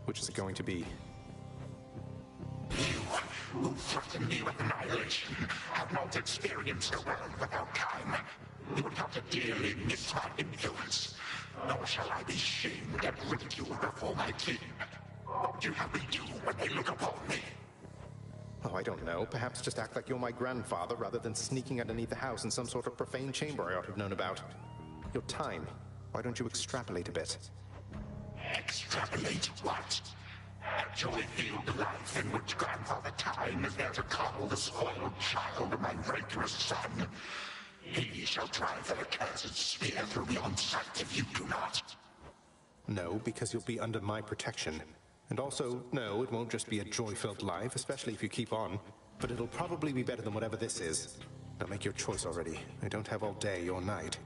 Which is it going to be? You, who threaten me with annihilation, have no won't experience the world without time. You will come to dearly miss my influence. Nor shall I be shamed and ridiculed before my kin. What would you have me do when they look upon me? Oh, I don't know. Perhaps just act like you're my grandfather rather than sneaking underneath the house in some sort of profane chamber I ought to have known about. Your time. Why don't you extrapolate a bit? Extrapolate what? A joy-filled life in which Grandfather Time is there to coddle the spoiled child of my righteous son. He shall drive the accursed spear through me on sight if you do not. No, because you'll be under my protection. And also, no, it won't just be a joy-filled life, especially if you keep on. But it'll probably be better than whatever this is. Now make your choice already. I don't have all day or night.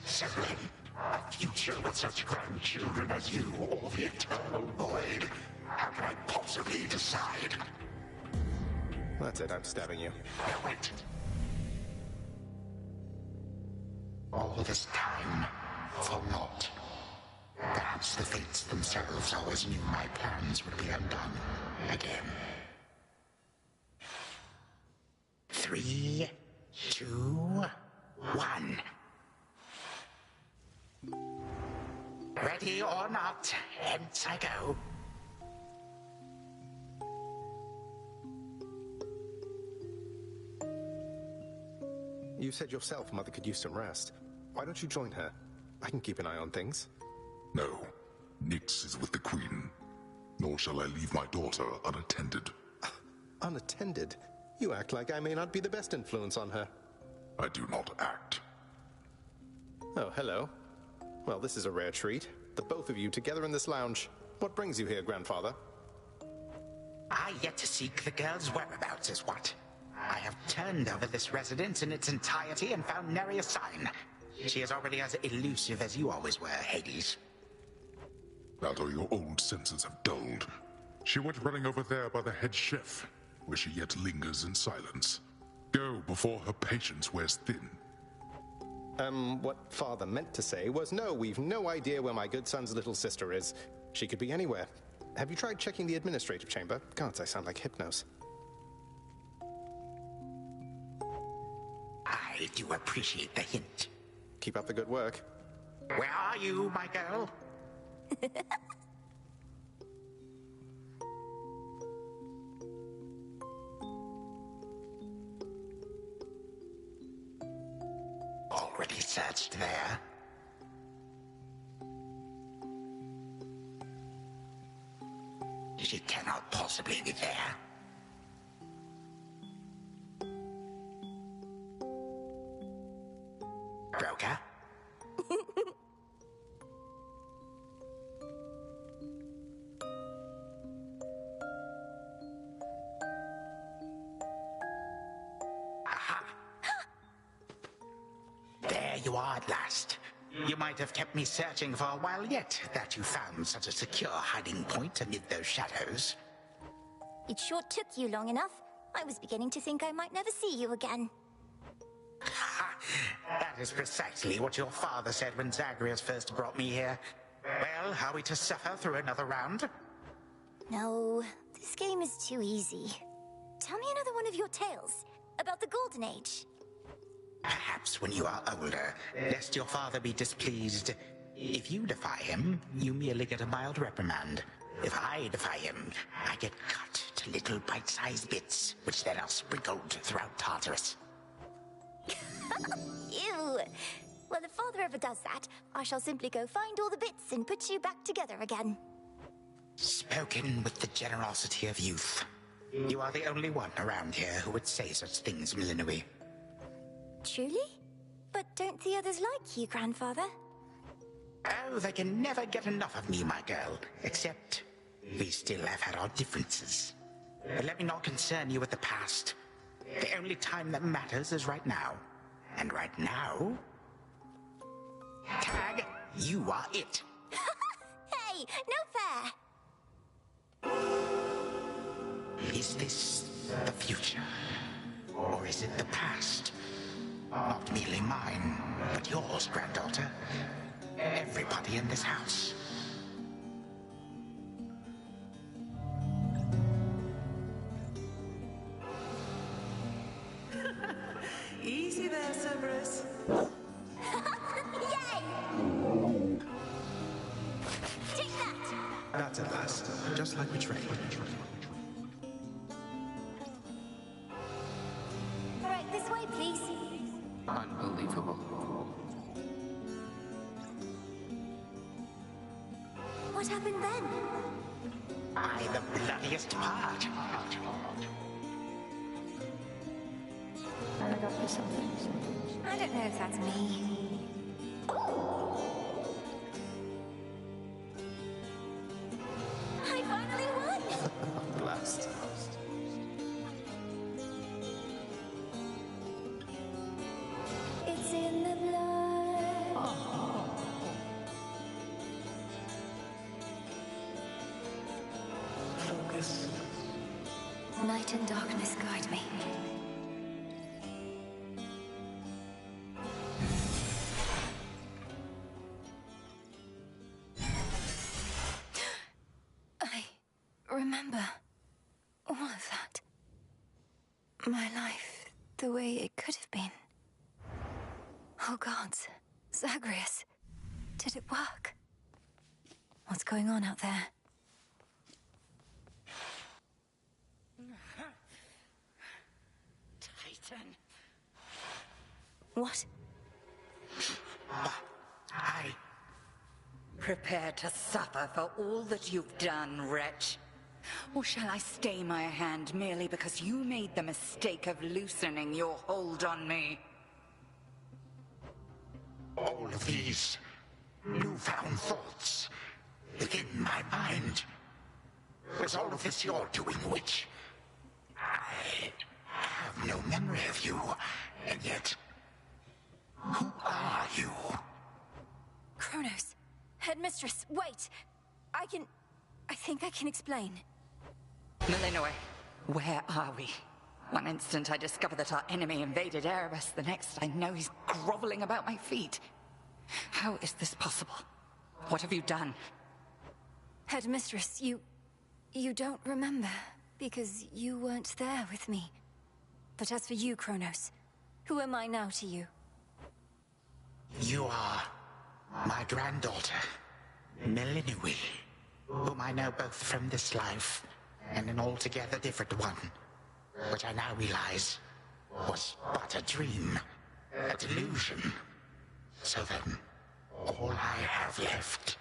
Severin, a future with such grandchildren as you, or the eternal void. How can I possibly decide? That's it, I'm stabbing you. Wait. All this time, for naught. Perhaps the fates themselves always knew my plans would be undone again. 3, 2, 1. Ready or not, hence I go. You said yourself Mother could use some rest. Why don't you join her? I can keep an eye on things. No. Nyx is with the Queen. Nor shall I leave my daughter unattended. Unattended? You act like I may not be the best influence on her. I do not act. Oh, hello. Well, this is a rare treat. The both of you together in this lounge. What brings you here, Grandfather? I yet to seek the girl's whereabouts is what. I have turned over this residence in its entirety and found nary a sign. She is already as elusive as you always were, Hades. That or your old senses have dulled. She went running over there by the head chef, where she yet lingers in silence. Go before her patience wears thin. What Father meant to say was, no, we've no idea where my good son's little sister is. She could be anywhere. Have you tried checking the administrative chamber? Gods, I sound like Hypnos. I do appreciate the hint. Keep up the good work. Where are you, my girl? Already searched there. She cannot possibly be there. Broker? Aha! There you are at last. You might have kept me searching for a while yet, that you found such a secure hiding point amid those shadows. It sure took you long enough. I was beginning to think I might never see you again. That is precisely what your father said when Zagreus first brought me here. Well, are we to suffer through another round? No, this game is too easy. Tell me another one of your tales about the Golden Age. Perhaps when you are older, lest your father be displeased. If you defy him, you merely get a mild reprimand. If I defy him, I get cut to little bite-sized bits, which then are sprinkled throughout Tartarus. Ew! Well, if Father ever does that, I shall simply go find all the bits and put you back together again. Spoken with the generosity of youth. You are the only one around here who would say such things, Millenary. Truly? But don't the others like you, Grandfather? Oh, they can never get enough of me, my girl. Except, we still have had our differences. But let me not concern you with the past. The only time that matters is right now. And right now... Tag, you are it. Hey, no fair! Is this the future? Or is it the past? Not merely mine, but yours, granddaughter. Everybody in this house. there, Cerberus. Yay! Take that! That's at last. Just like we trained. Right, this way, please. Unbelievable. What happened then? I, the bloodiest part. I got you something. I don't know if that's me. I finally won! Blast. It's in the blood. Focus. Night and darkness guide me. I remember all of that. My life, the way it could have been. Oh gods, Zagreus, did it work? What's going on out there? Titan. What? I... Prepare to suffer for all that you've done, wretch. Or shall I stay my hand merely because you made the mistake of loosening your hold on me? All of these newfound thoughts within my mind. Was all of this your doing, witch? I have no memory of you, and yet... Who are you? Kronos, Headmistress, wait! I think I can explain. Melinoe, where are we? One instant I discover that our enemy invaded Erebus, the next I know he's groveling about my feet. How is this possible? What have you done? Headmistress, you don't remember, because you weren't there with me. But as for you, Kronos, who am I now to you? You are my granddaughter, Melinoe, whom I know both from this life and an altogether different one, which I now realize was but a dream, a delusion. So then, all I have left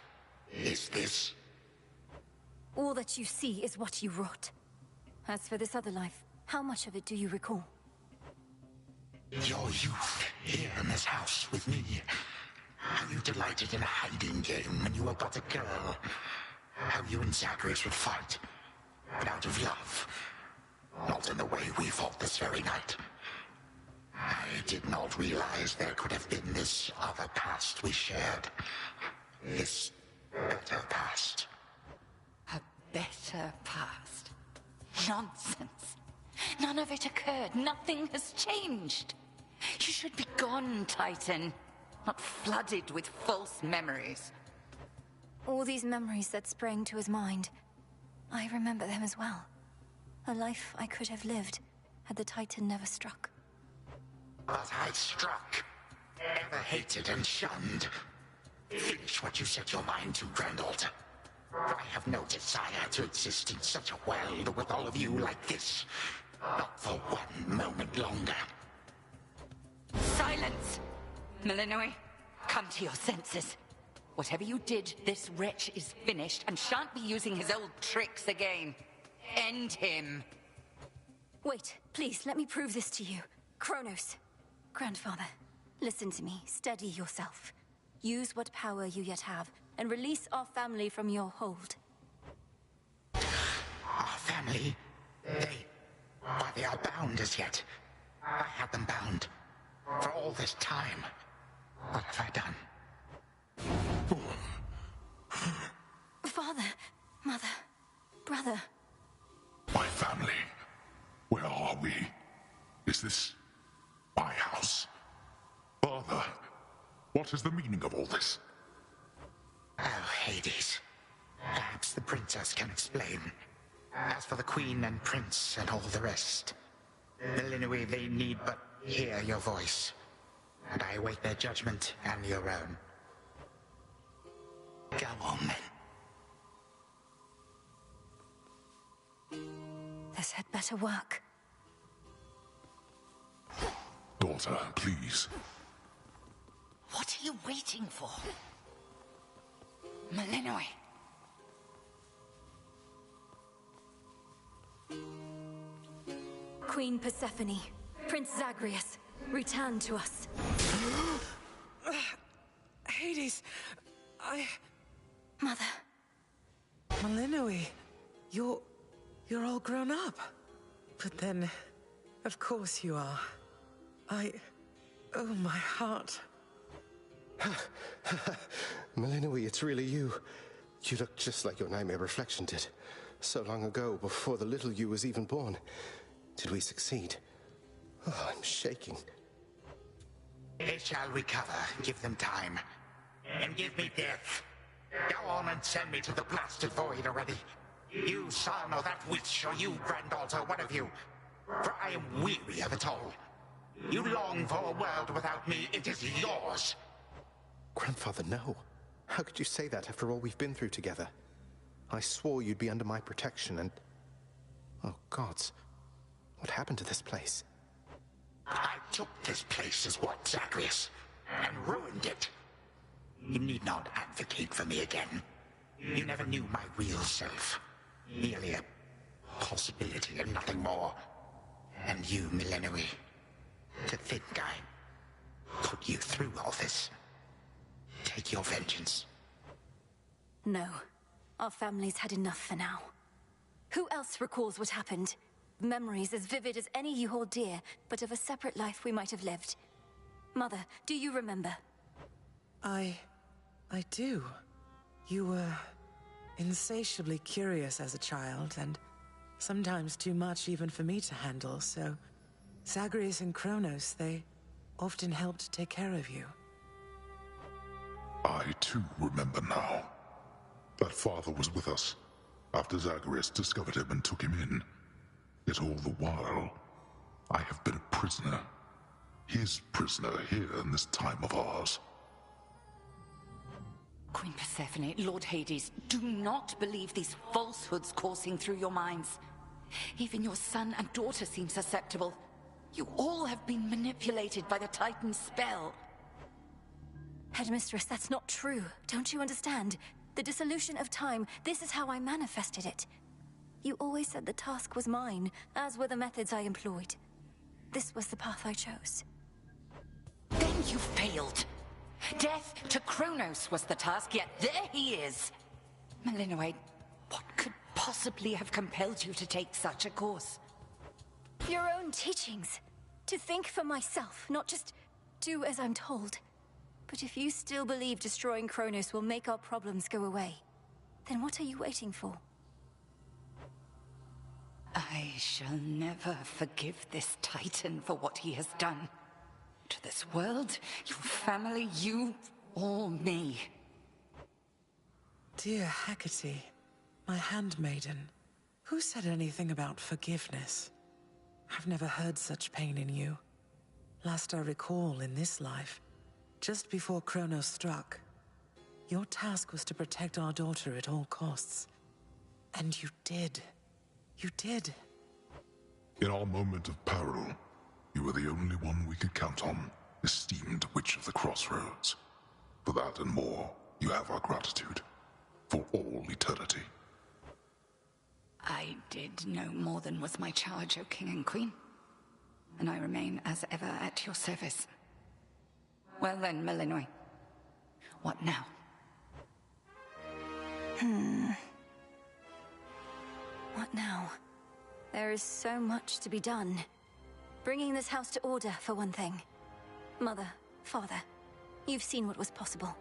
is this. All that you see is what you wrought. As for this other life, how much of it do you recall? Your youth here in this house with me. How you delighted in a hiding game when you were but a girl. How you and Zagreus would fight, but out of love. Not in the way we fought this very night. I did not realize there could have been this other past we shared. This better past. A better past? Nonsense. None of it occurred. Nothing has changed. You should be gone, Titan. Not flooded with false memories. All these memories that sprang to his mind, I remember them as well. A life I could have lived had the Titan never struck. But I struck. Ever hated and shunned. Finish what you set your mind to, granddaughter. I have no desire to exist in such a world with all of you like this. Not for 1 moment longer. Silence! Melinoe, come to your senses. Whatever you did, this wretch is finished and shan't be using his old tricks again. End him. Wait, please, let me prove this to you. Kronos. Grandfather, listen to me. Steady yourself. Use what power you yet have, and release our family from your hold. Our family? They are bound as yet. I had them bound. For all this time. What have I done? Father, mother, brother. My family. Where are we? Is this my house? Father, what is the meaning of all this? Oh, Hades. Perhaps the princess can explain. As for the queen and prince and all the rest, Melinoe, they need but hear your voice. and I await their judgment and your own. Go on, then. This had better work. Daughter, please. What are you waiting for? Malinois. Queen Persephone, Prince Zagreus, return to us. Hades, Mother. Malinois, you're all grown up. But then, of course you are. Oh, my heart. Malinois, it's really you. You look just like your nightmare reflection did. So long ago, before the little you was even born. Did we succeed? Oh, I'm shaking. They shall recover. Give them time. And give me death. Go on and send me to the blasted void already. You son or that witch, or you granddaughter, one of you. For I am weary of it all. You long for a world without me. It is yours. Grandfather, no. How could you say that after all we've been through together? I swore you'd be under my protection and... Oh, gods. What happened to this place? I took this place as what, Zagreus? And ruined it. You need not advocate for me again. You never knew my real self. Merely a possibility and nothing more. And you, Malinois, to think I put you through all this. Take your vengeance. No. Our family's had enough for now. Who else recalls what happened? Memories as vivid as any you hold dear, but of a separate life we might have lived. Mother, do you remember? I do. You were insatiably curious as a child, and sometimes too much even for me to handle, so Zagreus and Kronos, they often helped take care of you. I too remember now. That father was with us after Zagreus discovered him and took him in. Yet all the while, I have been a prisoner. His prisoner here in this time of ours. Queen Persephone, Lord Hades, do not believe these falsehoods coursing through your minds. Even your son and daughter seem susceptible. You all have been manipulated by the Titan's spell. Headmistress, that's not true. Don't you understand? The dissolution of time, this is how I manifested it. You always said the task was mine, as were the methods I employed. This was the path I chose. Then you failed. Death to Kronos was the task, yet there he is. Malinois, what could possibly have compelled you to take such a course? Your own teachings. To think for myself, not just do as I'm told. But if you still believe destroying Kronos will make our problems go away, then what are you waiting for? I shall never forgive this Titan for what he has done. To this world, your family, you, or me. Dear Hecate, my handmaiden, who said anything about forgiveness? I've never heard such pain in you. Last I recall in this life, just before Kronos struck, your task was to protect our daughter at all costs. And you did. You did. In our moment of peril, you were the only one we could count on, esteemed Witch of the Crossroads. For that and more, you have our gratitude. For all eternity. I did no more than was my charge, O King and Queen. And I remain as ever at your service. Well then, Malinois. What now? What now? There is so much to be done. Bringing this house to order, for one thing. Mother, Father, you've seen what was possible.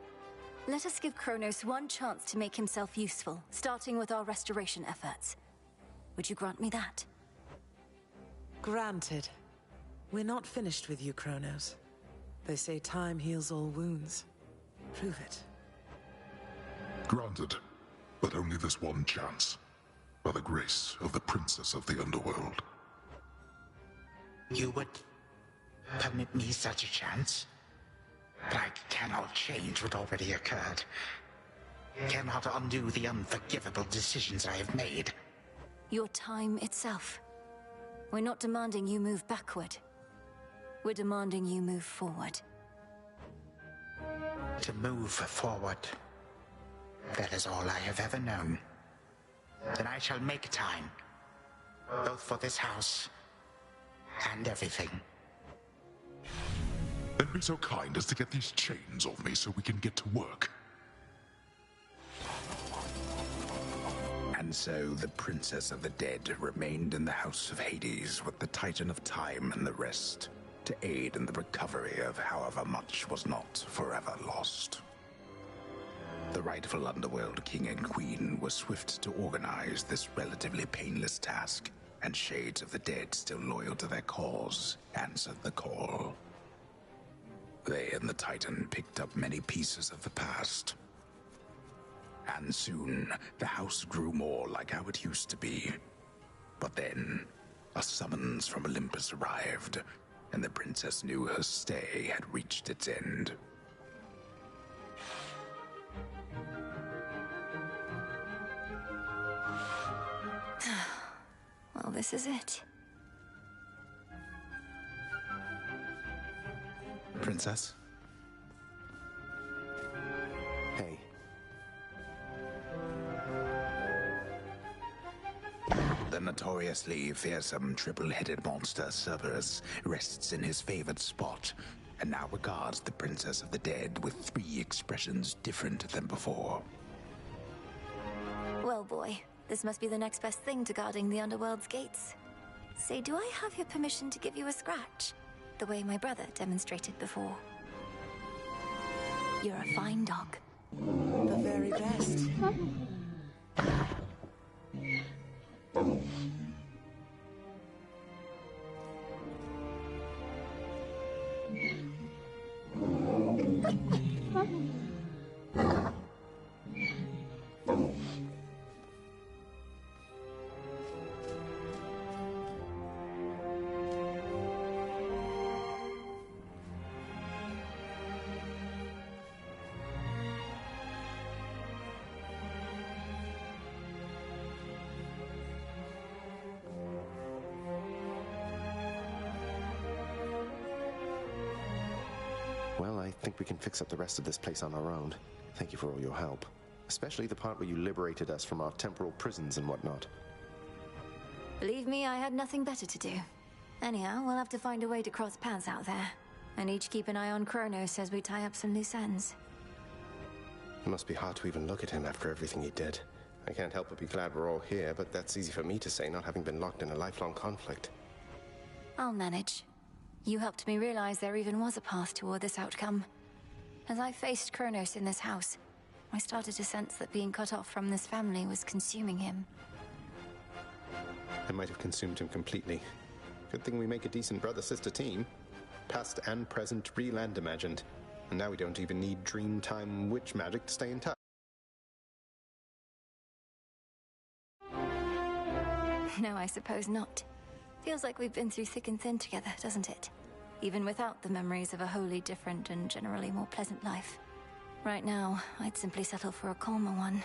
Let us give Kronos one chance to make himself useful, starting with our restoration efforts. Would you grant me that? Granted. We're not finished with you, Kronos. They say time heals all wounds. Prove it. Granted, but only this one chance. By the grace of the Princess of the Underworld. You would permit me such a chance? But I cannot change what already occurred. Cannot undo the unforgivable decisions I have made. Your time itself. We're not demanding you move backward. We're demanding you move forward. To move forward. That is all I have ever known. Then I shall make time. Both for this house and everything. Then be so kind as to get these chains off me so we can get to work. And so the Princess of the Dead remained in the House of Hades with the Titan of Time and the rest, to aid in the recovery of however much was not forever lost. The rightful Underworld King and Queen were swift to organize this relatively painless task, and Shades of the Dead, still loyal to their cause, answered the call. They and the Titan picked up many pieces of the past. And soon, the house grew more like how it used to be. But then, a summons from Olympus arrived, and the princess knew her stay had reached its end. Well, this is it. Princess? Hey. The notoriously fearsome triple-headed monster Cerberus rests in his favored spot, and now regards the Princess of the Dead with 3 expressions different than before. Well, boy, this must be the next best thing to guarding the Underworld's gates. Say, do I have your permission to give you a scratch? The way my brother demonstrated before. You're a fine dog. The very best. Well, I think we can fix up the rest of this place on our own. Thank you for all your help. Especially the part where you liberated us from our temporal prisons and whatnot. Believe me, I had nothing better to do. Anyhow, we'll have to find a way to cross paths out there. And each keep an eye on Kronos as we tie up some loose ends. It must be hard to even look at him after everything he did. I can't help but be glad we're all here, but that's easy for me to say, not having been locked in a lifelong conflict. I'll manage. You helped me realize there even was a path toward this outcome. As I faced Kronos in this house, I started to sense that being cut off from this family was consuming him. I might have consumed him completely. Good thing we make a decent brother-sister team. Past and present, real and imagined. And now we don't even need Dreamtime witch magic to stay in touch. No, I suppose not. Feels like we've been through thick and thin together, doesn't it? Even without the memories of a wholly different and generally more pleasant life. Right now, I'd simply settle for a calmer one.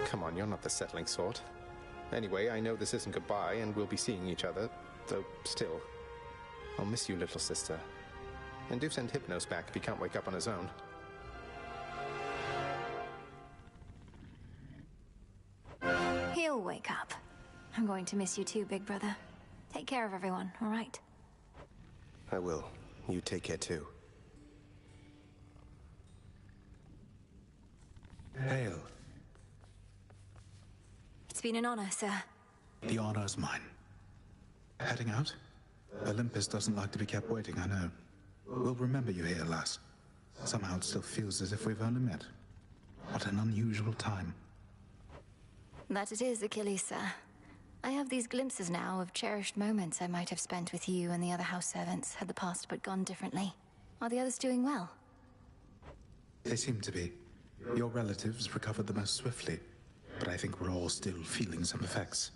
Come on, you're not the settling sort. Anyway, I know this isn't goodbye, and we'll be seeing each other, though still. I'll miss you, little sister. And do send Hypnos back if he can't wake up on his own. He'll wake up. I'm going to miss you too, big brother. Take care of everyone, all right? I will. You take care too. Hail. It's been an honor, sir. The honor's mine. Heading out? Olympus doesn't like to be kept waiting, I know. We'll remember you here, lass. Somehow it still feels as if we've only met. What an unusual time. That it is, Achilles, sir. I have these glimpses now of cherished moments I might have spent with you and the other house servants had the past but gone differently. Are the others doing well? They seem to be. Your relatives recovered the most swiftly, but I think we're all still feeling some effects.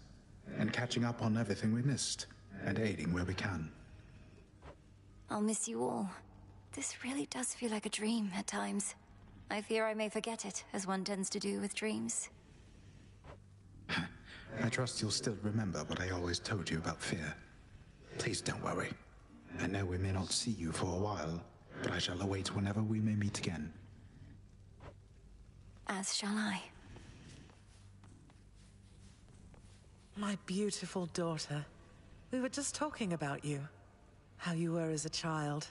And catching up on everything we missed, and aiding where we can. I'll miss you all. This really does feel like a dream at times. I fear I may forget it, as one tends to do with dreams. I trust you'll still remember what I always told you about fear. Please don't worry. I know we may not see you for a while, but I shall await whenever we may meet again. As shall I. My beautiful daughter. We were just talking about you. How you were as a child.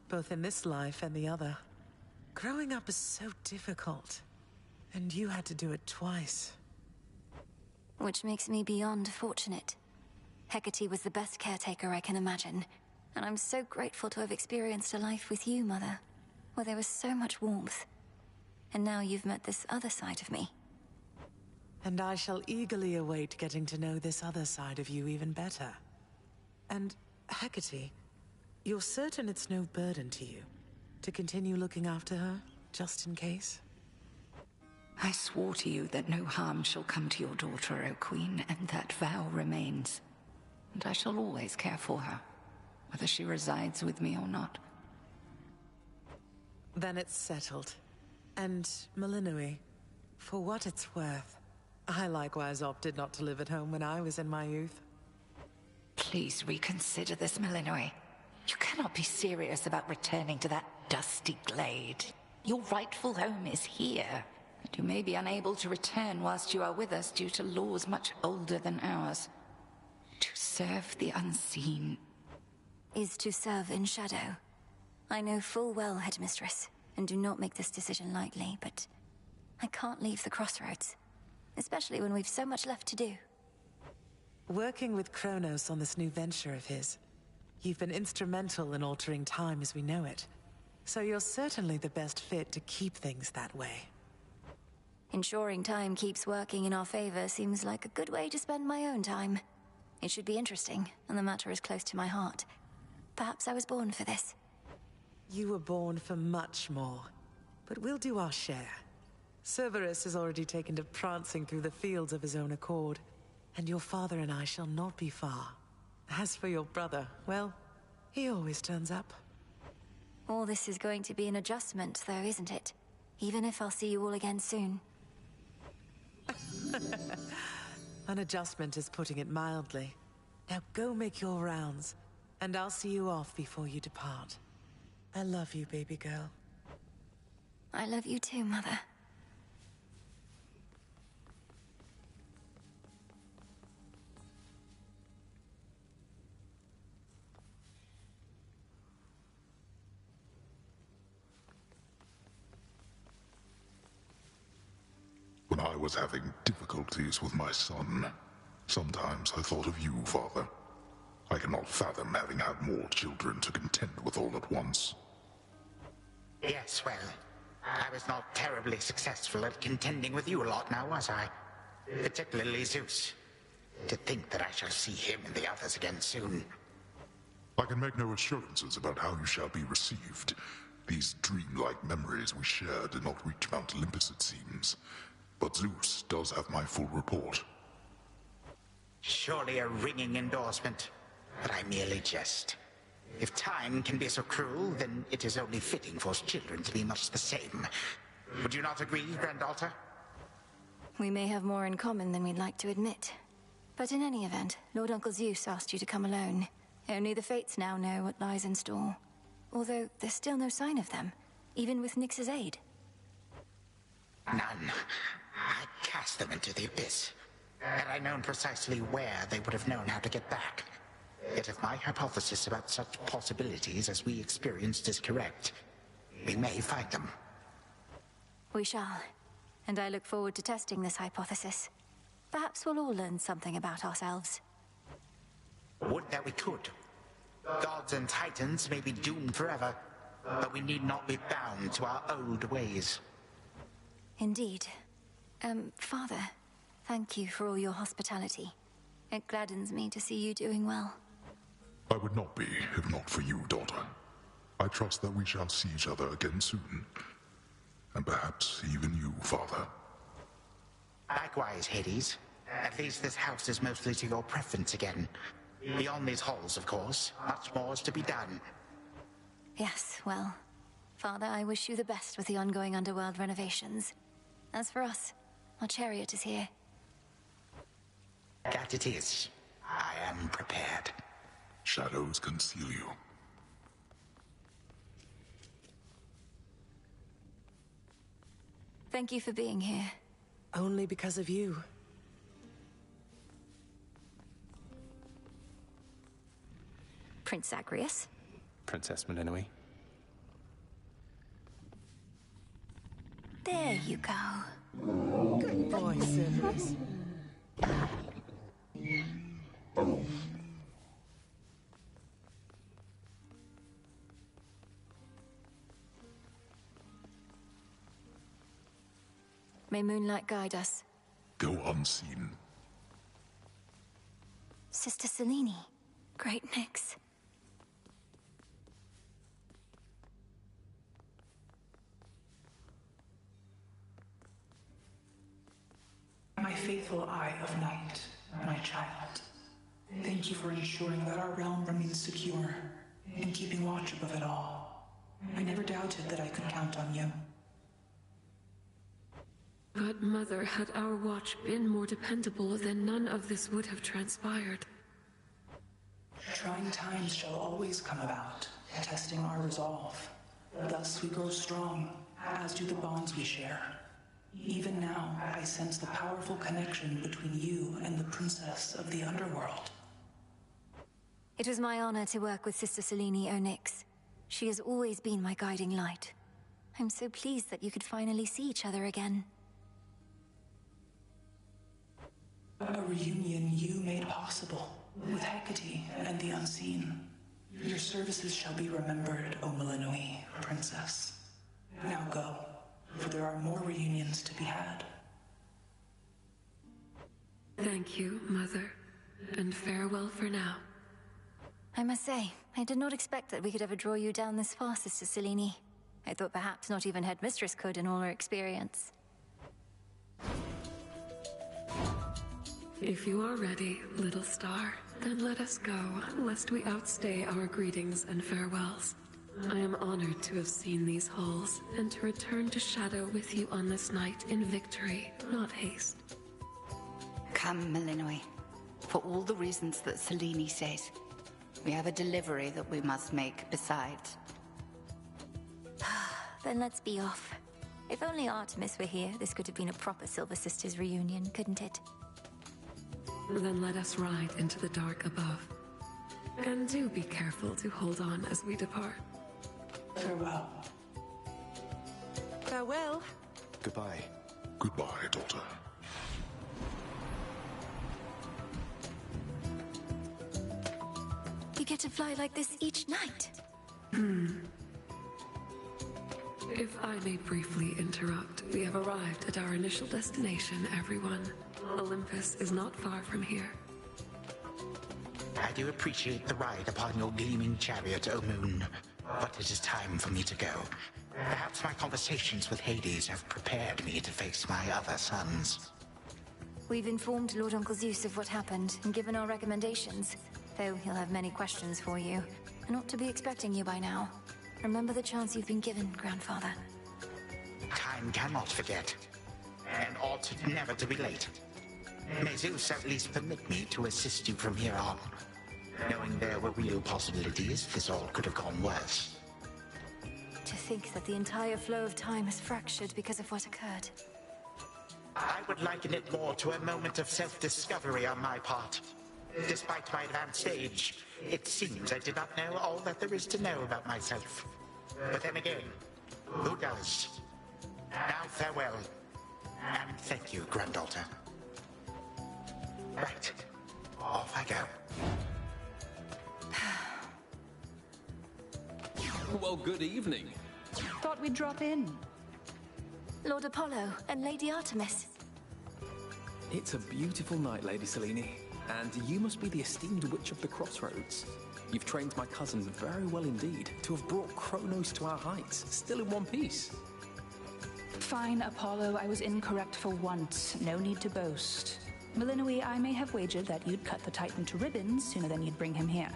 Both in this life and the other. Growing up is so difficult. And you had to do it twice. Which makes me beyond fortunate. Hecate was the best caretaker I can imagine. And I'm so grateful to have experienced a life with you, Mother. Where there was so much warmth. And now you've met this other side of me. And I shall eagerly await getting to know this other side of you even better. And, Hecate, you're certain it's no burden to you to continue looking after her, just in case? I swore to you that no harm shall come to your daughter, O Queen, and that vow remains. And I shall always care for her, whether she resides with me or not. Then it's settled. And, Malinui, for what it's worth, I likewise opted not to live at home when I was in my youth. Please reconsider this, Malinui. You cannot be serious about returning to that dusty glade. Your rightful home is here. And you may be unable to return whilst you are with us due to laws much older than ours. To serve the unseen is to serve in shadow. I know full well, Headmistress, and do not make this decision lightly, but I can't leave the crossroads. Especially when we've so much left to do. Working with Kronos on this new venture of his, you've been instrumental in altering time as we know it. So you're certainly the best fit to keep things that way. Ensuring time keeps working in our favor seems like a good way to spend my own time. It should be interesting, and the matter is close to my heart. Perhaps I was born for this. You were born for much more, but we'll do our share. Cerberus has already taken to prancing through the fields of his own accord, and your father and I shall not be far. As for your brother, well, he always turns up. All this is going to be an adjustment, though, isn't it? Even if I'll see you all again soon. An adjustment is putting it mildly. Now go make your rounds, and I'll see you off before you depart. I love you, baby girl. I love you too, Mother. When I was having difficulties with my son, sometimes I thought of you, Father. I cannot fathom having had more children to contend with all at once. Yes, well, I was not terribly successful at contending with you a lot now, was I? Particularly Zeus. To think that I shall see him and the others again soon. I can make no assurances about how you shall be received. These dreamlike memories we share did not reach Mount Olympus, it seems. But Zeus does have my full report. Surely a ringing endorsement, but I merely jest. If time can be so cruel, then it is only fitting for children to be much the same. Would you not agree, granddaughter? We may have more in common than we'd like to admit. But in any event, Lord Uncle Zeus asked you to come alone. Only the Fates now know what lies in store. Although there's still no sign of them, even with Nyx's aid. None. I cast them into the abyss. Had I known precisely where, they would have known how to get back. Yet if my hypothesis about such possibilities as we experienced is correct, we may find them. We shall. And I look forward to testing this hypothesis. Perhaps we'll all learn something about ourselves. Would that we could. Gods and titans may be doomed forever, but we need not be bound to our old ways. Indeed. Father, thank you for all your hospitality. It gladdens me to see you doing well. I would not be, if not for you, daughter. I trust that we shall see each other again soon. And perhaps even you, Father. Likewise, Hades. At least this house is mostly to your preference again. Beyond these halls, of course, much more is to be done. Yes, well, Father, I wish you the best with the ongoing underworld renovations. As for us, our chariot is here. That it is. I am prepared. Shadows conceal you. Thank you for being here. Only because of you. Prince Zagreus. Princess Melinoe. There you go. Good boy, Cerberus. May moonlight guide us. Go unseen. Sister Selene. Great Nyx. My faithful Eye of Night, my child. Thank you for ensuring that our realm remains secure and keeping watch above it all. I never doubted that I could count on you. But Mother, had our watch been more dependable, then none of this would have transpired. Trying times shall always come about, testing our resolve. Thus we grow strong, as do the bonds we share. Even now, I sense the powerful connection between you and the princess of the underworld. It was my honor to work with Sister Selene Onyx. She has always been my guiding light. I'm so pleased that you could finally see each other again. A reunion you made possible, with Hecate and the Unseen. Your services shall be remembered, O Melinoe, Princess. Now go, for there are more reunions to be had. Thank you, Mother, and farewell for now. I must say, I did not expect that we could ever draw you down this far, Sister Selene. I thought perhaps not even Headmistress could in all her experience. If you are ready, little star, then let us go, lest we outstay our greetings and farewells. I am honored to have seen these halls, and to return to Shadow with you on this night in victory, not haste. Come, Melinoe. For all the reasons that Selene says. We have a delivery that we must make besides. Then let's be off. If only Artemis were here, this could have been a proper Silver Sisters reunion, couldn't it? Then let us ride into the dark above. And do be careful to hold on as we depart. Farewell. Farewell. Goodbye. Goodbye, daughter. You get to fly like this each night. If I may briefly interrupt, we have arrived at our initial destination, everyone. Olympus is not far from here. I do appreciate the ride upon your gleaming chariot, O Moon. But it is time for me to go. Perhaps my conversations with Hades have prepared me to face my other sons. We've informed Lord Uncle Zeus of what happened and given our recommendations, though he'll have many questions for you. And ought to be expecting you by now. Remember the chance you've been given, Grandfather. Time cannot forget, and ought never to be late. May Zeus at least permit me to assist you from here on. Knowing there were real possibilities, this all could have gone worse. To think that the entire flow of time is fractured because of what occurred. I would liken it more to a moment of self-discovery on my part. Despite my advanced age, it seems I did not know all that there is to know about myself. But then again, who does? Now farewell, and thank you, granddaughter. Right, off I go. Well, good evening. Thought we'd drop in. Lord Apollo and Lady Artemis. It's a beautiful night, Lady Selene. And you must be the esteemed Witch of the Crossroads. You've trained my cousin very well indeed to have brought Kronos to our heights, still in one piece. Fine, Apollo, I was incorrect for once. No need to boast. Malinoi, I may have wagered that you'd cut the Titan to ribbons sooner than you'd bring him here.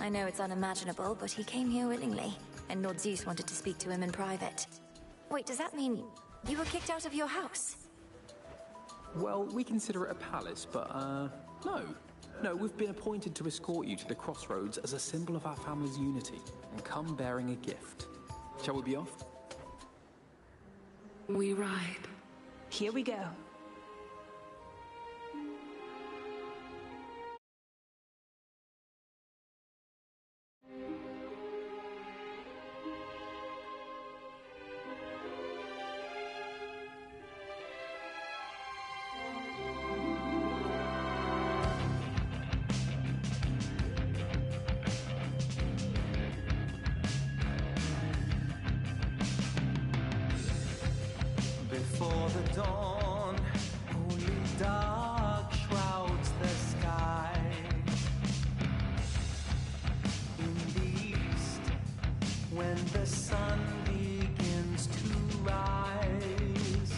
I know it's unimaginable, but he came here willingly, and Lord Zeus wanted to speak to him in private. Wait, does that mean you were kicked out of your house? Well, we consider it a palace, but, no. No, we've been appointed to escort you to the crossroads as a symbol of our family's unity, and come bearing a gift. Shall we be off? We ride. Here we go. Before the dawn, only dark shrouds the sky. In the east, when the sun begins to rise,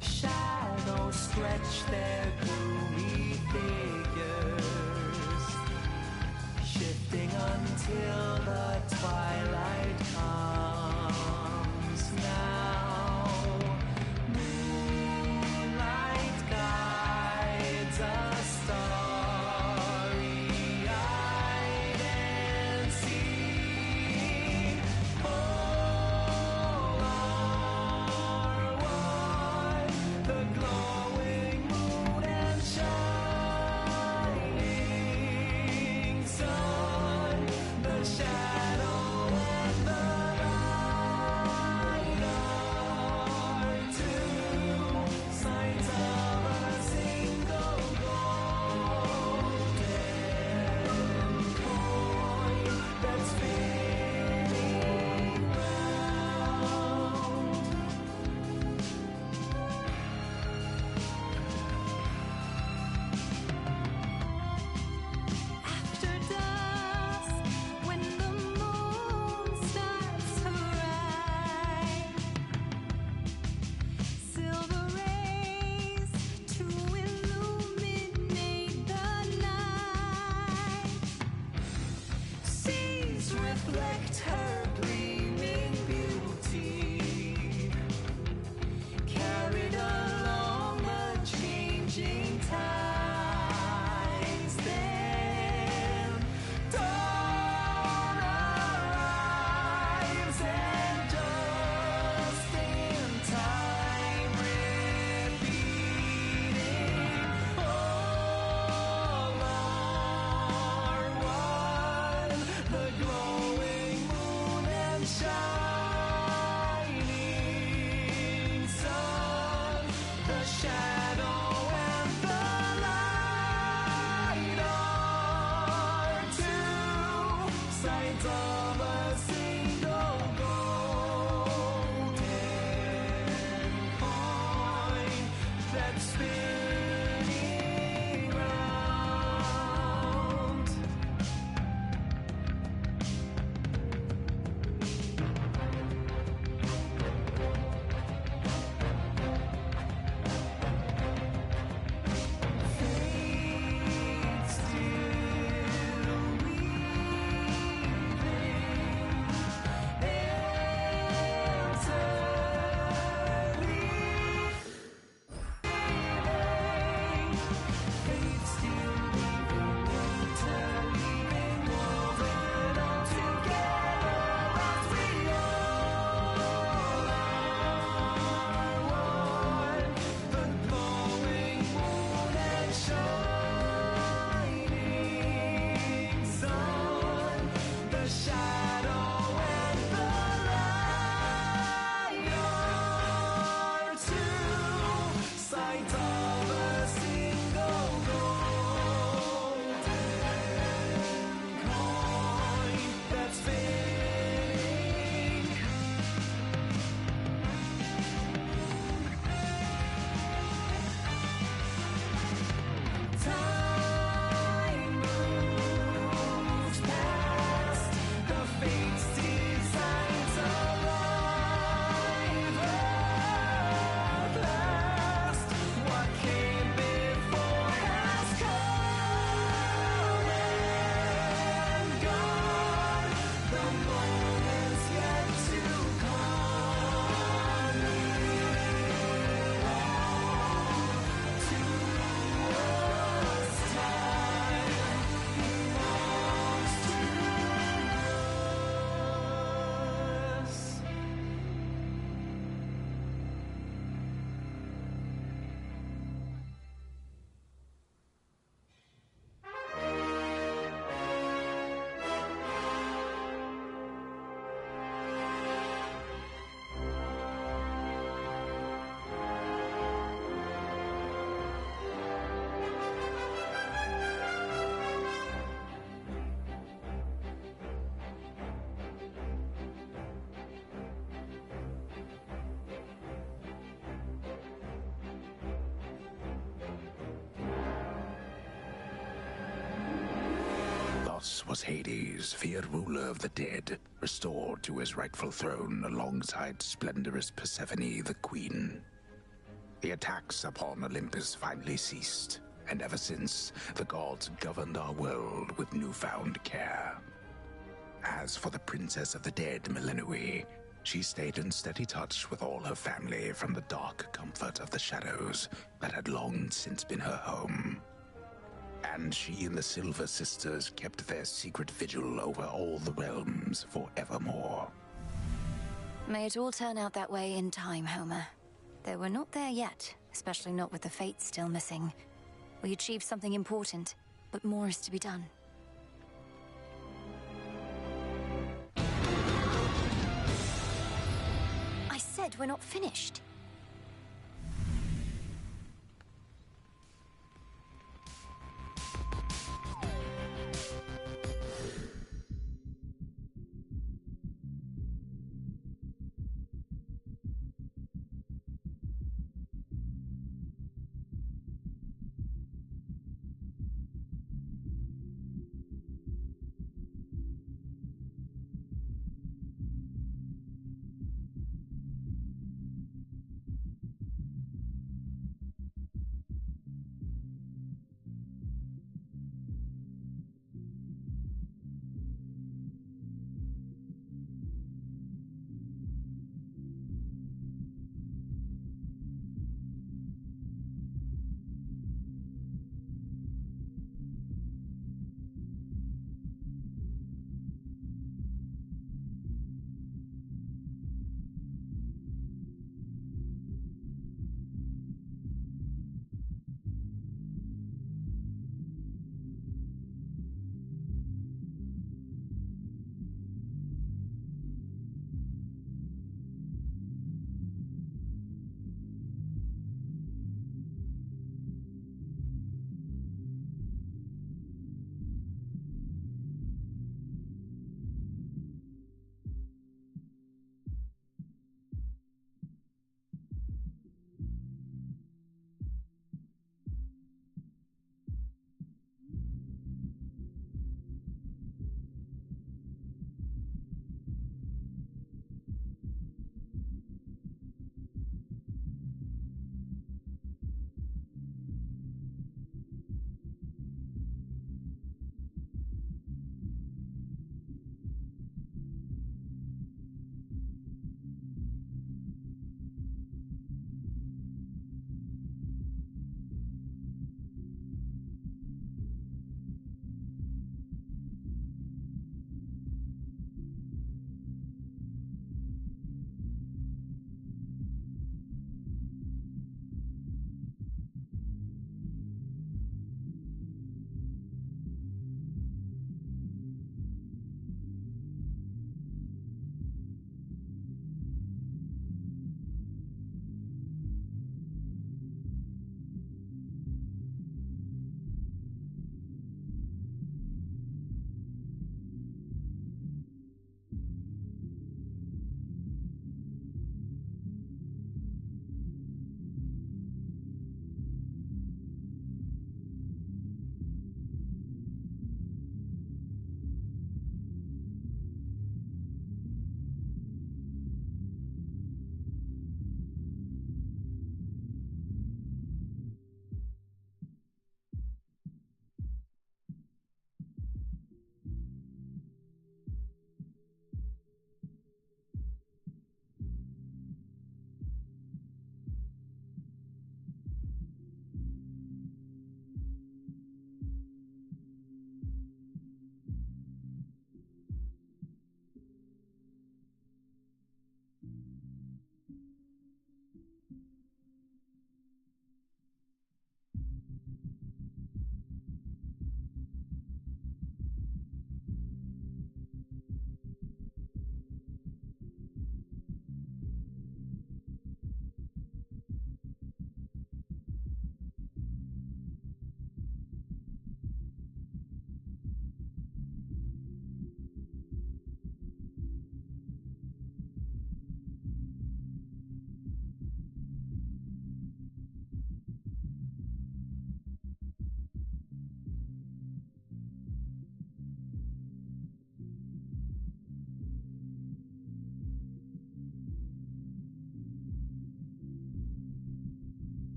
shadows stretch their gloomy figures, shifting until the twilight comes now. Reflect her gleaming beauty, carried along the changing tides. Then dawn arrives, and just in time, repeating, all are one. The glowing moon and shining sun, the shadow and the light are two sides of a single golden coin that's spinning round. Fate still weaving This was Hades, feared ruler of the dead, restored to his rightful throne alongside splendorous Persephone, the queen. The attacks upon Olympus finally ceased, and ever since, the gods governed our world with newfound care. As for the princess of the dead, Melinoi, she stayed in steady touch with all her family from the dark comfort of the shadows that had long since been her home. And she and the Silver Sisters kept their secret vigil over all the realms forevermore. May it all turn out that way in time, Homer. Though we're not there yet, especially not with the Fates still missing. We achieved something important, but more is to be done. I said we're not finished.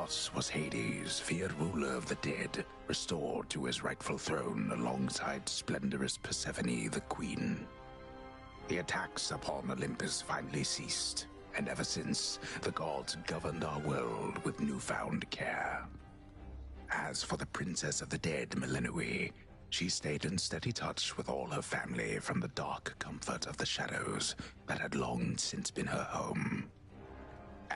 Chaos was Hades, feared ruler of the dead, restored to his rightful throne alongside splendorous Persephone, the queen. The attacks upon Olympus finally ceased, and ever since, the gods governed our world with newfound care. As for the princess of the dead, Melinoi, she stayed in steady touch with all her family from the dark comfort of the shadows that had long since been her home.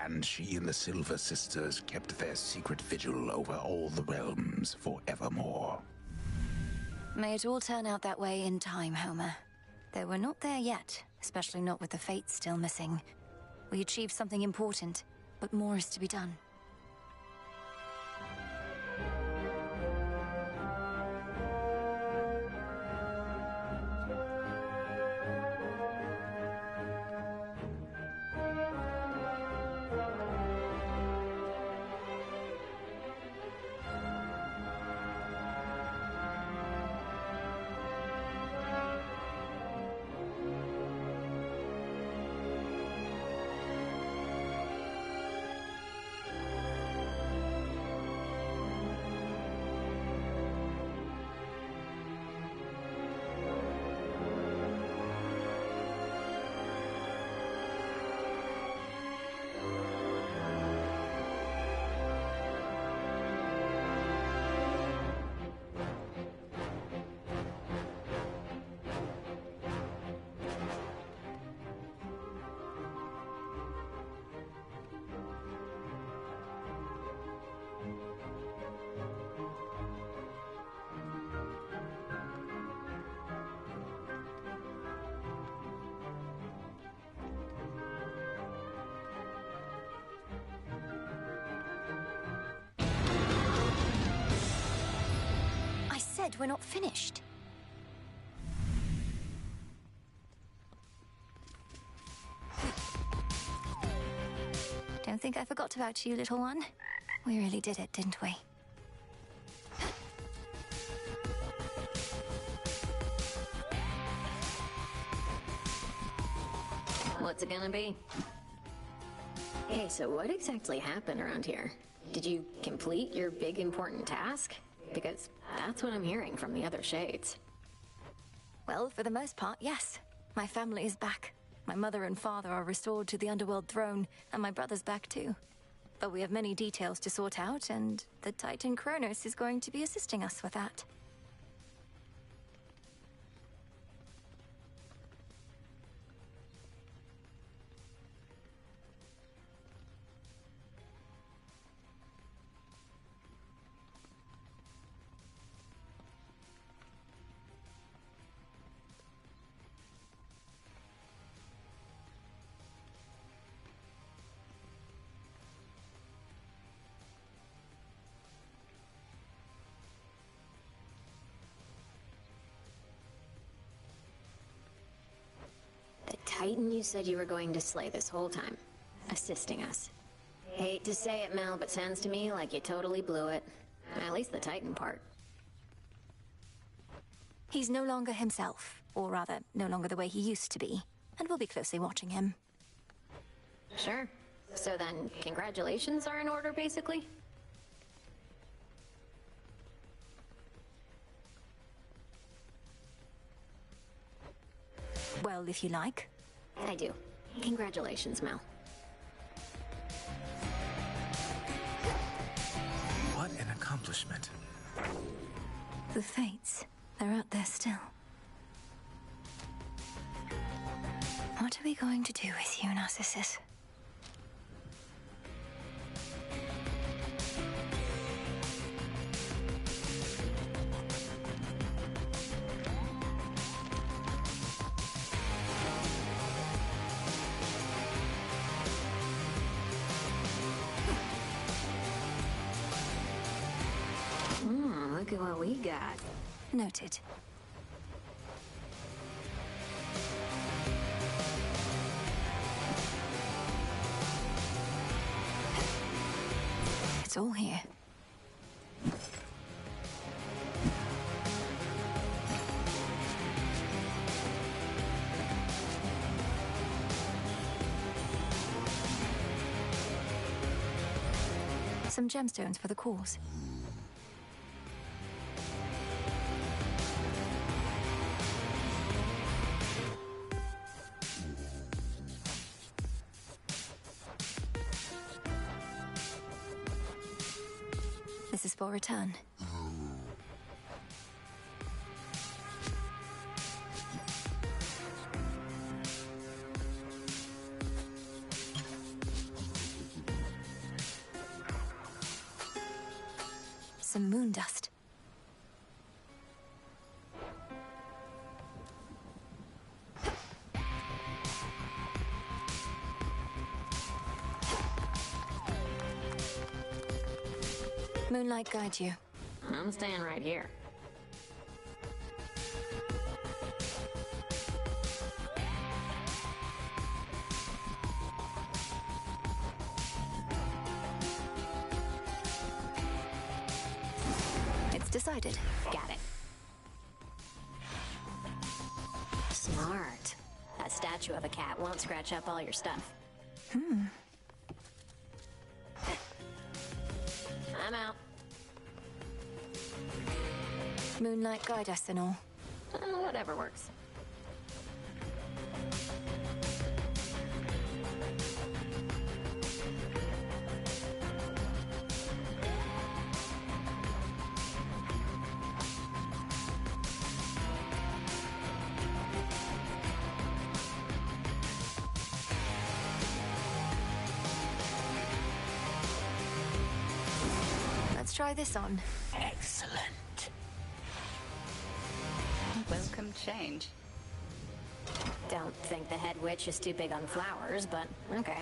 And she and the Silver Sisters kept their secret vigil over all the realms forevermore. May it all turn out that way in time, Homer. Though we're not there yet, especially not with the Fates still missing. We achieved something important, but more is to be done. We're not finished. Don't think I forgot about you, little one. We really did it, didn't we? What's it gonna be? Hey, so what exactly happened around here? Did you complete your big important task? Because that's what I'm hearing from the other shades. Well, for the most part, yes. My family is back. My mother and father are restored to the underworld throne, and my brother's back too. But we have many details to sort out, and the Titan Kronos is going to be assisting us with that. Titan you said you were going to slay this whole time, assisting us. Hate to say it, Mel, but sounds to me like you totally blew it. At least the Titan part. He's no longer himself, or rather, no longer the way he used to be, and we'll be closely watching him. Sure. So then, congratulations are in order, basically? Well, if you like. I do. Congratulations, Mel. What an accomplishment. The Fates, they're out there still. What are we going to do with you, Narcissus? Look at what we got. Noted. It's all here. some gemstones for the cause. This is for return. Some moon dust. Moonlight guide you. I'm staying right here. It's decided. Got it. Smart. That statue of a cat won't scratch up all your stuff. I'm out. Moonlight guide us and all. Whatever works. Let's try this on. Excellent. Welcome change. Don't think the head witch is too big on flowers, but okay.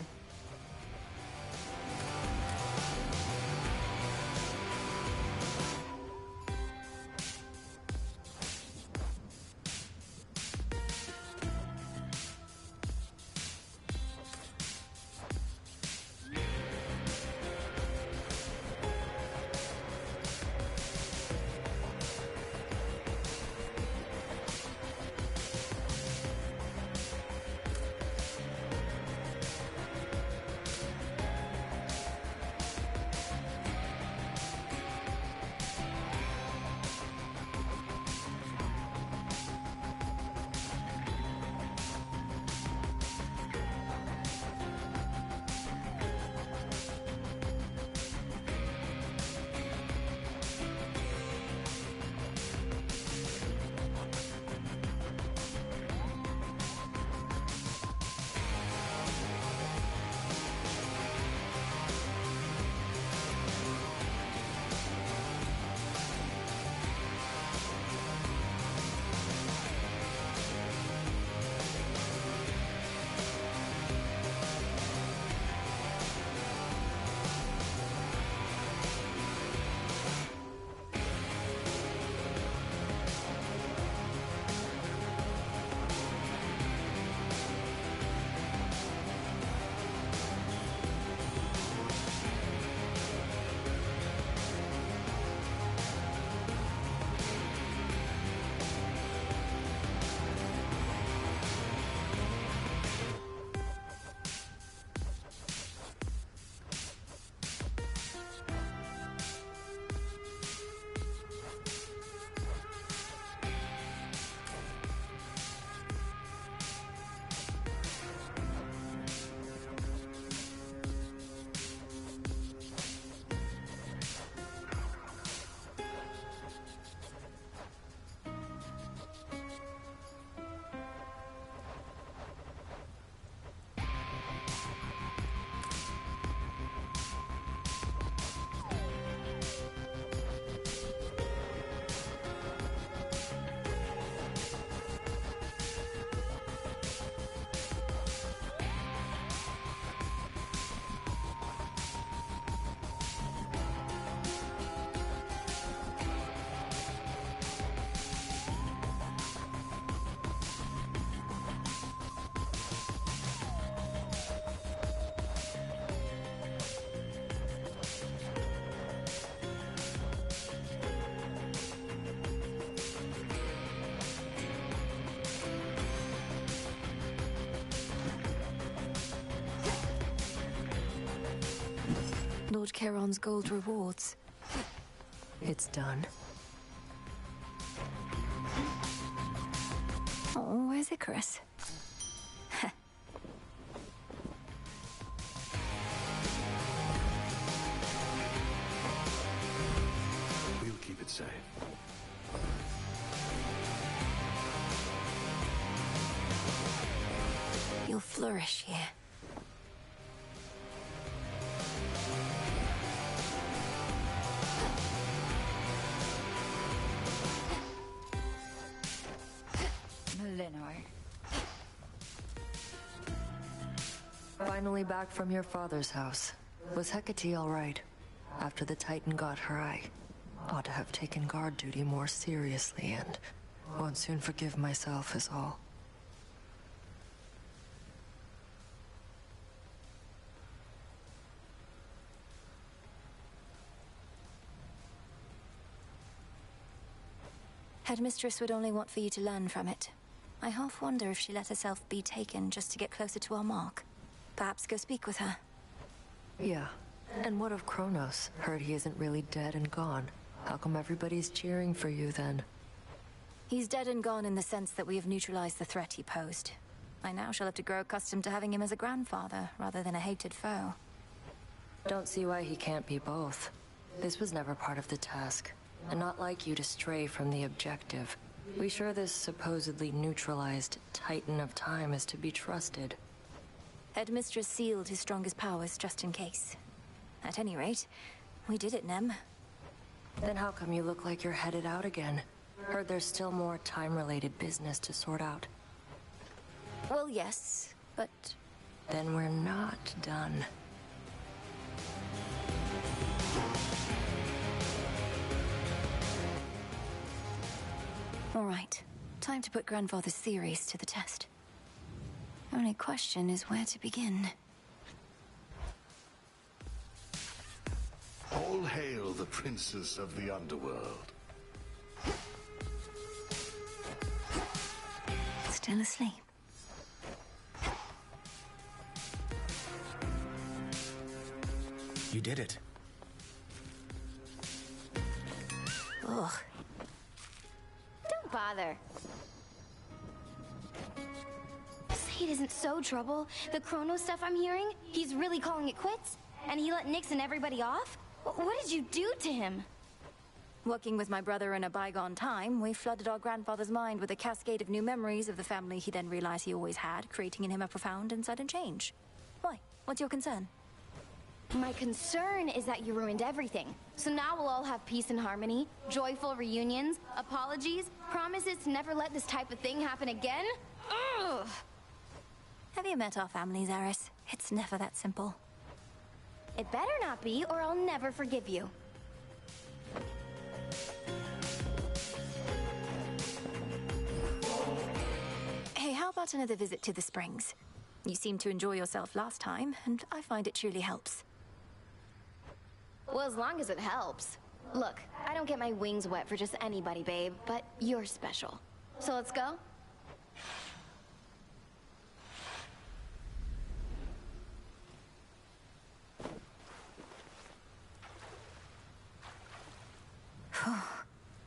Lord Charon's gold rewards. It's done. Oh, where's Icarus? We'll keep it safe. You'll flourish here. Melinoi. Finally back from your father's house. Was Hecate all right? After the Titan got her, I ought to have taken guard duty more seriously and won't soon forgive myself is all. Headmistress would only want for you to learn from it. I half wonder if she let herself be taken just to get closer to our mark. Perhaps go speak with her. Yeah. And what of Kronos? Heard he isn't really dead and gone. How come everybody's cheering for you then? He's dead and gone in the sense that we have neutralized the threat he posed. I now shall have to grow accustomed to having him as a grandfather, rather than a hated foe. Don't see why he can't be both. This was never part of the task. And not like you to stray from the objective. We sure this supposedly neutralized Titan of Time is to be trusted? Headmistress sealed his strongest powers just in case. At any rate, we did it, Nem. Then how come you look like you're headed out again? Heard there's still more time-related business to sort out. Well, yes, but... Then we're not done. All right. Time to put Grandfather's theories to the test. Only question is where to begin. All hail the princess of the underworld. Still asleep. You did it. Ugh. Don't bother. Say it isn't so trouble. The Chrono stuff I'm hearing, he's really calling it quits? And he let Nyx and everybody off? What did you do to him? Working with my brother in a bygone time, we flooded our grandfather's mind with a cascade of new memories of the family he then realized he always had, creating in him a profound and sudden change. Why? What's your concern? My concern is that you ruined everything. So now we'll all have peace and harmony, joyful reunions, apologies, promises to never let this type of thing happen again? Ugh! Have you met our families, Eris? It's never that simple. It better not be, or I'll never forgive you. Hey, how about another visit to the springs? You seemed to enjoy yourself last time, and I find it truly helps. Well, as long as it helps. Look, I don't get my wings wet for just anybody, babe, but you're special. So let's go?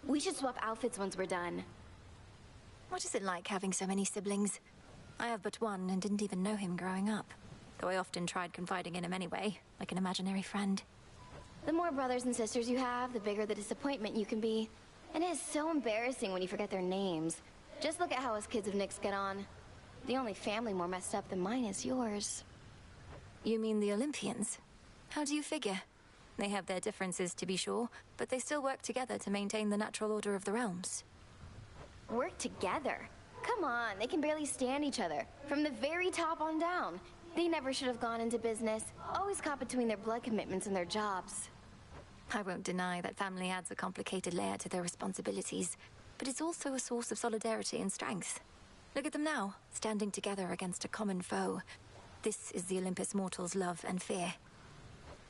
We should swap outfits once we're done. What is it like having so many siblings? I have but one and didn't even know him growing up. Though I often tried confiding in him anyway, like an imaginary friend. The more brothers and sisters you have, the bigger the disappointment you can be. And it is so embarrassing when you forget their names. Just look at how us kids of Nyx get on. The only family more messed up than mine is yours. You mean the Olympians? How do you figure? They have their differences, to be sure, but they still work together to maintain the natural order of the realms. Work together? Come on, they can barely stand each other. From the very top on down. They never should have gone into business. Always caught between their blood commitments and their jobs. I won't deny that family adds a complicated layer to their responsibilities, but it's also a source of solidarity and strength. Look at them now, standing together against a common foe. This is the Olympus mortals' love and fear.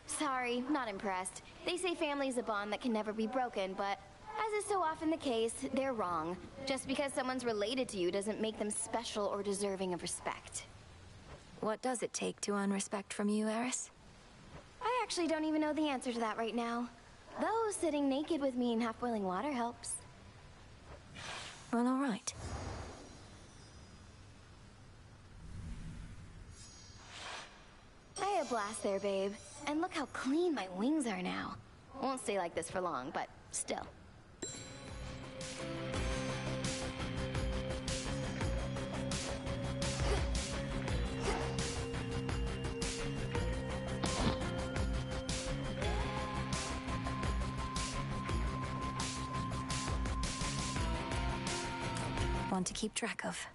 Sorry, not impressed. They say family is a bond that can never be broken, but as is so often the case, they're wrong. Just because someone's related to you doesn't make them special or deserving of respect. What does it take to earn respect from you, Eris? I actually don't even know the answer to that right now. Though sitting naked with me in half-boiling water helps. Well, all right. I had a blast there, babe. And look how clean my wings are now. Won't stay like this for long, but still. One to keep track of.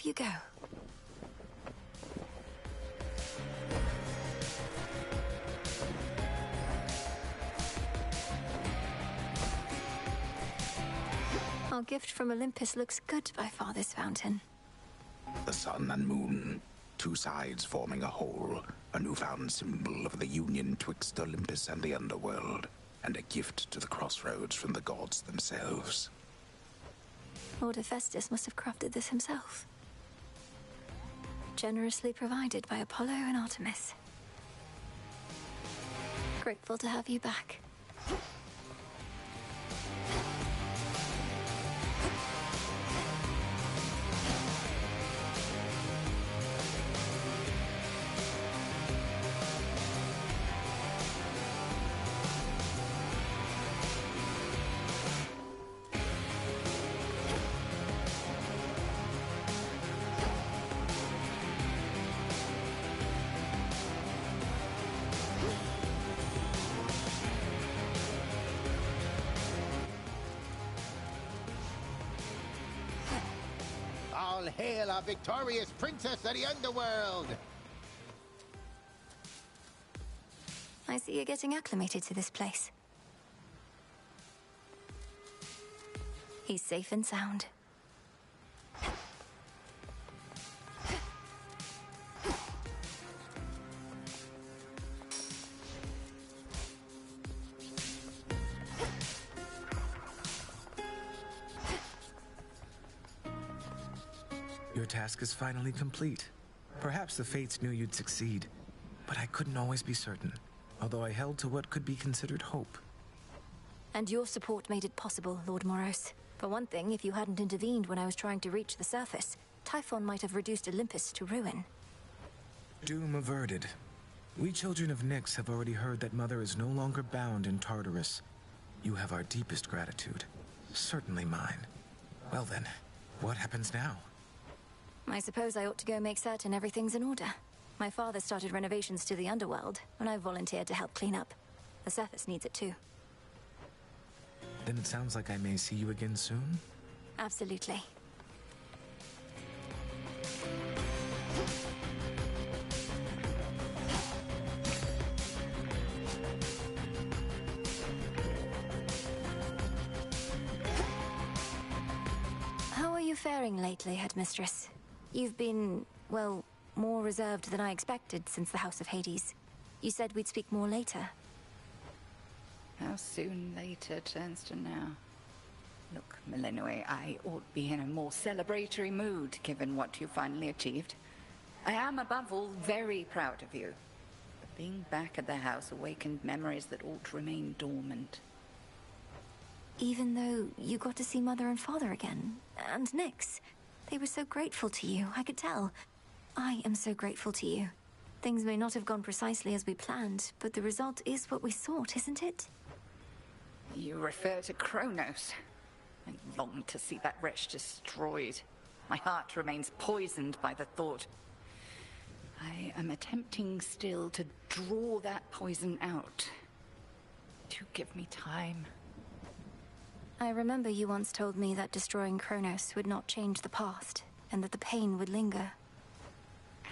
You go. Our gift from Olympus looks good by Father's fountain. The sun and moon, two sides forming a whole, a newfound symbol of the union twixt Olympus and the underworld, and a gift to the crossroads from the gods themselves. Lord Hephaestus must have crafted this himself. Generously provided by Apollo and Artemis. Grateful to have you back. All hail our victorious princess of the underworld! I see you're getting acclimated to this place. He's safe and sound. Your task is finally complete. Perhaps the fates knew you'd succeed, but I couldn't always be certain, although I held to what could be considered hope. And your support made it possible, Lord Moros. For one thing, if you hadn't intervened when I was trying to reach the surface, Typhon might have reduced Olympus to ruin. Doom averted. We children of Nyx have already heard that Mother is no longer bound in Tartarus. You have our deepest gratitude. Certainly mine. Well then, what happens now? I suppose I ought to go make certain everything's in order. My father started renovations to the underworld, and I volunteered to help clean up. The surface needs it too. Then it sounds like I may see you again soon? Absolutely. How are you faring lately, Headmistress? You've been, well, more reserved than I expected since the House of Hades. You said we'd speak more later. How soon later turns to now. Look, Millenoi, I ought to be in a more celebratory mood, given what you finally achieved. I am, above all, very proud of you. But being back at the house awakened memories that ought to remain dormant. Even though you got to see Mother and Father again, and Nyx. They were so grateful to you, I could tell. I am so grateful to you. Things may not have gone precisely as we planned, but the result is what we sought, isn't it? You refer to Kronos. I long to see that wretch destroyed. My heart remains poisoned by the thought. I am attempting still to draw that poison out. Do give me time. I remember you once told me that destroying Kronos would not change the past, and that the pain would linger.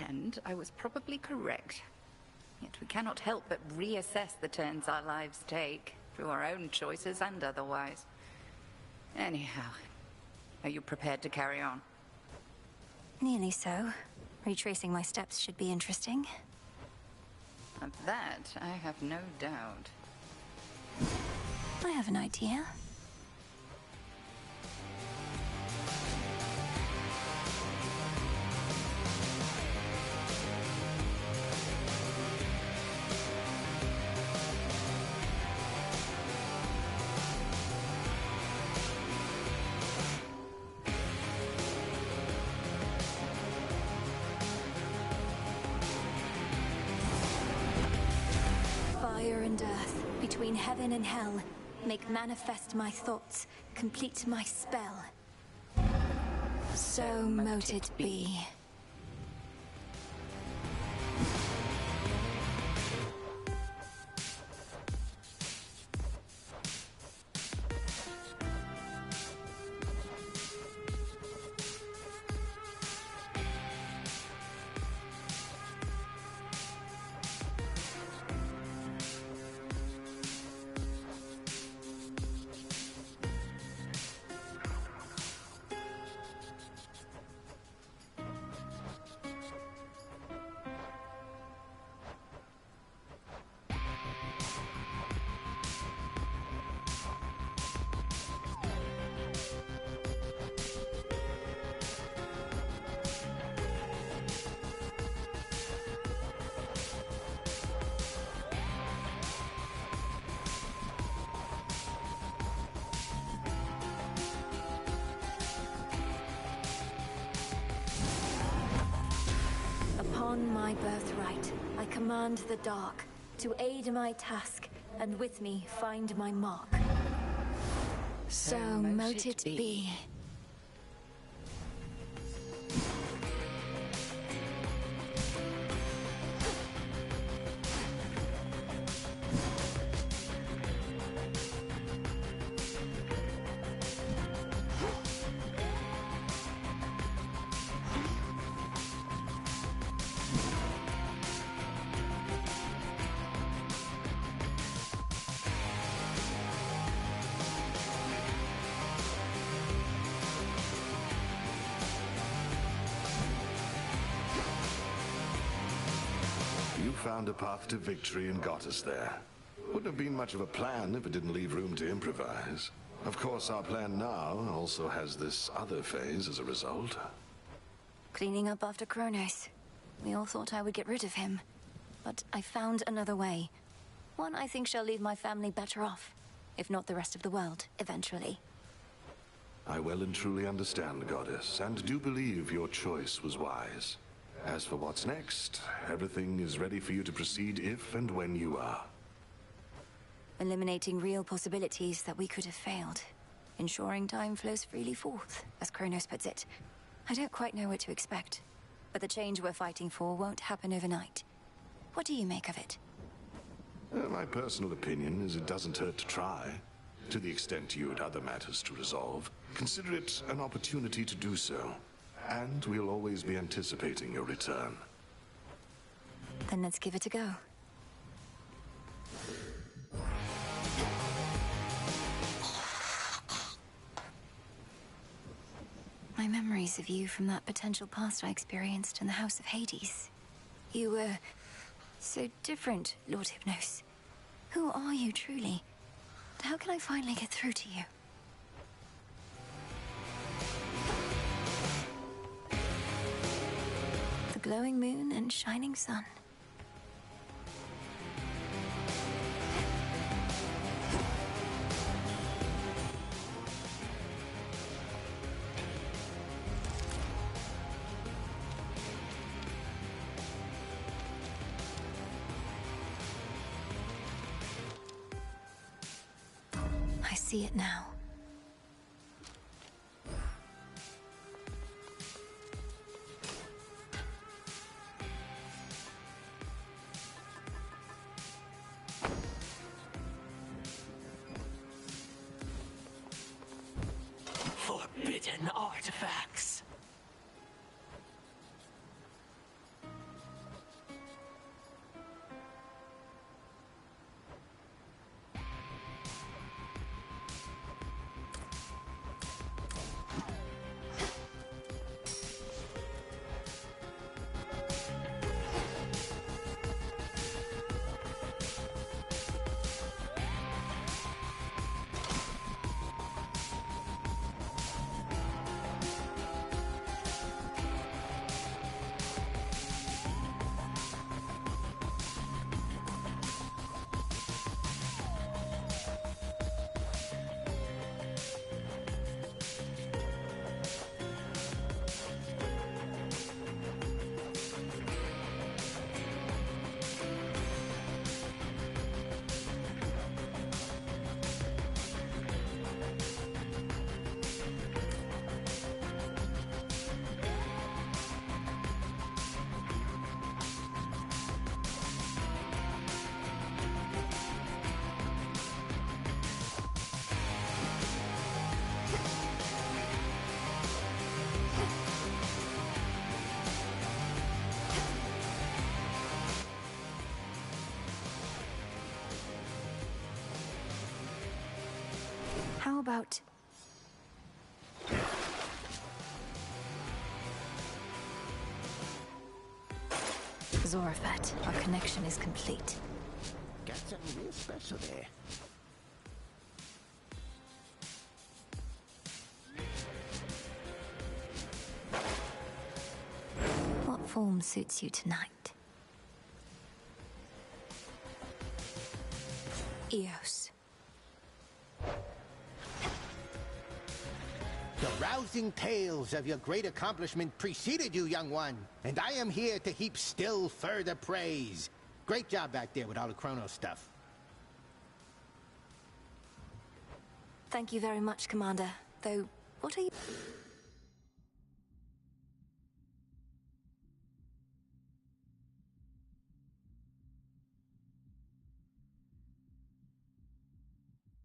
And I was probably correct. Yet we cannot help but reassess the turns our lives take, through our own choices and otherwise. Anyhow, are you prepared to carry on? Nearly so. Retracing my steps should be interesting. Of that, I have no doubt. I have an idea. Fire and earth, between heaven and hell, make manifest my thoughts, complete my spell. So mote it be. Upon my birthright, I command the dark to aid my task, and with me find my mark. So mote it be. You found a path to victory and got us there. Wouldn't have been much of a plan if it didn't leave room to improvise. Of course, our plan now also has this other phase as a result. Cleaning up after Kronos. We all thought I would get rid of him. But I found another way. One I think shall leave my family better off. If not the rest of the world, eventually. I well and truly understand, Goddess, and do believe your choice was wise. As for what's next, everything is ready for you to proceed if and when you are. Eliminating real possibilities that we could have failed. Ensuring time flows freely forth, as Kronos puts it. I don't quite know what to expect, but the change we're fighting for won't happen overnight. What do you make of it? My personal opinion is it doesn't hurt to try. To the extent you had other matters to resolve, consider it an opportunity to do so. And we'll always be anticipating your return. Then let's give it a go. My memories of you from that potential past I experienced in the House of Hades. You were so different, Lord Hypnos. Who are you truly? How can I finally get through to you? The glowing moon and shining sun. I see it now. about... Zorafet, our connection is complete. Got something real special there. What form suits you tonight? Eos. The rousing tales of your great accomplishment preceded you, young one, and I am here to heap still further praise. Great job back there with all the Chrono stuff. Thank you very much, Commander. Though, what are you...